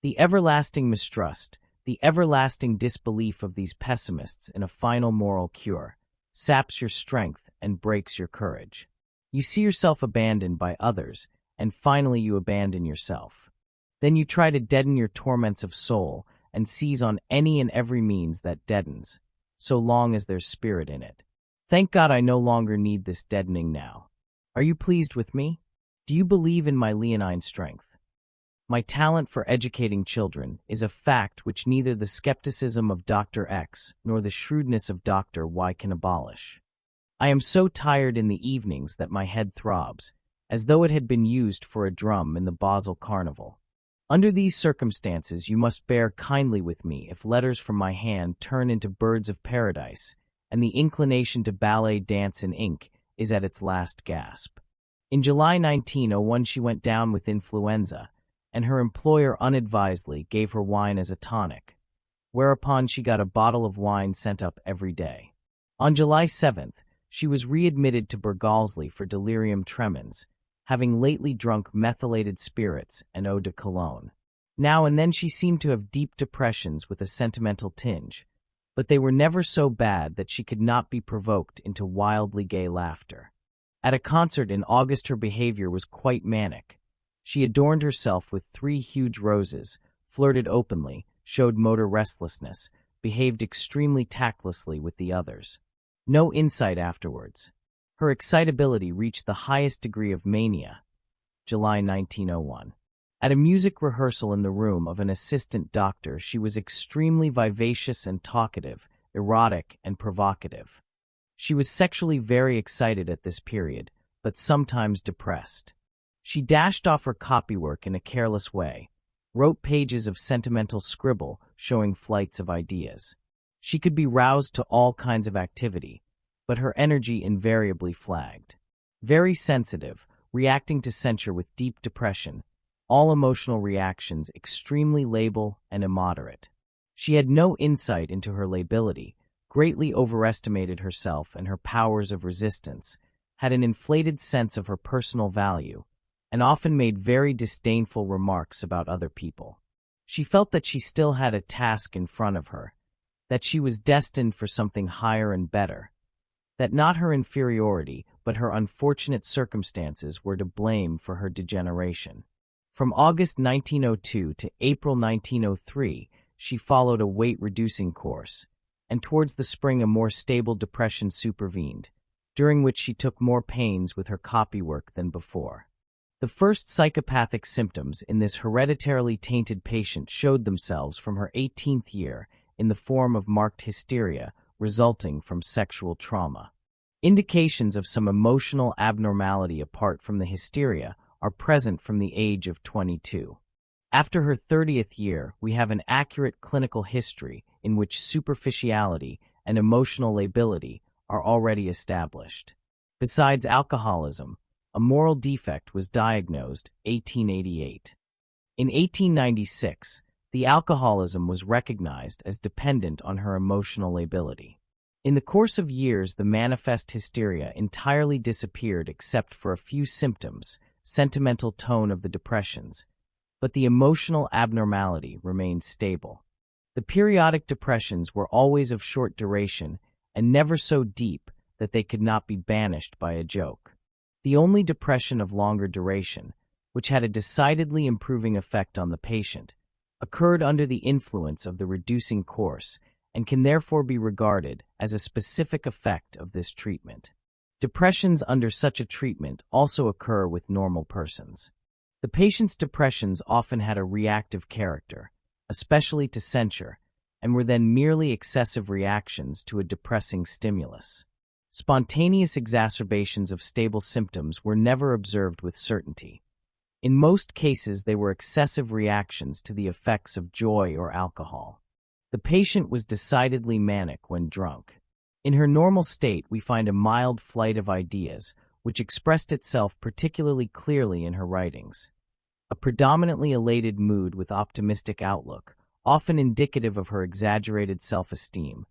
The everlasting mistrust, the everlasting disbelief of these pessimists in a final moral cure, saps your strength and breaks your courage. You see yourself abandoned by others, and finally you abandon yourself. Then you try to deaden your torments of soul and seize on any and every means that deadens, so long as there's spirit in it. Thank God I no longer need this deadening now. Are you pleased with me? Do you believe in my leonine strength? My talent for educating children is a fact which neither the skepticism of Dr. X nor the shrewdness of Dr. Y can abolish. I am so tired in the evenings that my head throbs, as though it had been used for a drum in the Basel Carnival. Under these circumstances, you must bear kindly with me if letters from my hand turn into birds of paradise, and the inclination to ballet dance in ink is at its last gasp. In July 1901, she went down with influenza, and her employer unadvisedly gave her wine as a tonic, whereupon she got a bottle of wine sent up every day. On July 7th, she was readmitted to Bergalsley for delirium tremens, having lately drunk methylated spirits and eau de cologne. Now and then she seemed to have deep depressions with a sentimental tinge, but they were never so bad that she could not be provoked into wildly gay laughter. At a concert in August her behavior was quite manic. She adorned herself with 3 huge roses, flirted openly, showed motor restlessness, behaved extremely tactlessly with the others. No insight afterwards. Her excitability reached the highest degree of mania. July 1901. At a music rehearsal in the room of an assistant doctor, she was extremely vivacious and talkative, erotic and provocative. She was sexually very excited at this period, but sometimes depressed. She dashed off her copywork in a careless way, wrote pages of sentimental scribble showing flights of ideas. She could be roused to all kinds of activity, but her energy invariably flagged. Very sensitive, reacting to censure with deep depression, all emotional reactions extremely labile and immoderate. She had no insight into her lability, greatly overestimated herself and her powers of resistance, had an inflated sense of her personal value, and often made very disdainful remarks about other people. She felt that she still had a task in front of her, that she was destined for something higher and better, that not her inferiority but her unfortunate circumstances were to blame for her degeneration. From August 1902 to April 1903, she followed a weight-reducing course, and towards the spring a more stable depression supervened, during which she took more pains with her copywork than before. The first psychopathic symptoms in this hereditarily tainted patient showed themselves from her 18th year in the form of marked hysteria resulting from sexual trauma. Indications of some emotional abnormality apart from the hysteria are present from the age of 22. After her 30th year, we have an accurate clinical history in which superficiality and emotional lability are already established. Besides alcoholism, a moral defect was diagnosed 1888. In 1896, the alcoholism was recognized as dependent on her emotional lability. In the course of years, the manifest hysteria entirely disappeared except for a few symptoms, sentimental tone of the depressions, but the emotional abnormality remained stable. The periodic depressions were always of short duration and never so deep that they could not be banished by a joke. The only depression of longer duration, which had a decidedly improving effect on the patient, occurred under the influence of the reducing course and can therefore be regarded as a specific effect of this treatment. Depressions under such a treatment also occur with normal persons. The patient's depressions often had a reactive character, especially to censure, and were then merely excessive reactions to a depressing stimulus. Spontaneous exacerbations of stable symptoms were never observed with certainty. In most cases, they were excessive reactions to the effects of joy or alcohol. The patient was decidedly manic when drunk. In her normal state, we find a mild flight of ideas, which expressed itself particularly clearly in her writings. A predominantly elated mood with optimistic outlook, often indicative of her exaggerated self-esteem.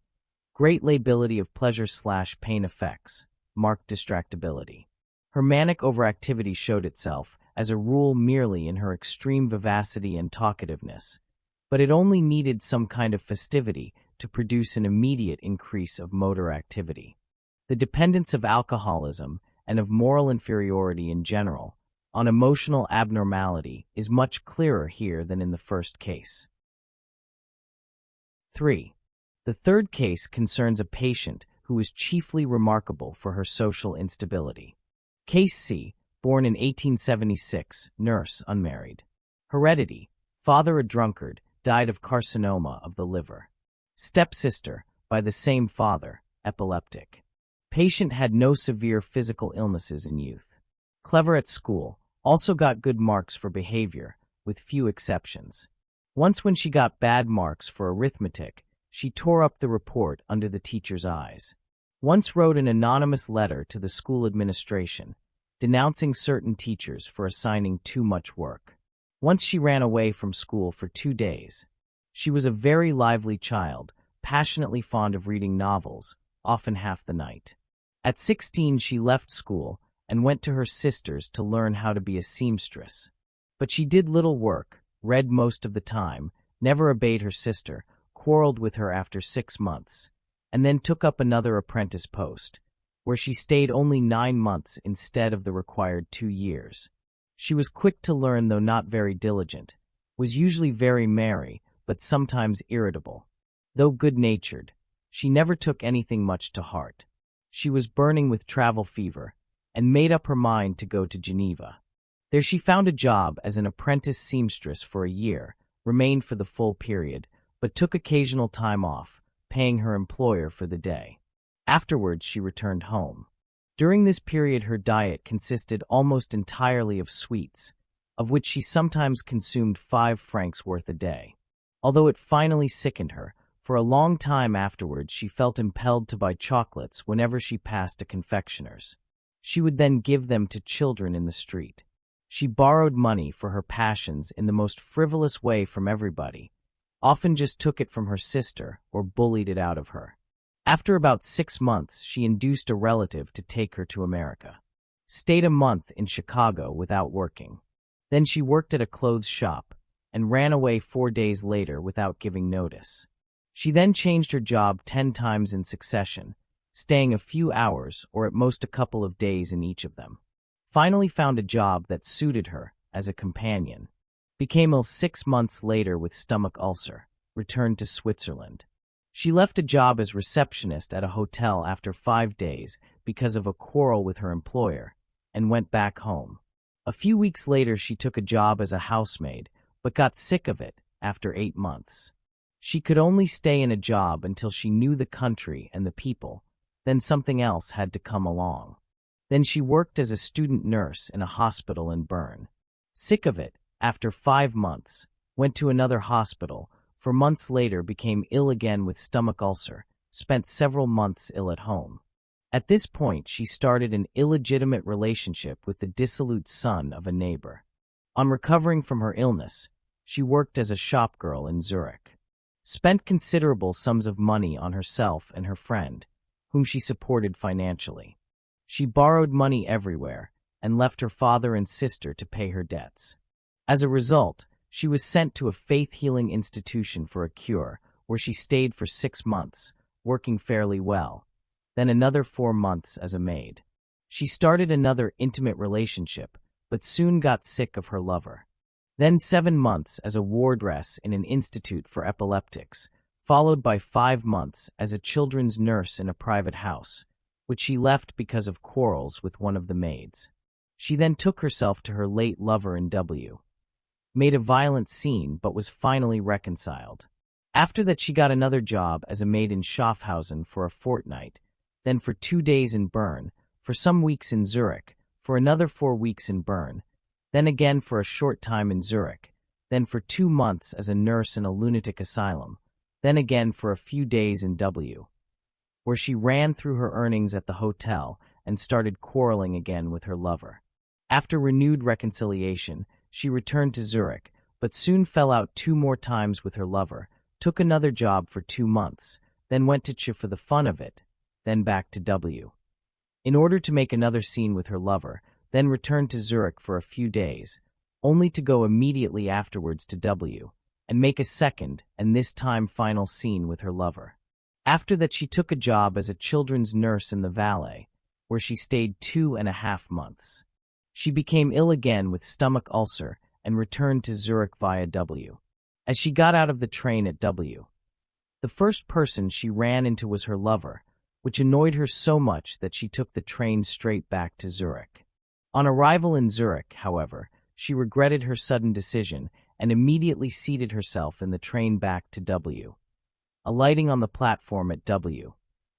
Great lability of pleasure/pain effects, marked distractibility. Her manic overactivity showed itself, as a rule, merely in her extreme vivacity and talkativeness, but it only needed some kind of festivity to produce an immediate increase of motor activity. The dependence of alcoholism and of moral inferiority in general on emotional abnormality is much clearer here than in the first case. 3. The third case concerns a patient who is chiefly remarkable for her social instability. Case C, born in 1876, nurse, unmarried. Heredity: father a drunkard, died of carcinoma of the liver. Stepsister, by the same father, epileptic. Patient had no severe physical illnesses in youth. Clever at school, also got good marks for behavior, with few exceptions. Once when she got bad marks for arithmetic, she tore up the report under the teacher's eyes. Once wrote an anonymous letter to the school administration, denouncing certain teachers for assigning too much work. Once she ran away from school for 2 days. She was a very lively child, passionately fond of reading novels, often half the night. At 16 she left school and went to her sister's to learn how to be a seamstress. But she did little work, read most of the time, never obeyed her sister, quarreled with her after 6 months, and then took up another apprentice post, where she stayed only 9 months instead of the required 2 years. She was quick to learn though not very diligent, was usually very merry, but sometimes irritable. Though good-natured, she never took anything much to heart. She was burning with travel fever and made up her mind to go to Geneva. There she found a job as an apprentice seamstress for a year, remained for the full period, but took occasional time off, paying her employer for the day. Afterwards, she returned home. During this period, her diet consisted almost entirely of sweets, of which she sometimes consumed 5 francs worth a day. Although it finally sickened her, for a long time afterwards she felt impelled to buy chocolates whenever she passed a confectioner's. She would then give them to children in the street. She borrowed money for her passions in the most frivolous way from everybody, often just took it from her sister or bullied it out of her. After about 6 months, she induced a relative to take her to America. Stayed a month in Chicago without working. Then she worked at a clothes shop and ran away 4 days later without giving notice. She then changed her job 10 times in succession, staying a few hours or at most a couple of days in each of them. Finally found a job that suited her as a companion. Became ill 6 months later with stomach ulcer. Returned to Switzerland. She left a job as receptionist at a hotel after 5 days because of a quarrel with her employer and went back home. A few weeks later, she took a job as a housemaid, but got sick of it after 8 months. She could only stay in a job until she knew the country and the people, then something else had to come along. Then she worked as a student nurse in a hospital in Bern. Sick of it, after 5 months, went to another hospital, for months later became ill again with stomach ulcer, spent several months ill at home. At this point, she started an illegitimate relationship with the dissolute son of a neighbor. On recovering from her illness, she worked as a shopgirl in Zurich. Spent considerable sums of money on herself and her friend, whom she supported financially. She borrowed money everywhere and left her father and sister to pay her debts. As a result, she was sent to a faith-healing institution for a cure, where she stayed for 6 months, working fairly well, then another 4 months as a maid. She started another intimate relationship, but soon got sick of her lover. Then 7 months as a wardress in an institute for epileptics, followed by 5 months as a children's nurse in a private house, which she left because of quarrels with one of the maids. She then took herself to her late lover in W. Made a violent scene but was finally reconciled. After that, she got another job as a maid in Schaffhausen for a fortnight, then for 2 days in Bern, for some weeks in Zurich, for another 4 weeks in Bern, then again for a short time in Zurich, then for 2 months as a nurse in a lunatic asylum, then again for a few days in W, where she ran through her earnings at the hotel and started quarreling again with her lover. After renewed reconciliation, she returned to Zurich, but soon fell out 2 more times with her lover, took another job for 2 months, then went to Ch for the fun of it, then back to W. In order to make another scene with her lover, then returned to Zurich for a few days, only to go immediately afterwards to W, and make a second, and this time final scene with her lover. After that, she took a job as a children's nurse in the Valais, where she stayed 2.5 months. She became ill again with stomach ulcer and returned to Zurich via W. As she got out of the train at W, the first person she ran into was her lover, which annoyed her so much that she took the train straight back to Zurich. On arrival in Zurich, however, she regretted her sudden decision and immediately seated herself in the train back to W. Alighting on the platform at W,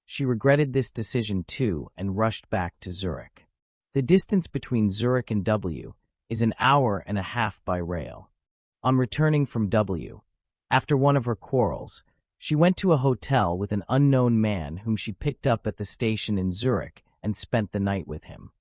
she regretted this decision too and rushed back to Zurich. The distance between Zurich and W is 1.5 hours by rail. On returning from W, after one of her quarrels, she went to a hotel with an unknown man whom she picked up at the station in Zurich and spent the night with him.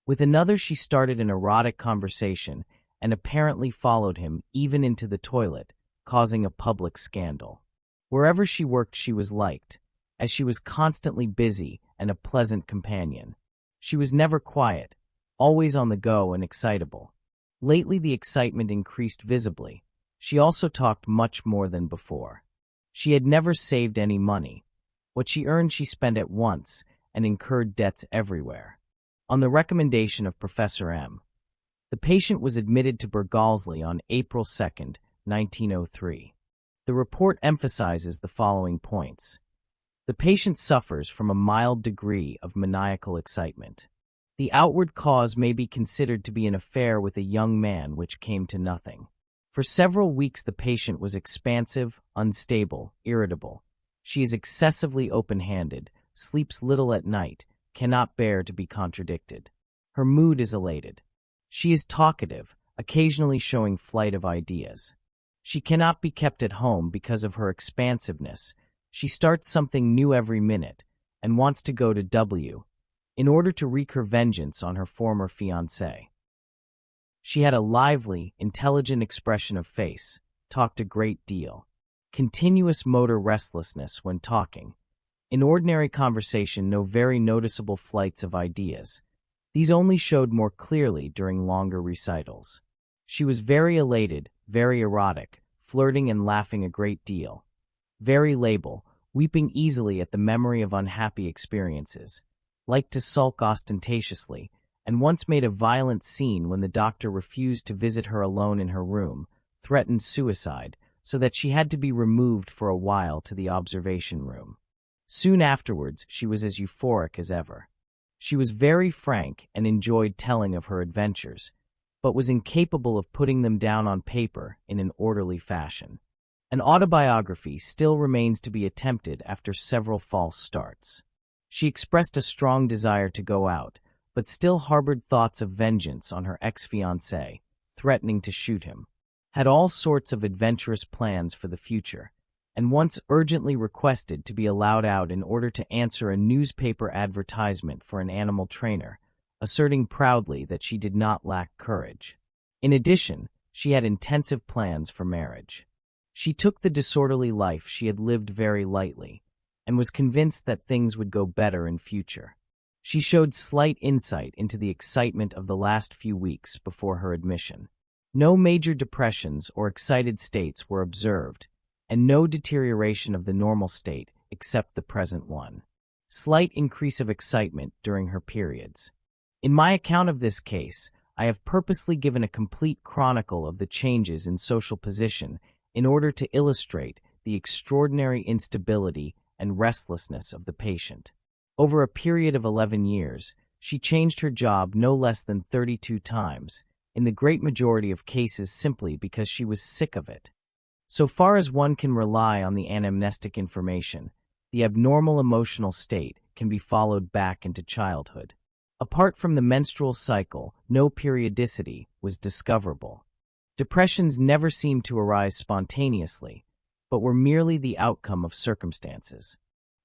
With another, she started an erotic conversation and apparently followed him even into the toilet, causing a public scandal. Wherever she worked, she was liked, as she was constantly busy and a pleasant companion. She was never quiet, always on the go and excitable. Lately, the excitement increased visibly. She also talked much more than before. She had never saved any money. What she earned she spent at once and incurred debts everywhere. On the recommendation of Professor M., the patient was admitted to Bergalsley on April 2, 1903. The report emphasizes the following points. The patient suffers from a mild degree of maniacal excitement. The outward cause may be considered to be an affair with a young man which came to nothing. For several weeks the patient was expansive, unstable, irritable. She is excessively open-handed, sleeps little at night, cannot bear to be contradicted. Her mood is elated. She is talkative, occasionally showing flight of ideas. She cannot be kept at home because of her expansiveness. She starts something new every minute and wants to go to W in order to wreak her vengeance on her former fiancé. She had a lively, intelligent expression of face, talked a great deal. Continuous motor restlessness when talking. In ordinary conversation, no very noticeable flights of ideas. These only showed more clearly during longer recitals. She was very elated, very erotic, flirting and laughing a great deal. Very labile, weeping easily at the memory of unhappy experiences. Liked to sulk ostentatiously, and once made a violent scene when the doctor refused to visit her alone in her room, threatened suicide, so that she had to be removed for a while to the observation room. Soon afterwards, she was as euphoric as ever. She was very frank and enjoyed telling of her adventures, but was incapable of putting them down on paper in an orderly fashion. An autobiography still remains to be attempted after several false starts. She expressed a strong desire to go out, but still harbored thoughts of vengeance on her ex-fiancé, threatening to shoot him. Had all sorts of adventurous plans for the future, and once urgently requested to be allowed out in order to answer a newspaper advertisement for an animal trainer, asserting proudly that she did not lack courage. In addition, she had intensive plans for marriage. She took the disorderly life she had lived very lightly, and was convinced that things would go better in future. She showed slight insight into the excitement of the last few weeks before her admission. No major depressions or excited states were observed, and no deterioration of the normal state except the present one. Slight increase of excitement during her periods. In my account of this case, I have purposely given a complete chronicle of the changes in social position in order to illustrate the extraordinary instability and restlessness of the patient. Over a period of 11 years, she changed her job no less than 32 times, in the great majority of cases simply because she was sick of it. So far as one can rely on the anamnestic information, the abnormal emotional state can be followed back into childhood. Apart from the menstrual cycle, no periodicity was discoverable. Depressions never seemed to arise spontaneously, but were merely the outcome of circumstances.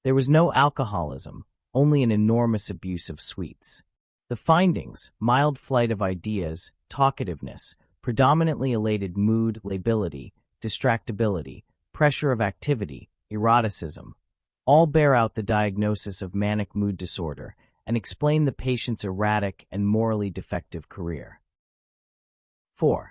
There was no alcoholism, only an enormous abuse of sweets. The findings, mild flight of ideas, talkativeness, predominantly elated mood, lability, distractibility, pressure of activity, eroticism, all bear out the diagnosis of manic mood disorder and explain the patient's erratic and morally defective career. 4.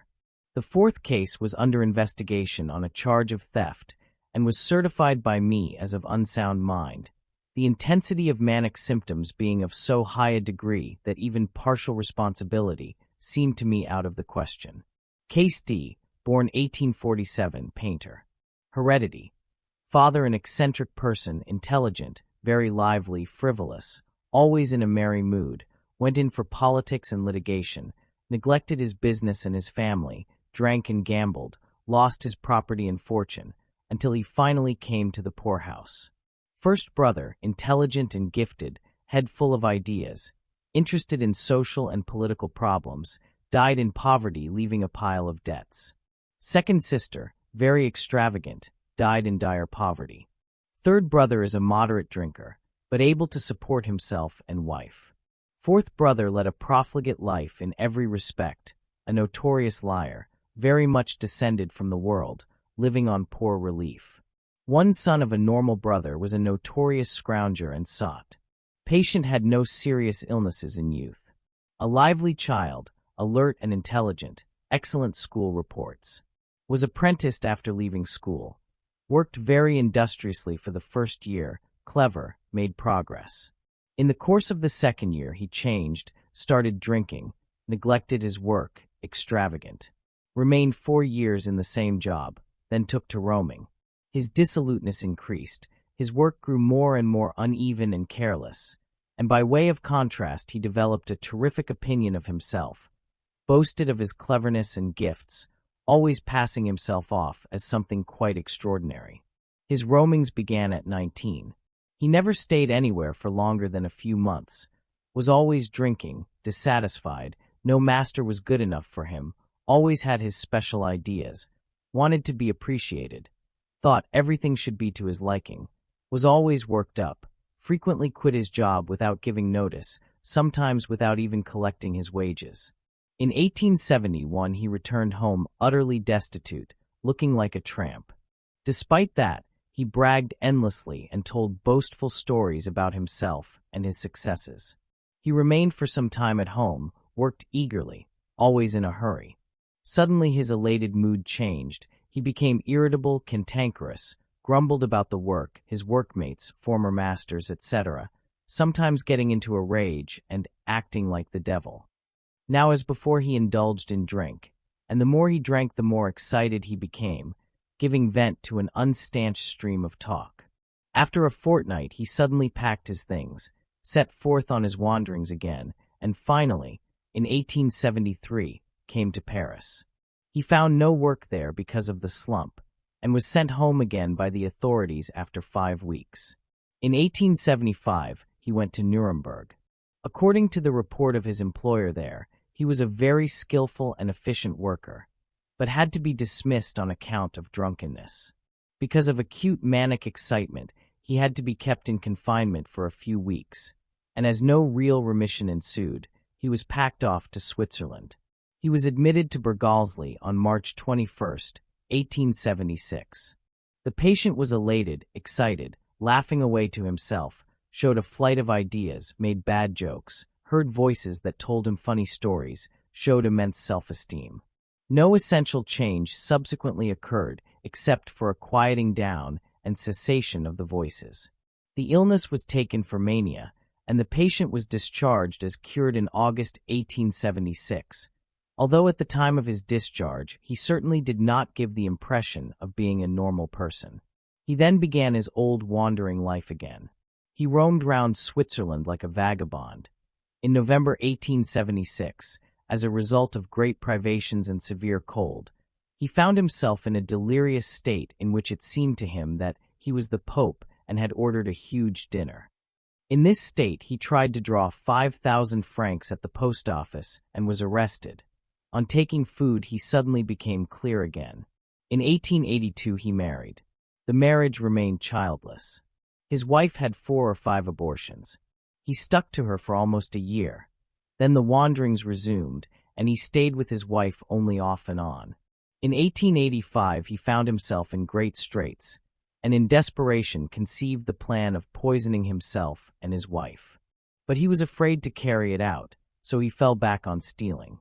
The fourth case was under investigation on a charge of theft and was certified by me as of unsound mind, the intensity of manic symptoms being of so high a degree that even partial responsibility seemed to me out of the question. Case D, born 1847, painter. Heredity. Father an eccentric person, intelligent, very lively, frivolous, always in a merry mood, went in for politics and litigation, neglected his business and his family, drank and gambled, lost his property and fortune, until he finally came to the poorhouse. First brother, intelligent and gifted, head full of ideas, interested in social and political problems, died in poverty, leaving a pile of debts. Second sister, very extravagant, died in dire poverty. Third brother is a moderate drinker, but able to support himself and wife. Fourth brother led a profligate life in every respect, a notorious liar, very much descended from the world, living on poor relief. One son of a normal brother was a notorious scrounger and sot. Patient had no serious illnesses in youth. A lively child, alert and intelligent, excellent school reports. Was apprenticed after leaving school. Worked very industriously for the first year, clever, made progress. In the course of the second year he changed, started drinking, neglected his work, extravagant. Remained 4 years in the same job, then took to roaming. His dissoluteness increased, his work grew more and more uneven and careless, and by way of contrast he developed a terrific opinion of himself, boasted of his cleverness and gifts, always passing himself off as something quite extraordinary. His roamings began at 19. He never stayed anywhere for longer than a few months, was always drinking, dissatisfied, no master was good enough for him, always had his special ideas, wanted to be appreciated, thought everything should be to his liking, was always worked up, frequently quit his job without giving notice, sometimes without even collecting his wages. In 1871 he returned home utterly destitute, looking like a tramp. Despite that, he bragged endlessly and told boastful stories about himself and his successes. He remained for some time at home, worked eagerly, always in a hurry. Suddenly his elated mood changed. He became irritable, cantankerous, grumbled about the work, his workmates, former masters, etc., sometimes getting into a rage and acting like the devil. Now as before he indulged in drink, and the more he drank the more excited he became, giving vent to an unstanched stream of talk. After a fortnight he suddenly packed his things, set forth on his wanderings again, and finally, in 1873, came to Paris. He found no work there because of the slump, and was sent home again by the authorities after 5 weeks. In 1875, he went to Nuremberg. According to the report of his employer there, he was a very skillful and efficient worker, but had to be dismissed on account of drunkenness. Because of acute manic excitement, he had to be kept in confinement for a few weeks, and as no real remission ensued, he was packed off to Switzerland. He was admitted to Berghalsli on March 21, 1876. The patient was elated, excited, laughing away to himself, showed a flight of ideas, made bad jokes, heard voices that told him funny stories, showed immense self-esteem. No essential change subsequently occurred except for a quieting down and cessation of the voices. The illness was taken for mania, and the patient was discharged as cured in August 1876. Although at the time of his discharge, he certainly did not give the impression of being a normal person. He then began his old wandering life again. He roamed round Switzerland like a vagabond. In November 1876, as a result of great privations and severe cold, he found himself in a delirious state in which it seemed to him that he was the Pope and had ordered a huge dinner. In this state, he tried to draw 5,000 francs at the post office and was arrested. On taking food, he suddenly became clear again. In 1882, he married. The marriage remained childless. His wife had 4 or 5 abortions. He stuck to her for almost a year. Then the wanderings resumed, and he stayed with his wife only off and on. In 1885, he found himself in great straits, and in desperation conceived the plan of poisoning himself and his wife. But he was afraid to carry it out, so he fell back on stealing.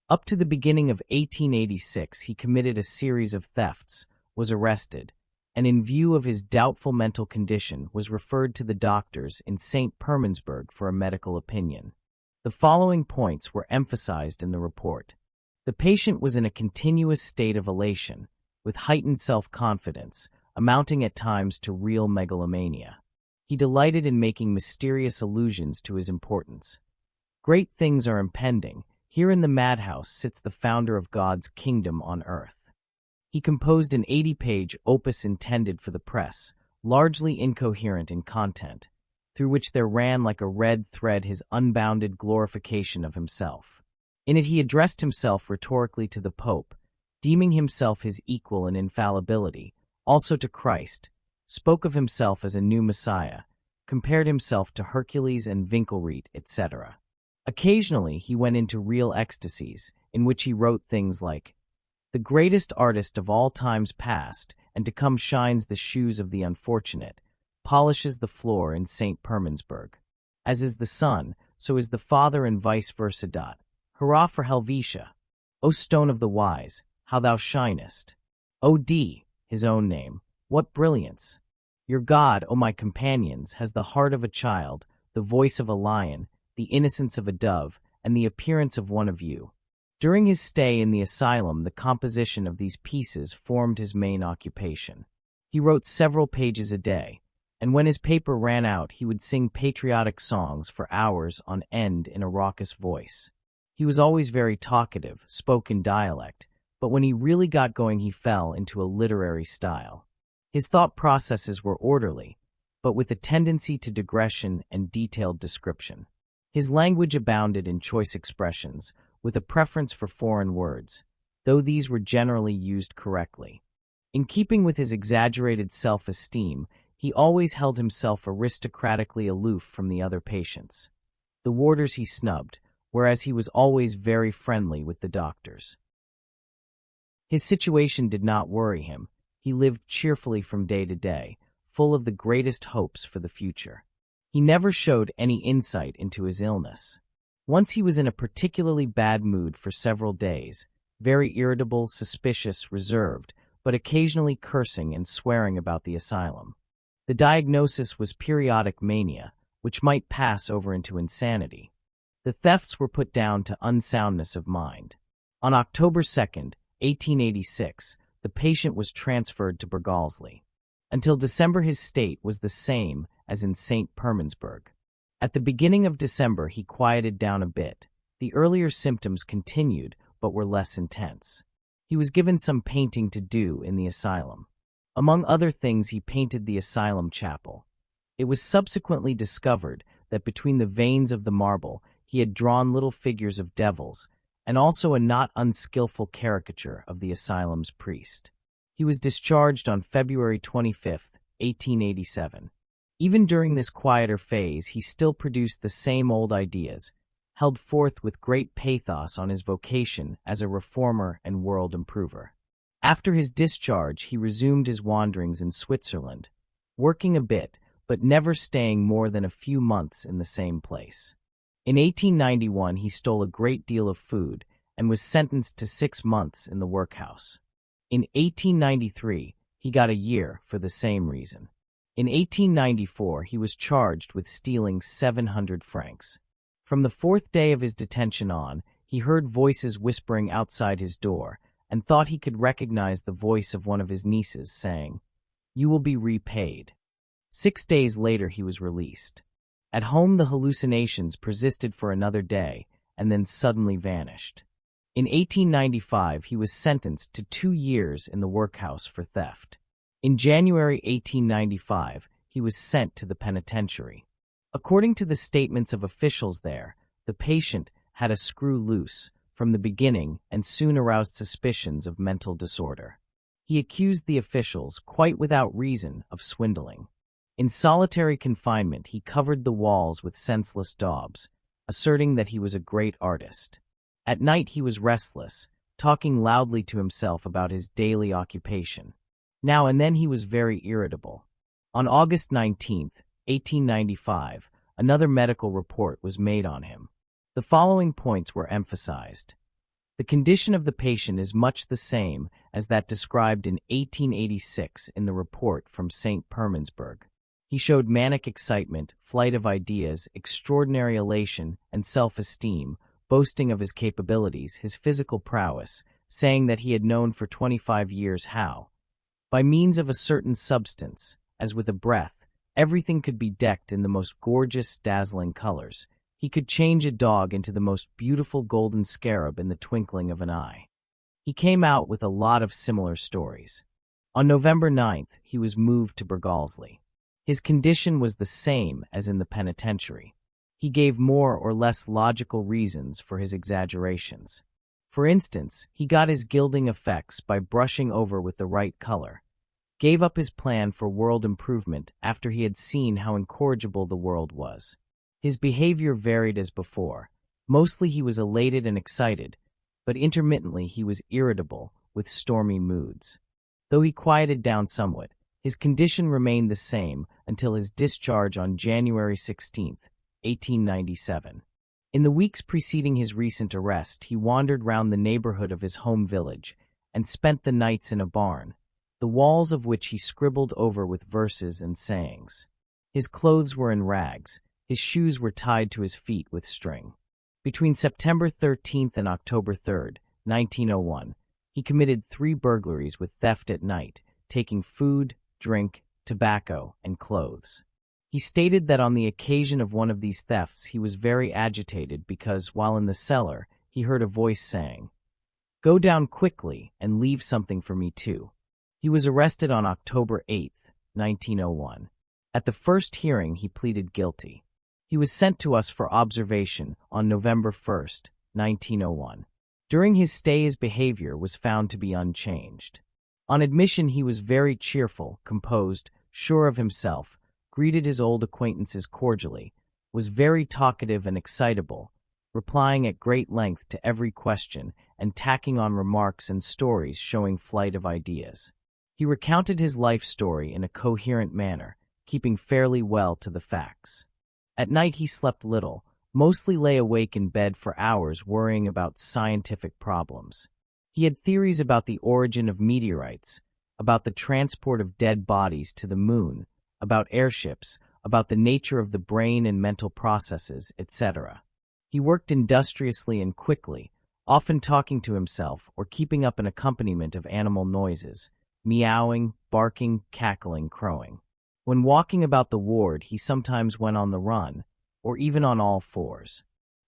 Up to the beginning of 1886, he committed a series of thefts, was arrested, and in view of his doubtful mental condition was referred to the doctors in St. Permansburg for a medical opinion. The following points were emphasized in the report. The patient was in a continuous state of elation, with heightened self-confidence, amounting at times to real megalomania. He delighted in making mysterious allusions to his importance. Great things are impending. Here in the madhouse sits the founder of God's kingdom on earth. He composed an 80-page opus intended for the press, largely incoherent in content, through which there ran like a red thread his unbounded glorification of himself. In it he addressed himself rhetorically to the Pope, deeming himself his equal in infallibility, also to Christ, spoke of himself as a new Messiah, compared himself to Hercules and Winkelried, etc. Occasionally he went into real ecstasies, in which he wrote things like, "The greatest artist of all times past, and to come shines the shoes of the unfortunate, polishes the floor in St. Permansburg. As is the sun, so is the Father and vice versa. Hurrah for Helvetia! O stone of the wise, how thou shinest! O D, his own name, what brilliance! Your God, O my companions, has the heart of a child, the voice of a lion, the innocence of a dove, and the appearance of one of you." During his stay in the asylum, the composition of these pieces formed his main occupation. He wrote several pages a day, and when his paper ran out, he would sing patriotic songs for hours on end in a raucous voice. He was always very talkative, spoke in dialect, but when he really got going, he fell into a literary style. His thought processes were orderly, but with a tendency to digression and detailed description. His language abounded in choice expressions, with a preference for foreign words, though these were generally used correctly. In keeping with his exaggerated self-esteem, he always held himself aristocratically aloof from the other patients. The warders he snubbed, whereas he was always very friendly with the doctors. His situation did not worry him. He lived cheerfully from day to day, full of the greatest hopes for the future. He never showed any insight into his illness. Once he was in a particularly bad mood for several days, very irritable, suspicious, reserved, but occasionally cursing and swearing about the asylum. The diagnosis was periodic mania, which might pass over into insanity. The thefts were put down to unsoundness of mind. On October 2nd, 1886, the patient was transferred to Bergalsley. Until December, his state was the same as in St. Permansburg. At the beginning of December, he quieted down a bit. The earlier symptoms continued, but were less intense. He was given some painting to do in the asylum. Among other things, he painted the asylum chapel. It was subsequently discovered that between the veins of the marble, he had drawn little figures of devils, and also a not unskillful caricature of the asylum's priest. He was discharged on February 25, 1887. Even during this quieter phase, he still produced the same old ideas, held forth with great pathos on his vocation as a reformer and world improver. After his discharge, he resumed his wanderings in Switzerland, working a bit, but never staying more than a few months in the same place. In 1891, he stole a great deal of food and was sentenced to 6 months in the workhouse. In 1893, he got a year for the same reason. In 1894, he was charged with stealing 700 francs. From the 4th day of his detention on, he heard voices whispering outside his door and thought he could recognize the voice of one of his nieces saying, "You will be repaid." 6 days later, he was released. At home, the hallucinations persisted for another day and then suddenly vanished. In 1895, he was sentenced to 2 years in the workhouse for theft. In January 1895, he was sent to the penitentiary. According to the statements of officials there, the patient had a screw loose from the beginning and soon aroused suspicions of mental disorder. He accused the officials, quite without reason, of swindling. In solitary confinement, he covered the walls with senseless daubs, asserting that he was a great artist. At night he was restless, talking loudly to himself about his daily occupation. Now and then he was very irritable. On August 19, 1895, another medical report was made on him. The following points were emphasized. The condition of the patient is much the same as that described in 1886 in the report from St. Permansburg. He showed manic excitement, flight of ideas, extraordinary elation, and self-esteem, boasting of his capabilities, his physical prowess, saying that he had known for 25 years how, by means of a certain substance, as with a breath, everything could be decked in the most gorgeous, dazzling colors. He could change a dog into the most beautiful golden scarab in the twinkling of an eye. He came out with a lot of similar stories. On November 9th, he was moved to Bergalsley. His condition was the same as in the penitentiary. He gave more or less logical reasons for his exaggerations. For instance, he got his gilding effects by brushing over with the right color, gave up his plan for world improvement after he had seen how incorrigible the world was. His behavior varied as before. Mostly he was elated and excited, but intermittently he was irritable, with stormy moods. Though he quieted down somewhat, his condition remained the same until his discharge on January 16, 1897. In the weeks preceding his recent arrest, he wandered round the neighborhood of his home village and spent the nights in a barn, the walls of which he scribbled over with verses and sayings. His clothes were in rags, his shoes were tied to his feet with string. Between September 13th and October 3rd, 1901, he committed 3 burglaries with theft at night, taking food, drink, tobacco, and clothes. He stated that on the occasion of one of these thefts he was very agitated because, while in the cellar, he heard a voice saying, "Go down quickly and leave something for me too." He was arrested on October 8, 1901. At the first hearing he pleaded guilty. He was sent to us for observation on November 1, 1901. During his stay his behavior was found to be unchanged. On admission he was very cheerful, composed, sure of himself, greeted his old acquaintances cordially, was very talkative and excitable, replying at great length to every question and tacking on remarks and stories showing flight of ideas. He recounted his life story in a coherent manner, keeping fairly well to the facts. At night he slept little, mostly lay awake in bed for hours worrying about scientific problems. He had theories about the origin of meteorites, about the transport of dead bodies to the moon, about airships, about the nature of the brain and mental processes, etc. He worked industriously and quickly, often talking to himself or keeping up an accompaniment of animal noises, meowing, barking, cackling, crowing. When walking about the ward, he sometimes went on the run, or even on all fours.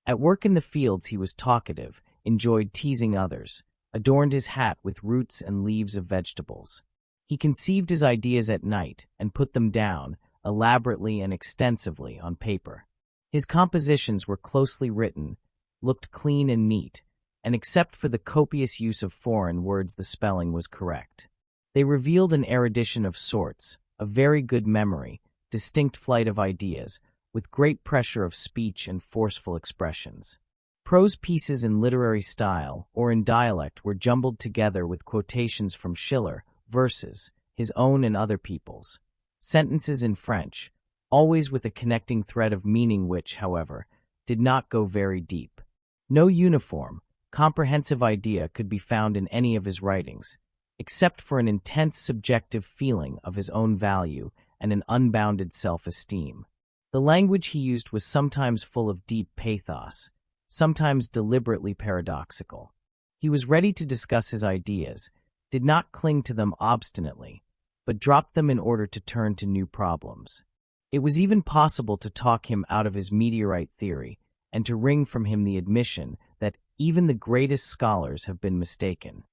At work in the fields he was talkative, enjoyed teasing others, adorned his hat with roots and leaves of vegetables. He conceived his ideas at night and put them down, elaborately and extensively, on paper. His compositions were closely written, looked clean and neat, and except for the copious use of foreign words the spelling was correct. They revealed an erudition of sorts, a very good memory, distinct flight of ideas, with great pressure of speech and forceful expressions. Prose pieces in literary style or in dialect were jumbled together with quotations from Schiller, verses, his own and other people's, sentences in French, always with a connecting thread of meaning which, however, did not go very deep. No uniform, comprehensive idea could be found in any of his writings, except for an intense subjective feeling of his own value and an unbounded self-esteem. The language he used was sometimes full of deep pathos, sometimes deliberately paradoxical. He was ready to discuss his ideas, did not cling to them obstinately, but dropped them in order to turn to new problems. It was even possible to talk him out of his meteorite theory and to wring from him the admission that even the greatest scholars have been mistaken.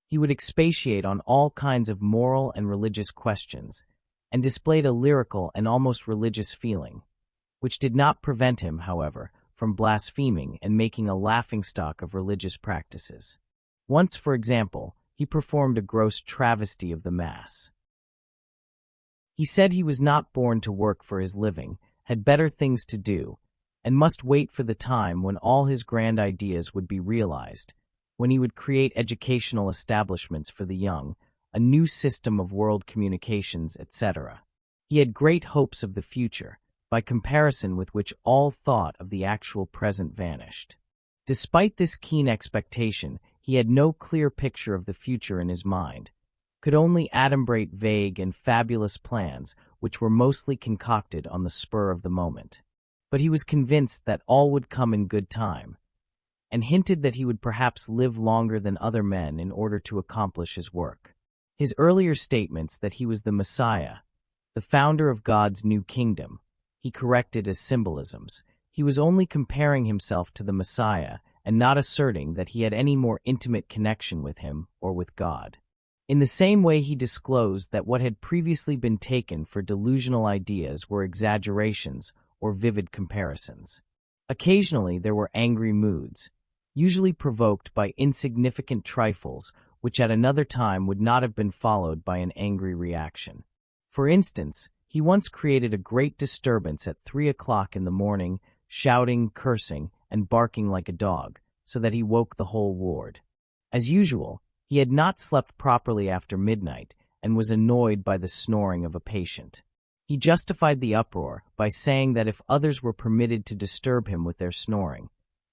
He would expatiate on all kinds of moral and religious questions, and displayed a lyrical and almost religious feeling, which did not prevent him, however, from blaspheming and making a laughingstock of religious practices. Once, for example, he performed a gross travesty of the Mass. He said he was not born to work for his living, had better things to do, and must wait for the time when all his grand ideas would be realized, when he would create educational establishments for the young, a new system of world communications, etc. He had great hopes of the future, by comparison with which all thought of the actual present vanished. Despite this keen expectation, he had no clear picture of the future in his mind, could only adumbrate vague and fabulous plans which were mostly concocted on the spur of the moment. But he was convinced that all would come in good time, and hinted that he would perhaps live longer than other men in order to accomplish his work. His earlier statements that he was the Messiah, the founder of God's new kingdom, he corrected as symbolisms. He was only comparing himself to the Messiah and not asserting that he had any more intimate connection with him or with God. In the same way, he disclosed that what had previously been taken for delusional ideas were exaggerations or vivid comparisons. Occasionally there were angry moods, usually provoked by insignificant trifles which at another time would not have been followed by an angry reaction. For instance, he once created a great disturbance at 3 o'clock in the morning, shouting, cursing, and barking like a dog, so that he woke the whole ward. As usual, he had not slept properly after midnight and was annoyed by the snoring of a patient. He justified the uproar by saying that if others were permitted to disturb him with their snoring,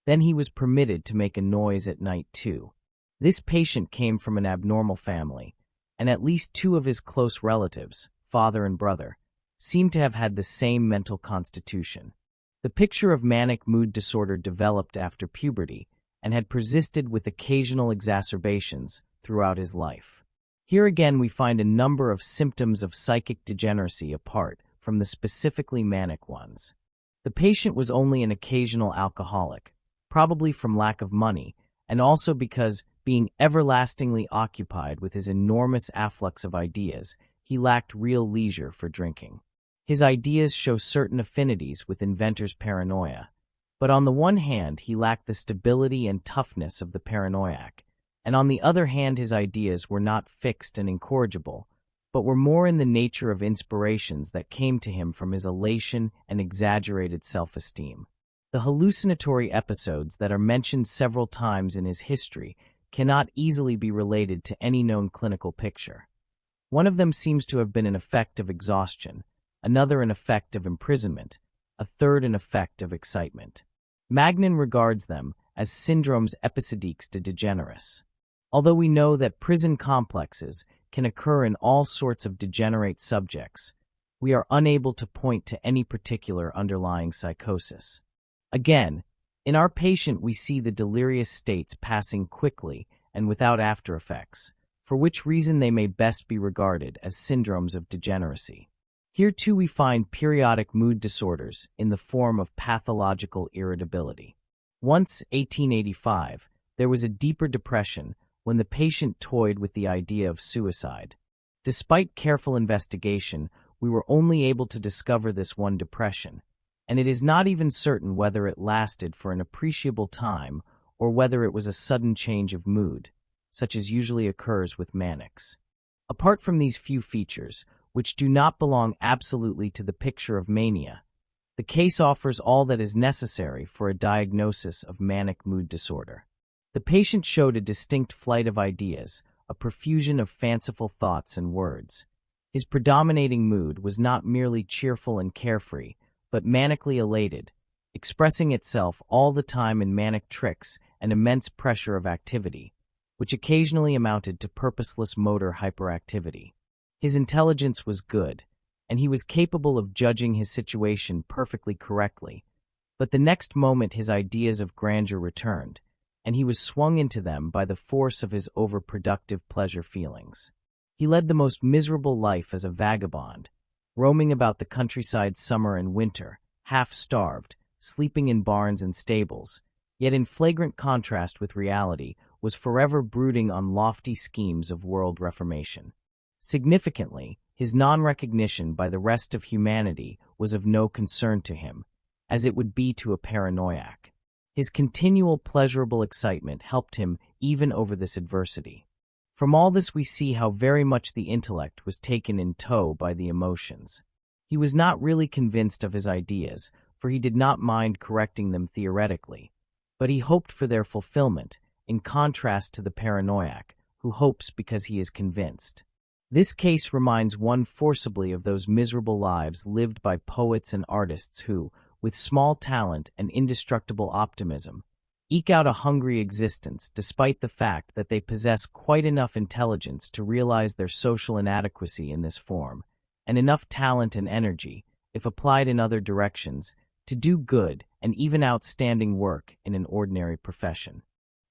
then he was permitted to make a noise at night too. This patient came from an abnormal family, and at least two of his close relatives, father and brother, seemed to have had the same mental constitution. The picture of manic mood disorder developed after puberty and had persisted with occasional exacerbations throughout his life. Here again we find a number of symptoms of psychic degeneracy apart from the specifically manic ones. The patient was only an occasional alcoholic, probably from lack of money, and also because, being everlastingly occupied with his enormous afflux of ideas, he lacked real leisure for drinking. His ideas show certain affinities with inventor's paranoia, but on the one hand he lacked the stability and toughness of the paranoiac, and on the other hand his ideas were not fixed and incorrigible, but were more in the nature of inspirations that came to him from his elation and exaggerated self-esteem. The hallucinatory episodes that are mentioned several times in his history cannot easily be related to any known clinical picture. One of them seems to have been an effect of exhaustion, another an effect of imprisonment, a third an effect of excitement. Magnin regards them as syndromes episodiques de degeneres. Although we know that prison complexes can occur in all sorts of degenerate subjects, we are unable to point to any particular underlying psychosis. Again, in our patient we see the delirious states passing quickly and without after-effects, for which reason they may best be regarded as syndromes of degeneracy. Here too we find periodic mood disorders in the form of pathological irritability. Once, 1885, there was a deeper depression when the patient toyed with the idea of suicide. Despite careful investigation, we were only able to discover this one depression, and it is not even certain whether it lasted for an appreciable time or whether it was a sudden change of mood, such as usually occurs with manics. Apart from these few features, which do not belong absolutely to the picture of mania, the case offers all that is necessary for a diagnosis of manic mood disorder. The patient showed a distinct flight of ideas, a profusion of fanciful thoughts and words. His predominating mood was not merely cheerful and carefree, but manically elated, expressing itself all the time in manic tricks and immense pressure of activity, which occasionally amounted to purposeless motor hyperactivity. His intelligence was good, and he was capable of judging his situation perfectly correctly, but the next moment his ideas of grandeur returned, and he was swung into them by the force of his overproductive pleasure feelings. He led the most miserable life as a vagabond, roaming about the countryside summer and winter, half-starved, sleeping in barns and stables, yet in flagrant contrast with reality was forever brooding on lofty schemes of world reformation. Significantly, his non-recognition by the rest of humanity was of no concern to him, as it would be to a paranoiac. His continual pleasurable excitement helped him even over this adversity. From all this we see how very much the intellect was taken in tow by the emotions. He was not really convinced of his ideas, for he did not mind correcting them theoretically, but he hoped for their fulfillment, in contrast to the paranoiac, who hopes because he is convinced. This case reminds one forcibly of those miserable lives lived by poets and artists who, with small talent and indestructible optimism, eke out a hungry existence despite the fact that they possess quite enough intelligence to realize their social inadequacy in this form, and enough talent and energy, if applied in other directions, to do good and even outstanding work in an ordinary profession.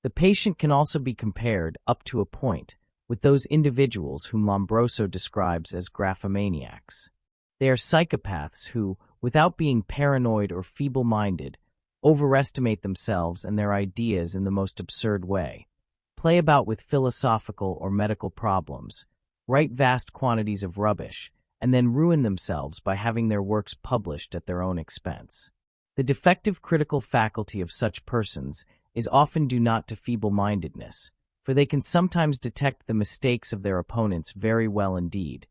The patient can also be compared, up to a point, with those individuals whom Lombroso describes as graphomaniacs. They are psychopaths who, without being paranoid or feeble-minded, overestimate themselves and their ideas in the most absurd way, play about with philosophical or medical problems, write vast quantities of rubbish, and then ruin themselves by having their works published at their own expense. The defective critical faculty of such persons is often due not to feeble-mindedness, for they can sometimes detect the mistakes of their opponents very well indeed,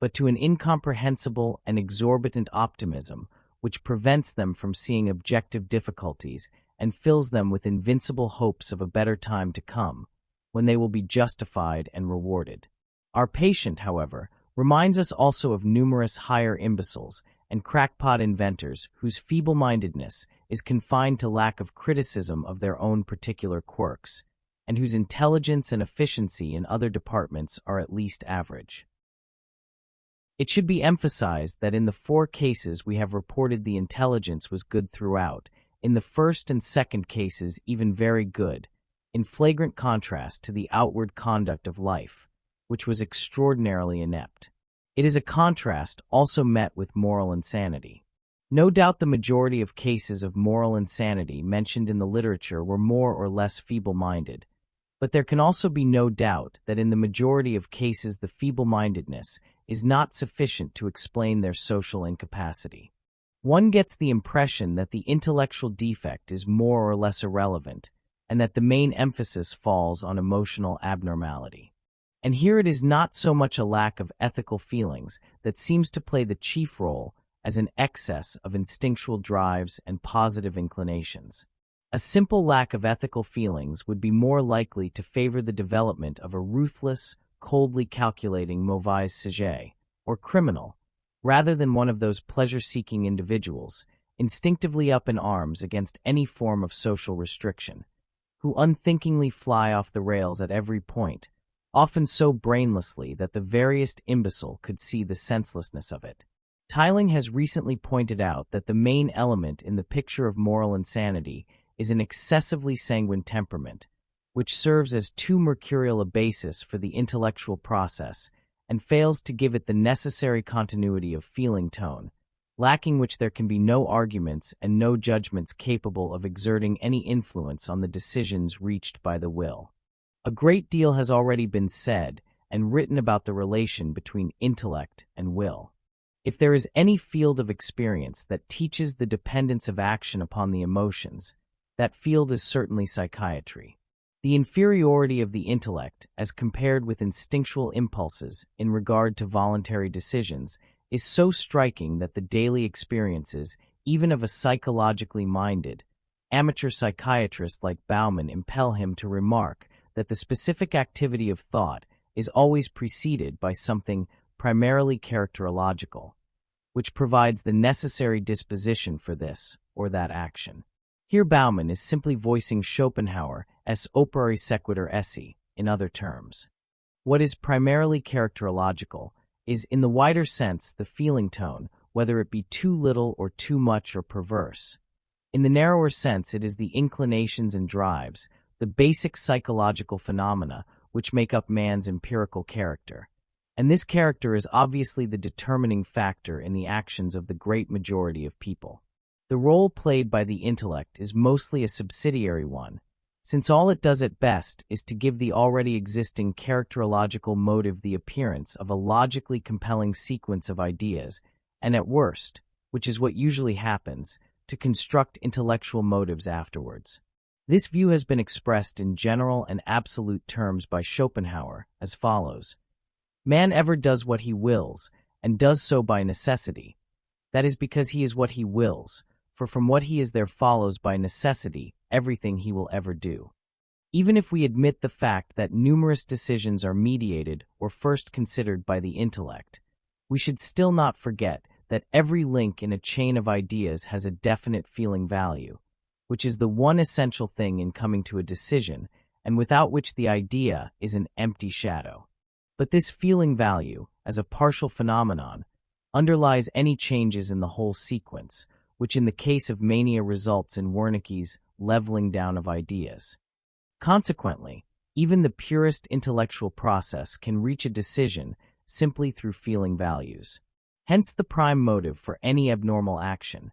but to an incomprehensible and exorbitant optimism which prevents them from seeing objective difficulties and fills them with invincible hopes of a better time to come, when they will be justified and rewarded. Our patient, however, reminds us also of numerous higher imbeciles and crackpot inventors whose feeble-mindedness is confined to lack of criticism of their own particular quirks, and whose intelligence and efficiency in other departments are at least average. It should be emphasized that in the 4 cases we have reported the intelligence was good throughout, in the first and second cases even very good, in flagrant contrast to the outward conduct of life, which was extraordinarily inept. It is a contrast also met with moral insanity. No doubt the majority of cases of moral insanity mentioned in the literature were more or less feeble-minded, but there can also be no doubt that in the majority of cases the feeble-mindedness is not sufficient to explain their social incapacity. One gets the impression that the intellectual defect is more or less irrelevant, and that the main emphasis falls on emotional abnormality. And here it is not so much a lack of ethical feelings that seems to play the chief role as an excess of instinctual drives and positive inclinations. A simple lack of ethical feelings would be more likely to favor the development of a ruthless, coldly calculating mauvais sujet, or criminal, rather than one of those pleasure-seeking individuals, instinctively up in arms against any form of social restriction, who unthinkingly fly off the rails at every point, often so brainlessly that the veriest imbecile could see the senselessness of it. Tiling has recently pointed out that the main element in the picture of moral insanity is an excessively sanguine temperament, which serves as too mercurial a basis for the intellectual process and fails to give it the necessary continuity of feeling tone, lacking which there can be no arguments and no judgments capable of exerting any influence on the decisions reached by the will. A great deal has already been said and written about the relation between intellect and will. If there is any field of experience that teaches the dependence of action upon the emotions, that field is certainly psychiatry. The inferiority of the intellect, as compared with instinctual impulses in regard to voluntary decisions, is so striking that the daily experiences, even of a psychologically minded, amateur psychiatrist like Bauman, impel him to remark that the specific activity of thought is always preceded by something primarily characterological, which provides the necessary disposition for this or that action. Here Bauman is simply voicing Schopenhauer as opere sequitur esse, in other terms. What is primarily characterological is, in the wider sense, the feeling tone, whether it be too little or too much or perverse. In the narrower sense, it is the inclinations and drives, the basic psychological phenomena which make up man's empirical character. And this character is obviously the determining factor in the actions of the great majority of people. The role played by the intellect is mostly a subsidiary one, since all it does at best is to give the already existing characterological motive the appearance of a logically compelling sequence of ideas, and at worst, which is what usually happens, to construct intellectual motives afterwards. This view has been expressed in general and absolute terms by Schopenhauer as follows: Man ever does what he wills, and does so by necessity. That is because he is what he wills, for from what he is there follows by necessity everything he will ever do. Even if we admit the fact that numerous decisions are mediated or first considered by the intellect, we should still not forget that every link in a chain of ideas has a definite feeling value, which is the one essential thing in coming to a decision, and without which the idea is an empty shadow. But this feeling value, as a partial phenomenon, underlies any changes in the whole sequence, which in the case of mania results in Wernicke's leveling down of ideas. Consequently, even the purest intellectual process can reach a decision simply through feeling values. Hence the prime motive for any abnormal action,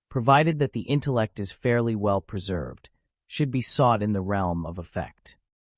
provided that the intellect is fairly well preserved, should be sought in the realm of effect.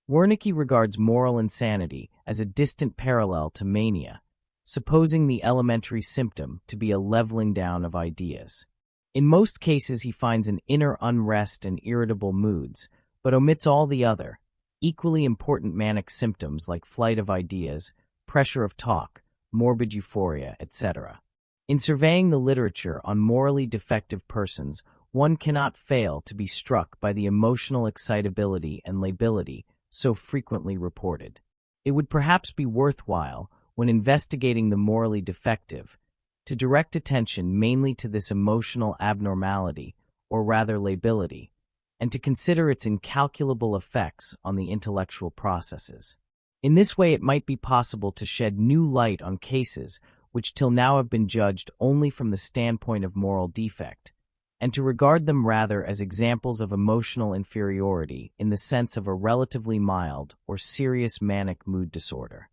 Wernicke regards moral insanity as a distant parallel to mania, supposing the elementary symptom to be a leveling down of ideas. In most cases he finds an inner unrest and irritable moods, but omits all the other, equally important manic symptoms like flight of ideas, pressure of talk, morbid euphoria, etc. In surveying the literature on morally defective persons, one cannot fail to be struck by the emotional excitability and lability so frequently reported. It would perhaps be worthwhile, when investigating the morally defective, to direct attention mainly to this emotional abnormality, or rather lability, and to consider its incalculable effects on the intellectual processes. In this way it might be possible to shed new light on cases which till now have been judged only from the standpoint of moral defect, and to regard them rather as examples of emotional inferiority in the sense of a relatively mild or serious manic mood disorder.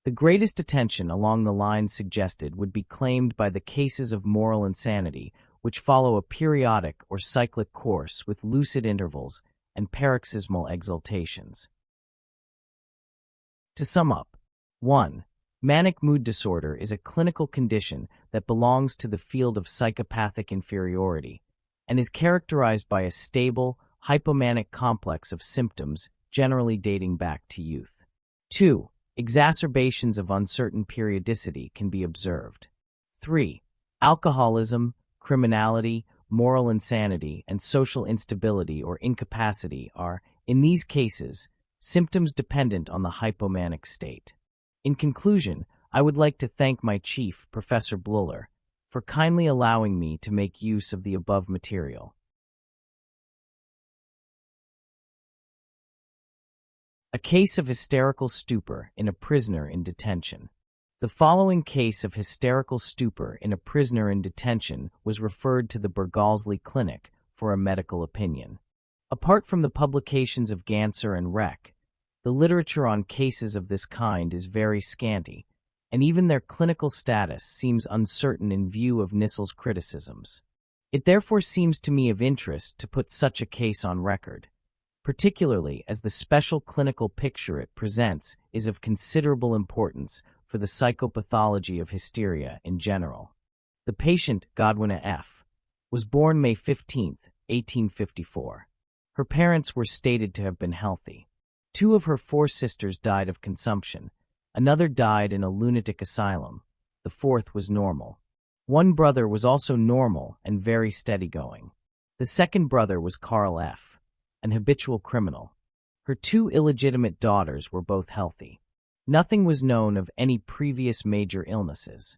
The greatest attention along the lines suggested would be claimed by the cases of moral insanity, which follow a periodic or cyclic course with lucid intervals and paroxysmal exaltations. To sum up, 1. Manic mood disorder is a clinical condition that belongs to the field of psychopathic inferiority and is characterized by a stable, hypomanic complex of symptoms generally dating back to youth. 2. Exacerbations of uncertain periodicity can be observed. 3. Alcoholism, criminality, moral insanity, and social instability or incapacity are, in these cases, symptoms dependent on the hypomanic state. In conclusion, I would like to thank my chief, Professor Bluller, for kindly allowing me to make use of the above material. A case of hysterical stupor in a prisoner in detention. The following case of hysterical stupor in a prisoner in detention was referred to the Bergalsley Clinic for a medical opinion. Apart from the publications of Ganser and Reck, the literature on cases of this kind is very scanty, and even their clinical status seems uncertain in view of Nissel's criticisms. It therefore seems to me of interest to put such a case on record, particularly as the special clinical picture it presents is of considerable importance for the psychopathology of hysteria in general. The patient, Godwina F., was born May 15, 1854. Her parents were stated to have been healthy. 2 of her 4 sisters died of consumption. Another died in a lunatic asylum. The 4th was normal. 1 brother was also normal and very steady-going. The 2nd brother was Carl F., an habitual criminal. Her 2 illegitimate daughters were both healthy. Nothing was known of any previous major illnesses.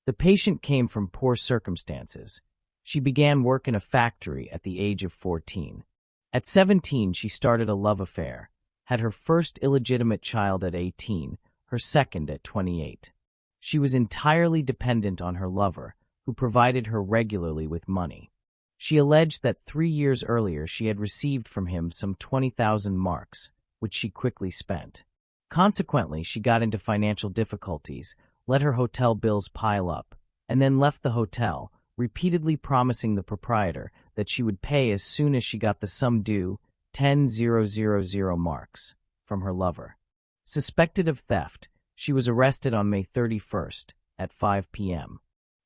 The patient came from poor circumstances. She began work in a factory at the age of 14. At 17, she started a love affair, had her first illegitimate child at 18, her second at 28. She was entirely dependent on her lover, who provided her regularly with money. She alleged that 3 years earlier she had received from him some 20,000 marks, which she quickly spent. Consequently, she got into financial difficulties, let her hotel bills pile up, and then left the hotel, repeatedly promising the proprietor that she would pay as soon as she got the sum due, 10,000 marks, from her lover. Suspected of theft, she was arrested on May 31st at 5 p.m.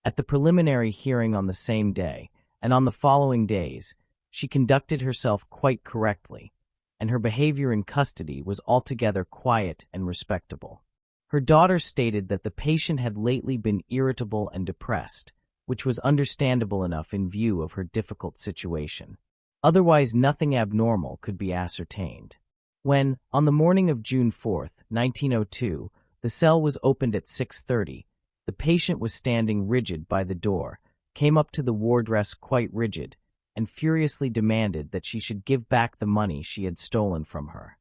At the preliminary hearing on the same day, and on the following days, she conducted herself quite correctly, and her behavior in custody was altogether quiet and respectable. Her daughter stated that the patient had lately been irritable and depressed, which was understandable enough in view of her difficult situation. Otherwise, nothing abnormal could be ascertained. When, on the morning of June 4, 1902, the cell was opened at 6:30, the patient was standing rigid by the door, came up to the wardress quite rigid, and furiously demanded that she should give back the money she had stolen from her.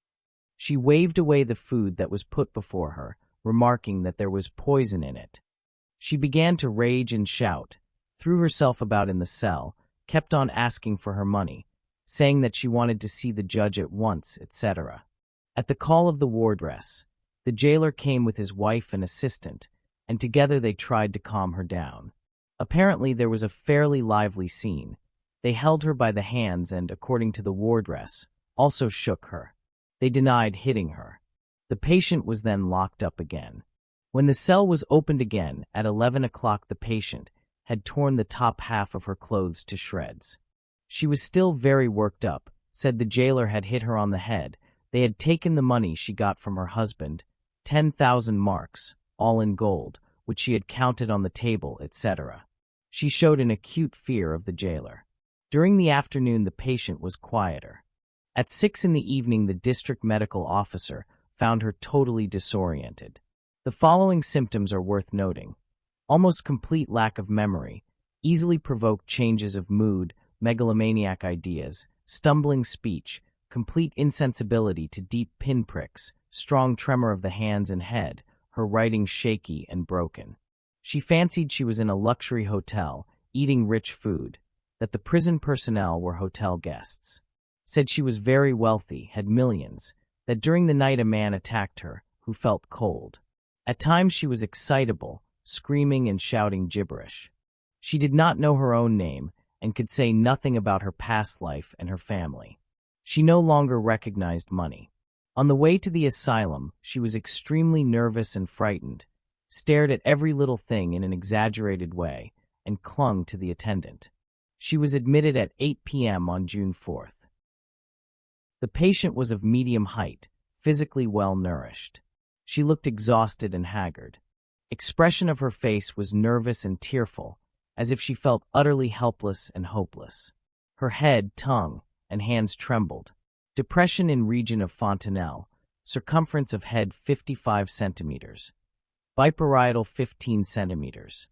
She waved away the food that was put before her, remarking that there was poison in it. She began to rage and shout, threw herself about in the cell, kept on asking for her money, saying that she wanted to see the judge at once, etc. At the call of the wardress, the jailer came with his wife and assistant, and together they tried to calm her down. Apparently there was a fairly lively scene. They held her by the hands and, according to the wardress, also shook her. They denied hitting her. The patient was then locked up again. When the cell was opened again, at 11 o'clock, the patient had torn the top half of her clothes to shreds. She was still very worked up, said the jailer had hit her on the head. They had taken the money she got from her husband, 10,000 marks, all in gold, which she had counted on the table, etc. She showed an acute fear of the jailer. During the afternoon, the patient was quieter. At 6 in the evening, the district medical officer found her totally disoriented. The following symptoms are worth noting: almost complete lack of memory, easily provoked changes of mood, megalomaniac ideas, stumbling speech, complete insensibility to deep pinpricks, strong tremor of the hands and head, her writing shaky and broken. She fancied she was in a luxury hotel, eating rich food, that the prison personnel were hotel guests. Said she was very wealthy, had millions, that during the night a man attacked her, who felt cold. At times she was excitable, screaming and shouting gibberish. She did not know her own name and could say nothing about her past life and her family. She no longer recognized money. On the way to the asylum, she was extremely nervous and frightened, stared at every little thing in an exaggerated way, and clung to the attendant. She was admitted at 8 p.m. on June 4th. The patient was of medium height, physically well-nourished. She looked exhausted and haggard. Expression of her face was nervous and tearful, as if she felt utterly helpless and hopeless. Her head, tongue, and hands trembled. Depression in region of fontanelle, circumference of head 55 centimeters, biparietal 15 centimeters,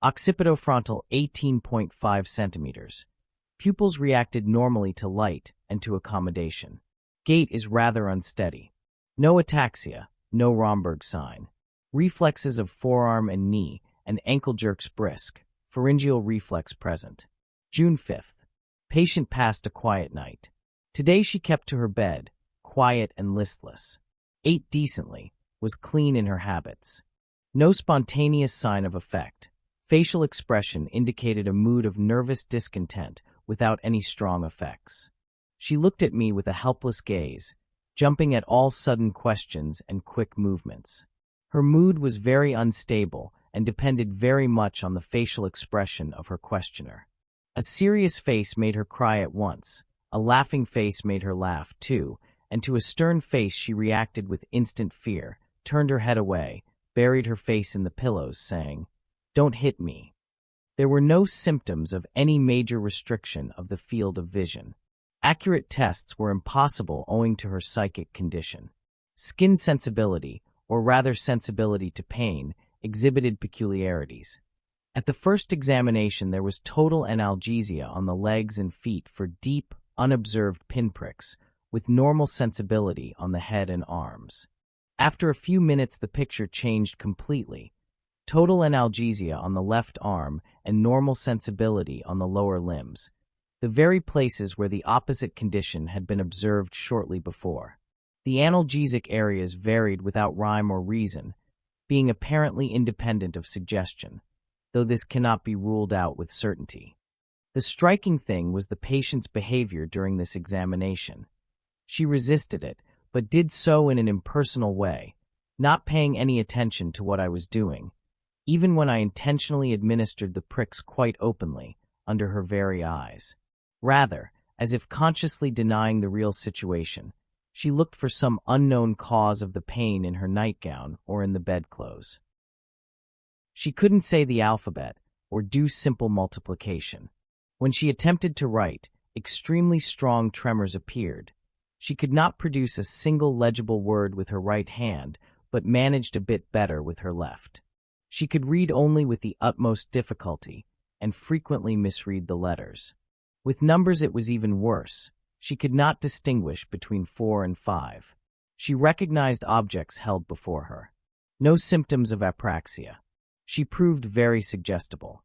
occipitofrontal 18.5 centimeters. Pupils reacted normally to light and to accommodation. Gait is rather unsteady. No ataxia, no Romberg sign. Reflexes of forearm and knee and ankle jerks brisk. Pharyngeal reflex present. June 5th. Patient passed a quiet night. Today she kept to her bed, quiet and listless. Ate decently, was clean in her habits. No spontaneous sign of affect. Facial expression indicated a mood of nervous discontent without any strong effects. She looked at me with a helpless gaze, jumping at all sudden questions and quick movements. Her mood was very unstable and depended very much on the facial expression of her questioner. A serious face made her cry at once, a laughing face made her laugh too, and to a stern face she reacted with instant fear, turned her head away, buried her face in the pillows, saying, "Don't hit me." There were no symptoms of any major restriction of the field of vision. Accurate tests were impossible owing to her psychic condition. Skin sensibility, or rather sensibility to pain, exhibited peculiarities. At the first examination there was total analgesia on the legs and feet for deep, unobserved pinpricks, with normal sensibility on the head and arms. After a few minutes the picture changed completely. Total analgesia on the left arm and normal sensibility on the lower limbs, the very places where the opposite condition had been observed shortly before. The analgesic areas varied without rhyme or reason, being apparently independent of suggestion, though this cannot be ruled out with certainty. The striking thing was the patient's behavior during this examination. She resisted it, but did so in an impersonal way, not paying any attention to what I was doing, even when I intentionally administered the pricks quite openly, under her very eyes. Rather, as if consciously denying the real situation, she looked for some unknown cause of the pain in her nightgown or in the bedclothes. She couldn't say the alphabet or do simple multiplication. When she attempted to write, extremely strong tremors appeared. She could not produce a single legible word with her right hand, but managed a bit better with her left. She could read only with the utmost difficulty, and frequently misread the letters. With numbers it was even worse. She could not distinguish between 4 and 5. She recognized objects held before her. No symptoms of apraxia. She proved very suggestible.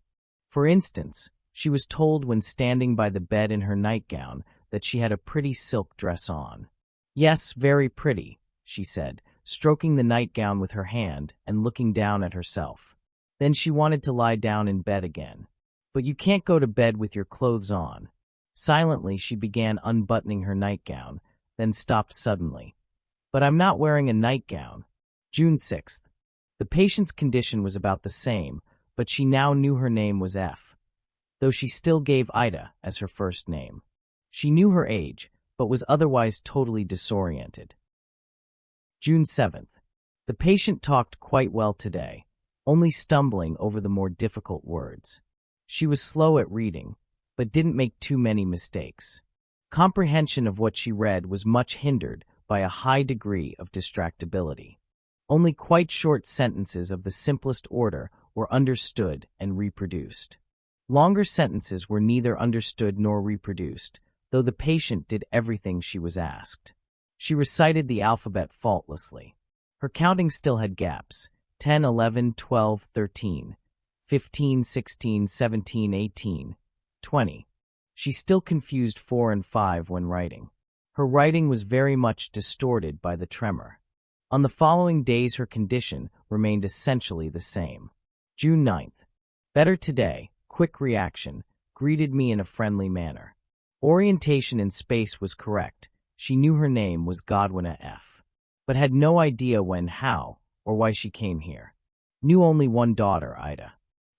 For instance, she was told when standing by the bed in her nightgown that she had a pretty silk dress on. "Yes, very pretty," she said, stroking the nightgown with her hand and looking down at herself. Then she wanted to lie down in bed again. "But you can't go to bed with your clothes on." Silently, she began unbuttoning her nightgown, then stopped suddenly. "But I'm not wearing a nightgown." June 6th. The patient's condition was about the same, but she now knew her name was F, though she still gave Ida as her first name. She knew her age, but was otherwise totally disoriented. June 7th. The patient talked quite well today, only stumbling over the more difficult words. She was slow at reading, but didn't make too many mistakes. Comprehension of what she read was much hindered by a high degree of distractibility. Only quite short sentences of the simplest order were understood and reproduced. Longer sentences were neither understood nor reproduced, though the patient did everything she was asked. She recited the alphabet faultlessly. Her counting still had gaps: 10, 11, 12, 13, 15, 16, 17, 18, 20. She still confused 4 and 5 when writing. Her writing was very much distorted by the tremor. On the following days her condition remained essentially the same. June 9th. Better today, quick reaction, greeted me in a friendly manner. Orientation in space was correct. She knew her name was Godwina F. But had no idea when, how, or why she came here. Knew only one daughter, Ida.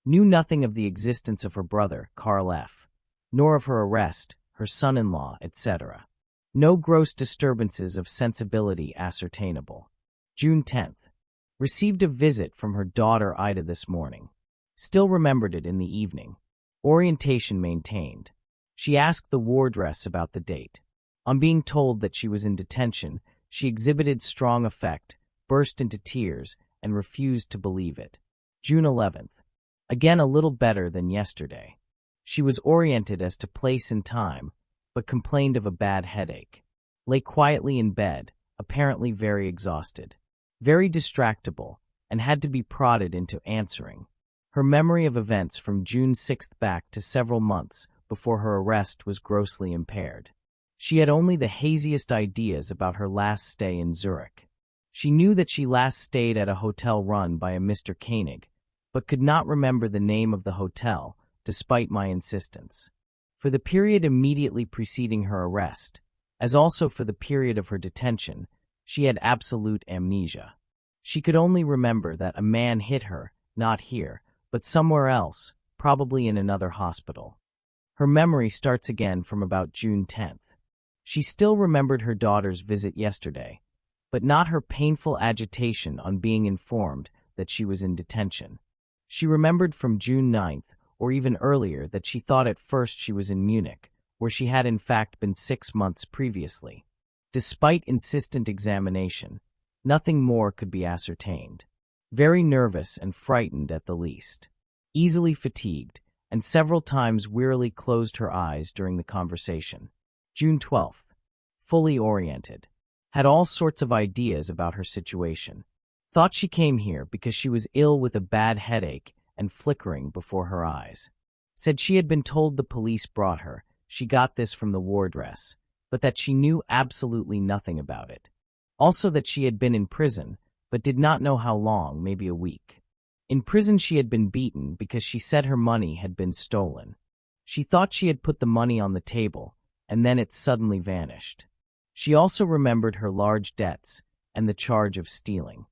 Knew nothing of the existence of her brother, Carl F., nor of her arrest, her son-in-law, etc. No gross disturbances of sensibility ascertainable. June 10th. Received a visit from her daughter Ida this morning. Still remembered it in the evening. Orientation maintained. She asked the wardress about the date. On being told that she was in detention, she exhibited strong affect, burst into tears, and refused to believe it. June 11th. Again a little better than yesterday. She was oriented as to place and time, but complained of a bad headache. Lay quietly in bed, apparently very exhausted. Very distractible, and had to be prodded into answering. Her memory of events from June 6th back to several months before her arrest was grossly impaired. She had only the haziest ideas about her last stay in Zurich. She knew that she last stayed at a hotel run by a Mr. Koenig, but could not remember the name of the hotel, despite my insistence. For the period immediately preceding her arrest, as also for the period of her detention, she had absolute amnesia. She could only remember that a man hit her, not here, but somewhere else, probably in another hospital. Her memory starts again from about June 10th. She still remembered her daughter's visit yesterday, but not her painful agitation on being informed that she was in detention. She remembered from June 9th, or even earlier, that she thought at first she was in Munich, where she had in fact been 6 months previously. Despite insistent examination, nothing more could be ascertained. Very nervous and frightened at the least. Easily fatigued, and several times wearily closed her eyes during the conversation. June 12th. Fully oriented. Had all sorts of ideas about her situation. Thought she came here because she was ill with a bad headache and flickering before her eyes. Said she had been told the police brought her. She got this from the wardress, but that she knew absolutely nothing about it. Also that she had been in prison, but did not know how long, maybe a week. In prison she had been beaten because she said her money had been stolen. She thought she had put the money on the table, and then it suddenly vanished. She also remembered her large debts and the charge of stealing.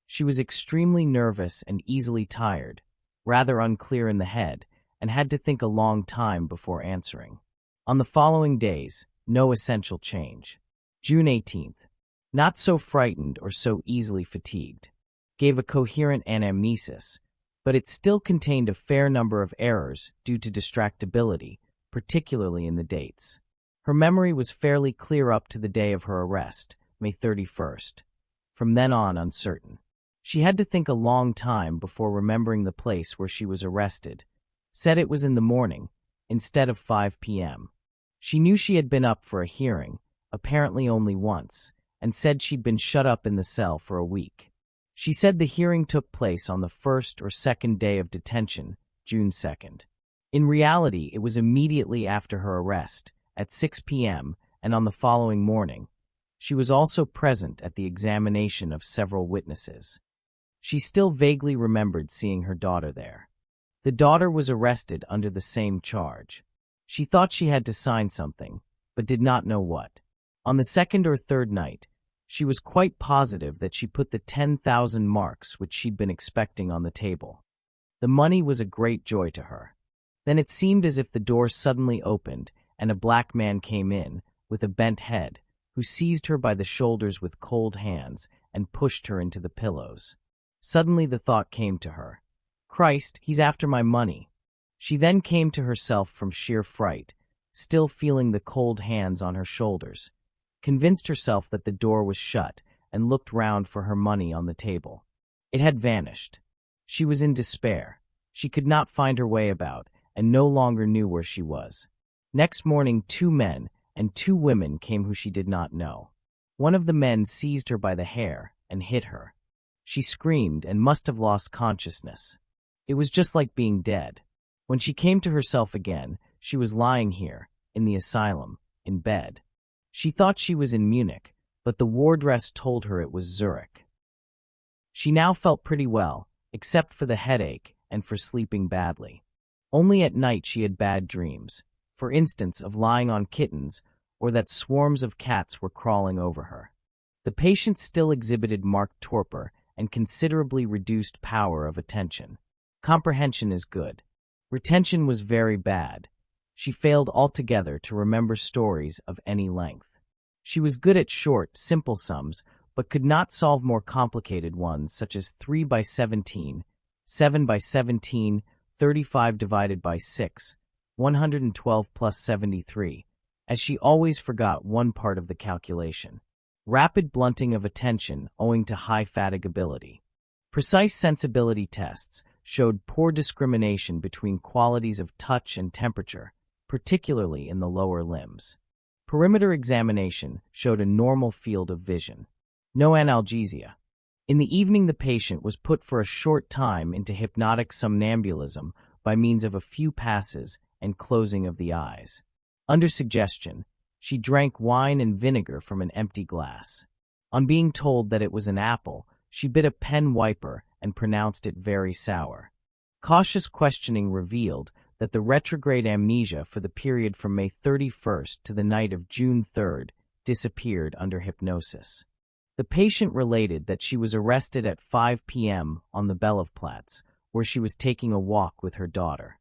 She was extremely nervous and easily tired, rather unclear in the head, and had to think a long time before answering. On the following days, no essential change. June 18th. Not so frightened or so easily fatigued. Gave a coherent anamnesis, but it still contained a fair number of errors due to distractibility, particularly in the dates. Her memory was fairly clear up to the day of her arrest, May 31st. From then on, uncertain. She had to think a long time before remembering the place where she was arrested. Said it was in the morning, instead of 5 p.m. She knew she had been up for a hearing, apparently only once, and said she'd been shut up in the cell for a week. She said the hearing took place on the first or second day of detention, June 2nd. In reality, it was immediately after her arrest, at 6 p.m., and on the following morning. She was also present at the examination of several witnesses. She still vaguely remembered seeing her daughter there. The daughter was arrested under the same charge. She thought she had to sign something, but did not know what. On the second or third night, she was quite positive that she put the 10,000 marks which she'd been expecting on the table. The money was a great joy to her. Then it seemed as if the door suddenly opened and a black man came in, with a bent head, who seized her by the shoulders with cold hands and pushed her into the pillows. Suddenly the thought came to her, "Christ, he's after my money." She then came to herself from sheer fright, still feeling the cold hands on her shoulders, convinced herself that the door was shut, and looked round for her money on the table. It had vanished. She was in despair. She could not find her way about, and no longer knew where she was. Next morning 2 men and 2 women came who she did not know. One of the men seized her by the hair and hit her. She screamed and must have lost consciousness. It was just like being dead. When she came to herself again, she was lying here, in the asylum, in bed. She thought she was in Munich, but the wardress told her it was Zurich. She now felt pretty well, except for the headache and for sleeping badly. Only at night she had bad dreams, for instance of lying on kittens or that swarms of cats were crawling over her. The patient still exhibited marked torpor and considerably reduced power of attention. Comprehension is good. Retention was very bad. She failed altogether to remember stories of any length. She was good at short, simple sums, but could not solve more complicated ones such as 3 by 17, 7 by 17, 35 divided by 6, 112 plus 73, as she always forgot one part of the calculation. Rapid blunting of attention owing to high fatigability. Precise sensibility tests showed poor discrimination between qualities of touch and temperature, particularly in the lower limbs. Perimeter examination showed a normal field of vision. No analgesia. In the evening, the patient was put for a short time into hypnotic somnambulism by means of a few passes and closing of the eyes. Under suggestion, she drank wine and vinegar from an empty glass. On being told that it was an apple, she bit a pen wiper and pronounced it very sour. Cautious questioning revealed that the retrograde amnesia for the period from May 31st to the night of June 3rd disappeared under hypnosis. The patient related that she was arrested at 5 p.m. on the Bellovplatz, where she was taking a walk with her daughter.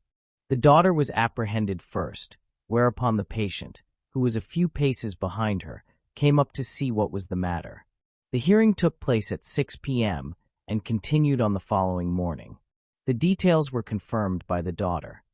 The daughter was apprehended first, whereupon the patient, who was a few paces behind her, came up to see what was the matter. The hearing took place at 6 p.m. and continued on the following morning. The details were confirmed by the daughter.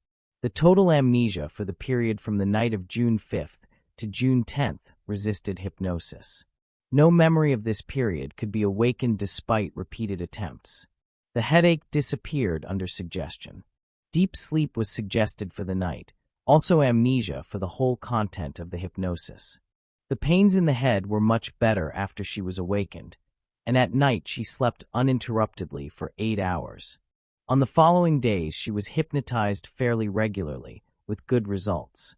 The total amnesia for the period from the night of June 5th to June 10th resisted hypnosis. No memory of this period could be awakened despite repeated attempts. The headache disappeared under suggestion. Deep sleep was suggested for the night, also amnesia for the whole content of the hypnosis. The pains in the head were much better after she was awakened, and at night she slept uninterruptedly for 8 hours. On the following days she was hypnotized fairly regularly, with good results.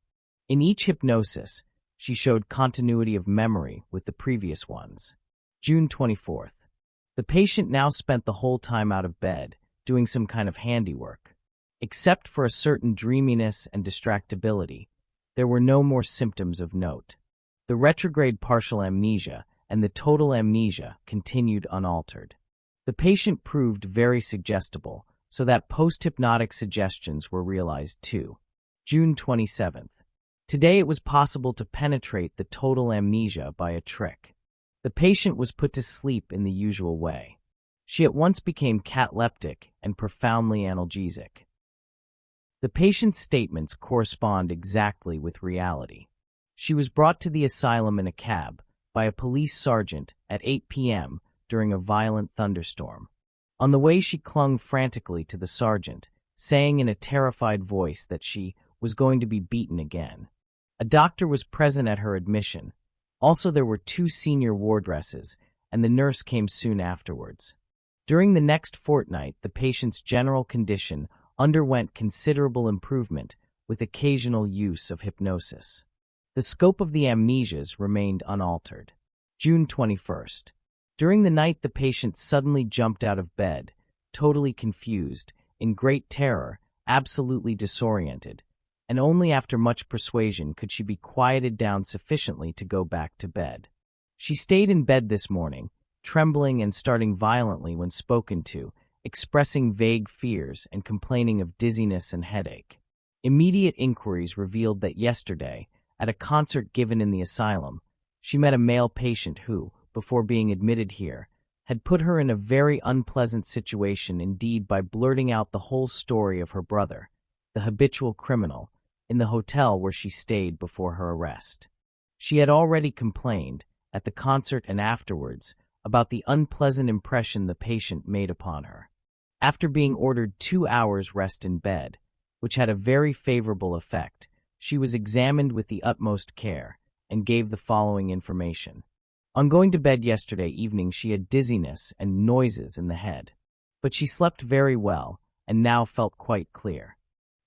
In each hypnosis, she showed continuity of memory with the previous ones. June 24th. The patient now spent the whole time out of bed, doing some kind of handiwork. Except for a certain dreaminess and distractibility, there were no more symptoms of note. The retrograde partial amnesia and the total amnesia continued unaltered. The patient proved very suggestible, so that post-hypnotic suggestions were realized too. June 27th. Today it was possible to penetrate the total amnesia by a trick. The patient was put to sleep in the usual way. She at once became cataleptic and profoundly analgesic. The patient's statements correspond exactly with reality. She was brought to the asylum in a cab by a police sergeant at 8 p.m. during a violent thunderstorm. On the way she clung frantically to the sergeant, saying in a terrified voice that she was going to be beaten again. A doctor was present at her admission. Also there were 2 senior wardresses, and the nurse came soon afterwards. During the next fortnight, the patient's general condition underwent considerable improvement with occasional use of hypnosis. The scope of the amnesias remained unaltered. June 21st. During the night, the patient suddenly jumped out of bed, totally confused, in great terror, absolutely disoriented, and only after much persuasion could she be quieted down sufficiently to go back to bed. She stayed in bed this morning, trembling and starting violently when spoken to, expressing vague fears and complaining of dizziness and headache. Immediate inquiries revealed that yesterday, at a concert given in the asylum, she met a male patient who, before being admitted here, had put her in a very unpleasant situation indeed by blurting out the whole story of her brother, the habitual criminal, in the hotel where she stayed before her arrest. She had already complained, at the concert and afterwards, about the unpleasant impression the patient made upon her. After being ordered 2 hours' rest in bed, which had a very favorable effect, she was examined with the utmost care and gave the following information. On going to bed yesterday evening, she had dizziness and noises in the head, but she slept very well and now felt quite clear.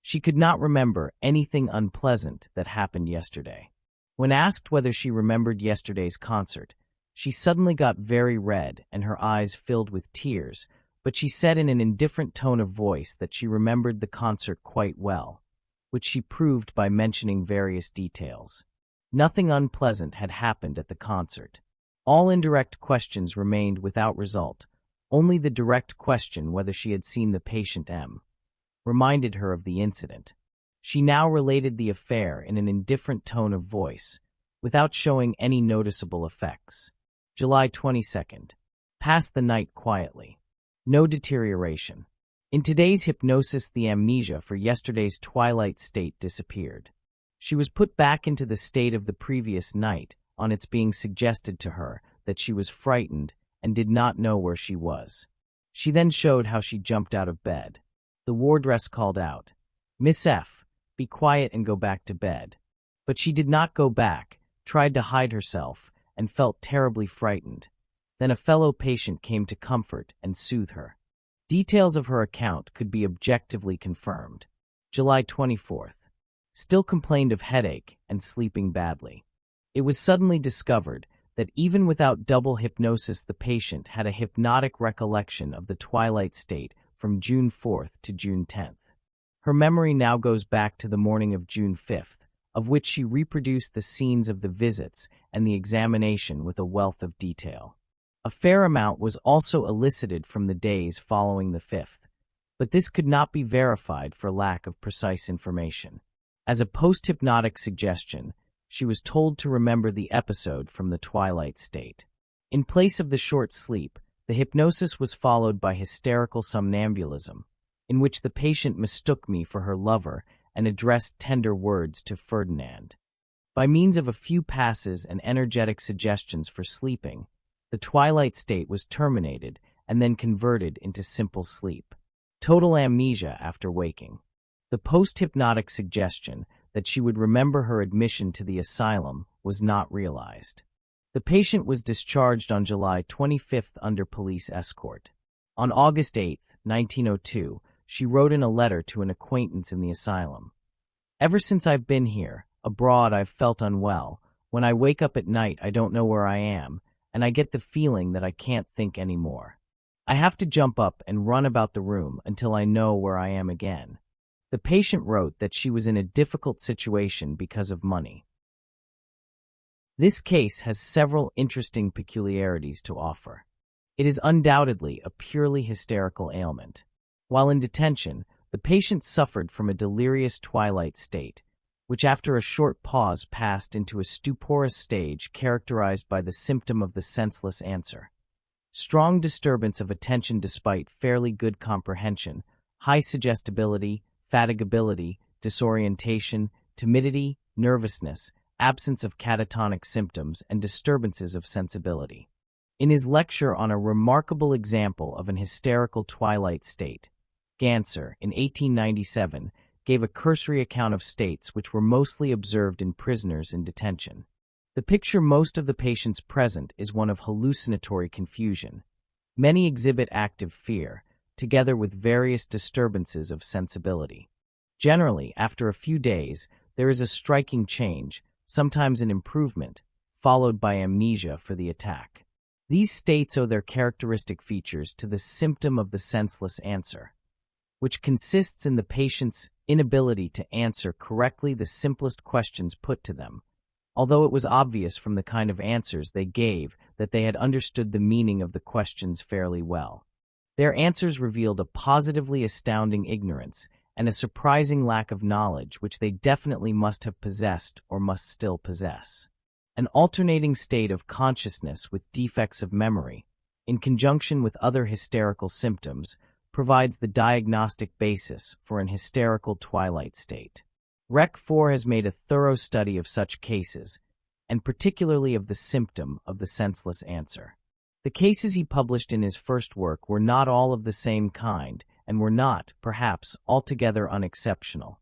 She could not remember anything unpleasant that happened yesterday. When asked whether she remembered yesterday's concert, She suddenly got very red and her eyes filled with tears, but she said in an indifferent tone of voice that she remembered the concert quite well, which she proved by mentioning various details. Nothing unpleasant had happened at the concert. All indirect questions remained without result. Only the direct question whether she had seen the patient M reminded her of the incident. She now related the affair in an indifferent tone of voice, without showing any noticeable effects. July 22nd. Passed the night quietly. No deterioration. In today's hypnosis, the amnesia for yesterday's twilight state disappeared. She was put back into the state of the previous night on its being suggested to her that she was frightened and did not know where she was. She then showed how she jumped out of bed. The wardress called out, "Miss F., be quiet and go back to bed." But she did not go back, tried to hide herself, and felt terribly frightened. Then a fellow patient came to comfort and soothe her. Details of her account could be objectively confirmed. July 24th. Still complained of headache and sleeping badly. It was suddenly discovered that even without double hypnosis, the patient had a hypnotic recollection of the twilight state from June 4th to June 10th. Her memory now goes back to the morning of June 5th, of which she reproduced the scenes of the visits and the examination with a wealth of detail. A fair amount was also elicited from the days following the 5th, but this could not be verified for lack of precise information. As a post-hypnotic suggestion, she was told to remember the episode from the twilight state. In place of the short sleep, the hypnosis was followed by hysterical somnambulism, in which the patient mistook me for her lover and addressed tender words to Ferdinand. By means of a few passes and energetic suggestions for sleeping, the twilight state was terminated and then converted into simple sleep. Total amnesia after waking. The post-hypnotic suggestion that she would remember her admission to the asylum was not realized. The patient was discharged on July 25th under police escort. On August 8, 1902, she wrote in a letter to an acquaintance in the asylum, "Ever since I've been here, abroad, I've felt unwell. When I wake up at night, I don't know where I am, and I get the feeling that I can't think anymore. I have to jump up and run about the room until I know where I am again." The patient wrote that she was in a difficult situation because of money. This case has several interesting peculiarities to offer. It is undoubtedly a purely hysterical ailment. While in detention, the patient suffered from a delirious twilight state, which after a short pause passed into a stuporous stage characterized by the symptom of the senseless answer. Strong disturbance of attention despite fairly good comprehension, high suggestibility, fatigability, disorientation, timidity, nervousness, absence of catatonic symptoms, and disturbances of sensibility. In his lecture on a remarkable example of an hysterical twilight state, Ganser, in 1897, gave a cursory account of states which were mostly observed in prisoners in detention. The picture most of the patients present is one of hallucinatory confusion. Many exhibit active fear, together with various disturbances of sensibility. Generally, after a few days, there is a striking change, sometimes an improvement, followed by amnesia for the attack. These states owe their characteristic features to the symptom of the senseless answer, which consists in the patient's inability to answer correctly the simplest questions put to them, although it was obvious from the kind of answers they gave that they had understood the meaning of the questions fairly well. Their answers revealed a positively astounding ignorance and a surprising lack of knowledge which they definitely must have possessed or must still possess. An alternating state of consciousness with defects of memory, in conjunction with other hysterical symptoms, provides the diagnostic basis for an hysterical twilight state. Rec. 4 has made a thorough study of such cases, and particularly of the symptom of the senseless answer. The cases he published in his first work were not all of the same kind, and were not, perhaps, altogether unexceptional.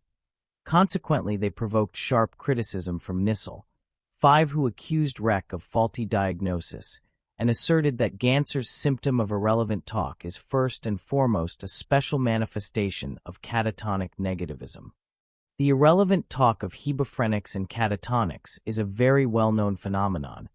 Consequently, they provoked sharp criticism from Nissel, 5, who accused Rec of faulty diagnosis, and asserted that Ganser's symptom of irrelevant talk is first and foremost a special manifestation of catatonic negativism. The irrelevant talk of hebephrenics and catatonics is a very well-known phenomenon,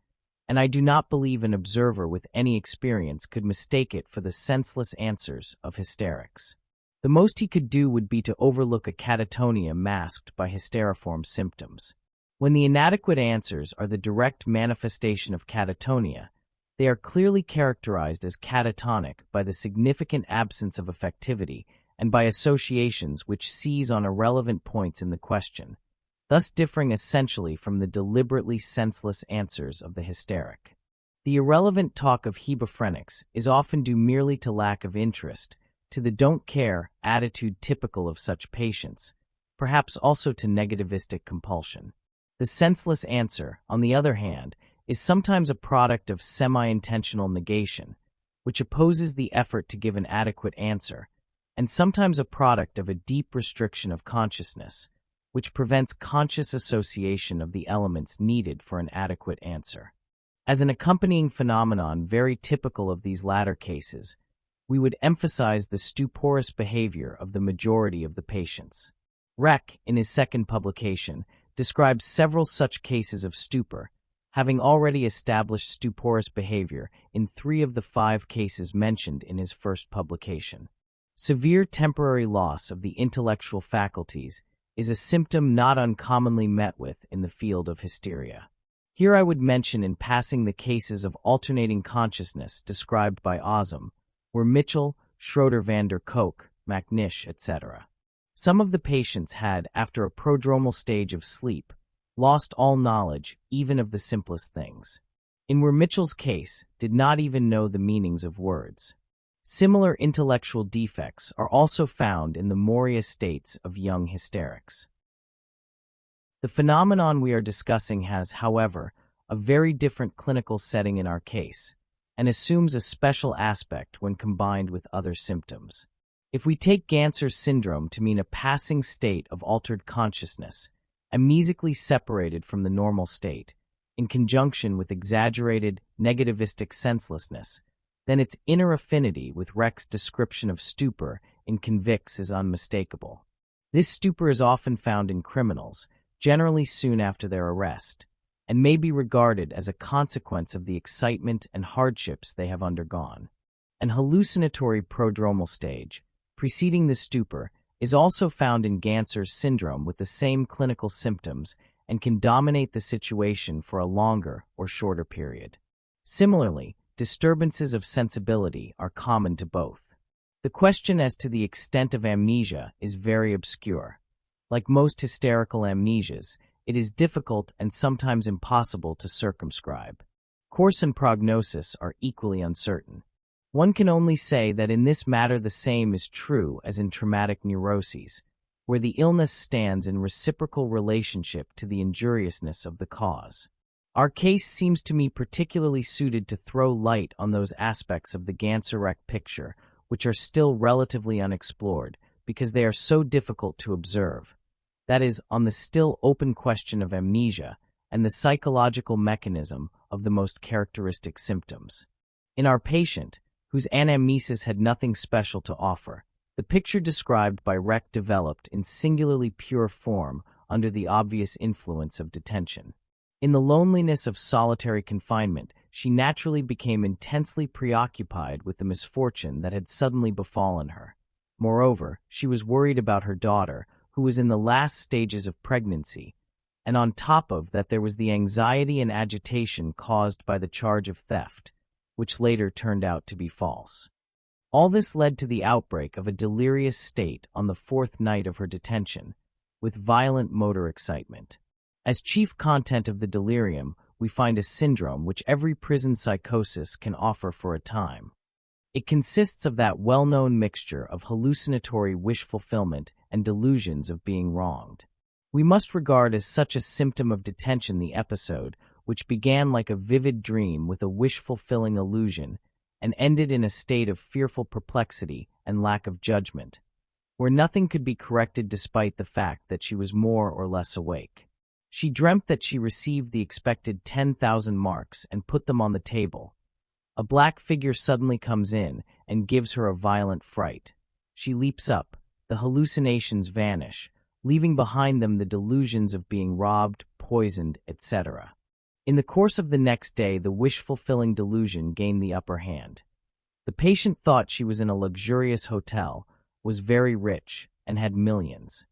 and I do not believe an observer with any experience could mistake it for the senseless answers of hysterics. The most he could do would be to overlook a catatonia masked by hysteriform symptoms. When the inadequate answers are the direct manifestation of catatonia, they are clearly characterized as catatonic by the significant absence of effectivity and by associations which seize on irrelevant points in the question, thus differing essentially from the deliberately senseless answers of the hysteric. The irrelevant talk of hebephrenics is often due merely to lack of interest, to the don't care attitude typical of such patients, perhaps also to negativistic compulsion. The senseless answer, on the other hand, is sometimes a product of semi-intentional negation, which opposes the effort to give an adequate answer, and sometimes a product of a deep restriction of consciousness, which prevents conscious association of the elements needed for an adequate answer. As an accompanying phenomenon very typical of these latter cases, we would emphasize the stuporous behavior of the majority of the patients. Reck, in his second publication, describes several such cases of stupor, having already established stuporous behavior in 3 of the 5 cases mentioned in his first publication. Severe temporary loss of the intellectual faculties is a symptom not uncommonly met with in the field of hysteria. Here I would mention in passing the cases of alternating consciousness described by Ozum, where Mitchell, Schroeder van der Kolk, Macnish, etc. Some of the patients had, after a prodromal stage of sleep, lost all knowledge, even of the simplest things. In where Mitchell's case, did not even know the meanings of words. Similar intellectual defects are also found in the Moria states of young hysterics. The phenomenon we are discussing has, however, a very different clinical setting in our case, and assumes a special aspect when combined with other symptoms. If we take Ganser's syndrome to mean a passing state of altered consciousness, amnesically separated from the normal state, in conjunction with exaggerated, negativistic senselessness, then its inner affinity with Reck's description of stupor in convicts is unmistakable. This stupor is often found in criminals, generally soon after their arrest, and may be regarded as a consequence of the excitement and hardships they have undergone. An hallucinatory prodromal stage, preceding the stupor, is also found in Ganser's syndrome with the same clinical symptoms and can dominate the situation for a longer or shorter period. Similarly, disturbances of sensibility are common to both. The question as to the extent of amnesia is very obscure. Like most hysterical amnesias, it is difficult and sometimes impossible to circumscribe. Course and prognosis are equally uncertain. One can only say that in this matter the same is true as in traumatic neuroses, where the illness stands in reciprocal relationship to the injuriousness of the cause. Our case seems to me particularly suited to throw light on those aspects of the Ganser-Reck picture which are still relatively unexplored because they are so difficult to observe. That is, on the still open question of amnesia and the psychological mechanism of the most characteristic symptoms. In our patient, whose anamnesis had nothing special to offer, the picture described by Reck developed in singularly pure form under the obvious influence of detention. In the loneliness of solitary confinement, she naturally became intensely preoccupied with the misfortune that had suddenly befallen her. Moreover, she was worried about her daughter, who was in the last stages of pregnancy, and on top of that there was the anxiety and agitation caused by the charge of theft, which later turned out to be false. All this led to the outbreak of a delirious state on the 4th night of her detention, with violent motor excitement. As chief content of the delirium, we find a syndrome which every prison psychosis can offer for a time. It consists of that well-known mixture of hallucinatory wish fulfillment and delusions of being wronged. We must regard as such a symptom of detention the episode, which began like a vivid dream with a wish-fulfilling illusion and ended in a state of fearful perplexity and lack of judgment, where nothing could be corrected despite the fact that she was more or less awake. She dreamt that she received the expected 10,000 marks and put them on the table. A black figure suddenly comes in and gives her a violent fright. She leaps up, the hallucinations vanish, leaving behind them the delusions of being robbed, poisoned, etc. In the course of the next day, the wish-fulfilling delusion gained the upper hand. The patient thought she was in a luxurious hotel, was very rich, and had millions.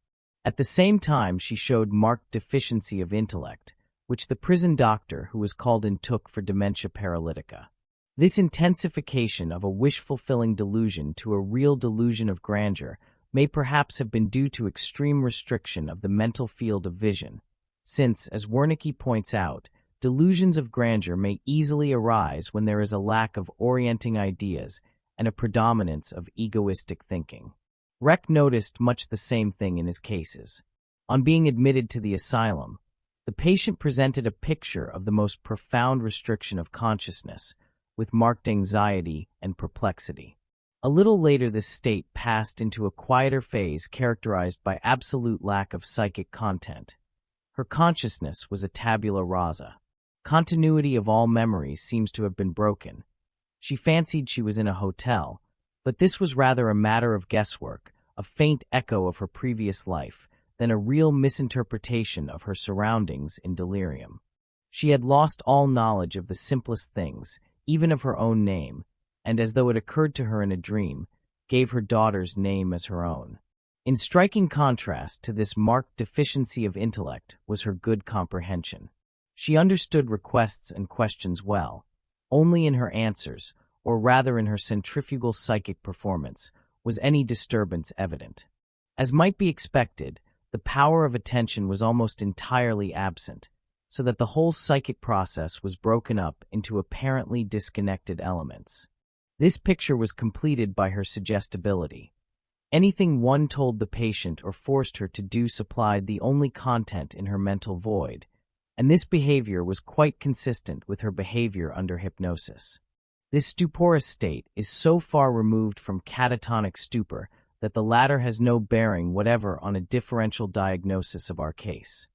At the same time, she showed marked deficiency of intellect, which the prison doctor who was called in took for dementia paralytica. This intensification of a wish-fulfilling delusion to a real delusion of grandeur may perhaps have been due to extreme restriction of the mental field of vision, since, as Wernicke points out, delusions of grandeur may easily arise when there is a lack of orienting ideas and a predominance of egoistic thinking. Reck noticed much the same thing in his cases. On being admitted to the asylum, the patient presented a picture of the most profound restriction of consciousness, with marked anxiety and perplexity. A little later, this state passed into a quieter phase characterized by absolute lack of psychic content. Her consciousness was a tabula rasa. Continuity of all memories seems to have been broken. She fancied she was in a hotel, but this was rather a matter of guesswork, a faint echo of her previous life, than a real misinterpretation of her surroundings in delirium. She had lost all knowledge of the simplest things, even of her own name, and as though it occurred to her in a dream, gave her daughter's name as her own. In striking contrast to this marked deficiency of intellect was her good comprehension. She understood requests and questions well. Only in her answers, or rather in her centrifugal psychic performance, was any disturbance evident. As might be expected, the power of attention was almost entirely absent, so that the whole psychic process was broken up into apparently disconnected elements. This picture was completed by her suggestibility. Anything one told the patient or forced her to do supplied the only content in her mental void, and this behavior was quite consistent with her behavior under hypnosis. This stuporous state is so far removed from catatonic stupor that the latter has no bearing whatever on a differential diagnosis of our case.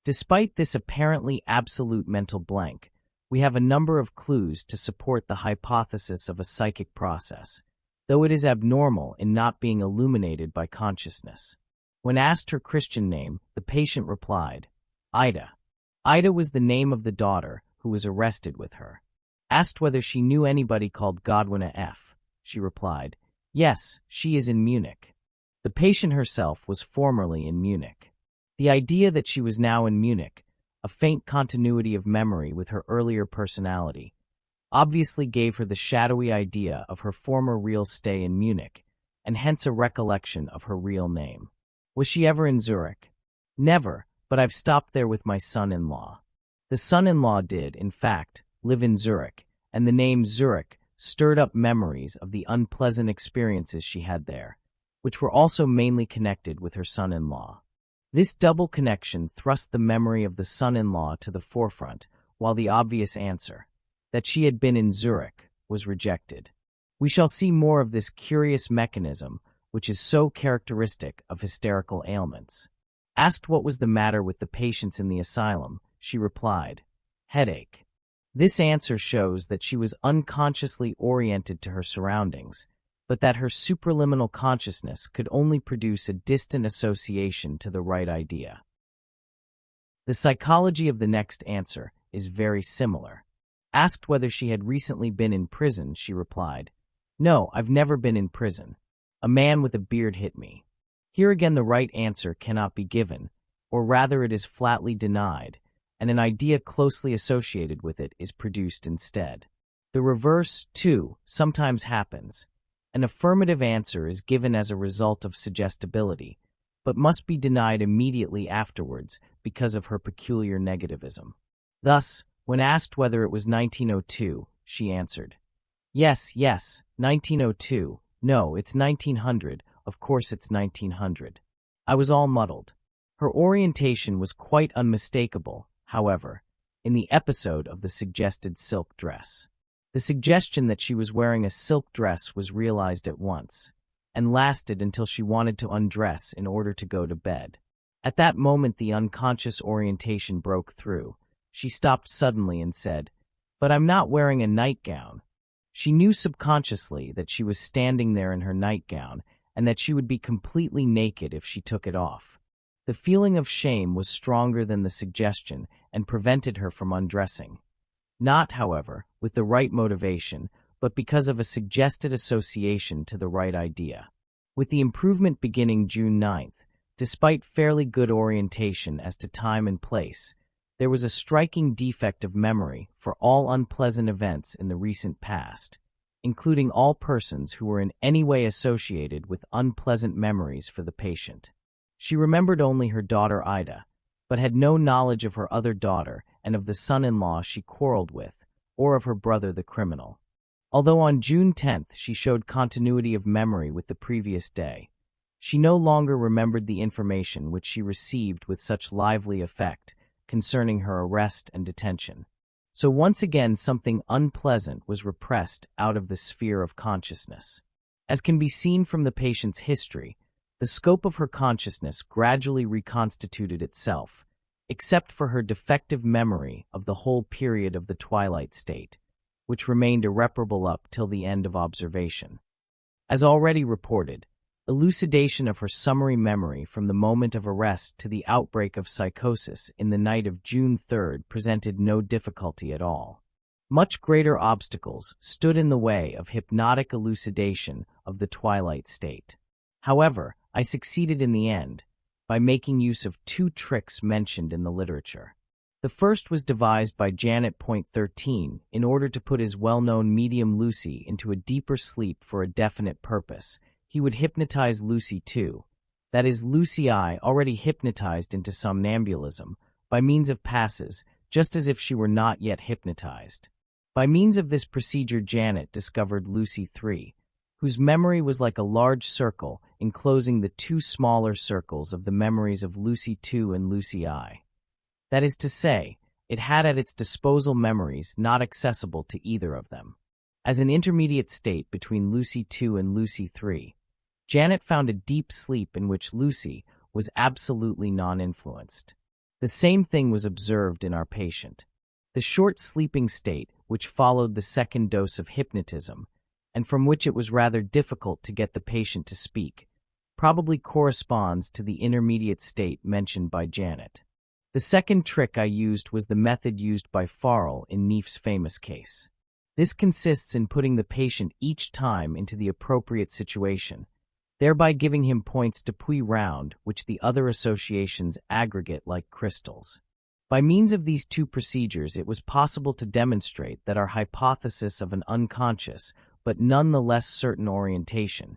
Despite this apparently absolute mental blank, we have a number of clues to support the hypothesis of a psychic process, though it is abnormal in not being illuminated by consciousness. When asked her Christian name, the patient replied, Ida. Ida was the name of the daughter who was arrested with her. Asked whether she knew anybody called Godwina F., she replied, Yes, she is in Munich. The patient herself was formerly in Munich. The idea that she was now in Munich, a faint continuity of memory with her earlier personality, obviously gave her the shadowy idea of her former real stay in Munich, and hence a recollection of her real name. Was she ever in Zurich? Never, but I've stopped there with my son-in-law. The son-in-law did, in fact, live in Zurich, and the name Zurich stirred up memories of the unpleasant experiences she had there, which were also mainly connected with her son-in-law. This double connection thrust the memory of the son-in-law to the forefront, while the obvious answer, that she had been in Zurich, was rejected. We shall see more of this curious mechanism, which is so characteristic of hysterical ailments. Asked what was the matter with the patients in the asylum, she replied, Headache. This answer shows that she was unconsciously oriented to her surroundings, but that her supraliminal consciousness could only produce a distant association to the right idea. The psychology of the next answer is very similar. Asked whether she had recently been in prison, she replied, No, I've never been in prison. A man with a beard hit me. Here again the right answer cannot be given, or rather it is flatly denied, and an idea closely associated with it is produced instead. The reverse, too, sometimes happens. An affirmative answer is given as a result of suggestibility, but must be denied immediately afterwards because of her peculiar negativism. Thus, when asked whether it was 1902, she answered, Yes, 1902. No, it's 1900. Of course it's 1900. I was all muddled. Her orientation was quite unmistakable, however, in the episode of the suggested silk dress. The suggestion that she was wearing a silk dress was realized at once, and lasted until she wanted to undress in order to go to bed. At that moment the unconscious orientation broke through. She stopped suddenly and said, But I'm not wearing a nightgown. She knew subconsciously that she was standing there in her nightgown, and that she would be completely naked if she took it off. The feeling of shame was stronger than the suggestion, and prevented her from undressing. Not, however, with the right motivation, but because of a suggested association to the right idea. With the improvement beginning June 9th, despite fairly good orientation as to time and place, there was a striking defect of memory for all unpleasant events in the recent past, including all persons who were in any way associated with unpleasant memories for the patient. She remembered only her daughter Ida, but had no knowledge of her other daughter and of the son-in-law she quarreled with, or of her brother the criminal. Although on June 10th she showed continuity of memory with the previous day, she no longer remembered the information which she received with such lively effect concerning her arrest and detention. So once again something unpleasant was repressed out of the sphere of consciousness. As can be seen from the patient's history, the scope of her consciousness gradually reconstituted itself, except for her defective memory of the whole period of the twilight state, which remained irreparable up till the end of observation. As already reported, elucidation of her summary memory from the moment of arrest to the outbreak of psychosis in the night of June 3rd presented no difficulty at all. Much greater obstacles stood in the way of hypnotic elucidation of the twilight state. However, I succeeded in the end by making use of two tricks mentioned in the literature. The first was devised by Janet.13 in order to put his well-known medium Lucy into a deeper sleep for a definite purpose. He would hypnotize Lucy too, that is, Lucy I already hypnotized into somnambulism, by means of passes, just as if she were not yet hypnotized. By means of this procedure Janet discovered Lucy III, whose memory was like a large circle enclosing the two smaller circles of the memories of Lucy II and Lucy I. That is to say, it had at its disposal memories not accessible to either of them. As an intermediate state between Lucy II and Lucy III, Janet found a deep sleep in which Lucy was absolutely non-influenced. The same thing was observed in our patient. The short sleeping state, which followed the second dose of hypnotism, and from which it was rather difficult to get the patient to speak, probably corresponds to the intermediate state mentioned by Janet. The second trick I used was the method used by Farrell in Neef's famous case. This consists in putting the patient each time into the appropriate situation, thereby giving him points to puy round which the other associations aggregate like crystals. By means of these two procedures it was possible to demonstrate that our hypothesis of an unconscious but none the less certain orientation,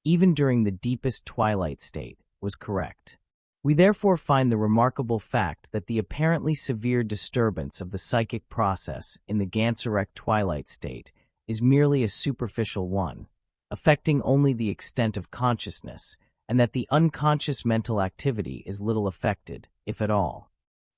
even during the deepest twilight state, was correct. We therefore find the remarkable fact that the apparently severe disturbance of the psychic process in the Ganserek twilight state is merely a superficial one, affecting only the extent of consciousness, and that the unconscious mental activity is little affected, if at all.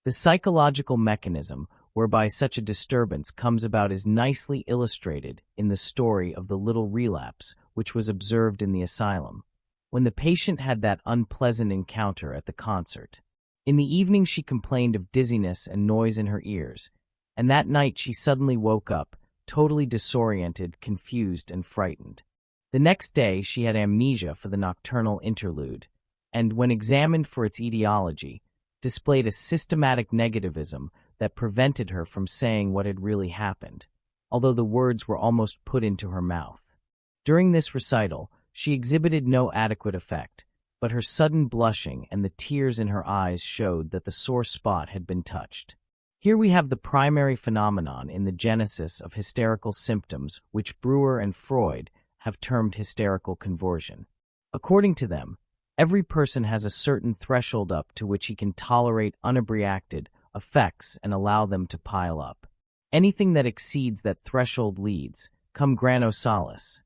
The psychological mechanism whereby such a disturbance comes about is nicely illustrated in the story of the little relapse which was observed in the asylum, when the patient had that unpleasant encounter at the concert. In the evening she complained of dizziness and noise in her ears, and that night she suddenly woke up, totally disoriented, confused, and frightened. The next day she had amnesia for the nocturnal interlude, and, when examined for its etiology, displayed a systematic negativism that prevented her from saying what had really happened, although the words were almost put into her mouth. During this recital, she exhibited no adequate effect, but her sudden blushing and the tears in her eyes showed that the sore spot had been touched. Here we have the primary phenomenon in the genesis of hysterical symptoms which Breuer and Freud have termed hysterical conversion. According to them, every person has a certain threshold up to which he can tolerate unreacted effects and allow them to pile up. Anything that exceeds that threshold leads, cum grano salis,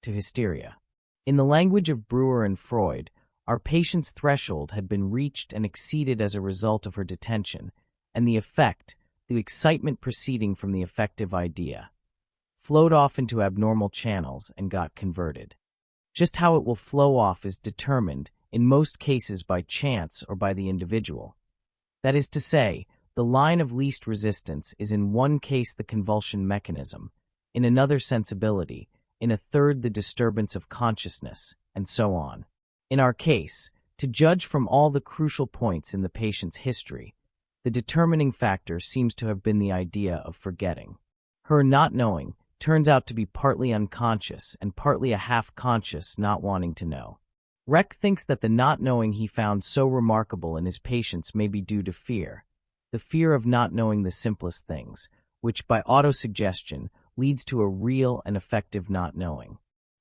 to hysteria. In the language of Breuer and Freud, our patient's threshold had been reached and exceeded as a result of her detention, and the effect, the excitement proceeding from the effective idea, flowed off into abnormal channels and got converted. Just how it will flow off is determined, in most cases, by chance or by the individual. That is to say, the line of least resistance is in one case the convulsion mechanism, in another sensibility, in a third the disturbance of consciousness, and so on. In our case, to judge from all the crucial points in the patient's history, The determining factor seems to have been the idea of forgetting. Her not knowing turns out to be partly unconscious and partly a half-conscious not wanting to know. Reck thinks that the not knowing he found so remarkable in his patients may be due to fear, the fear of not knowing the simplest things, which by autosuggestion leads to a real and effective not knowing.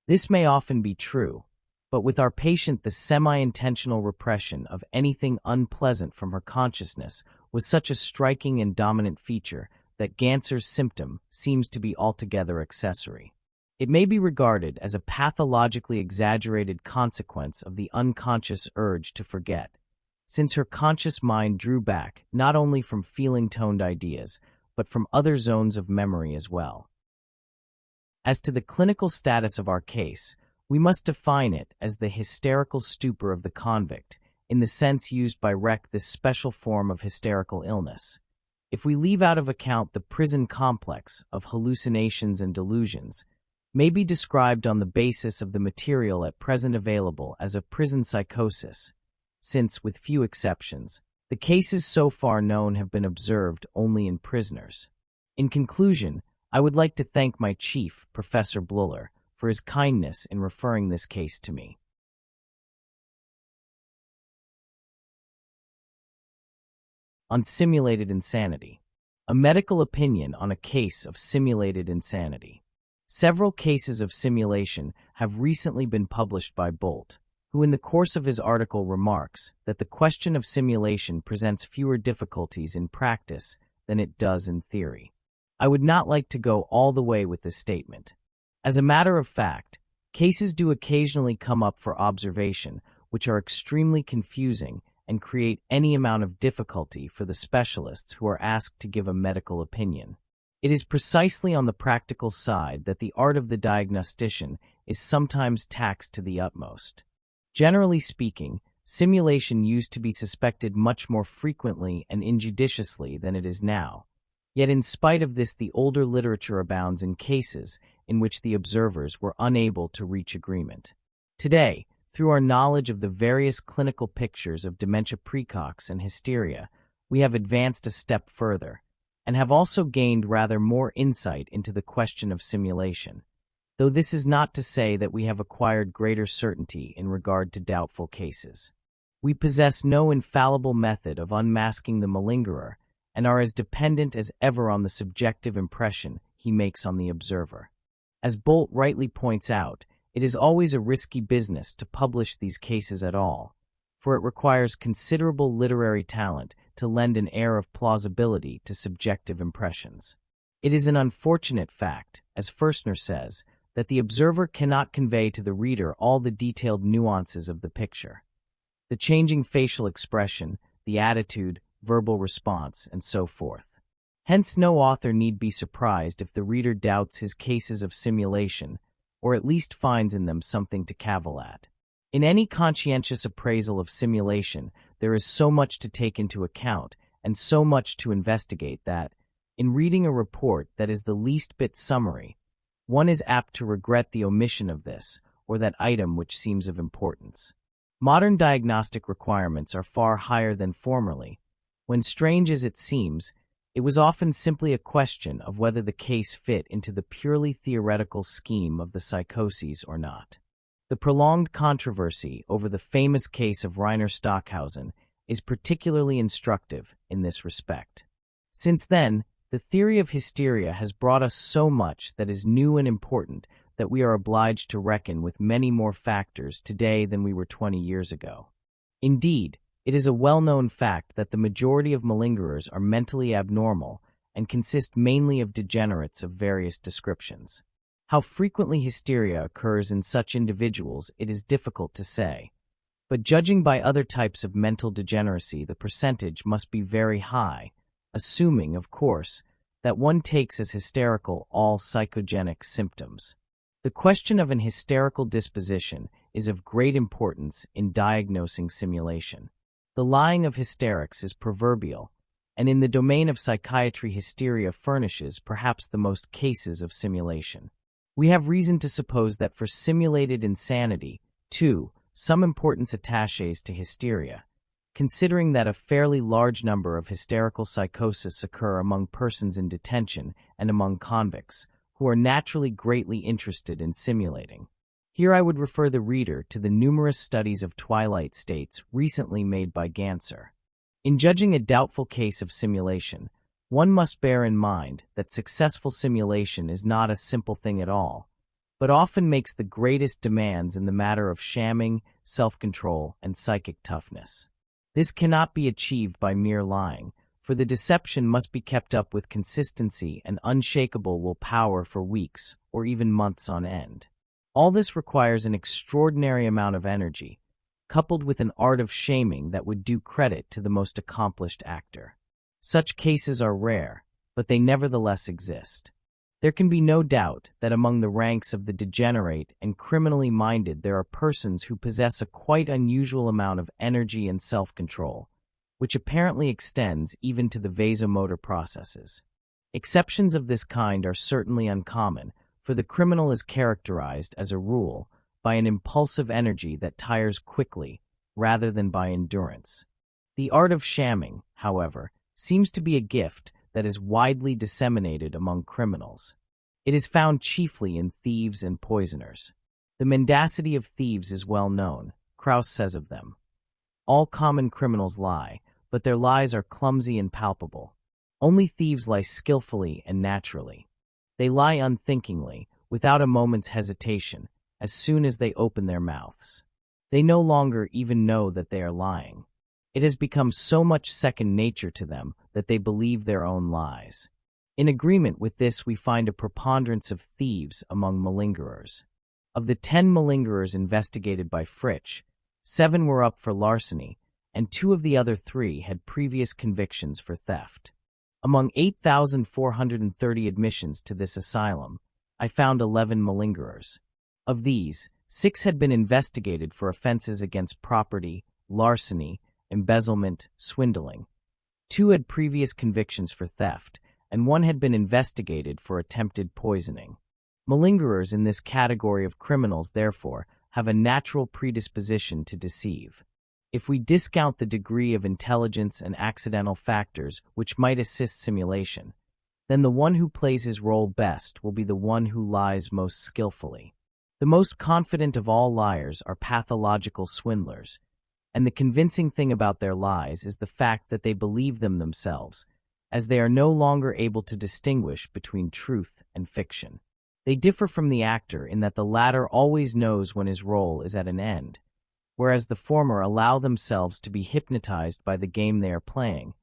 This may often be true, but with our patient the semi-intentional repression of anything unpleasant from her consciousness was such a striking and dominant feature that Ganser's symptom seems to be altogether accessory. It may be regarded as a pathologically exaggerated consequence of the unconscious urge to forget, since her conscious mind drew back not only from feeling-toned ideas, but from other zones of memory as well. As to the clinical status of our case, we must define it as the hysterical stupor of the convict, in the sense used by Reck, this special form of hysterical illness. If we leave out of account the prison complex of hallucinations and delusions, may be described on the basis of the material at present available as a prison psychosis, since, with few exceptions, the cases so far known have been observed only in prisoners. In conclusion, I would like to thank my chief, Professor Bluller, for his kindness in referring this case to me. On simulated insanity. A medical opinion on a case of simulated insanity. Several cases of simulation have recently been published by Bolt, who in the course of his article remarks that the question of simulation presents fewer difficulties in practice than it does in theory. I would not like to go all the way with this statement. As a matter of fact, cases do occasionally come up for observation which are extremely confusing and create any amount of difficulty for the specialists who are asked to give a medical opinion. It is precisely on the practical side that the art of the diagnostician is sometimes taxed to the utmost. Generally speaking, simulation used to be suspected much more frequently and injudiciously than it is now. Yet in spite of this, the older literature abounds in cases in which the observers were unable to reach agreement. Today, through our knowledge of the various clinical pictures of dementia praecox and hysteria, we have advanced a step further, and have also gained rather more insight into the question of simulation, though this is not to say that we have acquired greater certainty in regard to doubtful cases. We possess no infallible method of unmasking the malingerer, and are as dependent as ever on the subjective impression he makes on the observer. As Bolt rightly points out, it is always a risky business to publish these cases at all, for it requires considerable literary talent to lend an air of plausibility to subjective impressions. It is an unfortunate fact, as Furstner says, that the observer cannot convey to the reader all the detailed nuances of the picture. The changing facial expression, the attitude, verbal response, and so forth. Hence no author need be surprised if the reader doubts his cases of simulation, or at least finds in them something to cavil at. In any conscientious appraisal of simulation, there is so much to take into account and so much to investigate that, in reading a report that is the least bit summary, one is apt to regret the omission of this or that item which seems of importance. Modern diagnostic requirements are far higher than formerly, when, strange as it seems, it was often simply a question of whether the case fit into the purely theoretical scheme of the psychoses or not. The prolonged controversy over the famous case of Rainer Stockhausen is particularly instructive in this respect. Since then, the theory of hysteria has brought us so much that is new and important that we are obliged to reckon with many more factors today than we were 20 years ago. Indeed, it is a well-known fact that the majority of malingerers are mentally abnormal and consist mainly of degenerates of various descriptions. How frequently hysteria occurs in such individuals it is difficult to say, but judging by other types of mental degeneracy, the percentage must be very high, assuming, of course, that one takes as hysterical all psychogenic symptoms. The question of an hysterical disposition is of great importance in diagnosing simulation. The lying of hysterics is proverbial, and in the domain of psychiatry, hysteria furnishes perhaps the most cases of simulation. We have reason to suppose that for simulated insanity, too, some importance attaches to hysteria, considering that a fairly large number of hysterical psychosis occur among persons in detention and among convicts, who are naturally greatly interested in simulating. Here I would refer the reader to the numerous studies of twilight states recently made by Ganser. In judging a doubtful case of simulation, one must bear in mind that successful simulation is not a simple thing at all, but often makes the greatest demands in the matter of shamming, self-control, and psychic toughness. This cannot be achieved by mere lying, for the deception must be kept up with consistency and unshakable willpower for weeks or even months on end. All this requires an extraordinary amount of energy, coupled with an art of shaming that would do credit to the most accomplished actor. Such cases are rare, but they nevertheless exist. There can be no doubt that among the ranks of the degenerate and criminally minded there are persons who possess a quite unusual amount of energy and self-control, which apparently extends even to the vasomotor processes. Exceptions of this kind are certainly uncommon, for the criminal is characterized, as a rule, by an impulsive energy that tires quickly, rather than by endurance. The art of shamming, however, seems to be a gift that is widely disseminated among criminals. It is found chiefly in thieves and poisoners. The mendacity of thieves is well known. Krauss says of them, "All common criminals lie, but their lies are clumsy and palpable. Only thieves lie skillfully and naturally. They lie unthinkingly, without a moment's hesitation, as soon as they open their mouths. They no longer even know that they are lying. It has become so much second nature to them that they believe their own lies." In agreement with this, we find a preponderance of thieves among malingerers. Of the 10 malingerers investigated by Fritsch, 7 were up for larceny, and 2 of the other 3 had previous convictions for theft. Among 8,430 admissions to this asylum, I found 11 malingerers. Of these, 6 had been investigated for offenses against property, larceny, embezzlement, swindling. 2 had previous convictions for theft, and 1 had been investigated for attempted poisoning. Malingerers in this category of criminals, therefore, have a natural predisposition to deceive. If we discount the degree of intelligence and accidental factors which might assist simulation, then the one who plays his role best will be the one who lies most skillfully. The most confident of all liars are pathological swindlers, and the convincing thing about their lies is the fact that they believe them themselves, as they are no longer able to distinguish between truth and fiction. They differ from the actor in that the latter always knows when his role is at an end, whereas the former allow themselves to be hypnotized by the game they are playing,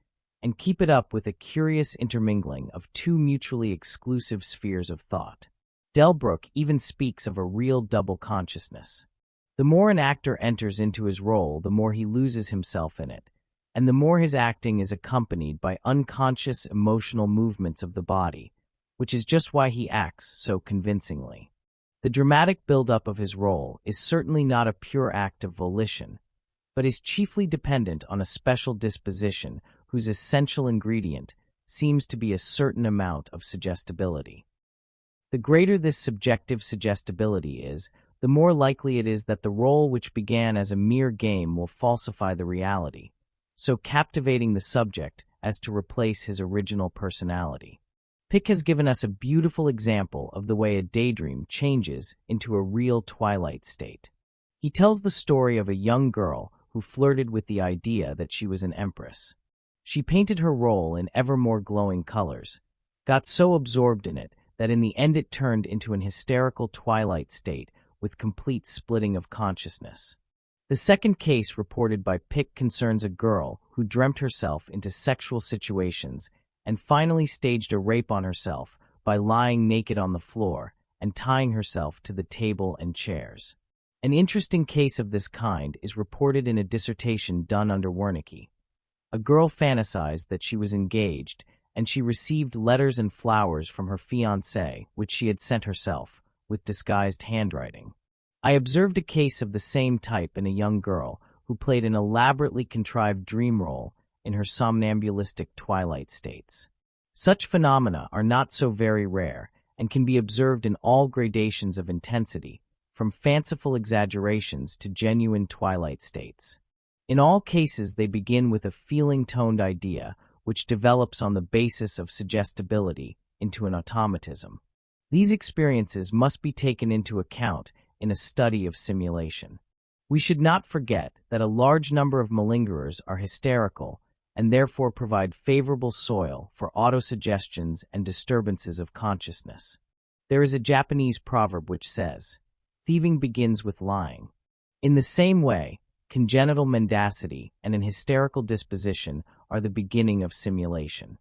and keep it up with a curious intermingling of 2 mutually exclusive spheres of thought. Delbruck even speaks of a real double consciousness. The more an actor enters into his role, the more he loses himself in it, and the more his acting is accompanied by unconscious emotional movements of the body, which is just why he acts so convincingly. The dramatic build-up of his role is certainly not a pure act of volition, but is chiefly dependent on a special disposition whose essential ingredient seems to be a certain amount of suggestibility. The greater this subjective suggestibility is, the more likely it is that the role which began as a mere game will falsify the reality, so captivating the subject as to replace his original personality. Pick has given us a beautiful example of the way a daydream changes into a real twilight state. He tells the story of a young girl who flirted with the idea that she was an empress. She painted her role in ever more glowing colors, got so absorbed in it that in the end it turned into an hysterical twilight state with complete splitting of consciousness. The second case reported by Pick concerns a girl who dreamt herself into sexual situations and finally staged a rape on herself by lying naked on the floor and tying herself to the table and chairs. An interesting case of this kind is reported in a dissertation done under Wernicke. A girl fantasized that she was engaged, and she received letters and flowers from her fiancé, which she had sent herself, with disguised handwriting. I observed a case of the same type in a young girl who played an elaborately contrived dream role in her somnambulistic twilight states. Such phenomena are not so very rare and can be observed in all gradations of intensity, from fanciful exaggerations to genuine twilight states. In all cases, they begin with a feeling-toned idea, which develops on the basis of suggestibility into an automatism. These experiences must be taken into account in a study of simulation. We should not forget that a large number of malingerers are hysterical and therefore provide favorable soil for autosuggestions and disturbances of consciousness. There is a Japanese proverb which says, "Thieving begins with lying." In the same way, congenital mendacity and an hysterical disposition are the beginning of simulation.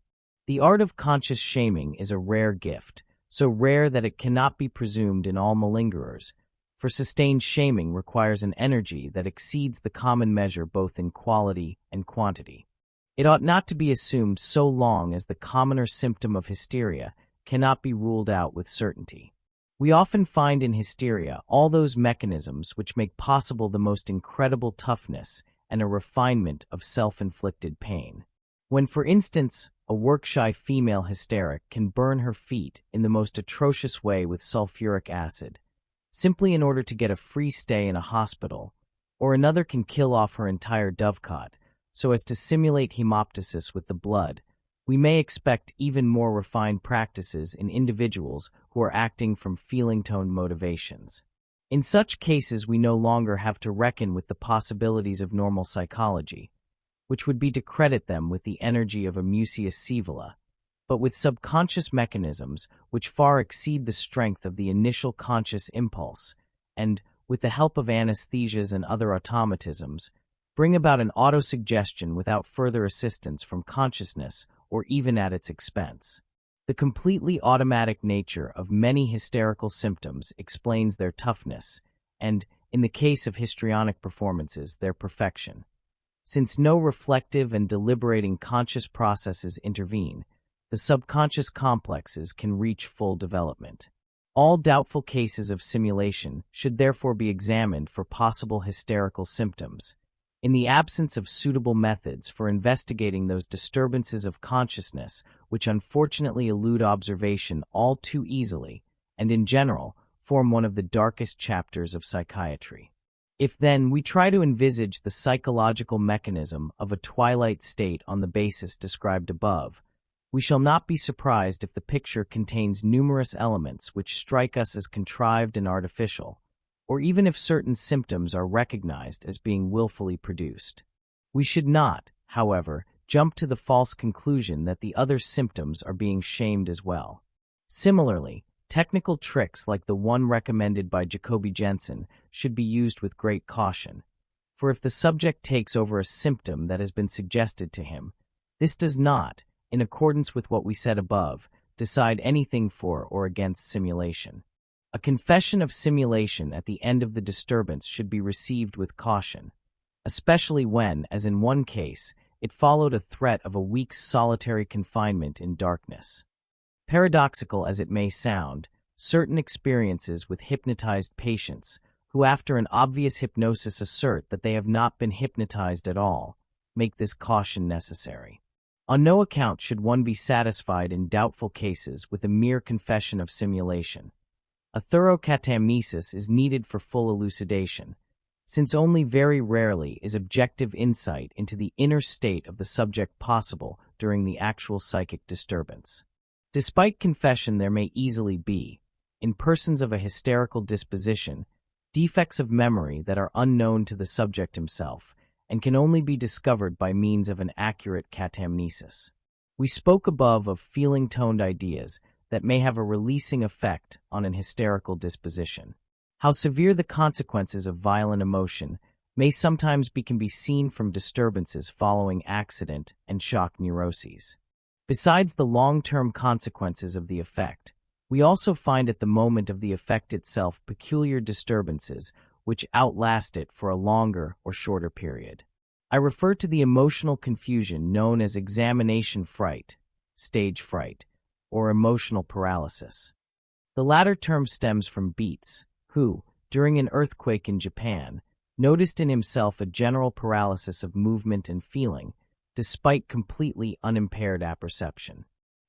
The art of conscious shaming is a rare gift, so rare that it cannot be presumed in all malingerers, for sustained shaming requires an energy that exceeds the common measure both in quality and quantity. It ought not to be assumed so long as the commoner symptom of hysteria cannot be ruled out with certainty. We often find in hysteria all those mechanisms which make possible the most incredible toughness and a refinement of self-inflicted pain. When, for instance, a work-shy female hysteric can burn her feet in the most atrocious way with sulfuric acid, simply in order to get a free stay in a hospital, or another can kill off her entire dovecot so as to simulate hemoptysis with the blood, we may expect even more refined practices in individuals who are acting from feeling-toned motivations. In such cases, we no longer have to reckon with the possibilities of normal psychology, which would be to credit them with the energy of a Mucius Scaevola, but with subconscious mechanisms which far exceed the strength of the initial conscious impulse, and, with the help of anesthesias and other automatisms, bring about an autosuggestion without further assistance from consciousness or even at its expense. The completely automatic nature of many hysterical symptoms explains their toughness, and, in the case of histrionic performances, their perfection. Since no reflective and deliberating conscious processes intervene, the subconscious complexes can reach full development. All doubtful cases of simulation should therefore be examined for possible hysterical symptoms. In the absence of suitable methods for investigating those disturbances of consciousness which unfortunately elude observation all too easily, and in general form one of the darkest chapters of psychiatry. If then we try to envisage the psychological mechanism of a twilight state on the basis described above, we shall not be surprised if the picture contains numerous elements which strike us as contrived and artificial, or even if certain symptoms are recognized as being willfully produced. We should not, however, jump to the false conclusion that the other symptoms are being shamed as well. Similarly, technical tricks like the one recommended by Jacoby Jensen should be used with great caution, for if the subject takes over a symptom that has been suggested to him, this does not, in accordance with what we said above, decide anything for or against simulation. A confession of simulation at the end of the disturbance should be received with caution, especially when, as in one case, it followed a threat of a week's solitary confinement in darkness. Paradoxical as it may sound, certain experiences with hypnotized patients, who after an obvious hypnosis assert that they have not been hypnotized at all, make this caution necessary. On no account should one be satisfied in doubtful cases with a mere confession of simulation. A thorough catamnesis is needed for full elucidation, since only very rarely is objective insight into the inner state of the subject possible during the actual psychic disturbance. Despite confession, there may easily be, in persons of a hysterical disposition, defects of memory that are unknown to the subject himself and can only be discovered by means of an accurate catamnesis. We spoke above of feeling-toned ideas that may have a releasing effect on an hysterical disposition. How severe the consequences of violent emotion may sometimes can be seen from disturbances following accident and shock neuroses. Besides the long-term consequences of the effect, we also find at the moment of the effect itself peculiar disturbances which outlast it for a longer or shorter period. I refer to the emotional confusion known as examination fright, stage fright, or emotional paralysis. The latter term stems from Beats, who, during an earthquake in Japan, noticed in himself a general paralysis of movement and feeling, despite completely unimpaired apperception.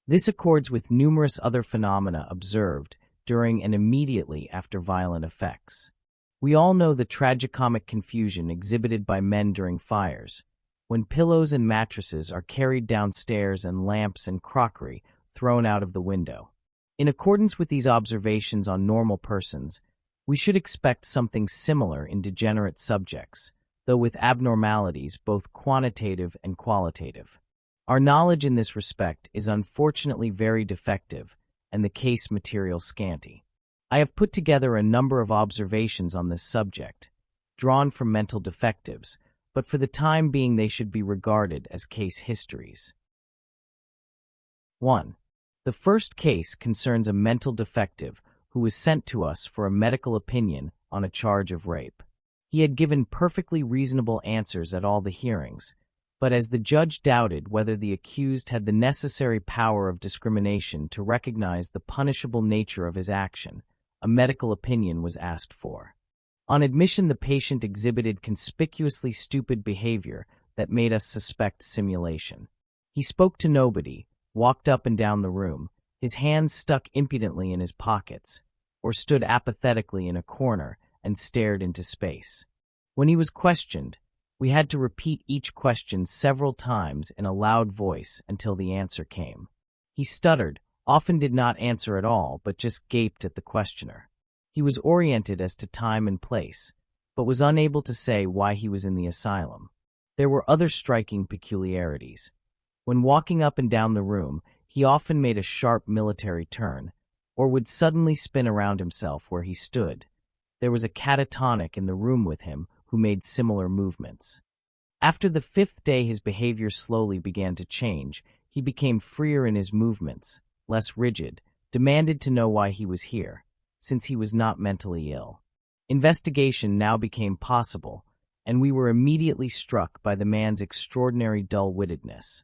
This accords with numerous other phenomena observed during and immediately after violent effects. We all know the tragicomic confusion exhibited by men during fires, when pillows and mattresses are carried downstairs and lamps and crockery thrown out of the window. In accordance with these observations on normal persons, we should expect something similar in degenerate subjects, though with abnormalities both quantitative and qualitative. Our knowledge in this respect is unfortunately very defective, and the case material scanty. I have put together a number of observations on this subject, drawn from mental defectives, but for the time being they should be regarded as case histories. 1. The first case concerns a mental defective who was sent to us for a medical opinion on a charge of rape. He had given perfectly reasonable answers at all the hearings, but as the judge doubted whether the accused had the necessary power of discrimination to recognize the punishable nature of his action, a medical opinion was asked for. On admission, the patient exhibited conspicuously stupid behavior that made us suspect simulation. He spoke to nobody, walked up and down the room, his hands stuck impudently in his pockets, or stood apathetically in a corner and stared into space. When he was questioned, we had to repeat each question several times in a loud voice until the answer came. He stuttered, often did not answer at all, but just gaped at the questioner. He was oriented as to time and place, but was unable to say why he was in the asylum. There were other striking peculiarities. When walking up and down the room, he often made a sharp military turn, or would suddenly spin around himself where he stood. There was a catatonic in the room with him who made similar movements. After the 5th day, his behavior slowly began to change. He became freer in his movements, less rigid, demanded to know why he was here, since he was not mentally ill. Investigation now became possible, and we were immediately struck by the man's extraordinary dull-wittedness.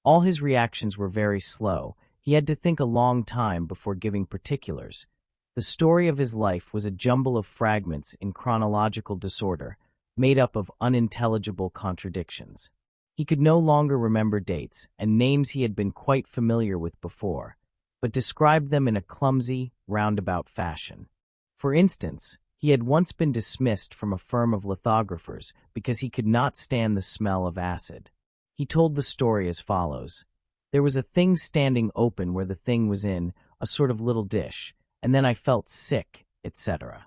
All his reactions were very slow. He had to think a long time before giving particulars. The story of his life was a jumble of fragments in chronological disorder, made up of unintelligible contradictions. He could no longer remember dates and names he had been quite familiar with before, but described them in a clumsy, roundabout fashion. For instance, he had once been dismissed from a firm of lithographers because he could not stand the smell of acid. He told the story as follows. There was a thing standing open where the thing was in, a sort of little dish, and then I felt sick, etc.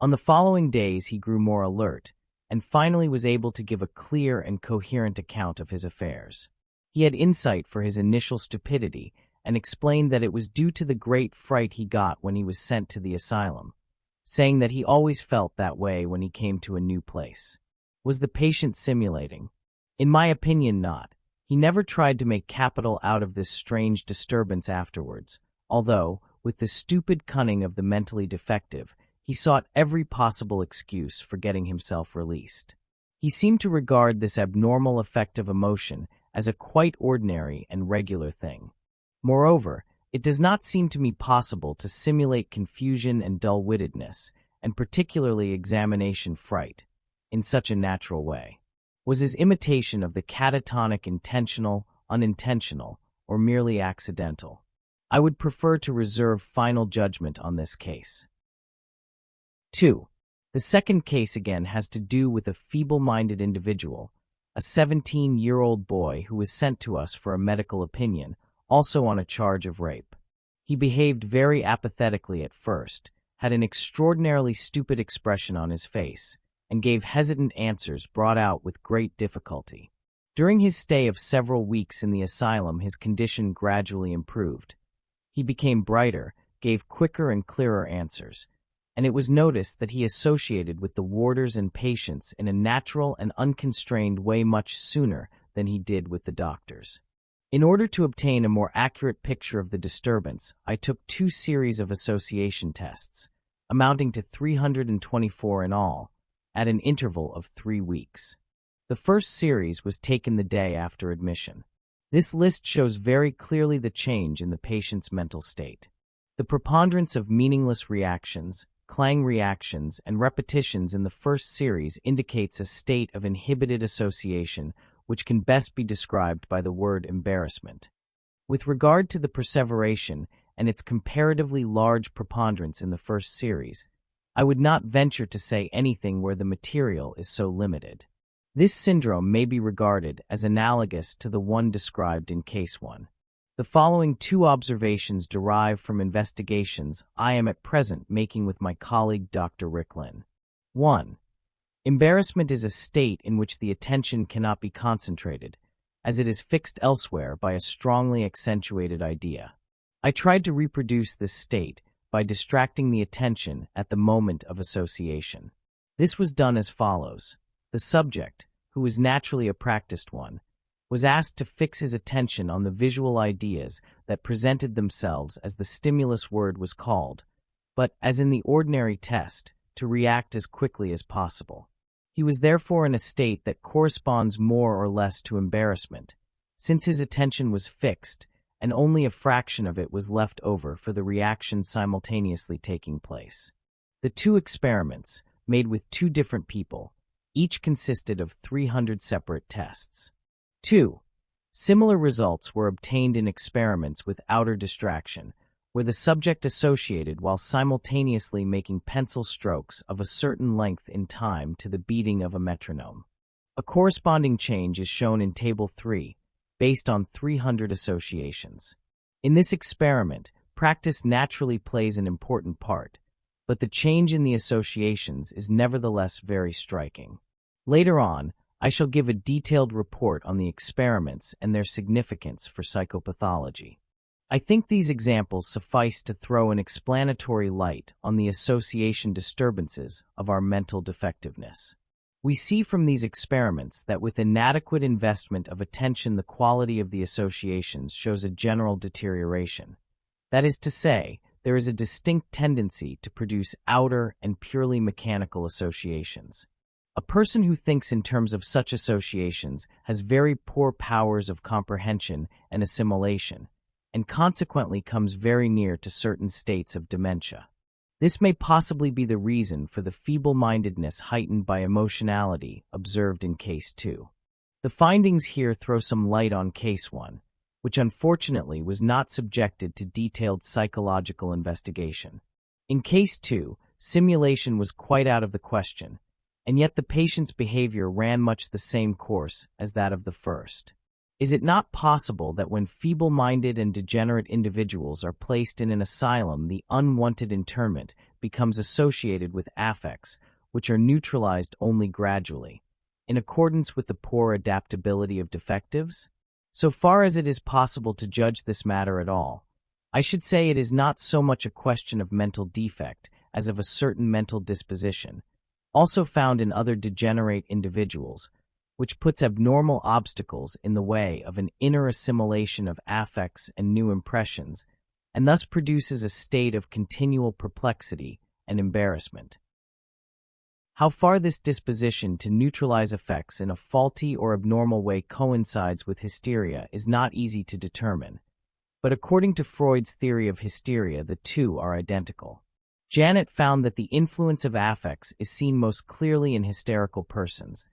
On the following days he grew more alert, and finally was able to give a clear and coherent account of his affairs. He had insight for his initial stupidity, and explained that it was due to the great fright he got when he was sent to the asylum, saying that he always felt that way when he came to a new place. Was the patient simulating? In my opinion, not. He never tried to make capital out of this strange disturbance afterwards, although, with the stupid cunning of the mentally defective, he sought every possible excuse for getting himself released. He seemed to regard this abnormal effect of emotion as a quite ordinary and regular thing. Moreover, it does not seem to me possible to simulate confusion and dull-wittedness, and particularly examination fright, in such a natural way. Was his imitation of the catatonic intentional, unintentional, or merely accidental? I would prefer to reserve final judgment on this case. 2. The second case again has to do with a feeble-minded individual, a 17-year-old boy who was sent to us for a medical opinion, also on a charge of rape. He behaved very apathetically at first, had an extraordinarily stupid expression on his face, and gave hesitant answers brought out with great difficulty. During his stay of several weeks in the asylum, his condition gradually improved. He became brighter, gave quicker and clearer answers, and it was noticed that he associated with the warders and patients in a natural and unconstrained way much sooner than he did with the doctors. In order to obtain a more accurate picture of the disturbance, I took 2 series of association tests, amounting to 324 in all, at an interval of 3 weeks. The first series was taken the day after admission. This list shows very clearly the change in the patient's mental state. The preponderance of meaningless reactions, clang reactions, and repetitions in the first series indicates a state of inhibited association which can best be described by the word embarrassment. With regard to the perseveration and its comparatively large preponderance in the first series, I would not venture to say anything where the material is so limited. This syndrome may be regarded as analogous to the one described in Case 1. The following two observations derive from investigations I am at present making with my colleague Dr. Ricklin. 1. Embarrassment is a state in which the attention cannot be concentrated, as it is fixed elsewhere by a strongly accentuated idea. I tried to reproduce this state by distracting the attention at the moment of association. This was done as follows. The subject, who was naturally a practiced one, was asked to fix his attention on the visual ideas that presented themselves as the stimulus word was called, but, as in the ordinary test, to react as quickly as possible. He was therefore in a state that corresponds more or less to embarrassment, since his attention was fixed, and only a fraction of it was left over for the reaction simultaneously taking place. The two experiments, made with two different people, each consisted of 300 separate tests. 2. Similar results were obtained in experiments with outer distraction, where the subject associated while simultaneously making pencil strokes of a certain length in time to the beating of a metronome. A corresponding change is shown in Table 3, based on 300 associations. In this experiment, practice naturally plays an important part, but the change in the associations is nevertheless very striking. Later on, I shall give a detailed report on the experiments and their significance for psychopathology. I think these examples suffice to throw an explanatory light on the association disturbances of our mental defectiveness. We see from these experiments that with inadequate investment of attention, the quality of the associations shows a general deterioration. That is to say, there is a distinct tendency to produce outer and purely mechanical associations. A person who thinks in terms of such associations has very poor powers of comprehension and assimilation, and consequently comes very near to certain states of dementia. This may possibly be the reason for the feeble-mindedness heightened by emotionality observed in Case 2. The findings here throw some light on Case 1, which unfortunately was not subjected to detailed psychological investigation. In Case 2, simulation was quite out of the question, and yet the patient's behavior ran much the same course as that of the first. Is it not possible that when feeble-minded and degenerate individuals are placed in an asylum, the unwanted internment becomes associated with affects which are neutralized only gradually, in accordance with the poor adaptability of defectives? So far as it is possible to judge this matter at all, I should say it is not so much a question of mental defect as of a certain mental disposition, also found in other degenerate individuals, which puts abnormal obstacles in the way of an inner assimilation of affects and new impressions, and thus produces a state of continual perplexity and embarrassment. How far this disposition to neutralize effects in a faulty or abnormal way coincides with hysteria is not easy to determine, but according to Freud's theory of hysteria, the two are identical. Janet found that the influence of affects is seen most clearly in hysterical persons,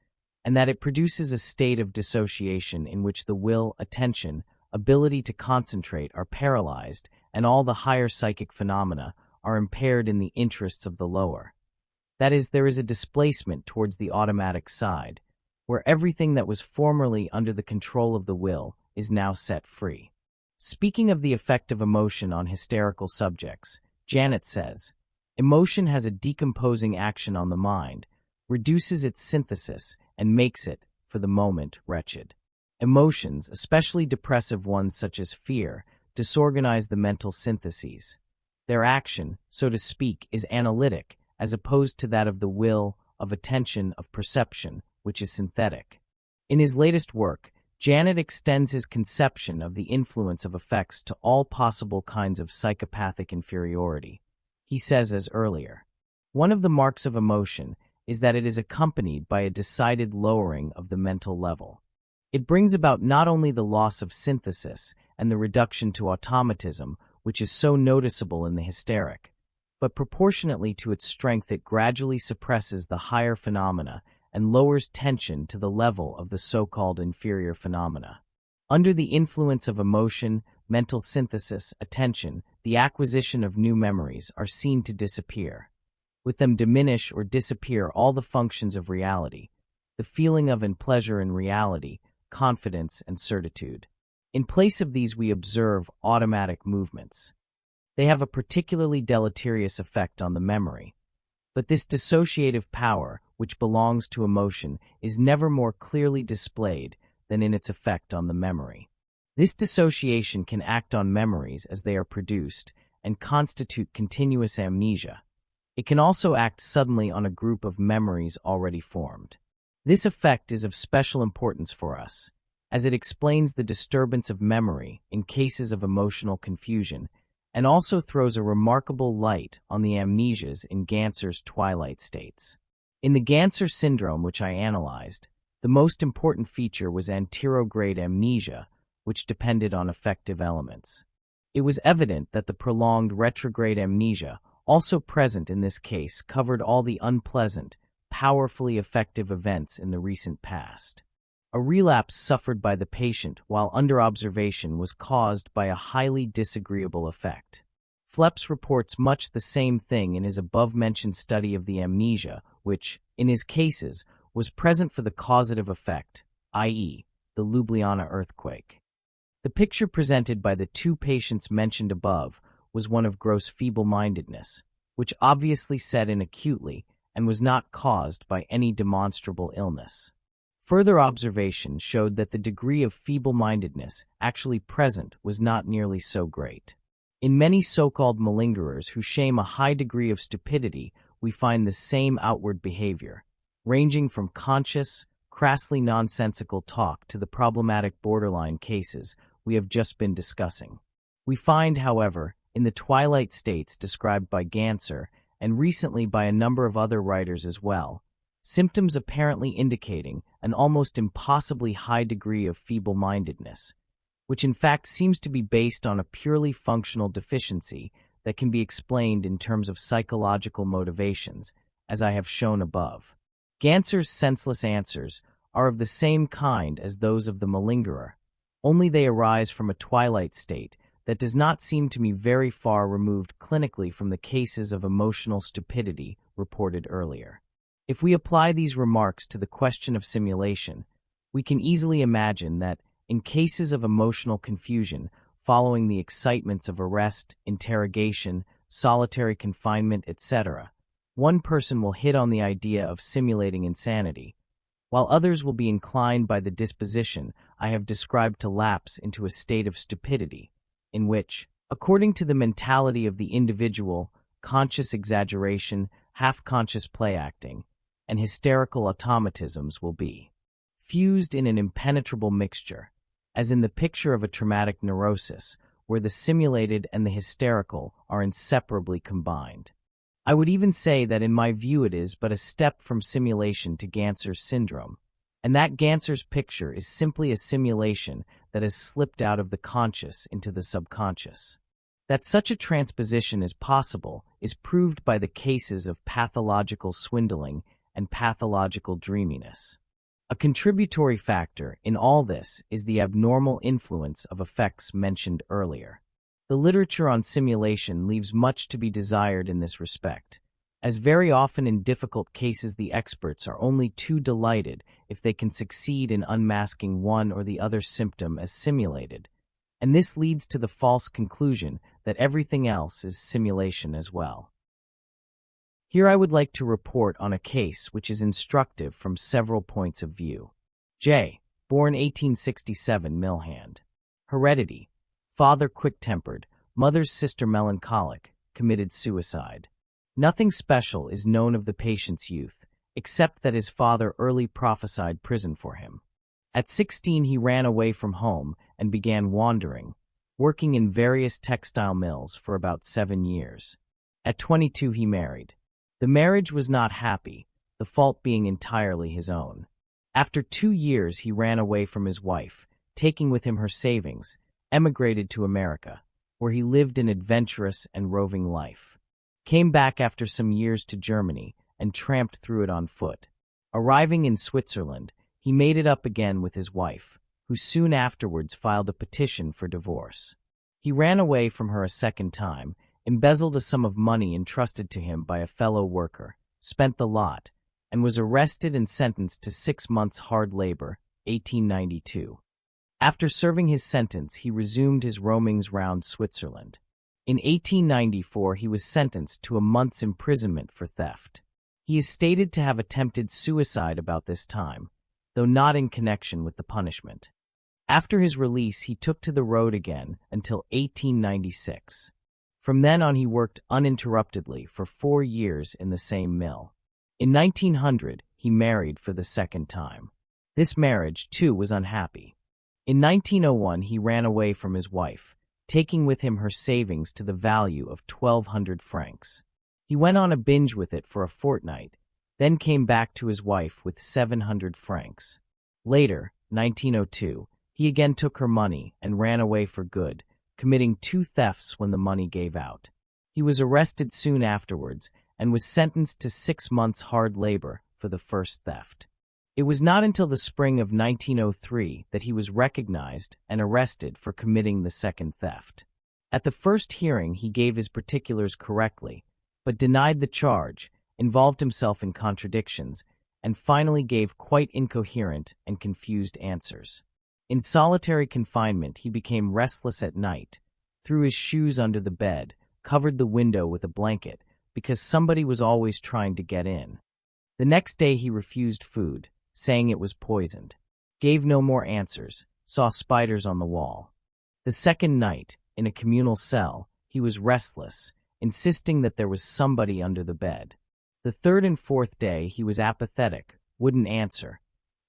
and that it produces a state of dissociation in which the will, attention, ability to concentrate are paralyzed, and all the higher psychic phenomena are impaired in the interests of the lower. That is, there is a displacement towards the automatic side, where everything that was formerly under the control of the will is now set free. Speaking of the effect of emotion on hysterical subjects, Janet says, emotion has a decomposing action on the mind, reduces its synthesis, and makes it, for the moment, wretched. Emotions, especially depressive ones such as fear, disorganize the mental syntheses. Their action, so to speak, is analytic, as opposed to that of the will, of attention, of perception, which is synthetic. In his latest work, Janet extends his conception of the influence of effects to all possible kinds of psychopathic inferiority. He says as earlier, one of the marks of emotion is that it is accompanied by a decided lowering of the mental level. It brings about not only the loss of synthesis and the reduction to automatism, which is so noticeable in the hysteric, but proportionately to its strength it gradually suppresses the higher phenomena and lowers tension to the level of the so-called inferior phenomena. Under the influence of emotion, mental synthesis, attention, the acquisition of new memories are seen to disappear. With them diminish or disappear all the functions of reality, the feeling of and pleasure in reality, confidence and certitude. In place of these we observe automatic movements. They have a particularly deleterious effect on the memory. But this dissociative power, which belongs to emotion, is never more clearly displayed than in its effect on the memory. This dissociation can act on memories as they are produced and constitute continuous amnesia. It can also act suddenly on a group of memories already formed. This effect is of special importance for us, as it explains the disturbance of memory in cases of emotional confusion and also throws a remarkable light on the amnesias in Ganser's twilight states. In the Ganser syndrome, which I analyzed, the most important feature was anterograde amnesia, which depended on affective elements. It was evident that the prolonged retrograde amnesia, also present in this case, covered all the unpleasant, powerfully affective events in the recent past. A relapse suffered by the patient while under observation was caused by a highly disagreeable effect. Fleps reports much the same thing in his above-mentioned study of the amnesia, which, in his cases, was present for the causative effect, i.e., the Ljubljana earthquake. The picture presented by the two patients mentioned above was one of gross feeble-mindedness, which obviously set in acutely and was not caused by any demonstrable illness. Further observation showed that the degree of feeble-mindedness actually present was not nearly so great. In many so-called malingerers who shame a high degree of stupidity, we find the same outward behavior, ranging from conscious, crassly nonsensical talk to the problematic borderline cases we have just been discussing. We find, however, in the twilight states described by Ganser and recently by a number of other writers as well, symptoms apparently indicating an almost impossibly high degree of feeble-mindedness, which in fact seems to be based on a purely functional deficiency that can be explained in terms of psychological motivations, as I have shown above. Ganser's senseless answers are of the same kind as those of the malingerer, only they arise from a twilight state that does not seem to me very far removed clinically from the cases of emotional stupidity reported earlier. If we apply these remarks to the question of simulation, we can easily imagine that, in cases of emotional confusion following the excitements of arrest, interrogation, solitary confinement, etc., one person will hit on the idea of simulating insanity, while others will be inclined by the disposition I have described to lapse into a state of stupidity, in which, according to the mentality of the individual, conscious exaggeration, half-conscious play-acting, and hysterical automatisms will be fused in an impenetrable mixture, as in the picture of a traumatic neurosis, where the simulated and the hysterical are inseparably combined. I would even say that in my view it is but a step from simulation to Ganser's syndrome, and that Ganser's picture is simply a simulation that has slipped out of the conscious into the subconscious. That such a transposition is possible is proved by the cases of pathological swindling and pathological dreaminess. A contributory factor in all this is the abnormal influence of effects mentioned earlier. The literature on simulation leaves much to be desired in this respect, as very often in difficult cases the experts are only too delighted if they can succeed in unmasking one or the other symptom as simulated, and this leads to the false conclusion that everything else is simulation as well. Here I would like to report on a case which is instructive from several points of view. J. Born 1867, Millhand. Heredity. Father quick-tempered, mother's sister melancholic, committed suicide. Nothing special is known of the patient's youth, except that his father early prophesied prison for him. At 16 he ran away from home and began wandering, working in various textile mills for about 7 years. At 22 he married. The marriage was not happy, the fault being entirely his own. After 2 years he ran away from his wife, taking with him her savings, emigrated to America, where he lived an adventurous and roving life. Came back after some years to Germany and tramped through it on foot. Arriving in Switzerland, he made it up again with his wife, who soon afterwards filed a petition for divorce. He ran away from her a second time, embezzled a sum of money entrusted to him by a fellow worker, spent the lot, and was arrested and sentenced to 6 months hard labor, 1892. After serving his sentence, he resumed his roamings round Switzerland. In 1894, he was sentenced to a month's imprisonment for theft. He is stated to have attempted suicide about this time, though not in connection with the punishment. After his release, he took to the road again until 1896. From then on, he worked uninterruptedly for 4 years in the same mill. In 1900, he married for the second time. This marriage, too, was unhappy. In 1901, he ran away from his wife, taking with him her savings to the value of 1,200 francs. He went on a binge with it for a fortnight, then came back to his wife with 700 francs. Later, 1902, he again took her money and ran away for good, committing 2 thefts when the money gave out. He was arrested soon afterwards and was sentenced to 6 months hard labor for the first theft. It was not until the spring of 1903 that he was recognized and arrested for committing the second theft. At the first hearing, he gave his particulars correctly, but denied the charge, involved himself in contradictions, and finally gave quite incoherent and confused answers. In solitary confinement, he became restless at night, threw his shoes under the bed, covered the window with a blanket, because somebody was always trying to get in. The next day he refused food, saying it was poisoned, gave no more answers, saw spiders on the wall. The second night, in a communal cell, he was restless, insisting that there was somebody under the bed. The third and fourth day he was apathetic, wouldn't answer,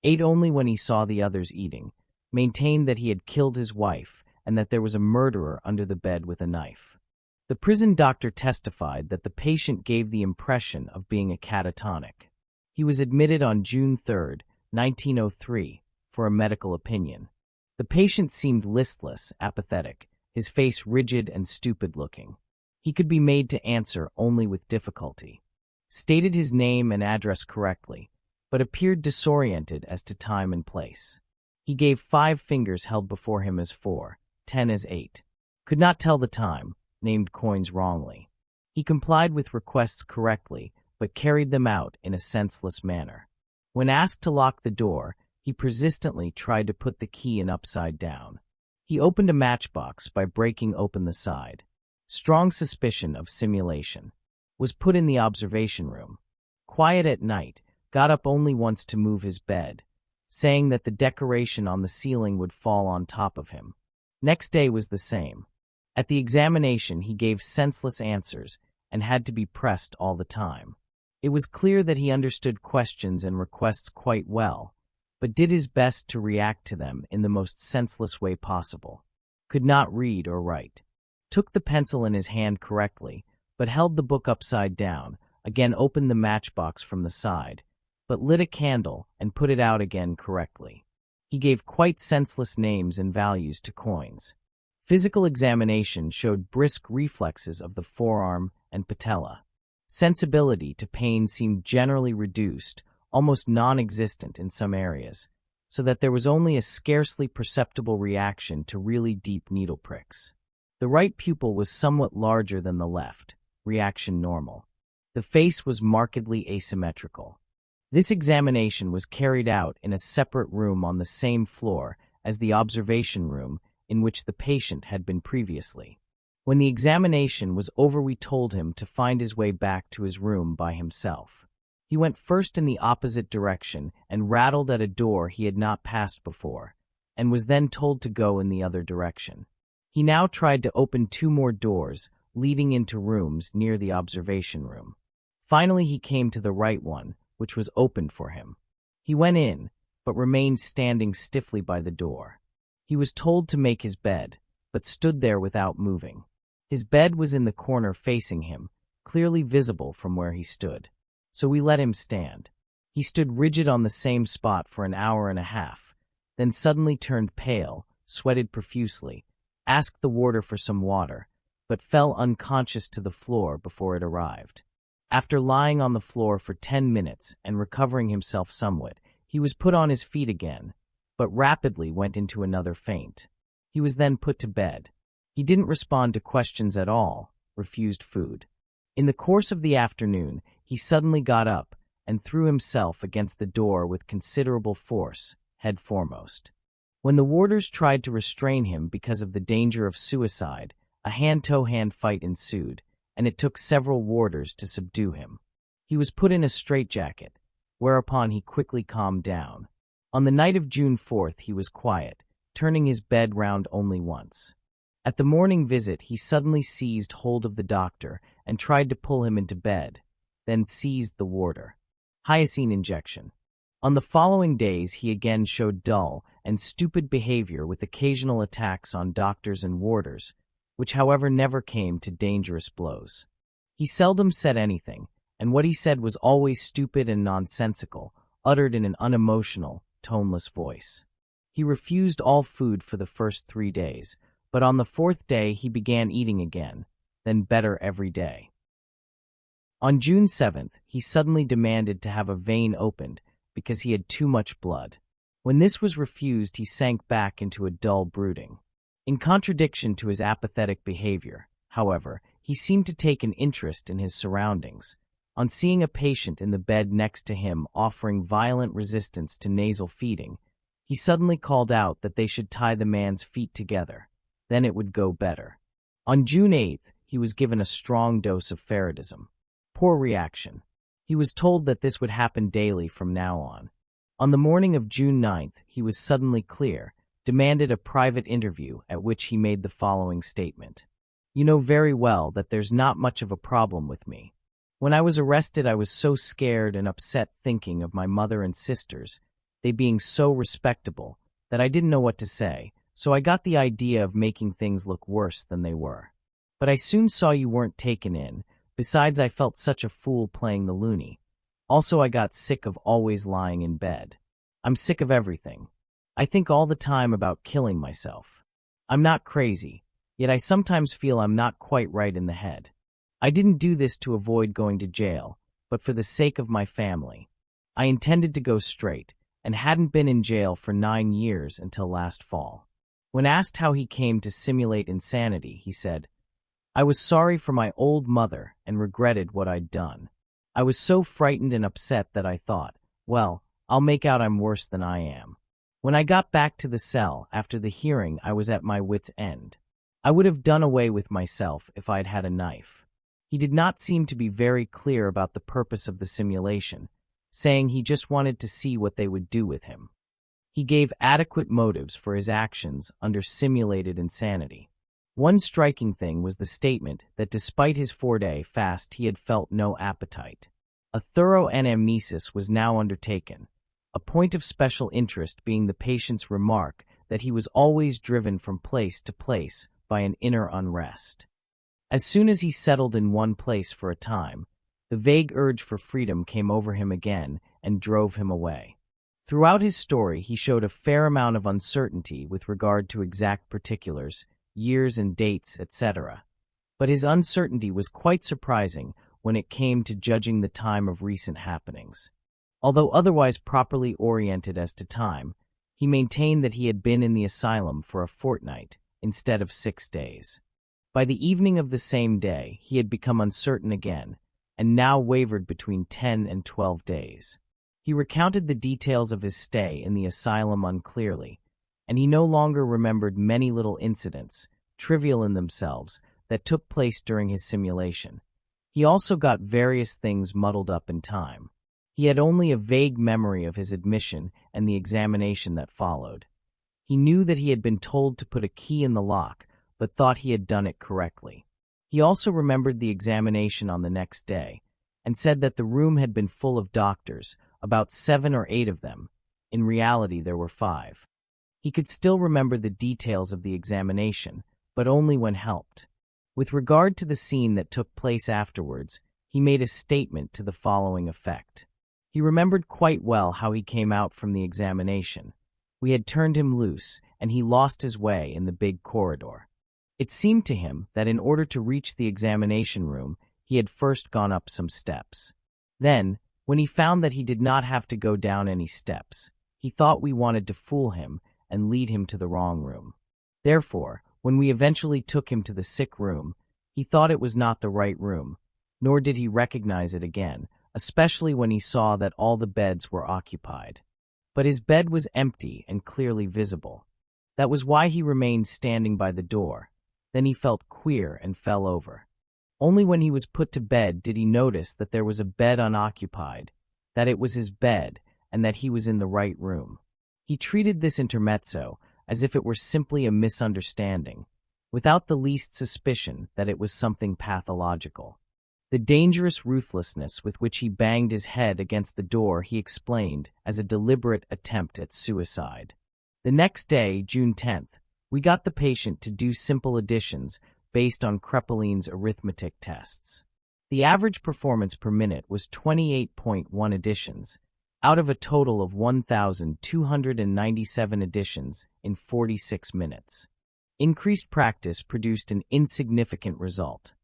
ate only when he saw the others eating, maintained that he had killed his wife and that there was a murderer under the bed with a knife. The prison doctor testified that the patient gave the impression of being a catatonic. He was admitted on June 3, 1903, for a medical opinion. The patient seemed listless, apathetic, his face rigid and stupid-looking. He could be made to answer only with difficulty. Stated his name and address correctly, but appeared disoriented as to time and place. He gave 5 fingers held before him as 4, 10 as 8. Could not tell the time, named coins wrongly. He complied with requests correctly, but carried them out in a senseless manner. When asked to lock the door, he persistently tried to put the key in upside down. He opened a matchbox by breaking open the side. Strong suspicion of simulation. Was put in the observation room. Quiet at night, got up only once to move his bed, saying that the decoration on the ceiling would fall on top of him. Next day was the same. At the examination, he gave senseless answers and had to be pressed all the time. It was clear that he understood questions and requests quite well, but did his best to react to them in the most senseless way possible. Could not read or write. Took the pencil in his hand correctly, but held the book upside down, again opened the matchbox from the side, but lit a candle and put it out again correctly. He gave quite senseless names and values to coins. Physical examination showed brisk reflexes of the forearm and patella. Sensibility to pain seemed generally reduced, almost non-existent in some areas, so that there was only a scarcely perceptible reaction to really deep needle pricks. The right pupil was somewhat larger than the left, reaction normal. The face was markedly asymmetrical. This examination was carried out in a separate room on the same floor as the observation room in which the patient had been previously. When the examination was over, we told him to find his way back to his room by himself. He went first in the opposite direction and rattled at a door he had not passed before, and was then told to go in the other direction. He now tried to open 2 more doors, leading into rooms near the observation room. Finally, he came to the right one, which was opened for him. He went in, but remained standing stiffly by the door. He was told to make his bed, but stood there without moving. His bed was in the corner facing him, clearly visible from where he stood. So we let him stand. He stood rigid on the same spot for an hour and a half, then suddenly turned pale, sweated profusely, asked the warder for some water, but fell unconscious to the floor before it arrived. After lying on the floor for 10 minutes and recovering himself somewhat, he was put on his feet again, but rapidly went into another faint. He was then put to bed. He didn't respond to questions at all, refused food. In the course of the afternoon, he suddenly got up and threw himself against the door with considerable force, head foremost. When the warders tried to restrain him because of the danger of suicide, a hand-to-hand fight ensued, and it took several warders to subdue him. He was put in a straitjacket, whereupon he quickly calmed down. On the night of June 4th, he was quiet, turning his bed round only once. At the morning visit, he suddenly seized hold of the doctor and tried to pull him into bed, then seized the warder. Hyoscine injection. On the following days, he again showed dull and stupid behavior with occasional attacks on doctors and warders, which however never came to dangerous blows. He seldom said anything, and what he said was always stupid and nonsensical, uttered in an unemotional, toneless voice. He refused all food for the first 3 days, but on the 4th day he began eating again, then better every day. On June 7th, he suddenly demanded to have a vein opened because he had too much blood. When this was refused, he sank back into a dull brooding. In contradiction to his apathetic behavior, however, he seemed to take an interest in his surroundings. On seeing a patient in the bed next to him offering violent resistance to nasal feeding, he suddenly called out that they should tie the man's feet together. Then it would go better. On June 8th, he was given a strong dose of ferretism. Poor reaction. He was told that this would happen daily from now on. On the morning of June 9th, he was suddenly clear, demanded a private interview at which he made the following statement. "You know very well that there's not much of a problem with me. When I was arrested, I was so scared and upset thinking of my mother and sisters, they being so respectable, that I didn't know what to say, so I got the idea of making things look worse than they were. But I soon saw you weren't taken in. Besides, I felt such a fool playing the loony. Also, I got sick of always lying in bed. I'm sick of everything. I think all the time about killing myself. I'm not crazy, yet I sometimes feel I'm not quite right in the head. I didn't do this to avoid going to jail, but for the sake of my family. I intended to go straight, and hadn't been in jail for 9 years until last fall." When asked how he came to simulate insanity, he said, "I was sorry for my old mother and regretted what I'd done. I was so frightened and upset that I thought, well, I'll make out I'm worse than I am. When I got back to the cell after the hearing, I was at my wit's end. I would have done away with myself if I'd had a knife." He did not seem to be very clear about the purpose of the simulation, saying he just wanted to see what they would do with him. He gave adequate motives for his actions under simulated insanity. One striking thing was the statement that despite his 4-day fast, he had felt no appetite. A thorough anamnesis was now undertaken, a point of special interest being the patient's remark that he was always driven from place to place by an inner unrest. As soon as he settled in one place for a time, the vague urge for freedom came over him again and drove him away. Throughout his story, he showed a fair amount of uncertainty with regard to exact particulars, years and dates, etc. But his uncertainty was quite surprising when it came to judging the time of recent happenings. Although otherwise properly oriented as to time, he maintained that he had been in the asylum for a fortnight instead of 6 days. By the evening of the same day, he had become uncertain again, and now wavered between 10 and 12 days. He recounted the details of his stay in the asylum unclearly, and he no longer remembered many little incidents, trivial in themselves, that took place during his simulation. He also got various things muddled up in time. He had only a vague memory of his admission and the examination that followed. He knew that he had been told to put a key in the lock, but thought he had done it correctly. He also remembered the examination on the next day, and said that the room had been full of doctors, about 7 or 8 of them. In reality, there were 5. He could still remember the details of the examination, but only when helped. With regard to the scene that took place afterwards, he made a statement to the following effect. He remembered quite well how he came out from the examination. We had turned him loose, and he lost his way in the big corridor. It seemed to him that in order to reach the examination room, he had first gone up some steps. Then, when he found that he did not have to go down any steps, he thought we wanted to fool him and lead him to the wrong room. Therefore, when we eventually took him to the sick room, He thought it was not the right room, nor did he recognize it again, especially when he saw that all the beds were occupied. But his bed was empty and clearly visible. That was why he remained standing by the door. Then he felt queer and fell over. Only when he was put to bed did he notice that there was a bed unoccupied, that it was his bed, and that he was in the right room. He treated this intermezzo as if it were simply a misunderstanding, without the least suspicion that it was something pathological. The dangerous ruthlessness with which he banged his head against the door he explained as a deliberate attempt at suicide. The next day, June 10th, we got the patient to do simple additions based on Krepeline's arithmetic tests. The average performance per minute was 28.1 additions, out of a total of 1,297 additions in 46 minutes. Increased practice produced an insignificant result.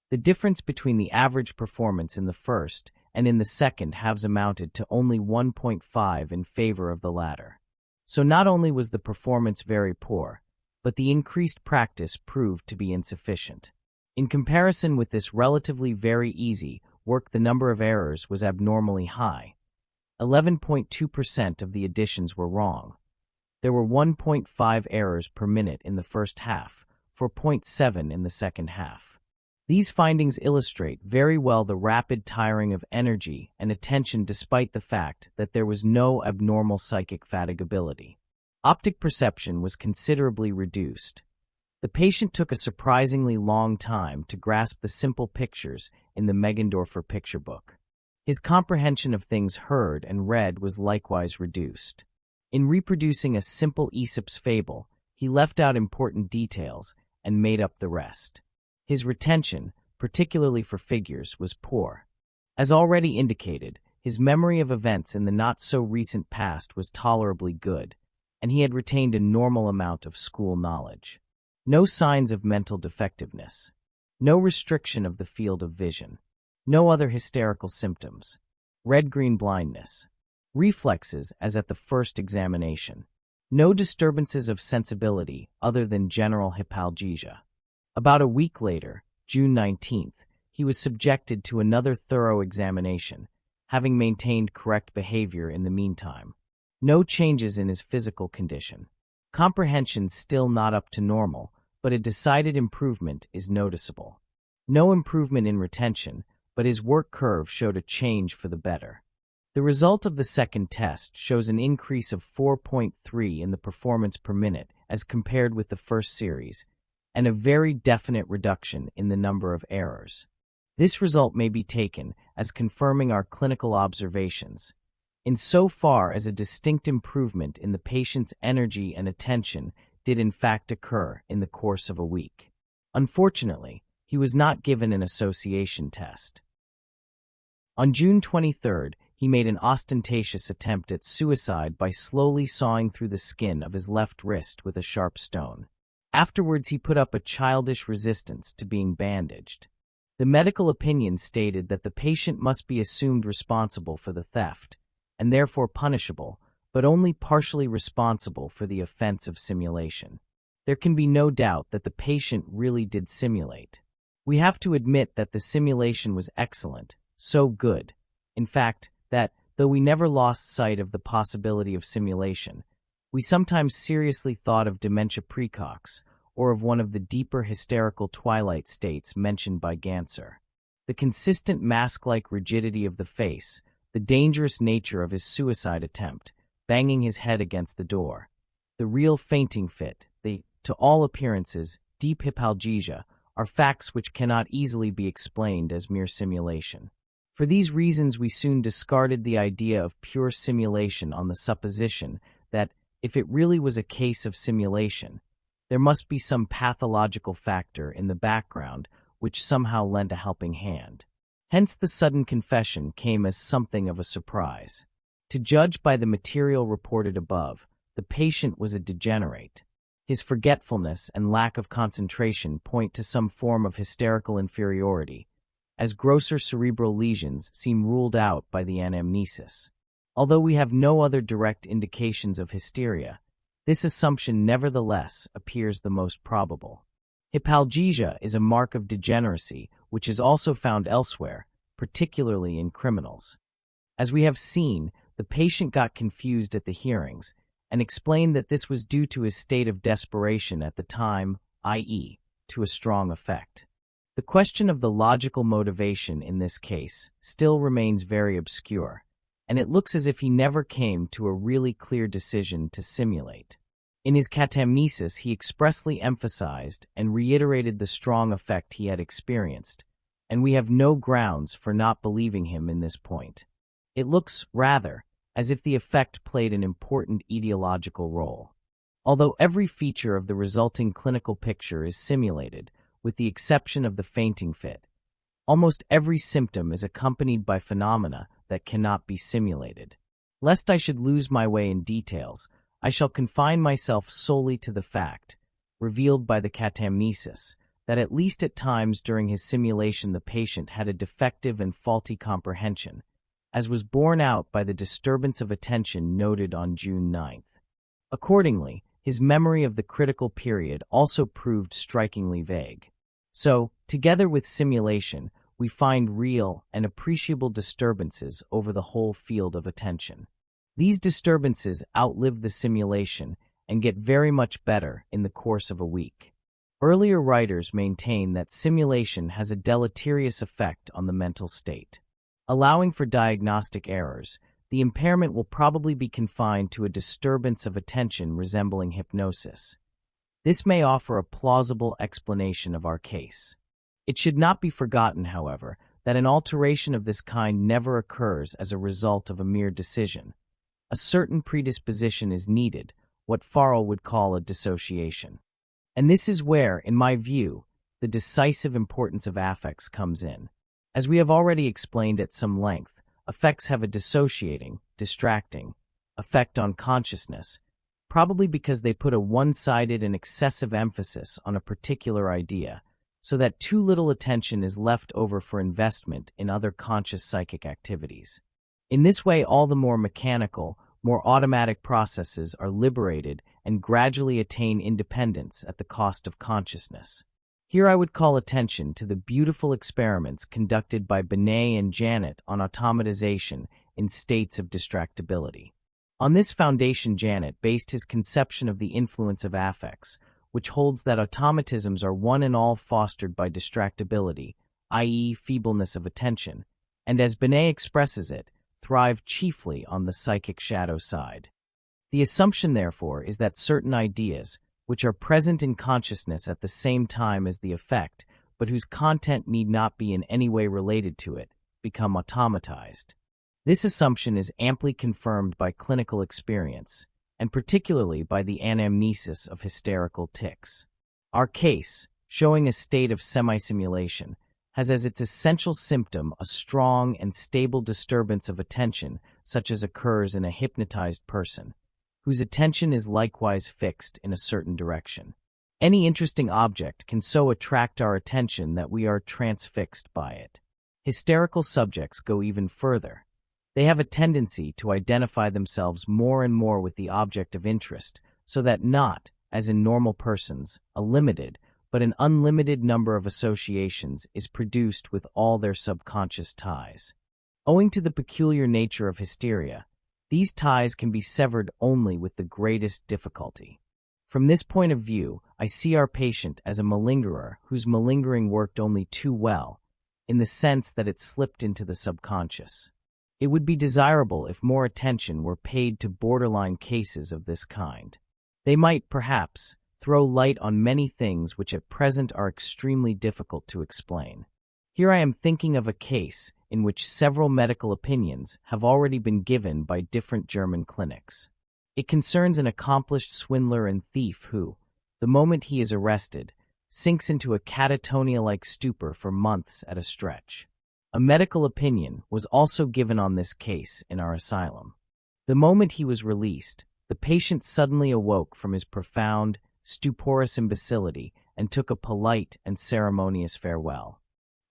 The difference between the average performance in the first and in the second halves amounted to only 1.5 in favor of the latter. So not only was the performance very poor, but the increased practice proved to be insufficient. In comparison with this relatively very easy work, the number of errors was abnormally high. 11.2% of the additions were wrong. There were 1.5 errors per minute in the first half, for 0.7 in the second half. These findings illustrate very well the rapid tiring of energy and attention despite the fact that there was no abnormal psychic fatigability. Optic perception was considerably reduced. The patient took a surprisingly long time to grasp the simple pictures in the Meggendorfer picture book. His comprehension of things heard and read was likewise reduced. In reproducing a simple Aesop's fable, he left out important details and made up the rest. His retention, particularly for figures, was poor. As already indicated, his memory of events in the not-so-recent past was tolerably good, and he had retained a normal amount of school knowledge. No signs of mental defectiveness. No restriction of the field of vision. No other hysterical symptoms. Red-green blindness. Reflexes as at the first examination. No disturbances of sensibility other than general hypalgesia. About a week later, June 19th, he was subjected to another thorough examination, having maintained correct behavior in the meantime. No changes in his physical condition. Comprehension still not up to normal, but a decided improvement is noticeable. No improvement in retention, but his work curve showed a change for the better. The result of the second test shows an increase of 4.3 in the performance per minute as compared with the first series, and a very definite reduction in the number of errors. This result may be taken as confirming our clinical observations, insofar as a distinct improvement in the patient's energy and attention did in fact occur in the course of a week. Unfortunately, he was not given an association test. On June 23rd, he made an ostentatious attempt at suicide by slowly sawing through the skin of his left wrist with a sharp stone. Afterwards, he put up a childish resistance to being bandaged. The medical opinion stated that the patient must be assumed responsible for the theft, and therefore punishable, but only partially responsible for the offense of simulation. There can be no doubt that the patient really did simulate. We have to admit that the simulation was excellent, so good, in fact, that, though we never lost sight of the possibility of simulation, we sometimes seriously thought of dementia praecox, or of one of the deeper hysterical twilight states mentioned by Ganser. The consistent mask-like rigidity of the face, the dangerous nature of his suicide attempt, banging his head against the door, the real fainting fit, the, to all appearances, deep hypalgesia, are facts which cannot easily be explained as mere simulation. For these reasons, we soon discarded the idea of pure simulation on the supposition that, if it really was a case of simulation, there must be some pathological factor in the background which somehow lent a helping hand. Hence the sudden confession came as something of a surprise. To judge by the material reported above, the patient was a degenerate. His forgetfulness and lack of concentration point to some form of hysterical inferiority, as grosser cerebral lesions seem ruled out by the anamnesis. Although we have no other direct indications of hysteria, this assumption nevertheless appears the most probable. Hypalgesia is a mark of degeneracy, which is also found elsewhere, particularly in criminals. As we have seen, the patient got confused at the hearings and explained that this was due to his state of desperation at the time, i.e., to a strong effect. The question of the logical motivation in this case still remains very obscure, and it looks as if he never came to a really clear decision to simulate. In his catamnesis, he expressly emphasized and reiterated the strong effect he had experienced, and we have no grounds for not believing him in this point. It looks, rather, as if the effect played an important etiological role. Although every feature of the resulting clinical picture is simulated, with the exception of the fainting fit, almost every symptom is accompanied by phenomena that cannot be simulated. Lest I should lose my way in details, I shall confine myself solely to the fact, revealed by the catamnesis, that at least at times during his simulation the patient had a defective and faulty comprehension, as was borne out by the disturbance of attention noted on June 9th. Accordingly, his memory of the critical period also proved strikingly vague. So, together with simulation, we find real and appreciable disturbances over the whole field of attention. These disturbances outlive the simulation and get very much better in the course of a week. Earlier writers maintain that simulation has a deleterious effect on the mental state. Allowing for diagnostic errors, the impairment will probably be confined to a disturbance of attention resembling hypnosis. This may offer a plausible explanation of our case. It should not be forgotten, however, that an alteration of this kind never occurs as a result of a mere decision. A certain predisposition is needed, what Farrell would call a dissociation. And this is where, in my view, the decisive importance of affects comes in. As we have already explained at some length, affects have a dissociating, distracting effect on consciousness, probably because they put a one-sided and excessive emphasis on a particular idea, so that too little attention is left over for investment in other conscious psychic activities. In this way, all the more mechanical, more automatic processes are liberated and gradually attain independence at the cost of consciousness. Here I would call attention to the beautiful experiments conducted by Binet and Janet on automatization in states of distractibility. On this foundation, Janet based his conception of the influence of affects, which holds that automatisms are one and all fostered by distractibility, i.e., feebleness of attention, and as Binet expresses it, thrive chiefly on the psychic shadow side. The assumption, therefore, is that certain ideas, which are present in consciousness at the same time as the effect, but whose content need not be in any way related to it, become automatized. This assumption is amply confirmed by clinical experience, and particularly by the anamnesis of hysterical tics. Our case, showing a state of semi-simulation, has as its essential symptom a strong and stable disturbance of attention such as occurs in a hypnotized person, whose attention is likewise fixed in a certain direction. Any interesting object can so attract our attention that we are transfixed by it. Hysterical subjects go even further. They have a tendency to identify themselves more and more with the object of interest, so that not, as in normal persons, a limited, but an unlimited number of associations is produced with all their subconscious ties. Owing to the peculiar nature of hysteria, these ties can be severed only with the greatest difficulty. From this point of view, I see our patient as a malingerer whose malingering worked only too well, in the sense that it slipped into the subconscious. It would be desirable if more attention were paid to borderline cases of this kind. They might, perhaps, throw light on many things which at present are extremely difficult to explain. Here I am thinking of a case in which several medical opinions have already been given by different German clinics. It concerns an accomplished swindler and thief who, the moment he is arrested, sinks into a catatonia-like stupor for months at a stretch. A medical opinion was also given on this case in our asylum. The moment he was released, the patient suddenly awoke from his profound, stuporous imbecility and took a polite and ceremonious farewell.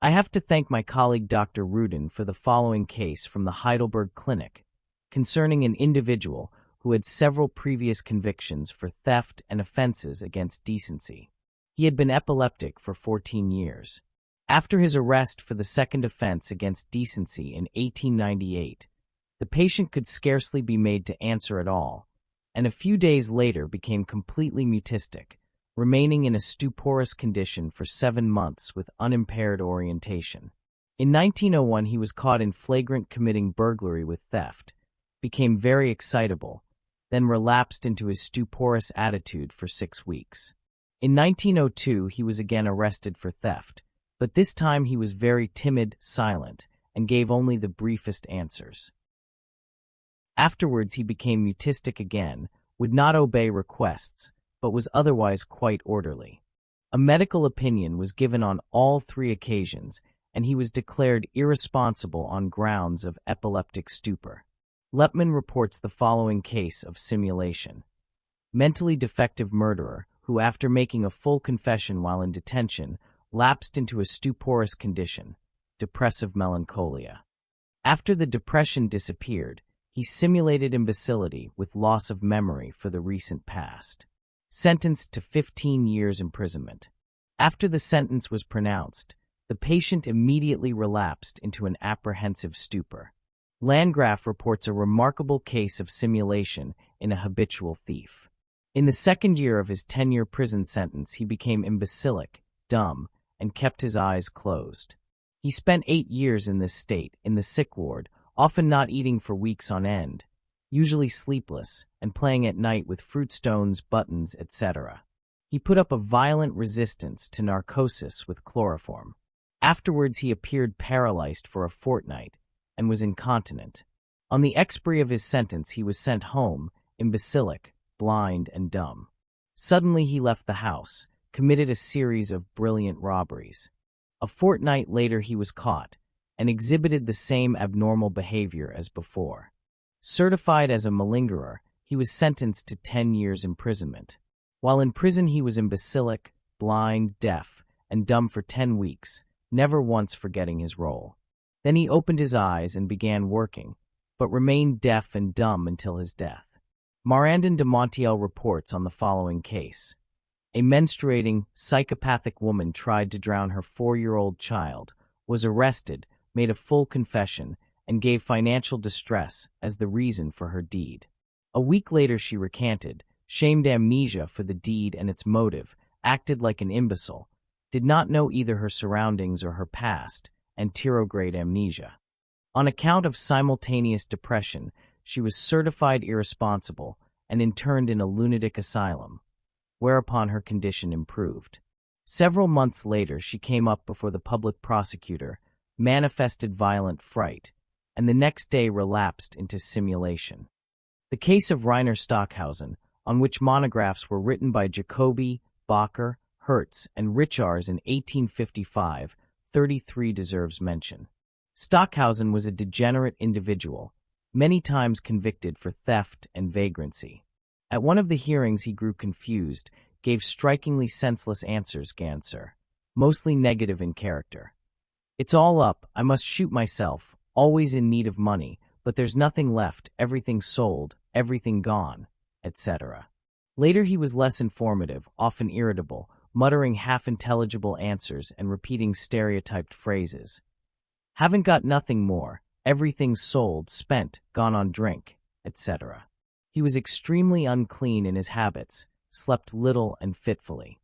I have to thank my colleague Dr. Rudin for the following case from the Heidelberg Clinic, concerning an individual who had several previous convictions for theft and offenses against decency. He had been epileptic for 14 years. After his arrest for the second offense against decency in 1898, the patient could scarcely be made to answer at all, and a few days later became completely mutistic, remaining in a stuporous condition for 7 months with unimpaired orientation. In 1901, he was caught in flagrant committing burglary with theft, became very excitable, then relapsed into his stuporous attitude for 6 weeks. In 1902, he was again arrested for theft, but this time he was very timid, silent, and gave only the briefest answers. Afterwards, he became mutistic again, would not obey requests, but was otherwise quite orderly. A medical opinion was given on all 3 occasions, and he was declared irresponsible on grounds of epileptic stupor. Lepman reports the following case of simulation. Mentally defective murderer who, after making a full confession while in detention, lapsed into a stuporous condition, depressive melancholia. After the depression disappeared, he simulated imbecility with loss of memory for the recent past. Sentenced to 15 years imprisonment. After the sentence was pronounced, the patient immediately relapsed into an apprehensive stupor. Landgraf reports a remarkable case of simulation in a habitual thief. In the second year of his 10-year prison sentence, he became imbecilic, dumb, and kept his eyes closed. He spent 8 years in this state, in the sick ward, often not eating for weeks on end, usually sleepless, and playing at night with fruit stones, buttons, etc. He put up a violent resistance to narcosis with chloroform. Afterwards, he appeared paralyzed for a fortnight and was incontinent. On the expiry of his sentence, he was sent home, imbecilic, blind, and dumb. Suddenly, he left the house, committed a series of brilliant robberies. A fortnight later, he was caught and exhibited the same abnormal behavior as before. Certified as a malingerer, he was sentenced to 10 years imprisonment. While in prison, he was imbecilic, blind, deaf, and dumb for 10 weeks, never once forgetting his role. Then he opened his eyes and began working, but remained deaf and dumb until his death. Marandon de Montiel reports on the following case. A menstruating, psychopathic woman tried to drown her 4-year-old child, was arrested, made a full confession, and gave financial distress as the reason for her deed. A week later she recanted, shamed amnesia for the deed and its motive, acted like an imbecile, did not know either her surroundings or her past, and anterograde amnesia. On account of simultaneous depression, she was certified irresponsible and interned in a lunatic asylum, whereupon her condition improved. Several months later, she came up before the public prosecutor, manifested violent fright, and the next day relapsed into simulation. The case of Rainer Stockhausen, on which monographs were written by Jacobi, Bacher, Hertz, and Richards in 1855, 33 deserves mention. Stockhausen was a degenerate individual, many times convicted for theft and vagrancy. At one of the hearings he grew confused, gave strikingly senseless answers, Ganser, mostly negative in character. It's all up, I must shoot myself, always in need of money, but there's nothing left, everything sold, everything gone, etc. Later he was less informative, often irritable, muttering half-intelligible answers and repeating stereotyped phrases. Haven't got nothing more, everything's sold, spent, gone on drink, etc. He was extremely unclean in his habits, slept little and fitfully.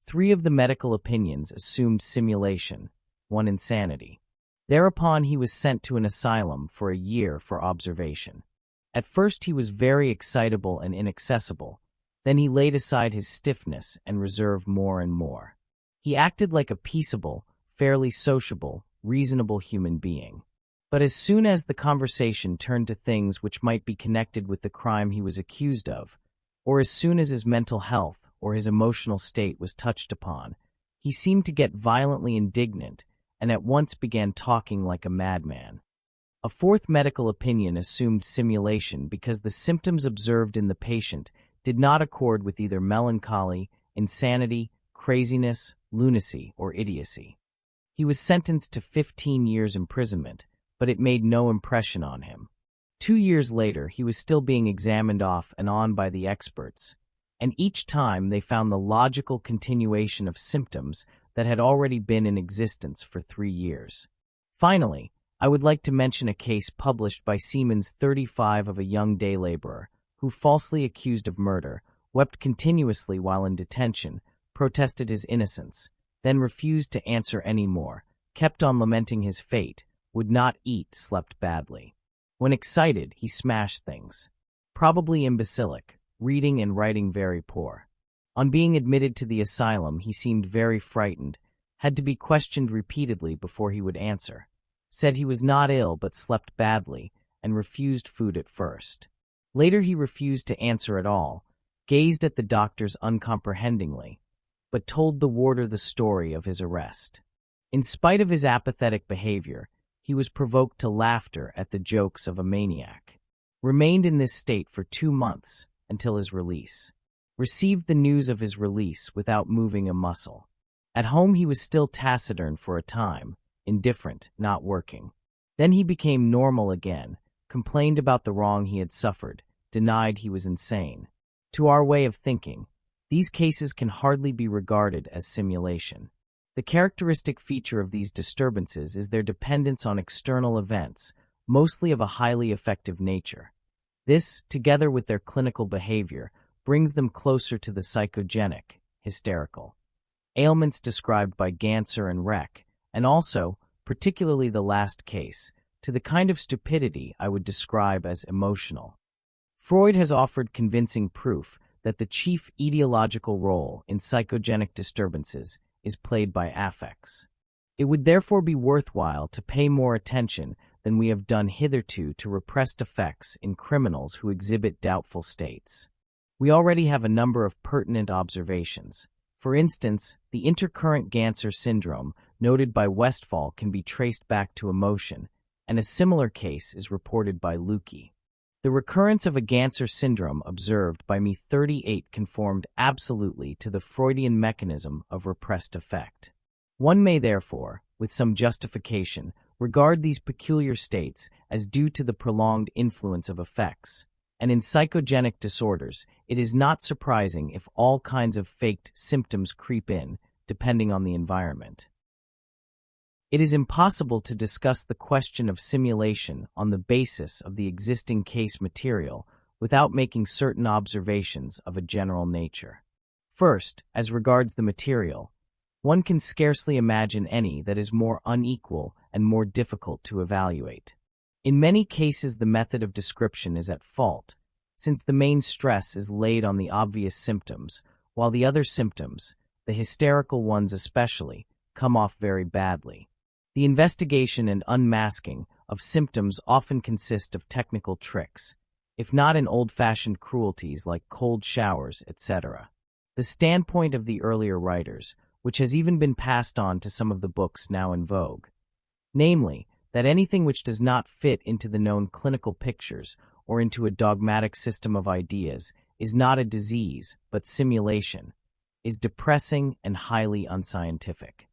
3 of the medical opinions assumed simulation, 1 insanity. Thereupon he was sent to an asylum for a year for observation. At first he was very excitable and inaccessible, then he laid aside his stiffness and reserve more and more. He acted like a peaceable, fairly sociable, reasonable human being. But as soon as the conversation turned to things which might be connected with the crime he was accused of, or as soon as his mental health or his emotional state was touched upon, he seemed to get violently indignant and at once began talking like a madman. A 4th medical opinion assumed simulation because the symptoms observed in the patient did not accord with either melancholy, insanity, craziness, lunacy, or idiocy. He was sentenced to 15 years imprisonment, but it made no impression on him. 2 years later, he was still being examined off and on by the experts, and each time they found the logical continuation of symptoms that had already been in existence for 3 years. Finally, I would like to mention a case published by Siemens 35 of a young day laborer who, falsely accused of murder, wept continuously while in detention, protested his innocence, then refused to answer any more, kept on lamenting his fate, would not eat, slept badly. When excited, he smashed things. Probably imbecilic, reading and writing very poor. On being admitted to the asylum, he seemed very frightened, had to be questioned repeatedly before he would answer. Said he was not ill but slept badly, and refused food at first. Later he refused to answer at all, gazed at the doctors uncomprehendingly, but told the warder the story of his arrest. In spite of his apathetic behavior, he was provoked to laughter at the jokes of a maniac. Remained in this state for 2 months until his release. Received the news of his release without moving a muscle. At home he was still taciturn for a time, indifferent, not working. Then he became normal again, complained about the wrong he had suffered, denied he was insane. To our way of thinking, these cases can hardly be regarded as simulation. The characteristic feature of these disturbances is their dependence on external events, mostly of a highly affective nature. This, together with their clinical behavior, brings them closer to the psychogenic, hysterical ailments described by Ganser and Reck, and also, particularly the last case, to the kind of stupidity I would describe as emotional. Freud has offered convincing proof that the chief etiological role in psychogenic disturbances is played by affects. It would therefore be worthwhile to pay more attention than we have done hitherto to repressed affects in criminals who exhibit doubtful states. We already have a number of pertinent observations. For instance, the intercurrent Ganser syndrome noted by Westphal can be traced back to emotion, and a similar case is reported by Lukey. The recurrence of a Ganser syndrome observed by me 38 conformed absolutely to the Freudian mechanism of repressed affect. One may therefore, with some justification, regard these peculiar states as due to the prolonged influence of affects. And in psychogenic disorders, it is not surprising if all kinds of faked symptoms creep in, depending on the environment. It is impossible to discuss the question of simulation on the basis of the existing case material without making certain observations of a general nature. First, as regards the material, one can scarcely imagine any that is more unequal and more difficult to evaluate. In many cases, the method of description is at fault, since the main stress is laid on the obvious symptoms, while the other symptoms, the hysterical ones especially, come off very badly. The investigation and unmasking of symptoms often consist of technical tricks, if not in old-fashioned cruelties like cold showers, etc. The standpoint of the earlier writers, which has even been passed on to some of the books now in vogue, namely, that anything which does not fit into the known clinical pictures or into a dogmatic system of ideas is not a disease, but simulation, is depressing and highly unscientific.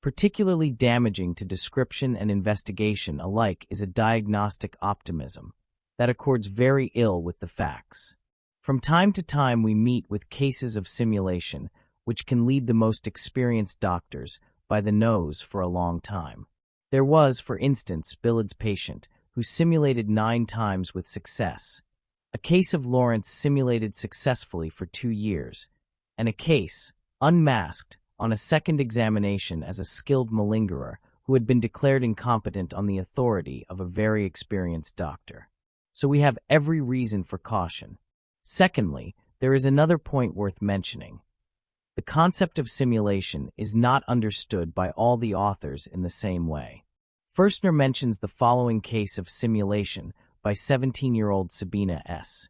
Particularly damaging to description and investigation alike is a diagnostic optimism that accords very ill with the facts. From time to time we meet with cases of simulation which can lead the most experienced doctors by the nose for a long time. There was, for instance, Billard's patient, who simulated 9 times with success, a case of Lawrence simulated successfully for 2 years, and a case, unmasked, on a second examination as a skilled malingerer who had been declared incompetent on the authority of a very experienced doctor. So we have every reason for caution. Secondly, there is another point worth mentioning. The concept of simulation is not understood by all the authors in the same way. Firstner mentions the following case of simulation by 17-year-old Sabina S.,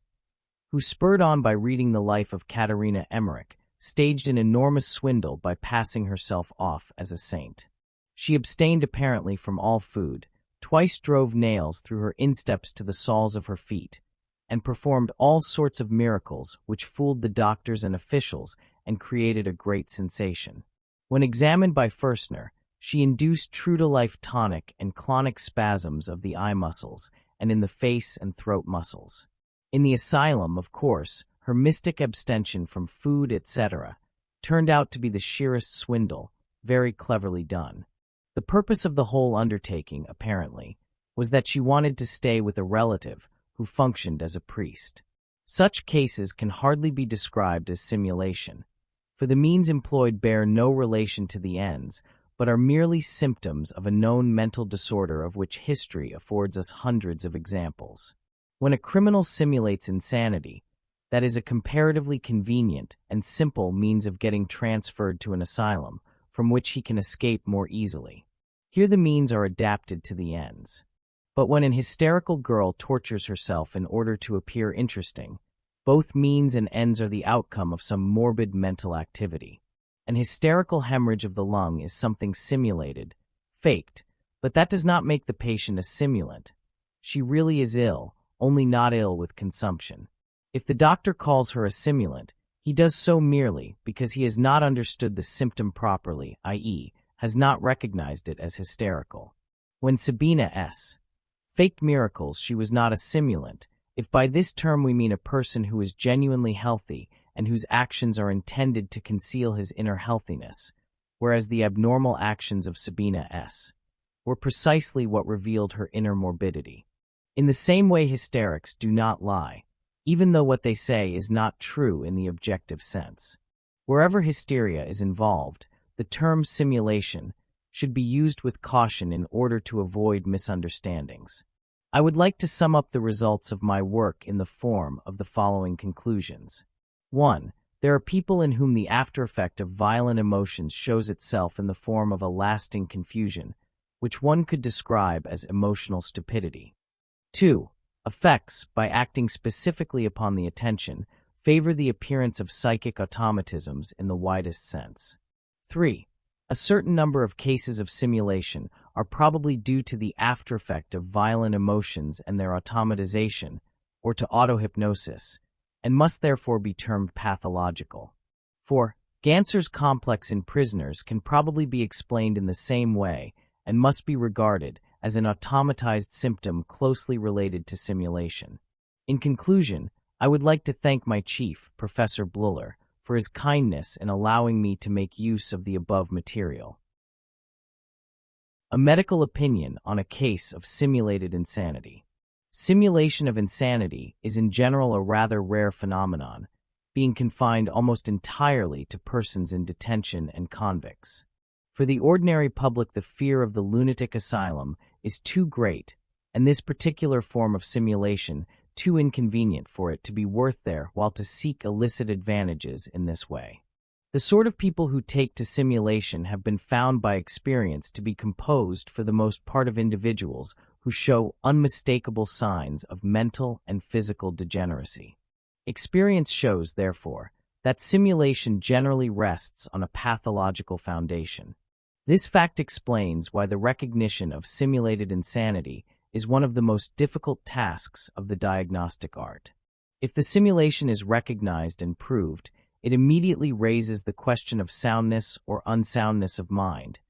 who, spurred on by reading the life of Katharina Emmerich, staged an enormous swindle by passing herself off as a saint. She abstained apparently from all food, twice drove nails through her insteps to the soles of her feet, and performed all sorts of miracles which fooled the doctors and officials and created a great sensation. When examined by Firstner, she induced true-to-life tonic and clonic spasms of the eye muscles and in the face and throat muscles. In the asylum, of course, her mystic abstention from food, etc., turned out to be the sheerest swindle, very cleverly done. The purpose of the whole undertaking, apparently, was that she wanted to stay with a relative who functioned as a priest. Such cases can hardly be described as simulation, for the means employed bear no relation to the ends, but are merely symptoms of a known mental disorder of which history affords us hundreds of examples. When a criminal simulates insanity, that is a comparatively convenient and simple means of getting transferred to an asylum from which he can escape more easily. Here the means are adapted to the ends. But when an hysterical girl tortures herself in order to appear interesting, both means and ends are the outcome of some morbid mental activity. An hysterical hemorrhage of the lung is something simulated, faked, but that does not make the patient a simulant. She really is ill, only not ill with consumption. If the doctor calls her a simulant, he does so merely because he has not understood the symptom properly, i.e., has not recognized it as hysterical. When Sabina faked miracles, she was not a simulant, if by this term we mean a person who is genuinely healthy and whose actions are intended to conceal his inner healthiness, whereas the abnormal actions of Sabina were precisely what revealed her inner morbidity. In the same way, hysterics do not lie, even though what they say is not true in the objective sense. Wherever hysteria is involved, the term simulation should be used with caution in order to avoid misunderstandings. I would like to sum up the results of my work in the form of the following conclusions. 1. There are people in whom the after-effect of violent emotions shows itself in the form of a lasting confusion, which one could describe as emotional stupidity. 2. Effects, by acting specifically upon the attention, favor the appearance of psychic automatisms in the widest sense. 3. A certain number of cases of simulation are probably due to the after-effect of violent emotions and their automatization, or to autohypnosis, and must therefore be termed pathological. 4. Ganser's complex in prisoners can probably be explained in the same way and must be regarded as an automatized symptom closely related to simulation. In conclusion, I would like to thank my chief, Professor Bluller, for his kindness in allowing me to make use of the above material. A medical opinion on a case of simulated insanity. Simulation of insanity is in general a rather rare phenomenon, being confined almost entirely to persons in detention and convicts. For the ordinary public, the fear of the lunatic asylum is too great, and this particular form of simulation too inconvenient for it to be worth there while to seek illicit advantages in this way. The sort of people who take to simulation have been found by experience to be composed for the most part of individuals who show unmistakable signs of mental and physical degeneracy. Experience shows, therefore, that simulation generally rests on a pathological foundation. This fact explains why the recognition of simulated insanity is one of the most difficult tasks of the diagnostic art. If the simulation is recognized and proved, it immediately raises the question of soundness or unsoundness of mind,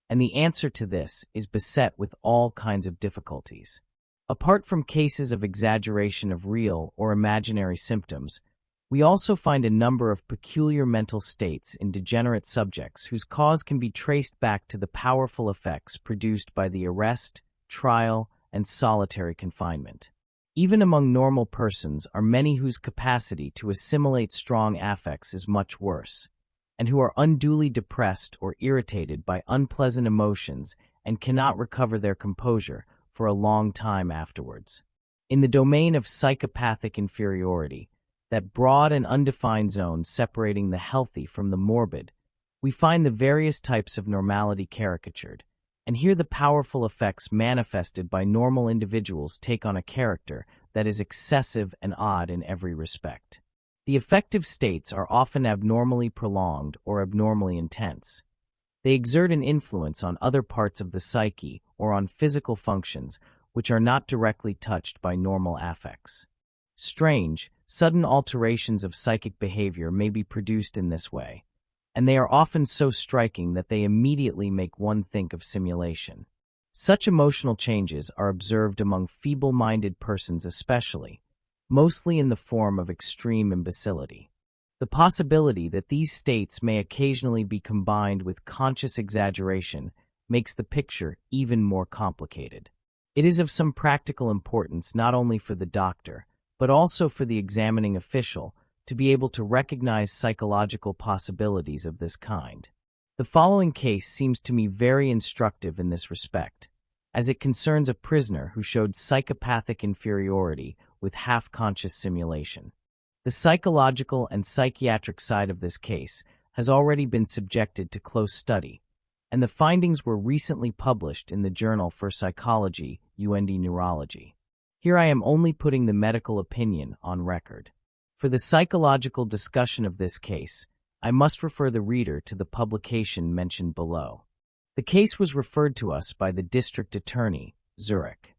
and the answer to this is beset with all kinds of difficulties. Apart from cases of exaggeration of real or imaginary symptoms, we also find a number of peculiar mental states in degenerate subjects whose cause can be traced back to the powerful effects produced by the arrest, trial, and solitary confinement. Even among normal persons are many whose capacity to assimilate strong affects is much worse, and who are unduly depressed or irritated by unpleasant emotions and cannot recover their composure for a long time afterwards. In the domain of psychopathic inferiority, that broad and undefined zone separating the healthy from the morbid, we find the various types of normality caricatured, and here the powerful effects manifested by normal individuals take on a character that is excessive and odd in every respect. The affective states are often abnormally prolonged or abnormally intense. They exert an influence on other parts of the psyche or on physical functions which are not directly touched by normal affects. Strange, sudden alterations of psychic behavior may be produced in this way, and they are often so striking that they immediately make one think of simulation. Such emotional changes are observed among feeble-minded persons especially, mostly in the form of extreme imbecility. The possibility that these states may occasionally be combined with conscious exaggeration makes the picture even more complicated. It is of some practical importance not only for the doctor, but also for the examining official to be able to recognize psychological possibilities of this kind. The following case seems to me very instructive in this respect, as it concerns a prisoner who showed psychopathic inferiority with half-conscious simulation. The psychological and psychiatric side of this case has already been subjected to close study, and the findings were recently published in the Journal for Psychology, UND Neurology. Here I am only putting the medical opinion on record. For the psychological discussion of this case, I must refer the reader to the publication mentioned below. The case was referred to us by the District Attorney, Zurich.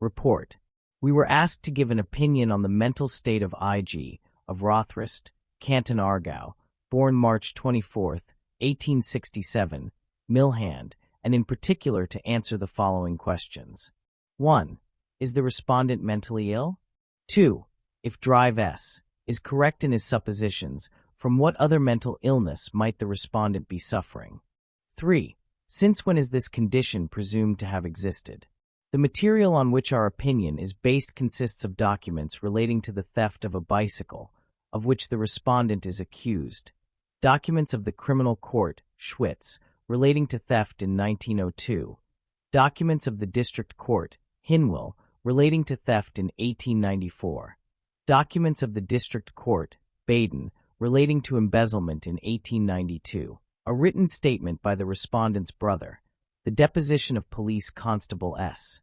Report. We were asked to give an opinion on the mental state of I.G. of Rothrist, Canton Aargau, born March 24, 1867, Millhand, and in particular to answer the following questions. 1. Is the respondent mentally ill? 2. If Drive S is correct in his suppositions, from what other mental illness might the respondent be suffering? 3. Since when is this condition presumed to have existed? The material on which our opinion is based consists of documents relating to the theft of a bicycle, of which the respondent is accused, documents of the criminal court, Schwitz, relating to theft in 1902, documents of the district court, Hinwil, relating to theft in 1894, documents of the district court, Baden, relating to embezzlement in 1892, a written statement by the respondent's brother, the deposition of police constable S.,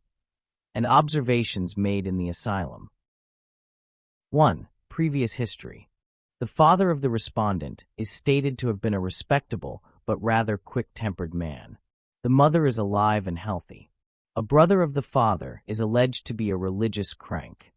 and observations made in the asylum. 1. Previous history. The father of the respondent is stated to have been a respectable but rather quick-tempered man. The mother is alive and healthy. A brother of the father is alleged to be a religious crank.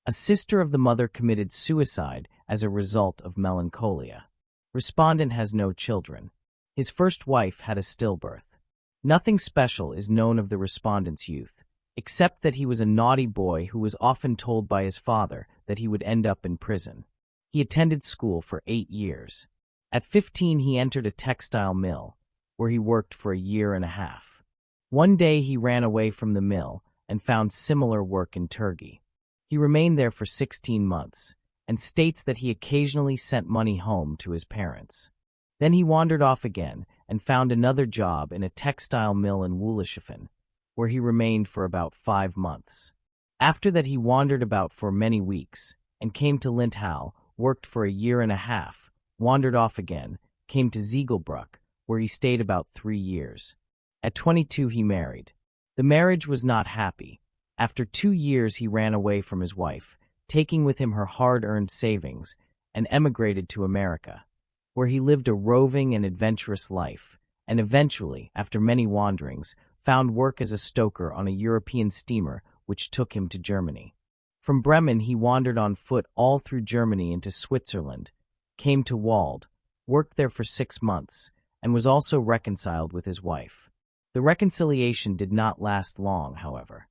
A sister of the mother committed suicide as a result of melancholia. Respondent has no children. His first wife had a stillbirth. Nothing special is known of the respondent's youth, except that he was a naughty boy who was often told by his father that he would end up in prison. He attended school for 8 years. At 15, he entered a textile mill, where he worked for a year and a half. One day he ran away from the mill and found similar work in Turkey. He remained there for 16 months, and states that he occasionally sent money home to his parents. Then he wandered off again and found another job in a textile mill in Wooleshofen, where he remained for about 5 months. After that he wandered about for many weeks, and came to Linthal, worked for a year and a half, wandered off again, came to Ziegelbruck, where he stayed about 3 years. At 22 he married. The marriage was not happy. After 2 years he ran away from his wife, taking with him her hard-earned savings, and emigrated to America, where he lived a roving and adventurous life, and eventually, after many wanderings, found work as a stoker on a European steamer which took him to Germany. From Bremen he wandered on foot all through Germany into Switzerland, came to Wald, worked there for 6 months, and was also reconciled with his wife. The reconciliation did not last long, however.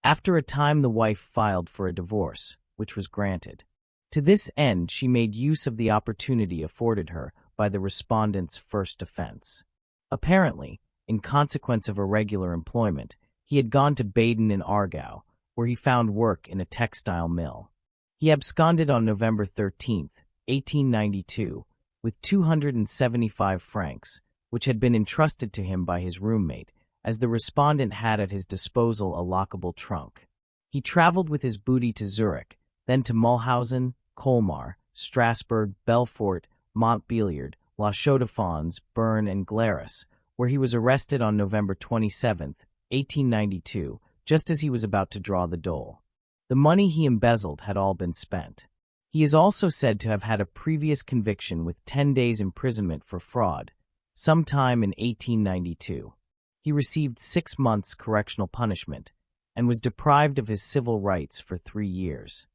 After a time the wife filed for a divorce, which was granted. To this end she made use of the opportunity afforded her by the respondent's first offense. Apparently, in consequence of irregular employment, he had gone to Baden in Aargau, where he found work in a textile mill. He absconded on November 13, 1892, with 275 francs, which had been entrusted to him by his roommate, as the respondent had at his disposal a lockable trunk. He traveled with his booty to Zurich, then to Mulhausen, Colmar, Strasbourg, Belfort, Montbéliard, La Chaux-de-Fonds, Bern, and Glarus, where he was arrested on November 27, 1892, just as he was about to draw the dole. The money he embezzled had all been spent. He is also said to have had a previous conviction with 10 days imprisonment for fraud, sometime in 1892. He received 6 months correctional punishment and was deprived of his civil rights for 3 years.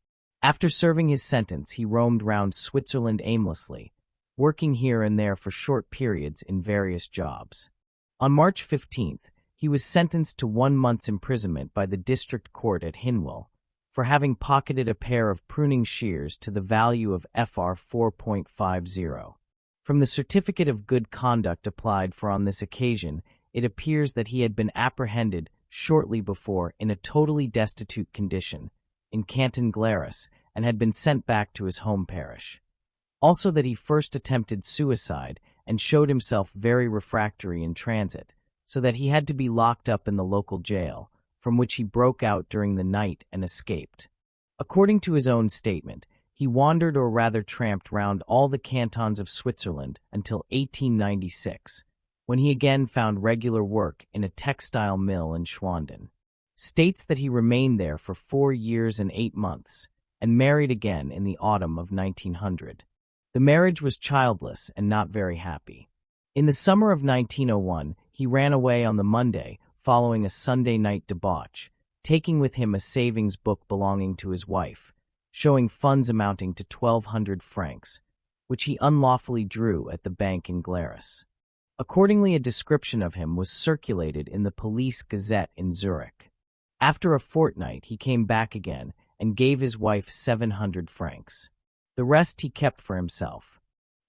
After serving his sentence, he roamed round Switzerland aimlessly, working here and there for short periods in various jobs. On March 15th, he was sentenced to 1 month's imprisonment by the district court at Hinwil for having pocketed a pair of pruning shears to the value of Fr 4.50. From the certificate of good conduct applied for on this occasion, it appears that he had been apprehended shortly before in a totally destitute condition in Canton Glaris and had been sent back to his home parish. Also that he first attempted suicide and showed himself very refractory in transit, so that he had to be locked up in the local jail, from which he broke out during the night and escaped. According to his own statement, he wandered or rather tramped round all the cantons of Switzerland until 1896, when he again found regular work in a textile mill in Schwanden. States that he remained there for 4 years and 8 months, and married again in the autumn of 1900. The marriage was childless and not very happy. In the summer of 1901, he ran away on the Monday following a Sunday night debauch, taking with him a savings book belonging to his wife, showing funds amounting to 1,200 francs, which he unlawfully drew at the bank in Glaris. Accordingly, a description of him was circulated in the Police Gazette in Zurich. After a fortnight, he came back again and gave his wife 700 francs. The rest he kept for himself.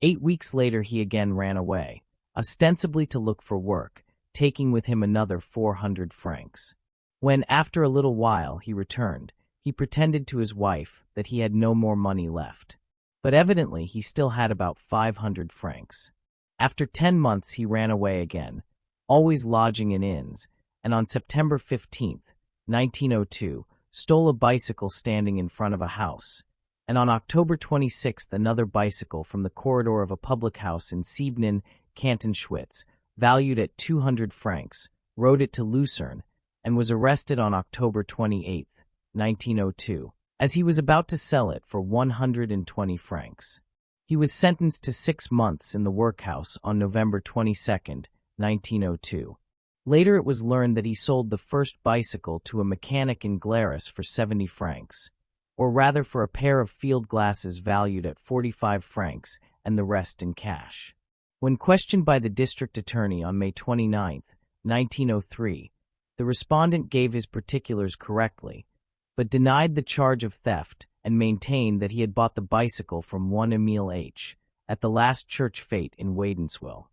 8 weeks later, he again ran away, ostensibly to look for work, taking with him another 400 francs. When, after a little while, he returned, he pretended to his wife that he had no more money left. But evidently he still had about 500 francs. After 10 months he ran away again, always lodging in inns, and on September 15, 1902, stole a bicycle standing in front of a house, and on October 26 another bicycle from the corridor of a public house in Siebnen, Canton Schwyz, valued at 200 francs, rode it to Lucerne, and was arrested on October 28, 1902, as he was about to sell it for 120 francs. He was sentenced to 6 months in the workhouse on November 22, 1902. Later it was learned that he sold the first bicycle to a mechanic in Glaris for 70 francs, or rather for a pair of field glasses valued at 45 francs and the rest in cash. When questioned by the district attorney on May 29, 1903, the respondent gave his particulars correctly, but denied the charge of theft and maintained that he had bought the bicycle from one Emile H. at the last church fete in Wadenswil.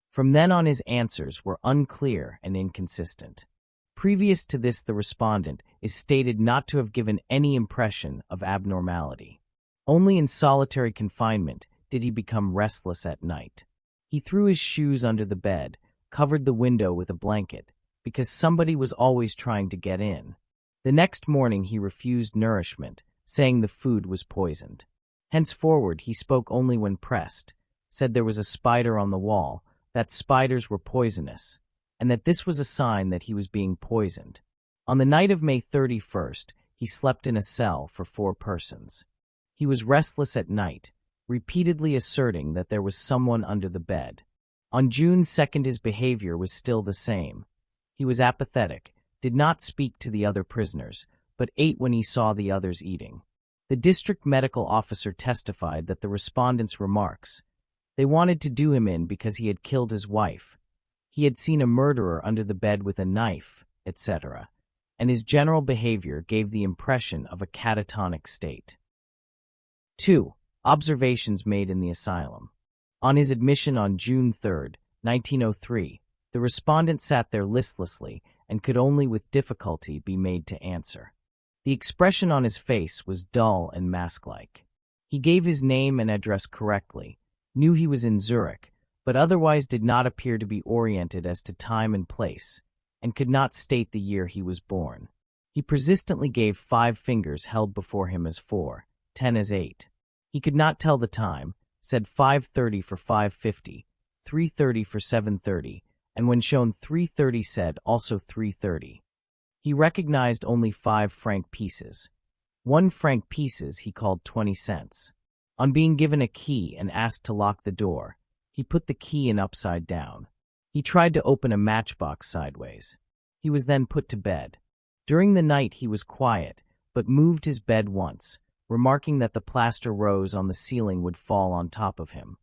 From then on his answers were unclear and inconsistent. Previous to this, the respondent is stated not to have given any impression of abnormality. Only in solitary confinement did he become restless at night. He threw his shoes under the bed, covered the window with a blanket, because somebody was always trying to get in. The next morning he refused nourishment, saying the food was poisoned. Henceforward he spoke only when pressed, said there was a spider on the wall, that spiders were poisonous, and that this was a sign that he was being poisoned. On the night of May 31st, he slept in a cell for 4 persons. He was restless at night, repeatedly asserting that there was someone under the bed. On June 2nd his behavior was still the same. He was apathetic, did not speak to the other prisoners, but ate when he saw the others eating. The district medical officer testified that the respondent's remarks, "They wanted to do him in because he had killed his wife. He had seen a murderer under the bed with a knife," etc., and his general behavior gave the impression of a catatonic state. 2. Observations made in the asylum. On his admission on June 3, 1903, the respondent sat there listlessly and could only with difficulty be made to answer. The expression on his face was dull and mask-like. He gave his name and address correctly, knew he was in Zurich, but otherwise did not appear to be oriented as to time and place, and could not state the year he was born. He persistently gave 5 fingers held before him as 4, 10 as 8. He could not tell the time, said 5:30 for 5:50, 3:30 for 7:30, and when shown 3:30 said also 3:30. He recognized only 5-franc pieces. 1-franc pieces he called 20 cents. On being given a key and asked to lock the door, he put the key in upside down. He tried to open a matchbox sideways. He was then put to bed. During the night he was quiet, but moved his bed once, remarking that the plaster rose on the ceiling would fall on top of him.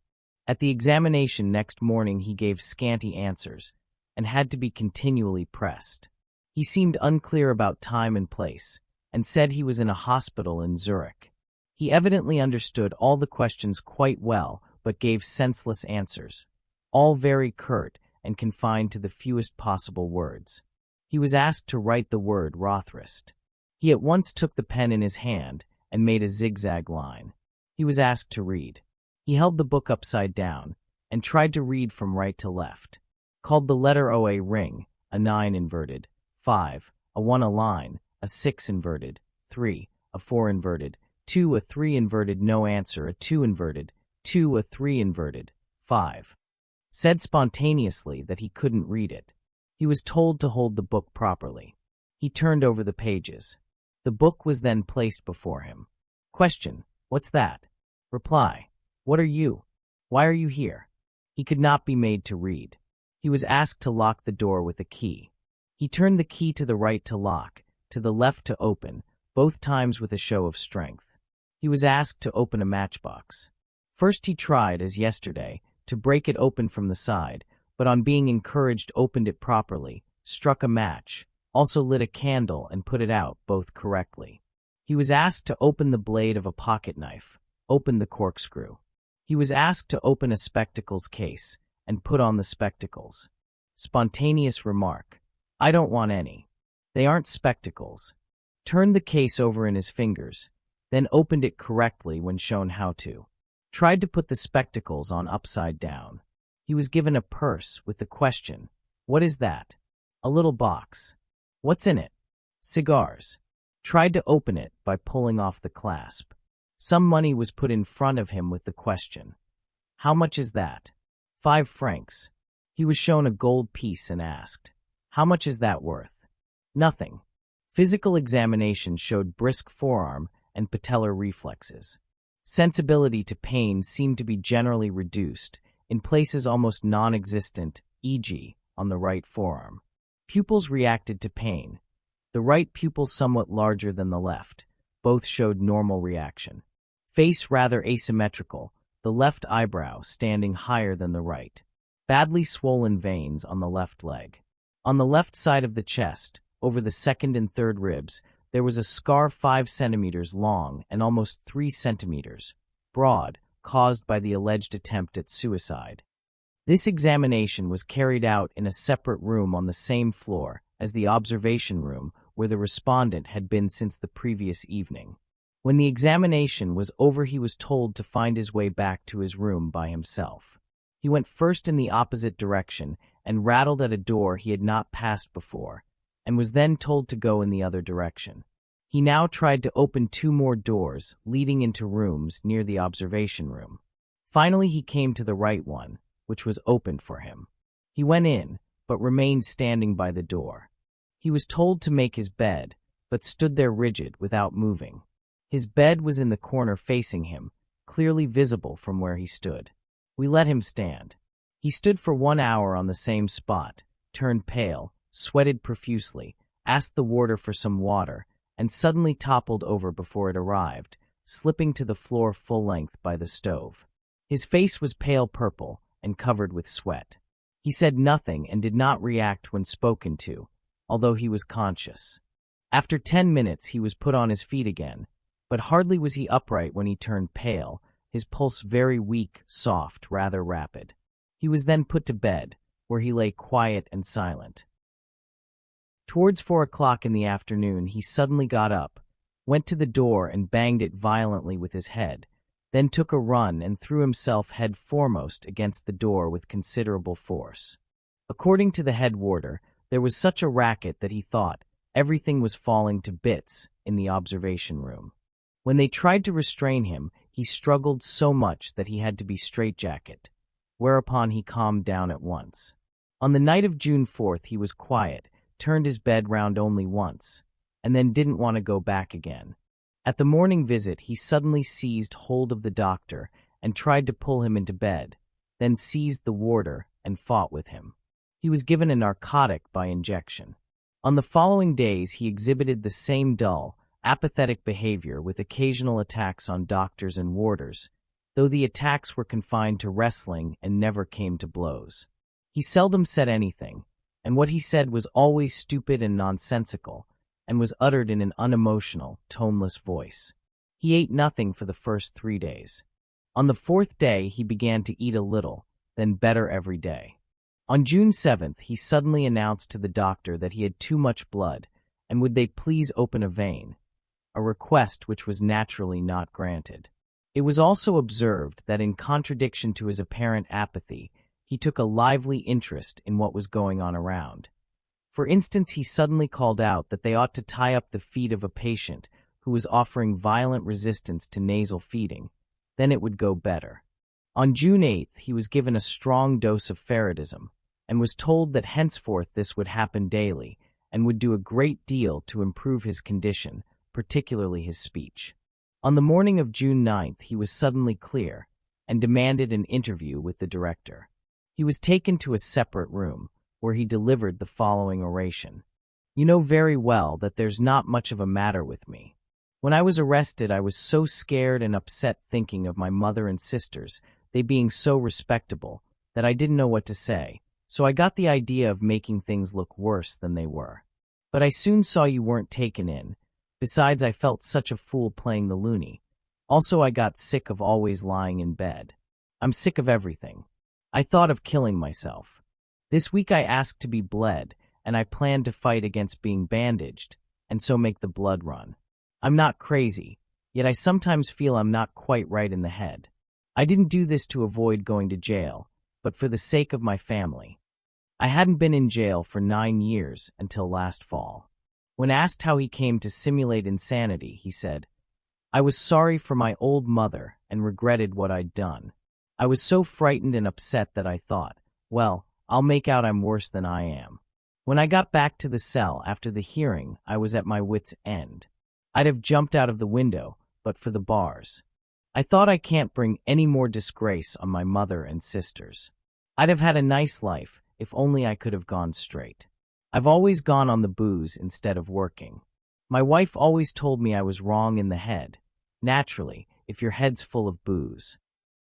At the examination next morning he gave scanty answers, and had to be continually pressed. He seemed unclear about time and place, and said he was in a hospital in Zurich. He evidently understood all the questions quite well, but gave senseless answers, all very curt and confined to the fewest possible words. He was asked to write the word Rothrist. He at once took the pen in his hand and made a zigzag line. He was asked to read. He held the book upside down and tried to read from right to left. Called the letter O a ring, a 9 inverted, 5, a 1 a line, a 6 inverted, 3, a 4 inverted, 2 a 3 inverted, no answer, a 2 inverted, 2 a 3 inverted, 5. Said spontaneously that he couldn't read it. He was told to hold the book properly. He turned over the pages. The book was then placed before him. Question: What's that? Reply: What are you? Why are you here? He could not be made to read. He was asked to lock the door with a key. He turned the key to the right to lock, to the left to open, both times with a show of strength. He was asked to open a matchbox. First he tried, as yesterday, to break it open from the side, but on being encouraged opened it properly, struck a match, also lit a candle and put it out, both correctly. He was asked to open the blade of a pocket knife, opened the corkscrew. He was asked to open a spectacles case and put on the spectacles. Spontaneous remark: I don't want any. They aren't spectacles. Turned the case over in his fingers, then opened it correctly when shown how to. Tried to put the spectacles on upside down. He was given a purse with the question: What is that? A little box. What's in it? Cigars. Tried to open it by pulling off the clasp. Some money was put in front of him with the question: How much is that? 5 francs. He was shown a gold piece and asked: How much is that worth? Nothing. Physical examination showed brisk forearm and patellar reflexes. Sensibility to pain seemed to be generally reduced, in places almost non-existent, e.g., on the right forearm. Pupils reacted to pain. The right pupil somewhat larger than the left. Both showed normal reaction. Face rather asymmetrical, the left eyebrow standing higher than the right. Badly swollen veins on the left leg. On the left side of the chest, over the second and third ribs, there was a scar 5 centimeters long and almost 3 centimeters broad, caused by the alleged attempt at suicide. This examination was carried out in a separate room on the same floor as the observation room where the respondent had been since the previous evening. When the examination was over, he was told to find his way back to his room by himself. He went first in the opposite direction and rattled at a door he had not passed before, and was then told to go in the other direction. He now tried to open 2 more doors leading into rooms near the observation room. Finally he came to the right one, which was opened for him. He went in, but remained standing by the door. He was told to make his bed, but stood there rigid without moving. His bed was in the corner facing him, clearly visible from where he stood. We let him stand. He stood for 1 hour on the same spot, turned pale, sweated profusely, asked the warder for some water, and suddenly toppled over before it arrived, slipping to the floor full length by the stove. His face was pale purple and covered with sweat. He said nothing and did not react when spoken to, although he was conscious. After 10 minutes he was put on his feet again, but hardly was he upright when he turned pale, his pulse very weak, soft, rather rapid. He was then put to bed, where he lay quiet and silent. Towards 4 o'clock in the afternoon he suddenly got up, went to the door and banged it violently with his head, then took a run and threw himself head foremost against the door with considerable force. According to the head warder, there was such a racket that he thought everything was falling to bits in the observation room. When they tried to restrain him, he struggled so much that he had to be straitjacketed, whereupon he calmed down at once. On the night of June 4th he was quiet, turned his bed round only once, and then didn't want to go back again. At the morning visit he suddenly seized hold of the doctor and tried to pull him into bed, then seized the warder and fought with him. He was given a narcotic by injection. On the following days he exhibited the same dull, apathetic behavior with occasional attacks on doctors and warders, though the attacks were confined to wrestling and never came to blows. He seldom said anything, and what he said was always stupid and nonsensical, and was uttered in an unemotional, toneless voice. He ate nothing for the first 3 days. On the 4th day, he began to eat a little, then better every day. On June 7th, he suddenly announced to the doctor that he had too much blood, and would they please open a vein, a request which was naturally not granted. It was also observed that in contradiction to his apparent apathy, he took a lively interest in what was going on around. For instance, he suddenly called out that they ought to tie up the feet of a patient who was offering violent resistance to nasal feeding. Then it would go better. On June 8th, he was given a strong dose of ferretism and was told that henceforth this would happen daily and would do a great deal to improve his condition, particularly his speech. On the morning of June 9th, he was suddenly clear and demanded an interview with the director. He was taken to a separate room, where he delivered the following oration. "You know very well that there's not much of a matter with me. When I was arrested, I was so scared and upset thinking of my mother and sisters, they being so respectable, that I didn't know what to say, so I got the idea of making things look worse than they were. But I soon saw you weren't taken in. Besides, I felt such a fool playing the loony. Also, I got sick of always lying in bed. I'm sick of everything. I thought of killing myself. This week I asked to be bled, and I planned to fight against being bandaged, and so make the blood run. I'm not crazy, yet I sometimes feel I'm not quite right in the head. I didn't do this to avoid going to jail, but for the sake of my family. I hadn't been in jail for 9 years until last fall." When asked how he came to simulate insanity, he said, "I was sorry for my old mother and regretted what I'd done. I was so frightened and upset that I thought, well, I'll make out I'm worse than I am. When I got back to the cell after the hearing, I was at my wit's end. I'd have jumped out of the window, but for the bars. I thought I can't bring any more disgrace on my mother and sisters. I'd have had a nice life if only I could have gone straight. I've always gone on the booze instead of working. My wife always told me I was wrong in the head. Naturally, if your head's full of booze."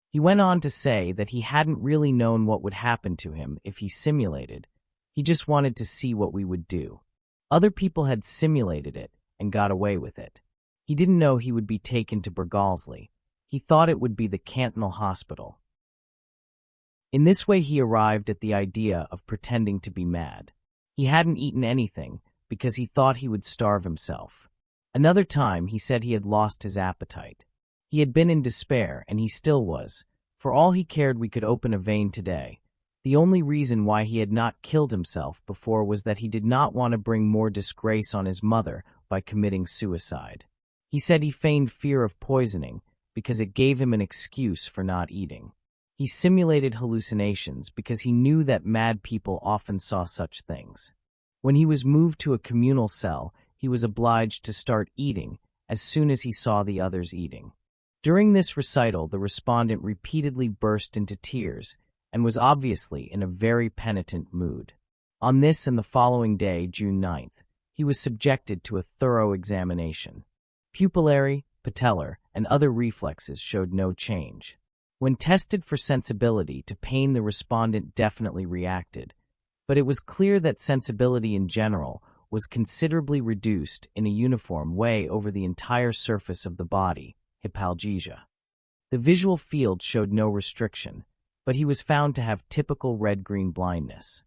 He went on to say that he hadn't really known what would happen to him if he simulated. He just wanted to see what we would do. Other people had simulated it and got away with it. He didn't know he would be taken to Bergalsley. He thought it would be the Cantonal Hospital. In this way he arrived at the idea of pretending to be mad. He hadn't eaten anything because he thought he would starve himself. Another time he said he had lost his appetite. He had been in despair, and he still was. For all he cared, we could open a vein today. The only reason why he had not killed himself before was that he did not want to bring more disgrace on his mother by committing suicide. He said he feigned fear of poisoning because it gave him an excuse for not eating. He simulated hallucinations because he knew that mad people often saw such things. When he was moved to a communal cell, he was obliged to start eating as soon as he saw the others eating. During this recital, the respondent repeatedly burst into tears and was obviously in a very penitent mood. On this and the following day, June 9th, he was subjected to a thorough examination. Pupillary, patellar, and other reflexes showed no change. When tested for sensibility to pain, the respondent definitely reacted, but it was clear that sensibility in general was considerably reduced in a uniform way over the entire surface of the body, hypalgesia. The visual field showed no restriction, but he was found to have typical red-green blindness.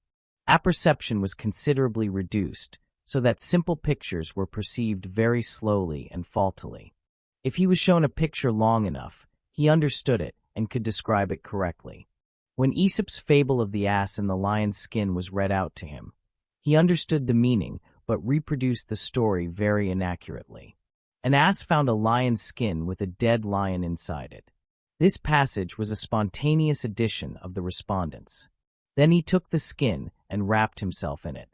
Apperception was considerably reduced, so that simple pictures were perceived very slowly and faultily. If he was shown a picture long enough, he understood it and could describe it correctly. When Aesop's fable of the ass and the lion's skin was read out to him, he understood the meaning but reproduced the story very inaccurately. An ass found a lion's skin with a dead lion inside it. This passage was a spontaneous addition of the respondent's. Then he took the skin and wrapped himself in it.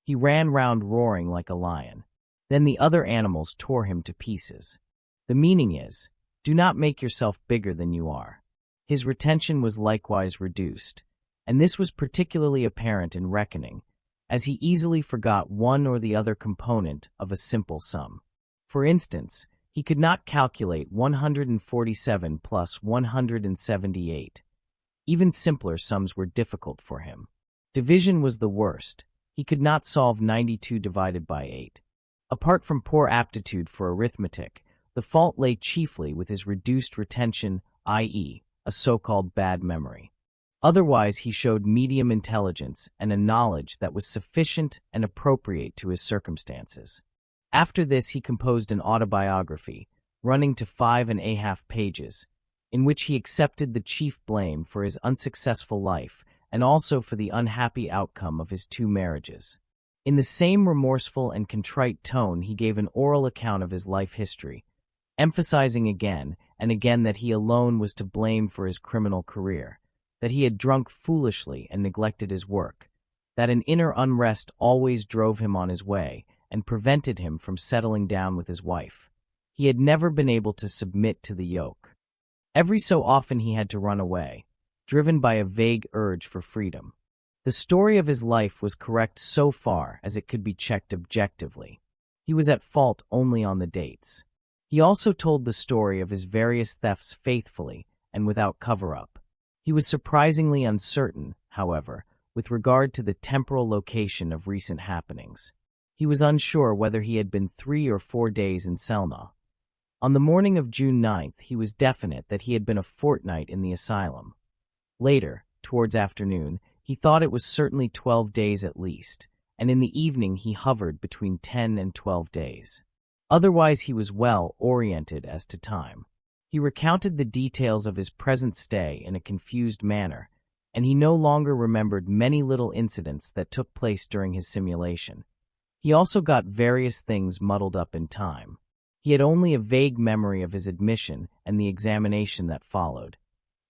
He ran round roaring like a lion. Then the other animals tore him to pieces. The meaning is, do not make yourself bigger than you are. His retention was likewise reduced, and this was particularly apparent in reckoning, as he easily forgot one or the other component of a simple sum. For instance, he could not calculate 147 plus 178. Even simpler sums were difficult for him. Division was the worst. He could not solve 92 divided by 8. Apart from poor aptitude for arithmetic, the fault lay chiefly with his reduced retention, i.e., a so-called bad memory. Otherwise, he showed medium intelligence and a knowledge that was sufficient and appropriate to his circumstances. After this, he composed an autobiography, running to 5.5 pages, in which he accepted the chief blame for his unsuccessful life and also for the unhappy outcome of his 2 marriages. In the same remorseful and contrite tone, he gave an oral account of his life history, emphasizing again and again that he alone was to blame for his criminal career, that he had drunk foolishly and neglected his work, that an inner unrest always drove him on his way and prevented him from settling down with his wife. He had never been able to submit to the yoke. Every so often he had to run away, driven by a vague urge for freedom. The story of his life was correct so far as it could be checked objectively. He was at fault only on the dates. He also told the story of his various thefts faithfully and without cover-up. He was surprisingly uncertain, however, with regard to the temporal location of recent happenings. He was unsure whether he had been 3 or 4 days in Selna. On the morning of June 9th, he was definite that he had been a fortnight in the asylum. Later, towards afternoon, he thought it was certainly 12 days at least, and in the evening he hovered between 10 and 12 days. Otherwise he was well oriented as to time. He recounted the details of his present stay in a confused manner, and he no longer remembered many little incidents that took place during his simulation. He also got various things muddled up in time. He had only a vague memory of his admission and the examination that followed.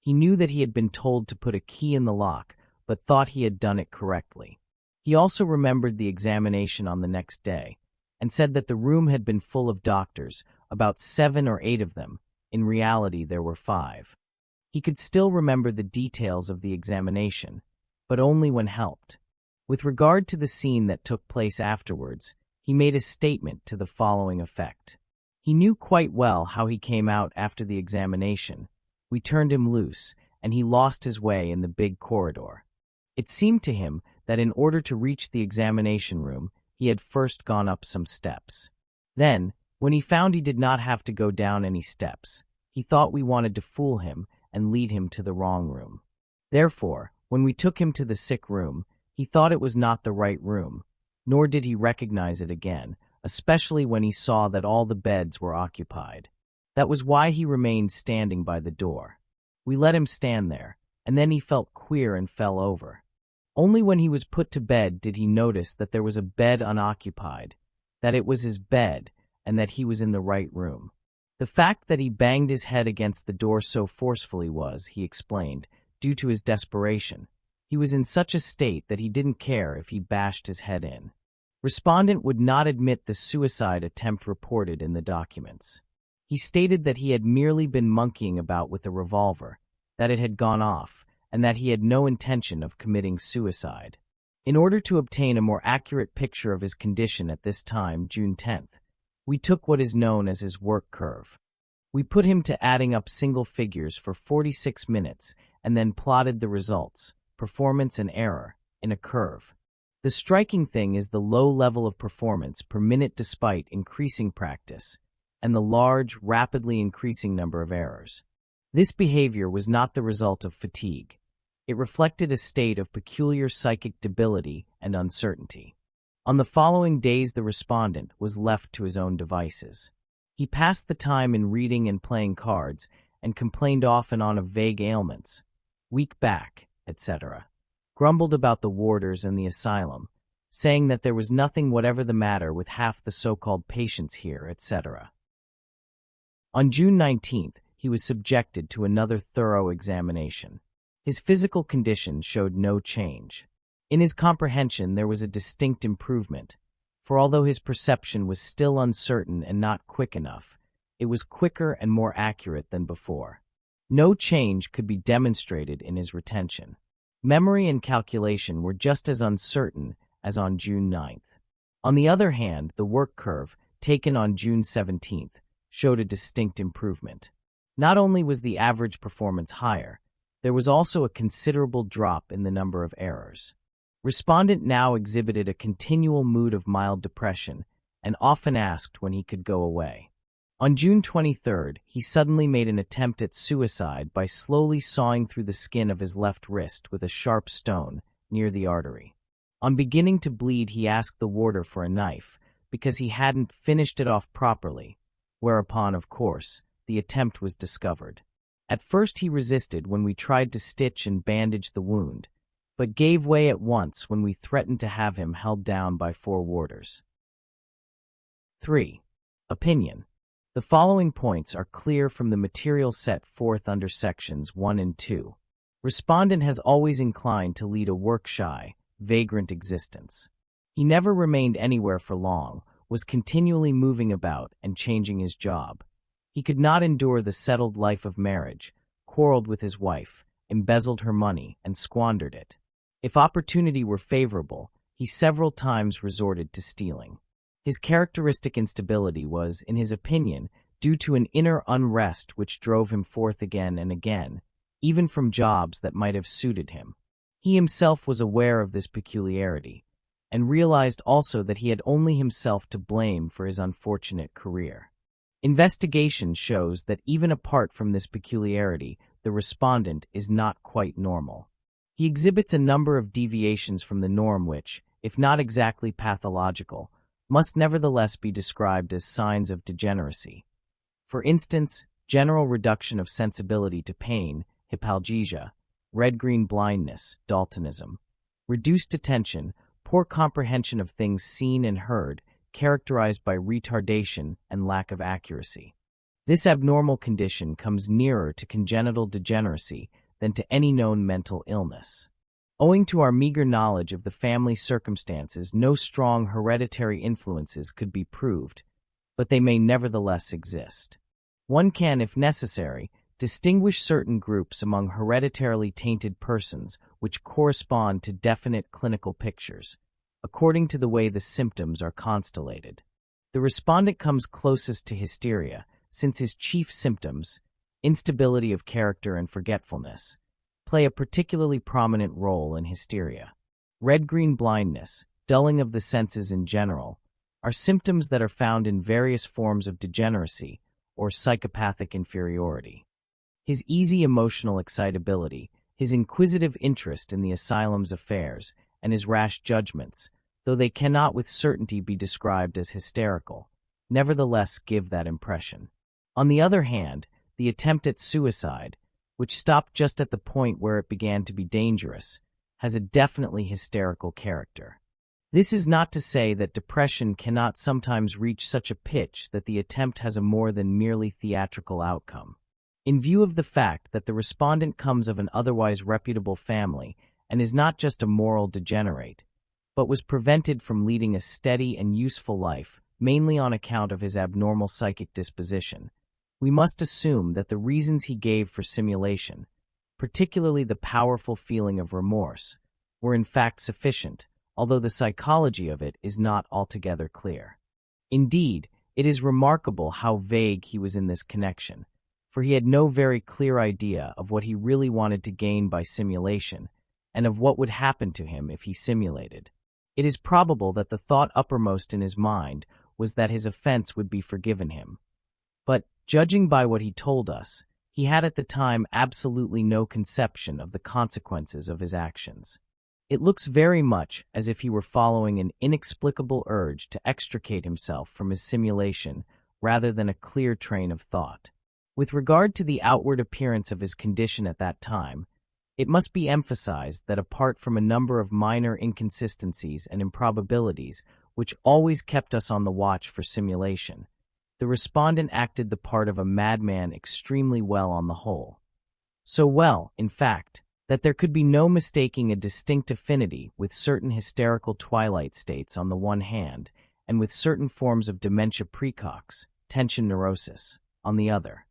He knew that he had been told to put a key in the lock, but thought he had done it correctly. He also remembered the examination on the next day, and said that the room had been full of doctors, about 7 or 8 of them. In reality, there were 5. He could still remember the details of the examination, but only when helped. With regard to the scene that took place afterwards, he made a statement to the following effect. He knew quite well how he came out after the examination. We turned him loose, and he lost his way in the big corridor. It seemed to him that in order to reach the examination room, he had first gone up some steps. Then, when he found he did not have to go down any steps, he thought we wanted to fool him and lead him to the wrong room. Therefore, when we took him to the sick room, he thought it was not the right room, nor did he recognize it again, especially when he saw that all the beds were occupied. That was why he remained standing by the door. We let him stand there, and then he felt queer and fell over. Only when he was put to bed did he notice that there was a bed unoccupied, that it was his bed, and that he was in the right room. The fact that he banged his head against the door so forcefully was, he explained, due to his desperation. He was in such a state that he didn't care if he bashed his head in. Respondent would not admit the suicide attempt reported in the documents. He stated that he had merely been monkeying about with a revolver, that it had gone off, and that he had no intention of committing suicide. In order to obtain a more accurate picture of his condition at this time, June 10th, we took what is known as his work curve. We put him to adding up single figures for 46 minutes and then plotted the results, performance and error, in a curve. The striking thing is the low level of performance per minute despite increasing practice, and the large, rapidly increasing number of errors. This behavior was not the result of fatigue. It reflected a state of peculiar psychic debility and uncertainty. On the following days, the respondent was left to his own devices. He passed the time in reading and playing cards and complained off and on of vague ailments, weak back, etc. Grumbled about the warders and the asylum, saying that there was nothing whatever the matter with half the so-called patients here, etc. On June 19th, he was subjected to another thorough examination. His physical condition showed no change. In his comprehension, there was a distinct improvement, for although his perception was still uncertain and not quick enough, it was quicker and more accurate than before. No change could be demonstrated in his retention. Memory and calculation were just as uncertain as on June 9th. On the other hand, the work curve, taken on June 17th, showed a distinct improvement. Not only was the average performance higher, there was also a considerable drop in the number of errors. Respondent now exhibited a continual mood of mild depression and often asked when he could go away. On June 23rd, he suddenly made an attempt at suicide by slowly sawing through the skin of his left wrist with a sharp stone near the artery. On beginning to bleed, he asked the warder for a knife because he hadn't finished it off properly, whereupon, of course, the attempt was discovered. At first he resisted when we tried to stitch and bandage the wound, but gave way at once when we threatened to have him held down by 4 warders. 3. Opinion. The following points are clear from the material set forth under sections 1 and 2. Respondent has always inclined to lead a work-shy, vagrant existence. He never remained anywhere for long, was continually moving about and changing his job. He could not endure the settled life of marriage, quarreled with his wife, embezzled her money, and squandered it. If opportunity were favorable, he several times resorted to stealing. His characteristic instability was, in his opinion, due to an inner unrest which drove him forth again and again, even from jobs that might have suited him. He himself was aware of this peculiarity, and realized also that he had only himself to blame for his unfortunate career. Investigation shows that even apart from this peculiarity, the respondent is not quite normal. He exhibits a number of deviations from the norm which, if not exactly pathological, must nevertheless be described as signs of degeneracy. For instance, general reduction of sensibility to pain, hypalgesia, red-green blindness, daltonism, reduced attention, poor comprehension of things seen and heard, characterized by retardation and lack of accuracy. This abnormal condition comes nearer to congenital degeneracy than to any known mental illness. Owing to our meager knowledge of the family circumstances, no strong hereditary influences could be proved, but they may nevertheless exist. One can, if necessary, distinguish certain groups among hereditarily tainted persons which correspond to definite clinical pictures, according to the way the symptoms are constellated. The respondent comes closest to hysteria, since his chief symptoms, instability of character and forgetfulness, play a particularly prominent role in hysteria. Red-green blindness, dulling of the senses in general, are symptoms that are found in various forms of degeneracy or psychopathic inferiority. His easy emotional excitability, his inquisitive interest in the asylum's affairs, and his rash judgments, though they cannot with certainty be described as hysterical, nevertheless give that impression. On the other hand, the attempt at suicide, which stopped just at the point where it began to be dangerous, has a definitely hysterical character. This is not to say that depression cannot sometimes reach such a pitch that the attempt has a more than merely theatrical outcome. In view of the fact that the respondent comes of an otherwise reputable family and is not just a moral degenerate, but was prevented from leading a steady and useful life mainly on account of his abnormal psychic disposition, we must assume that the reasons he gave for simulation, particularly the powerful feeling of remorse, were in fact sufficient, although the psychology of it is not altogether clear. Indeed, it is remarkable how vague he was in this connection, for he had no very clear idea of what he really wanted to gain by simulation, and of what would happen to him if he simulated. It is probable that the thought uppermost in his mind was that his offense would be forgiven him. But, judging by what he told us, he had at the time absolutely no conception of the consequences of his actions. It looks very much as if he were following an inexplicable urge to extricate himself from his simulation rather than a clear train of thought. With regard to the outward appearance of his condition at that time, it must be emphasized that apart from a number of minor inconsistencies and improbabilities which always kept us on the watch for simulation, the respondent acted the part of a madman extremely well on the whole. So well, in fact, that there could be no mistaking a distinct affinity with certain hysterical twilight states on the one hand, and with certain forms of dementia praecox, tension neurosis, on the other.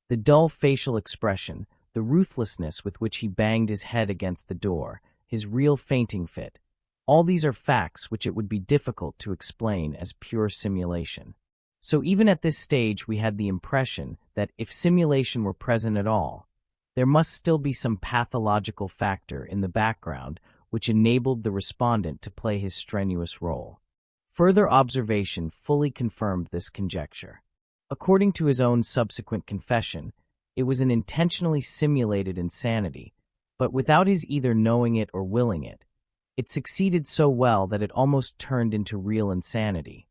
The dull facial expression, the ruthlessness with which he banged his head against the door, his real fainting fit, all these are facts which it would be difficult to explain as pure simulation. So even at this stage we had the impression that if simulation were present at all, there must still be some pathological factor in the background which enabled the respondent to play his strenuous role. Further observation fully confirmed this conjecture. According to his own subsequent confession, it was an intentionally simulated insanity, but without his either knowing it or willing it, it succeeded so well that it almost turned into real insanity.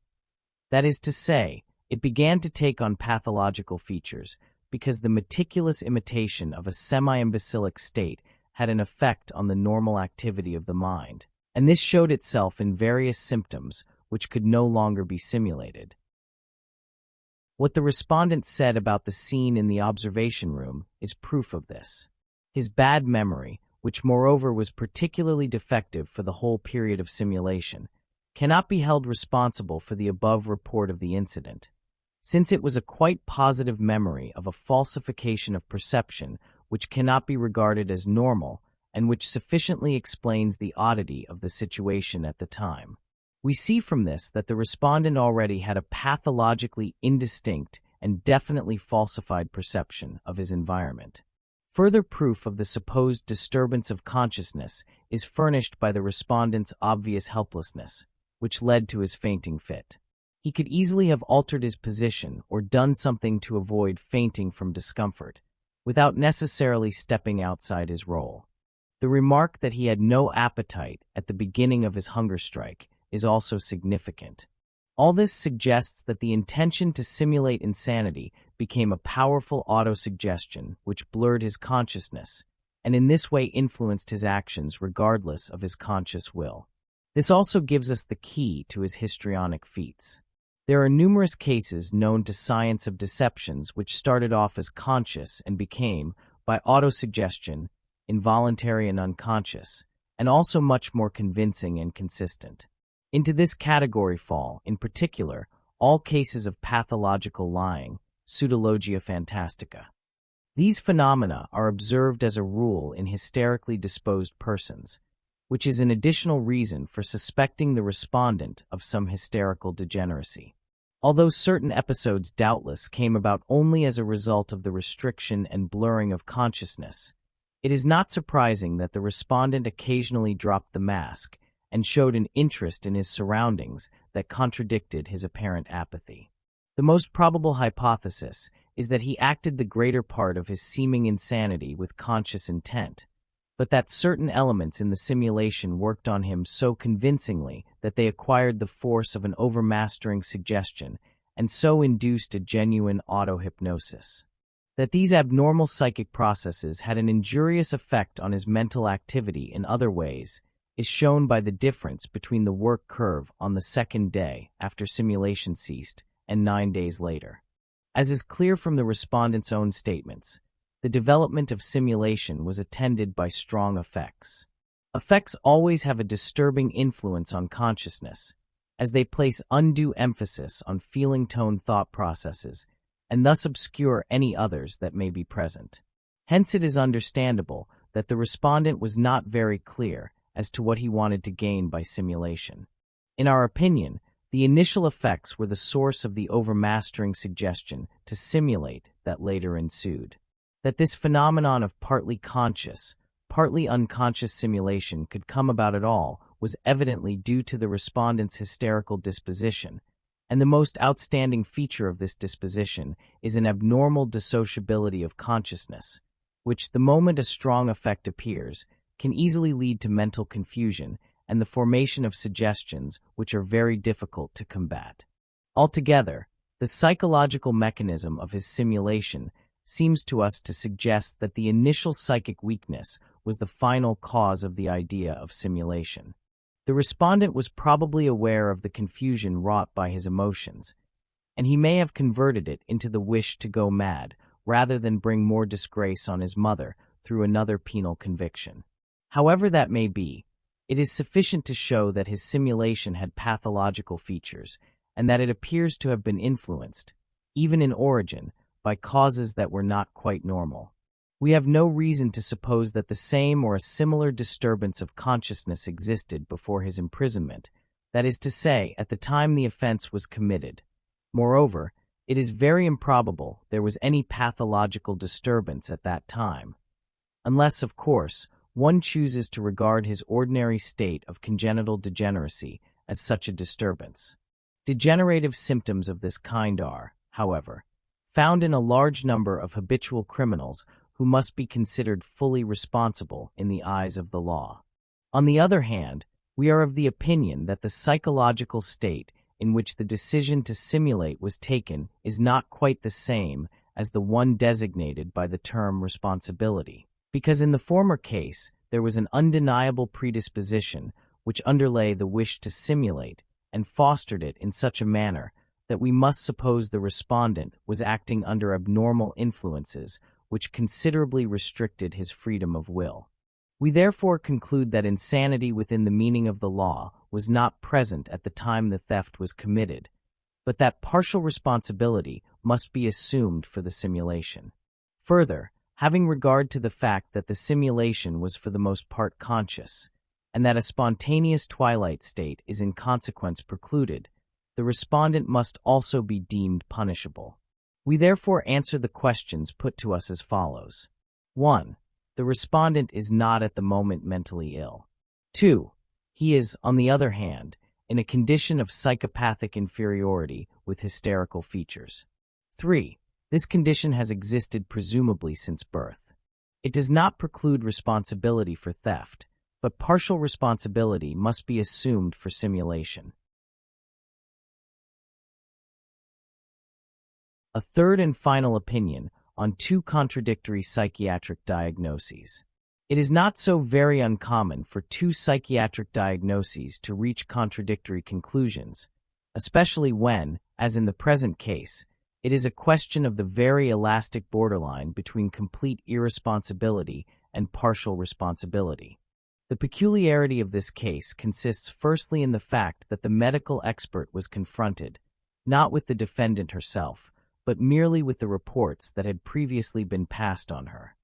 That is to say, it began to take on pathological features because the meticulous imitation of a semi-imbecilic state had an effect on the normal activity of the mind, and this showed itself in various symptoms which could no longer be simulated. What the respondent said about the scene in the observation room is proof of this. His bad memory, which moreover was particularly defective for the whole period of simulation, cannot be held responsible for the above report of the incident, since it was a quite positive memory of a falsification of perception which cannot be regarded as normal and which sufficiently explains the oddity of the situation at the time. We see from this that the respondent already had a pathologically indistinct and definitely falsified perception of his environment. Further proof of the supposed disturbance of consciousness is furnished by the respondent's obvious helplessness, which led to his fainting fit. He could easily have altered his position or done something to avoid fainting from discomfort, without necessarily stepping outside his role. The remark that he had no appetite at the beginning of his hunger strike is also significant. All this suggests that the intention to simulate insanity became a powerful autosuggestion which blurred his consciousness, and in this way influenced his actions regardless of his conscious will. This also gives us the key to his histrionic feats. There are numerous cases known to science of deceptions which started off as conscious and became, by autosuggestion, involuntary and unconscious, and also much more convincing and consistent. Into this category fall, in particular, all cases of pathological lying, pseudologia fantastica. These phenomena are observed as a rule in hysterically disposed persons, which is an additional reason for suspecting the respondent of some hysterical degeneracy. Although certain episodes doubtless came about only as a result of the restriction and blurring of consciousness, it is not surprising that the respondent occasionally dropped the mask and showed an interest in his surroundings that contradicted his apparent apathy. The most probable hypothesis is that he acted the greater part of his seeming insanity with conscious intent, but that certain elements in the simulation worked on him so convincingly that they acquired the force of an overmastering suggestion and so induced a genuine auto-hypnosis. That these abnormal psychic processes had an injurious effect on his mental activity in other ways is shown by the difference between the work curve on the second day after simulation ceased and 9 days later. As is clear from the respondent's own statements, the development of simulation was attended by strong effects. Effects always have a disturbing influence on consciousness, as they place undue emphasis on feeling-tone thought processes and thus obscure any others that may be present. Hence it is understandable that the respondent was not very clear as to what he wanted to gain by simulation. In our opinion, the initial effects were the source of the overmastering suggestion to simulate that later ensued. That this phenomenon of partly conscious, partly unconscious simulation could come about at all was evidently due to the respondent's hysterical disposition, and the most outstanding feature of this disposition is an abnormal dissociability of consciousness, which, the moment a strong effect appears, can easily lead to mental confusion and the formation of suggestions which are very difficult to combat. Altogether, the psychological mechanism of his simulation seems to us to suggest that the initial psychic weakness was the final cause of the idea of simulation. The respondent was probably aware of the confusion wrought by his emotions, and he may have converted it into the wish to go mad rather than bring more disgrace on his mother through another penal conviction. However that may be, it is sufficient to show that his simulation had pathological features and that it appears to have been influenced, even in origin, by causes that were not quite normal. We have no reason to suppose that the same or a similar disturbance of consciousness existed before his imprisonment, that is to say, at the time the offense was committed. Moreover, it is very improbable there was any pathological disturbance at that time, unless, of course, one chooses to regard his ordinary state of congenital degeneracy as such a disturbance. Degenerative symptoms of this kind are, however, found in a large number of habitual criminals who must be considered fully responsible in the eyes of the law. On the other hand, we are of the opinion that the psychological state in which the decision to simulate was taken is not quite the same as the one designated by the term responsibility, because in the former case there was an undeniable predisposition which underlay the wish to simulate and fostered it in such a manner that we must suppose the respondent was acting under abnormal influences which considerably restricted his freedom of will. We therefore conclude that insanity within the meaning of the law was not present at the time the theft was committed, but that partial responsibility must be assumed for the simulation. Further, having regard to the fact that the simulation was for the most part conscious, and that a spontaneous twilight state is in consequence precluded, the respondent must also be deemed punishable. We therefore answer the questions put to us as follows. 1. The respondent is not at the moment mentally ill. 2. He is, on the other hand, in a condition of psychopathic inferiority with hysterical features. 3. This condition has existed presumably since birth. It does not preclude responsibility for theft, but partial responsibility must be assumed for simulation. A third and final opinion on two contradictory psychiatric diagnoses. It is not so very uncommon for two psychiatric diagnoses to reach contradictory conclusions, especially when, as in the present case, it is a question of the very elastic borderline between complete irresponsibility and partial responsibility. The peculiarity of this case consists firstly in the fact that the medical expert was confronted, not with the defendant herself, but merely with the reports that had previously been passed on her.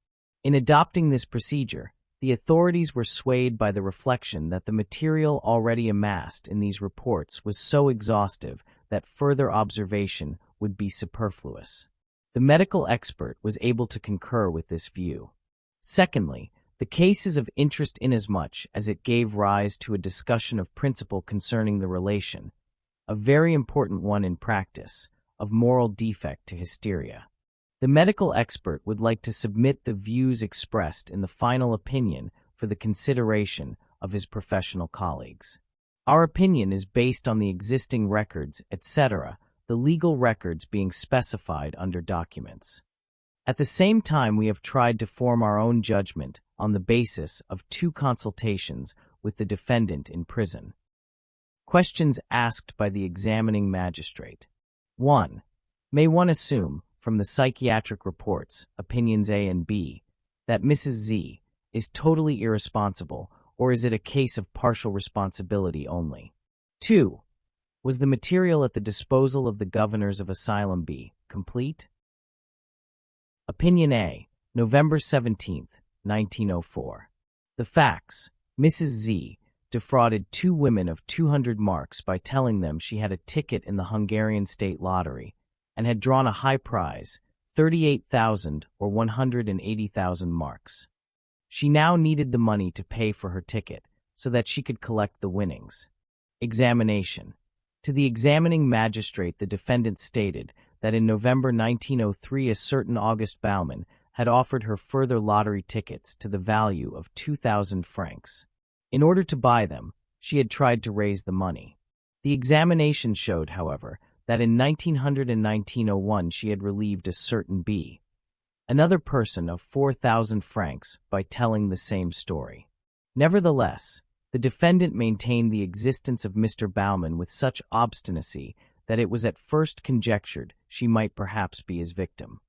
In adopting this procedure, the authorities were swayed by the reflection that the material already amassed in these reports was so exhaustive that further observation would be superfluous. The medical expert was able to concur with this view. Secondly, the case is of interest inasmuch as it gave rise to a discussion of principle concerning the relation, a very important one in practice, of moral defect to hysteria. The medical expert would like to submit the views expressed in the final opinion for the consideration of his professional colleagues. Our opinion is based on the existing records, etc., the legal records being specified under documents. At the same time, we have tried to form our own judgment on the basis of two consultations with the defendant in prison. Questions asked by the examining magistrate. 1. May one assume, from the psychiatric reports, opinions A and B, that Mrs. Z is totally irresponsible, or is it a case of partial responsibility only? 2. Was the material at the disposal of the governors of Asylum B complete? Opinion A, November 17, 1904. The facts: Mrs. Z defrauded two women of 200 marks by telling them she had a ticket in the Hungarian state lottery and had drawn a high prize, 38,000 or 180,000 marks. She now needed the money to pay for her ticket so that she could collect the winnings. Examination. To the examining magistrate, the defendant stated that in November 1903 a certain August Baumann had offered her further lottery tickets to the value of 2,000 francs. In order to buy them, she had tried to raise the money. The examination showed, however, that in 1900 and 1901 she had relieved a certain B, another person, of 4,000 francs by telling the same story. Nevertheless, the defendant maintained the existence of Mr. Baumann with such obstinacy that it was at first conjectured she might perhaps be his victim.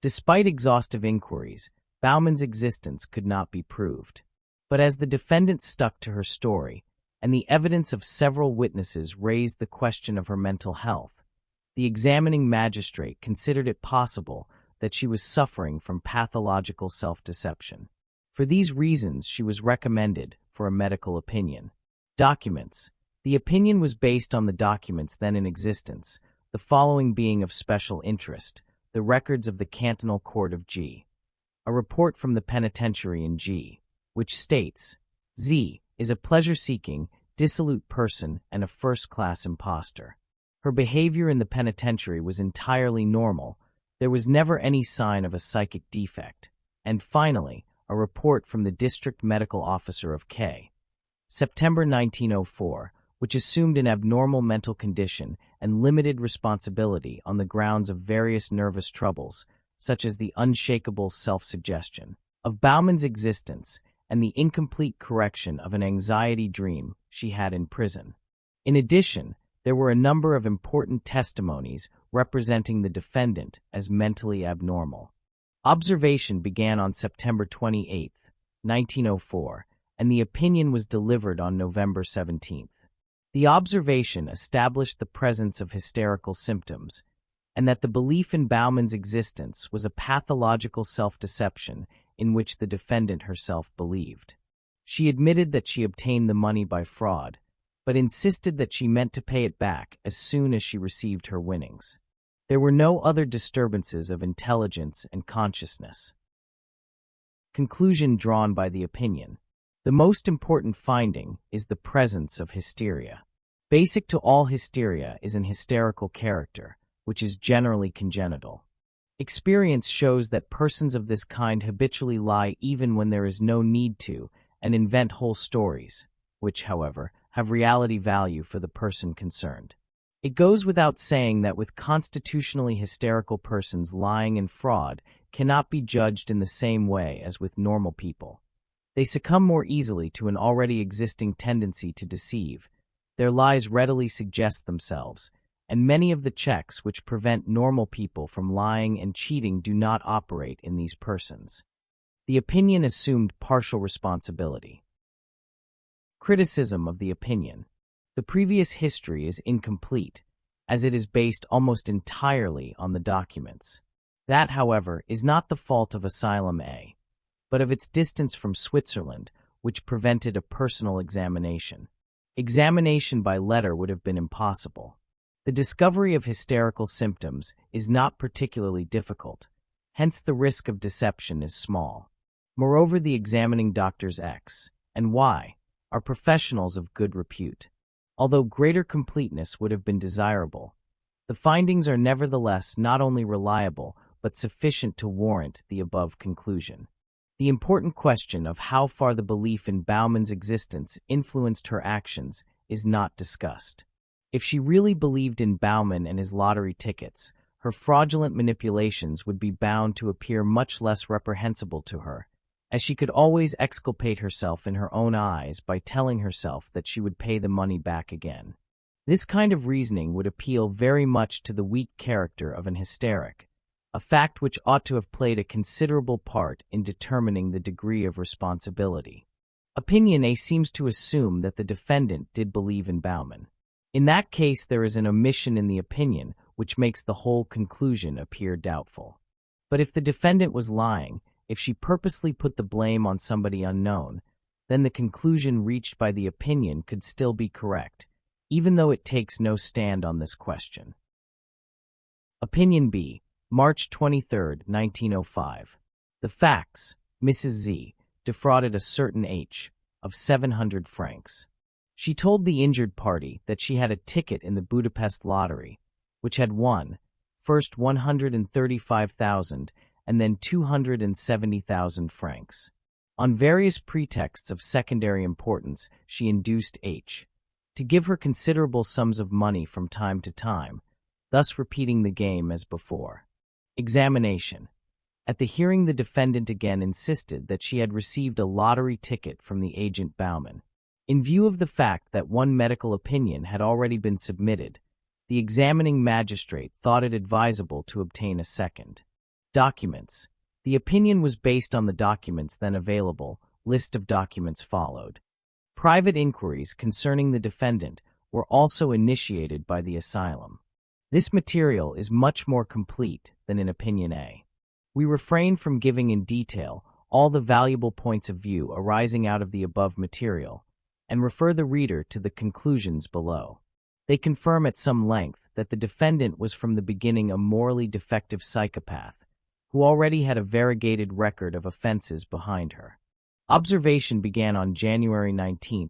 Despite exhaustive inquiries, Baumann's existence could not be proved. But as the defendant stuck to her story, and the evidence of several witnesses raised the question of her mental health, the examining magistrate considered it possible that she was suffering from pathological self-deception. For these reasons, she was recommended for a medical opinion. Documents. The opinion was based on the documents then in existence, the following being of special interest: the records of the Cantonal Court of G, a report from the penitentiary in G, which states, Z is a pleasure-seeking, dissolute person, and a first-class imposter. Her behavior in the penitentiary was entirely normal. There was never any sign of a psychic defect. And finally, a report from the district medical officer of K. September 1904, which assumed an abnormal mental condition and limited responsibility on the grounds of various nervous troubles, such as the unshakable self-suggestion of Bauman's existence and the incomplete correction of an anxiety dream she had in prison. In addition, there were a number of important testimonies representing the defendant as mentally abnormal. Observation began on September 28, 1904, and the opinion was delivered on November 17. The observation established the presence of hysterical symptoms, and that the belief in Bauman's existence was a pathological self-deception in which the defendant herself believed. She admitted that she obtained the money by fraud, but insisted that she meant to pay it back as soon as she received her winnings. There were no other disturbances of intelligence and consciousness. Conclusion drawn by the opinion. The most important finding is the presence of hysteria. Basic to all hysteria is an hysterical character, which is generally congenital. Experience shows that persons of this kind habitually lie even when there is no need to, and invent whole stories, which, however, have reality value for the person concerned. It goes without saying that with constitutionally hysterical persons, lying and fraud cannot be judged in the same way as with normal people. They succumb more easily to an already existing tendency to deceive. Their lies readily suggest themselves, and many of the checks which prevent normal people from lying and cheating do not operate in these persons. The opinion assumed partial responsibility. Criticism of the opinion. The previous history is incomplete, as it is based almost entirely on the documents. That, however, is not the fault of Asylum A, but of its distance from Switzerland, which prevented a personal examination. Examination by letter would have been impossible. The discovery of hysterical symptoms is not particularly difficult, hence the risk of deception is small. Moreover, the examining doctors X and Y are professionals of good repute. Although greater completeness would have been desirable, the findings are nevertheless not only reliable but sufficient to warrant the above conclusion. The important question of how far the belief in Bauman's existence influenced her actions is not discussed. If she really believed in Bauman and his lottery tickets, her fraudulent manipulations would be bound to appear much less reprehensible to her, as she could always exculpate herself in her own eyes by telling herself that she would pay the money back again. This kind of reasoning would appeal very much to the weak character of an hysteric, a fact which ought to have played a considerable part in determining the degree of responsibility. Opinion A seems to assume that the defendant did believe in Bauman. In that case, there is an omission in the opinion which makes the whole conclusion appear doubtful. But if the defendant was lying, if she purposely put the blame on somebody unknown, then the conclusion reached by the opinion could still be correct, even though it takes no stand on this question. Opinion B, March 23, 1905. The facts: Mrs. Z defrauded a certain H of 700 francs. She told the injured party that she had a ticket in the Budapest lottery, which had won, first 135,000 and then 270,000 francs. On various pretexts of secondary importance, she induced H to give her considerable sums of money from time to time, thus repeating the game as before. Examination. At the hearing, the defendant again insisted that she had received a lottery ticket from the agent Bauman. In view of the fact that one medical opinion had already been submitted, the examining magistrate thought it advisable to obtain a second. Documents. The opinion was based on the documents then available. List of documents followed. Private inquiries concerning the defendant were also initiated by the asylum. This material is much more complete than in Opinion A. We refrain from giving in detail all the valuable points of view arising out of the above material, and refer the reader to the conclusions below. They confirm at some length that the defendant was from the beginning a morally defective psychopath, who already had a variegated record of offenses behind her. Observation began on January 19,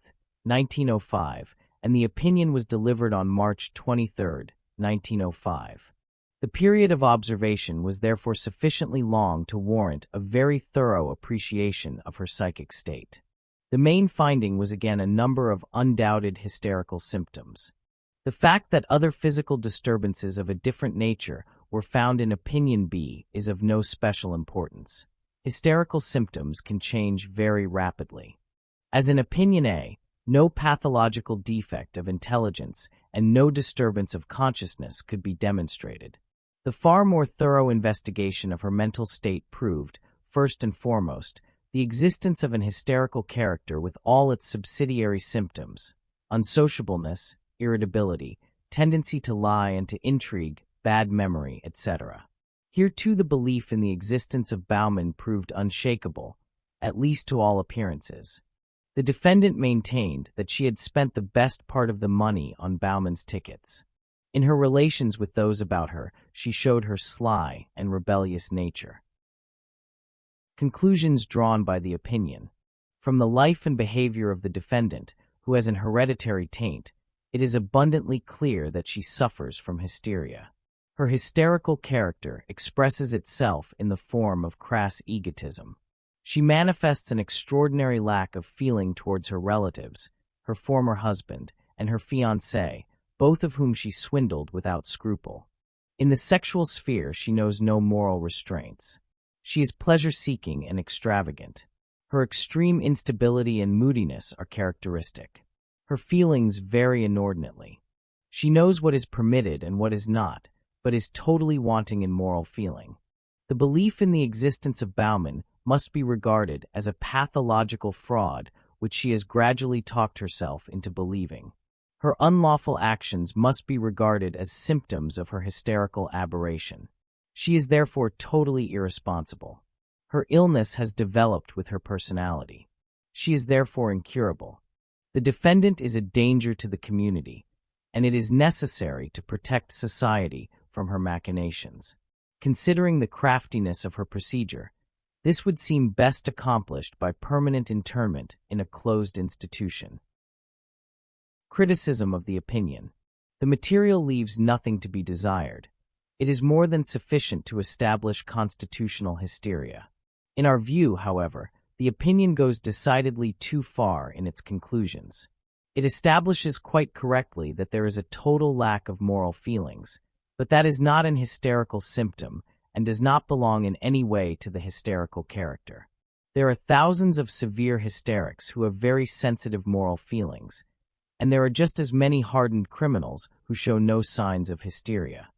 1905, and the opinion was delivered on March 23, 1905. The period of observation was therefore sufficiently long to warrant a very thorough appreciation of her psychic state. The main finding was again a number of undoubted hysterical symptoms. The fact that other physical disturbances of a different nature were found in opinion B is of no special importance. Hysterical symptoms can change very rapidly. As in opinion A, no pathological defect of intelligence and no disturbance of consciousness could be demonstrated. The far more thorough investigation of her mental state proved, first and foremost, the existence of an hysterical character with all its subsidiary symptoms: unsociableness, irritability, tendency to lie and to intrigue, bad memory, etc. Here too the belief in the existence of Bauman proved unshakable, at least to all appearances. The defendant maintained that she had spent the best part of the money on Bauman's tickets. In her relations with those about her, she showed her sly and rebellious nature. Conclusions drawn by the opinion. From the life and behavior of the defendant, who has an hereditary taint, it is abundantly clear that she suffers from hysteria. Her hysterical character expresses itself in the form of crass egotism. She manifests an extraordinary lack of feeling towards her relatives, her former husband, and her fiancé, both of whom she swindled without scruple. In the sexual sphere, she knows no moral restraints. She is pleasure-seeking and extravagant. Her extreme instability and moodiness are characteristic. Her feelings vary inordinately. She knows what is permitted and what is not, but is totally wanting in moral feeling. The belief in the existence of Bauman must be regarded as a pathological fraud which she has gradually talked herself into believing. Her unlawful actions must be regarded as symptoms of her hysterical aberration. She is therefore totally irresponsible. Her illness has developed with her personality. She is therefore incurable. The defendant is a danger to the community, and it is necessary to protect society from her machinations. Considering the craftiness of her procedure, this would seem best accomplished by permanent internment in a closed institution. Criticism of the opinion. The material leaves nothing to be desired. It is more than sufficient to establish constitutional hysteria. In our view, however, the opinion goes decidedly too far in its conclusions. It establishes quite correctly that there is a total lack of moral feelings, but that is not an hysterical symptom and does not belong in any way to the hysterical character. There are thousands of severe hysterics who have very sensitive moral feelings, and there are just as many hardened criminals who show no signs of hysteria.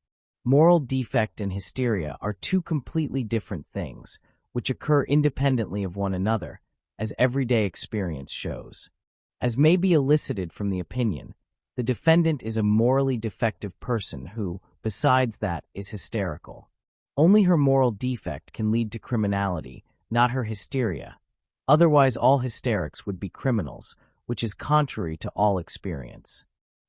Moral defect and hysteria are two completely different things, which occur independently of one another, as everyday experience shows. As may be elicited from the opinion, the defendant is a morally defective person who, besides that, is hysterical. Only her moral defect can lead to criminality, not her hysteria. Otherwise, all hysterics would be criminals, which is contrary to all experience.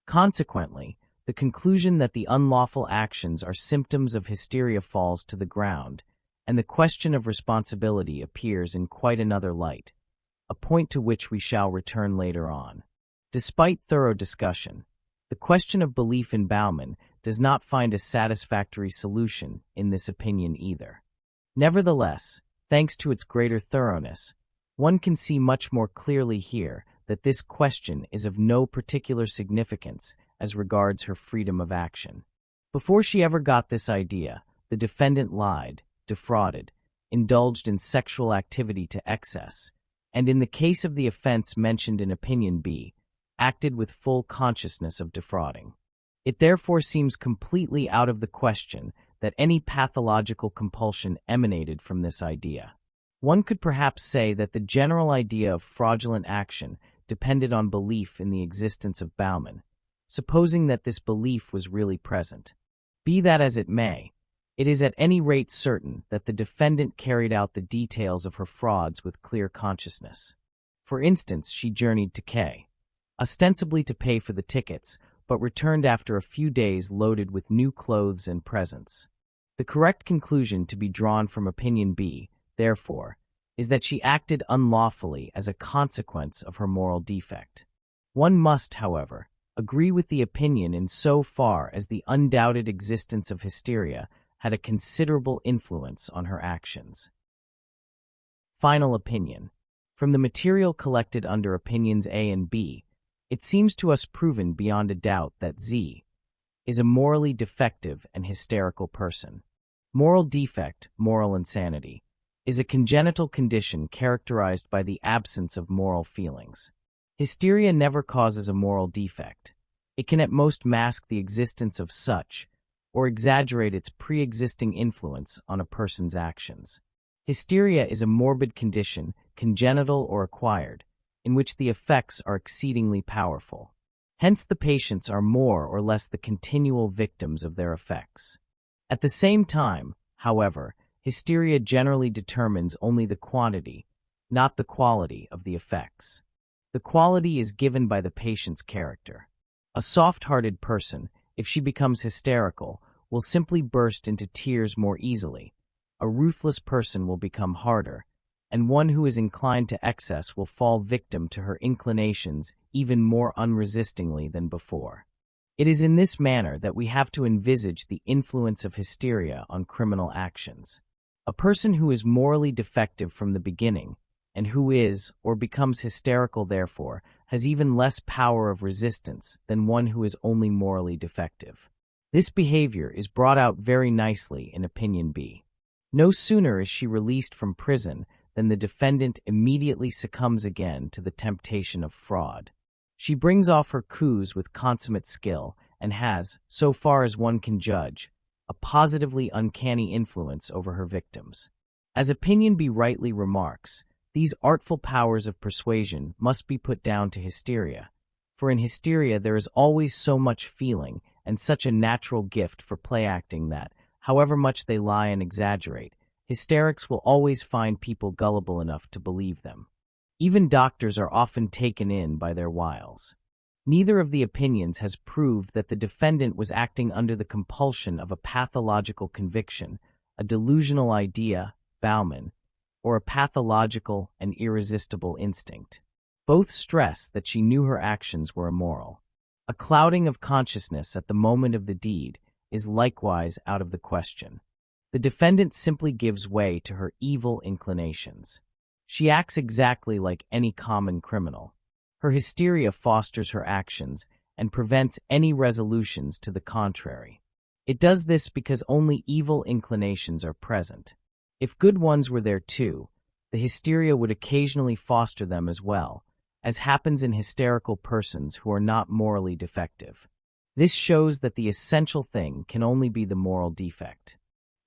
Consequently, the conclusion that the unlawful actions are symptoms of hysteria falls to the ground, and the question of responsibility appears in quite another light, a point to which we shall return later on. Despite thorough discussion, the question of belief in Bauman does not find a satisfactory solution in this opinion either. Nevertheless, thanks to its greater thoroughness, one can see much more clearly here that this question is of no particular significance as regards her freedom of action. Before she ever got this idea, the defendant lied, defrauded, indulged in sexual activity to excess, and in the case of the offense mentioned in opinion B, acted with full consciousness of defrauding. It therefore seems completely out of the question that any pathological compulsion emanated from this idea. One could perhaps say that the general idea of fraudulent action depended on belief in the existence of Bauman, supposing that this belief was really present. Be that as it may, it is at any rate certain that the defendant carried out the details of her frauds with clear consciousness. For instance, she journeyed to K, ostensibly to pay for the tickets, but returned after a few days loaded with new clothes and presents. The correct conclusion to be drawn from opinion B, therefore, is that she acted unlawfully as a consequence of her moral defect. One must, however, agree with the opinion in so far as the undoubted existence of hysteria had a considerable influence on her actions. Final opinion. From the material collected under opinions A and B, it seems to us proven beyond a doubt that Z is a morally defective and hysterical person. Moral defect, moral insanity, is a congenital condition characterized by the absence of moral feelings. Hysteria never causes a moral defect. It can at most mask the existence of such, or exaggerate its pre-existing influence on a person's actions. Hysteria is a morbid condition, congenital or acquired, in which the effects are exceedingly powerful. Hence the patients are more or less the continual victims of their effects. At the same time, however, hysteria generally determines only the quantity, not the quality of the effects. The quality is given by the patient's character. A soft-hearted person, if she becomes hysterical, will simply burst into tears more easily. A ruthless person will become harder, and one who is inclined to excess will fall victim to her inclinations even more unresistingly than before. It is in this manner that we have to envisage the influence of hysteria on criminal actions. A person who is morally defective from the beginning, and who is, or becomes hysterical therefore, has even less power of resistance than one who is only morally defective. This behavior is brought out very nicely in Opinion B. No sooner is she released from prison than the defendant immediately succumbs again to the temptation of fraud. She brings off her coups with consummate skill and has, so far as one can judge, a positively uncanny influence over her victims. As Opinion B rightly remarks, these artful powers of persuasion must be put down to hysteria, for in hysteria there is always so much feeling and such a natural gift for play acting that, however much they lie and exaggerate, hysterics will always find people gullible enough to believe them. Even doctors are often taken in by their wiles. Neither of the opinions has proved that the defendant was acting under the compulsion of a pathological conviction, a delusional idea, Bauman, or a pathological and irresistible instinct. Both stress that she knew her actions were immoral. A clouding of consciousness at the moment of the deed is likewise out of the question. The defendant simply gives way to her evil inclinations. She acts exactly like any common criminal. Her hysteria fosters her actions and prevents any resolutions to the contrary. It does this because only evil inclinations are present. If good ones were there too, the hysteria would occasionally foster them as well, as happens in hysterical persons who are not morally defective. This shows that the essential thing can only be the moral defect.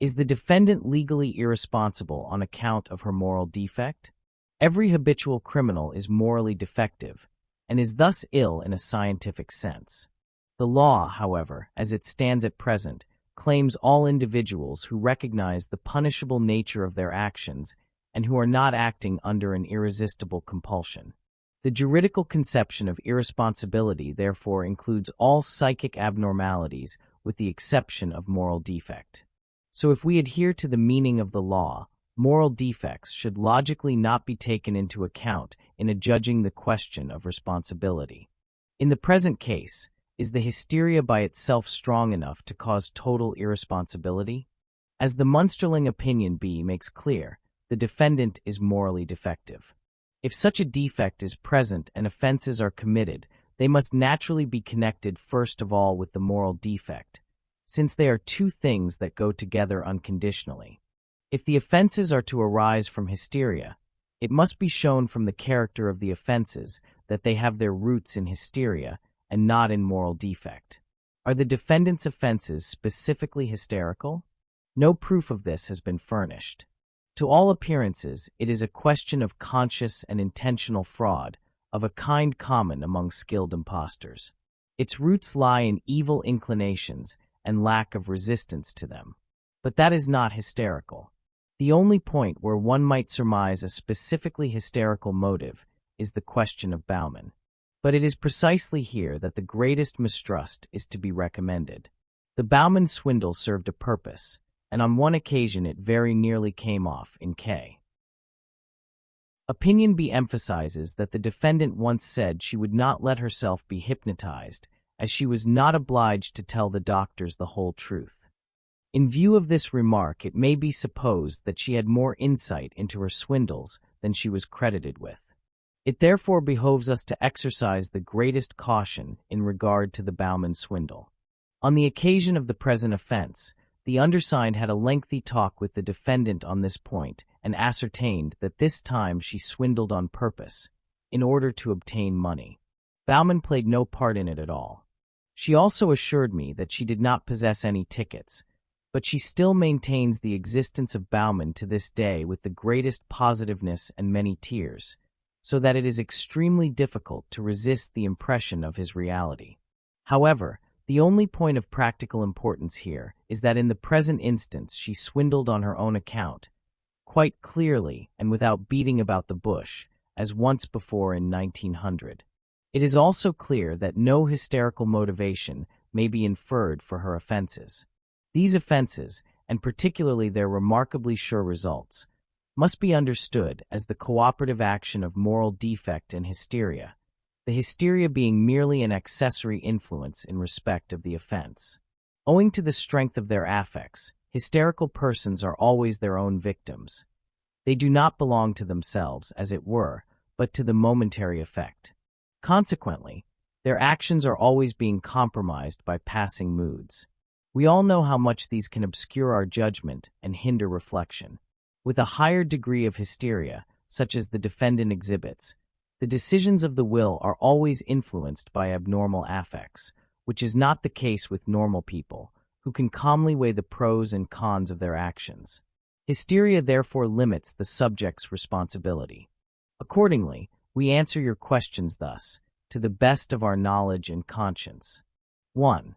Is the defendant legally irresponsible on account of her moral defect? Every habitual criminal is morally defective, and is thus ill in a scientific sense. The law, however, as it stands at present, claims all individuals who recognize the punishable nature of their actions and who are not acting under an irresistible compulsion. The juridical conception of irresponsibility therefore includes all psychic abnormalities with the exception of moral defect. So if we adhere to the meaning of the law, moral defects should logically not be taken into account in adjudging the question of responsibility. In the present case, is the hysteria by itself strong enough to cause total irresponsibility? As the Munsterling Opinion B makes clear, the defendant is morally defective. If such a defect is present and offenses are committed, they must naturally be connected first of all with the moral defect, since they are two things that go together unconditionally. If the offenses are to arise from hysteria, it must be shown from the character of the offenses that they have their roots in hysteria and not in moral defect. Are the defendant's offenses specifically hysterical? No proof of this has been furnished. To all appearances, it is a question of conscious and intentional fraud, of a kind common among skilled impostors. Its roots lie in evil inclinations and lack of resistance to them. But that is not hysterical. The only point where one might surmise a specifically hysterical motive is the question of Bauman. But it is precisely here that the greatest mistrust is to be recommended. The Bauman swindle served a purpose, and on one occasion it very nearly came off in K. Opinion B emphasizes that the defendant once said she would not let herself be hypnotized, as she was not obliged to tell the doctors the whole truth. In view of this remark, it may be supposed that she had more insight into her swindles than she was credited with. It therefore behoves us to exercise the greatest caution in regard to the Baumann swindle. On the occasion of the present offense, the undersigned had a lengthy talk with the defendant on this point and ascertained that this time she swindled on purpose, in order to obtain money. Baumann played no part in it at all. She also assured me that she did not possess any tickets, but she still maintains the existence of Baumann to this day with the greatest positiveness and many tears, so that it is extremely difficult to resist the impression of his reality. However, the only point of practical importance here is that in the present instance she swindled on her own account, quite clearly and without beating about the bush, as once before in 1900. It is also clear that no hysterical motivation may be inferred for her offenses. These offenses, and particularly their remarkably sure results, must be understood as the cooperative action of moral defect and hysteria, the hysteria being merely an accessory influence in respect of the offense. Owing to the strength of their affects, hysterical persons are always their own victims. They do not belong to themselves, as it were, but to the momentary effect. Consequently, their actions are always being compromised by passing moods. We all know how much these can obscure our judgment and hinder reflection. With a higher degree of hysteria, such as the defendant exhibits, the decisions of the will are always influenced by abnormal affects, which is not the case with normal people, who can calmly weigh the pros and cons of their actions. Hysteria therefore limits the subject's responsibility. Accordingly, we answer your questions thus, to the best of our knowledge and conscience. 1.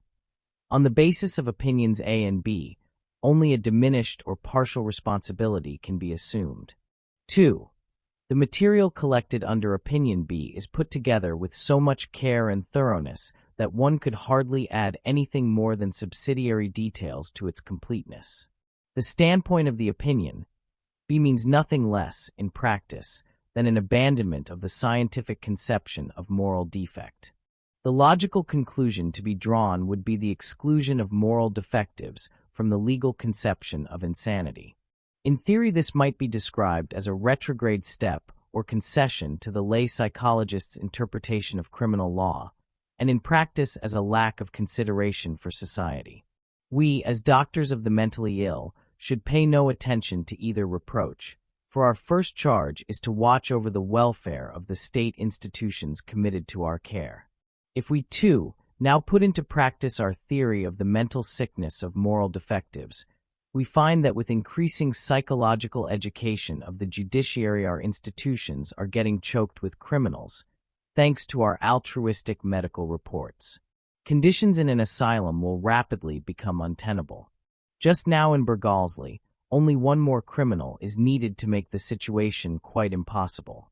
On the basis of opinions A and B, only a diminished or partial responsibility can be assumed. 2. The material collected under opinion B is put together with so much care and thoroughness that one could hardly add anything more than subsidiary details to its completeness. The standpoint of the opinion B means nothing less, in practice, than an abandonment of the scientific conception of moral defect. The logical conclusion to be drawn would be the exclusion of moral defectives from the legal conception of insanity. In theory, this might be described as a retrograde step or concession to the lay psychologist's interpretation of criminal law, and in practice as a lack of consideration for society. We, as doctors of the mentally ill, should pay no attention to either reproach, for our first charge is to watch over the welfare of the state institutions committed to our care. If we, too, now put into practice our theory of the mental sickness of moral defectives, we find that with increasing psychological education of the judiciary, our institutions are getting choked with criminals, thanks to our altruistic medical reports. Conditions in an asylum will rapidly become untenable. Just now in Bergalsley, only one more criminal is needed to make the situation quite impossible.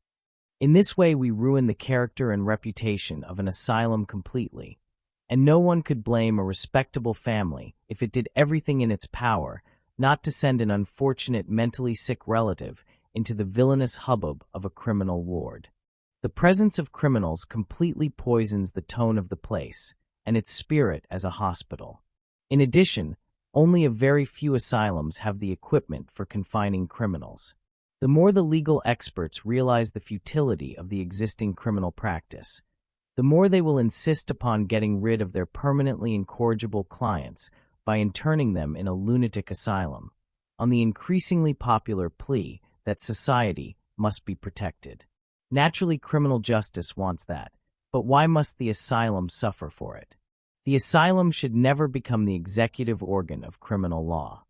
In this way we ruin the character and reputation of an asylum completely, and no one could blame a respectable family if it did everything in its power not to send an unfortunate mentally sick relative into the villainous hubbub of a criminal ward. The presence of criminals completely poisons the tone of the place and its spirit as a hospital. In addition, only a very few asylums have the equipment for confining criminals. The more the legal experts realize the futility of the existing criminal practice, the more they will insist upon getting rid of their permanently incorrigible clients by interning them in a lunatic asylum, on the increasingly popular plea that society must be protected. Naturally, criminal justice wants that, but why must the asylum suffer for it? The asylum should never become the executive organ of criminal law.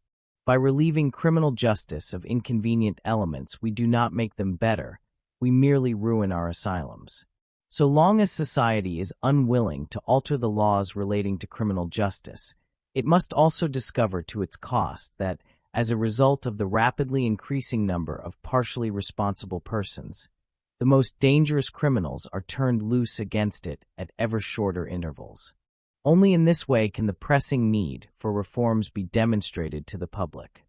By relieving criminal justice of inconvenient elements, we do not make them better, we merely ruin our asylums. So long as society is unwilling to alter the laws relating to criminal justice, it must also discover to its cost that, as a result of the rapidly increasing number of partially responsible persons, the most dangerous criminals are turned loose against it at ever shorter intervals. Only in this way can the pressing need for reforms be demonstrated to the public.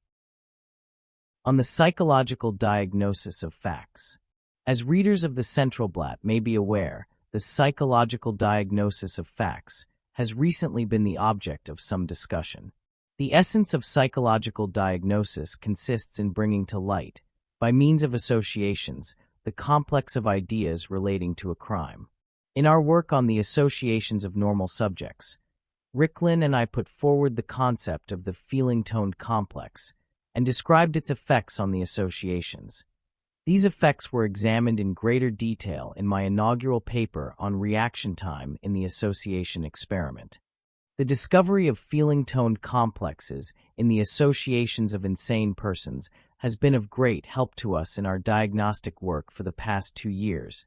On the psychological diagnosis of facts. As readers of the Central Blatt may be aware, the psychological diagnosis of facts has recently been the object of some discussion. The essence of psychological diagnosis consists in bringing to light, by means of associations, the complex of ideas relating to a crime. In our work on the associations of normal subjects, Ricklin and I put forward the concept of the feeling-toned complex and described its effects on the associations. These effects were examined in greater detail in my inaugural paper on reaction time in the association experiment. The discovery of feeling-toned complexes in the associations of insane persons has been of great help to us in our diagnostic work for the past 2 years,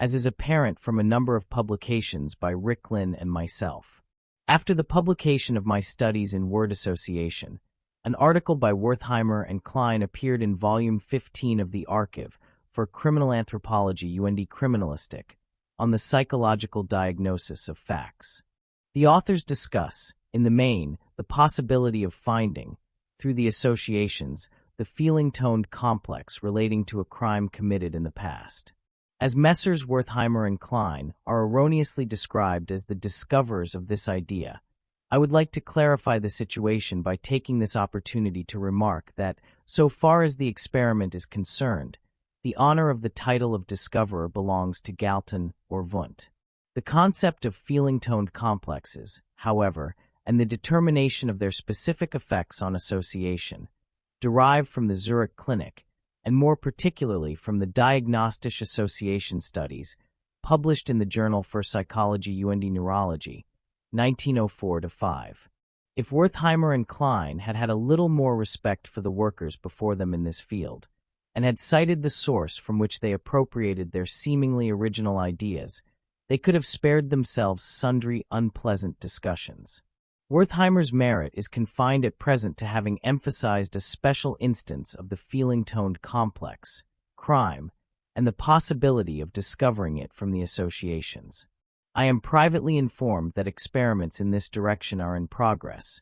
as is apparent from a number of publications by Ricklin and myself. After the publication of my studies in word association, an article by Wertheimer and Klein appeared in Volume 15 of the Archive for Criminal Anthropology UND Criminalistic on the psychological diagnosis of facts. The authors discuss, in the main, the possibility of finding, through the associations, the feeling-toned complex relating to a crime committed in the past. As Messrs. Wertheimer and Klein are erroneously described as the discoverers of this idea, I would like to clarify the situation by taking this opportunity to remark that, so far as the experiment is concerned, the honor of the title of discoverer belongs to Galton or Wundt. The concept of feeling-toned complexes, however, and the determination of their specific effects on association, derive from the Zurich Clinic, and more particularly from the Diagnostische Association studies published in the Journal for Psychology UND Neurology, 1904-5. If Wertheimer and Klein had had a little more respect for the workers before them in this field, and had cited the source from which they appropriated their seemingly original ideas, they could have spared themselves sundry unpleasant discussions. Wertheimer's merit is confined at present to having emphasized a special instance of the feeling-toned complex, crime, and the possibility of discovering it from the associations. I am privately informed that experiments in this direction are in progress,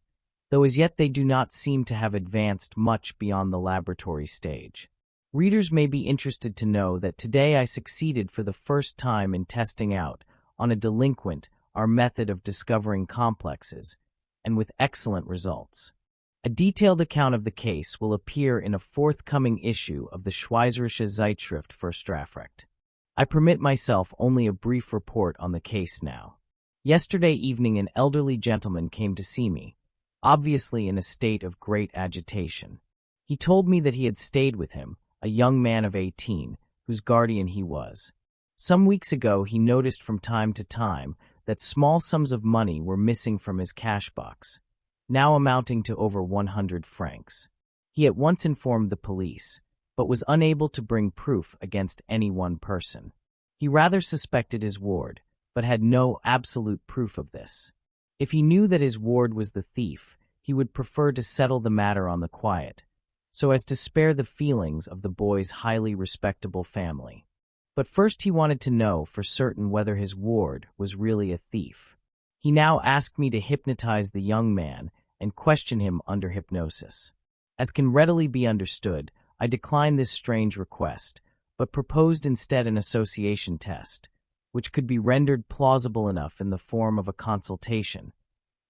though as yet they do not seem to have advanced much beyond the laboratory stage. Readers may be interested to know that today I succeeded for the first time in testing out, on a delinquent, our method of discovering complexes, and with excellent results. A detailed account of the case will appear in a forthcoming issue of the Schweizerische Zeitschrift für Strafrecht. I permit myself only a brief report on the case now. Yesterday evening an elderly gentleman came to see me, obviously in a state of great agitation. He told me that he had stayed with him, a young man of 18, whose guardian he was. Some weeks ago he noticed from time to time that small sums of money were missing from his cash box, now amounting to over 100 francs. He at once informed the police, but was unable to bring proof against any one person. He rather suspected his ward, but had no absolute proof of this. If he knew that his ward was the thief, he would prefer to settle the matter on the quiet, so as to spare the feelings of the boy's highly respectable family. But first he wanted to know for certain whether his ward was really a thief. He now asked me to hypnotize the young man and question him under hypnosis. As can readily be understood, I declined this strange request, but proposed instead an association test, which could be rendered plausible enough in the form of a consultation.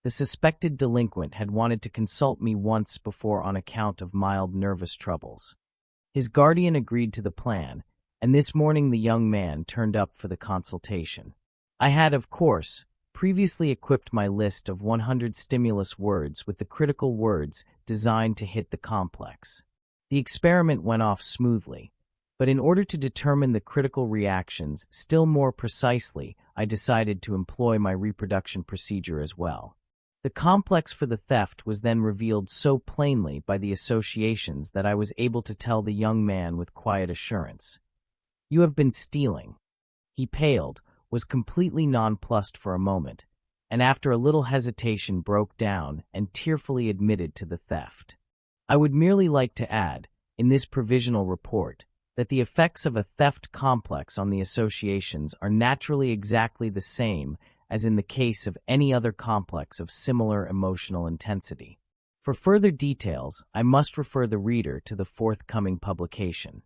The suspected delinquent had wanted to consult me once before on account of mild nervous troubles. His guardian agreed to the plan, and this morning the young man turned up for the consultation. I had, of course, previously equipped my list of 100 stimulus words with the critical words designed to hit the complex. The experiment went off smoothly, but in order to determine the critical reactions still more precisely, I decided to employ my reproduction procedure as well. The complex for the theft was then revealed so plainly by the associations that I was able to tell the young man with quiet assurance, "You have been stealing." He paled, was completely nonplussed for a moment, and after a little hesitation broke down and tearfully admitted to the theft. I would merely like to add, in this provisional report, that the effects of a theft complex on the associations are naturally exactly the same as in the case of any other complex of similar emotional intensity. For further details, I must refer the reader to the forthcoming publication.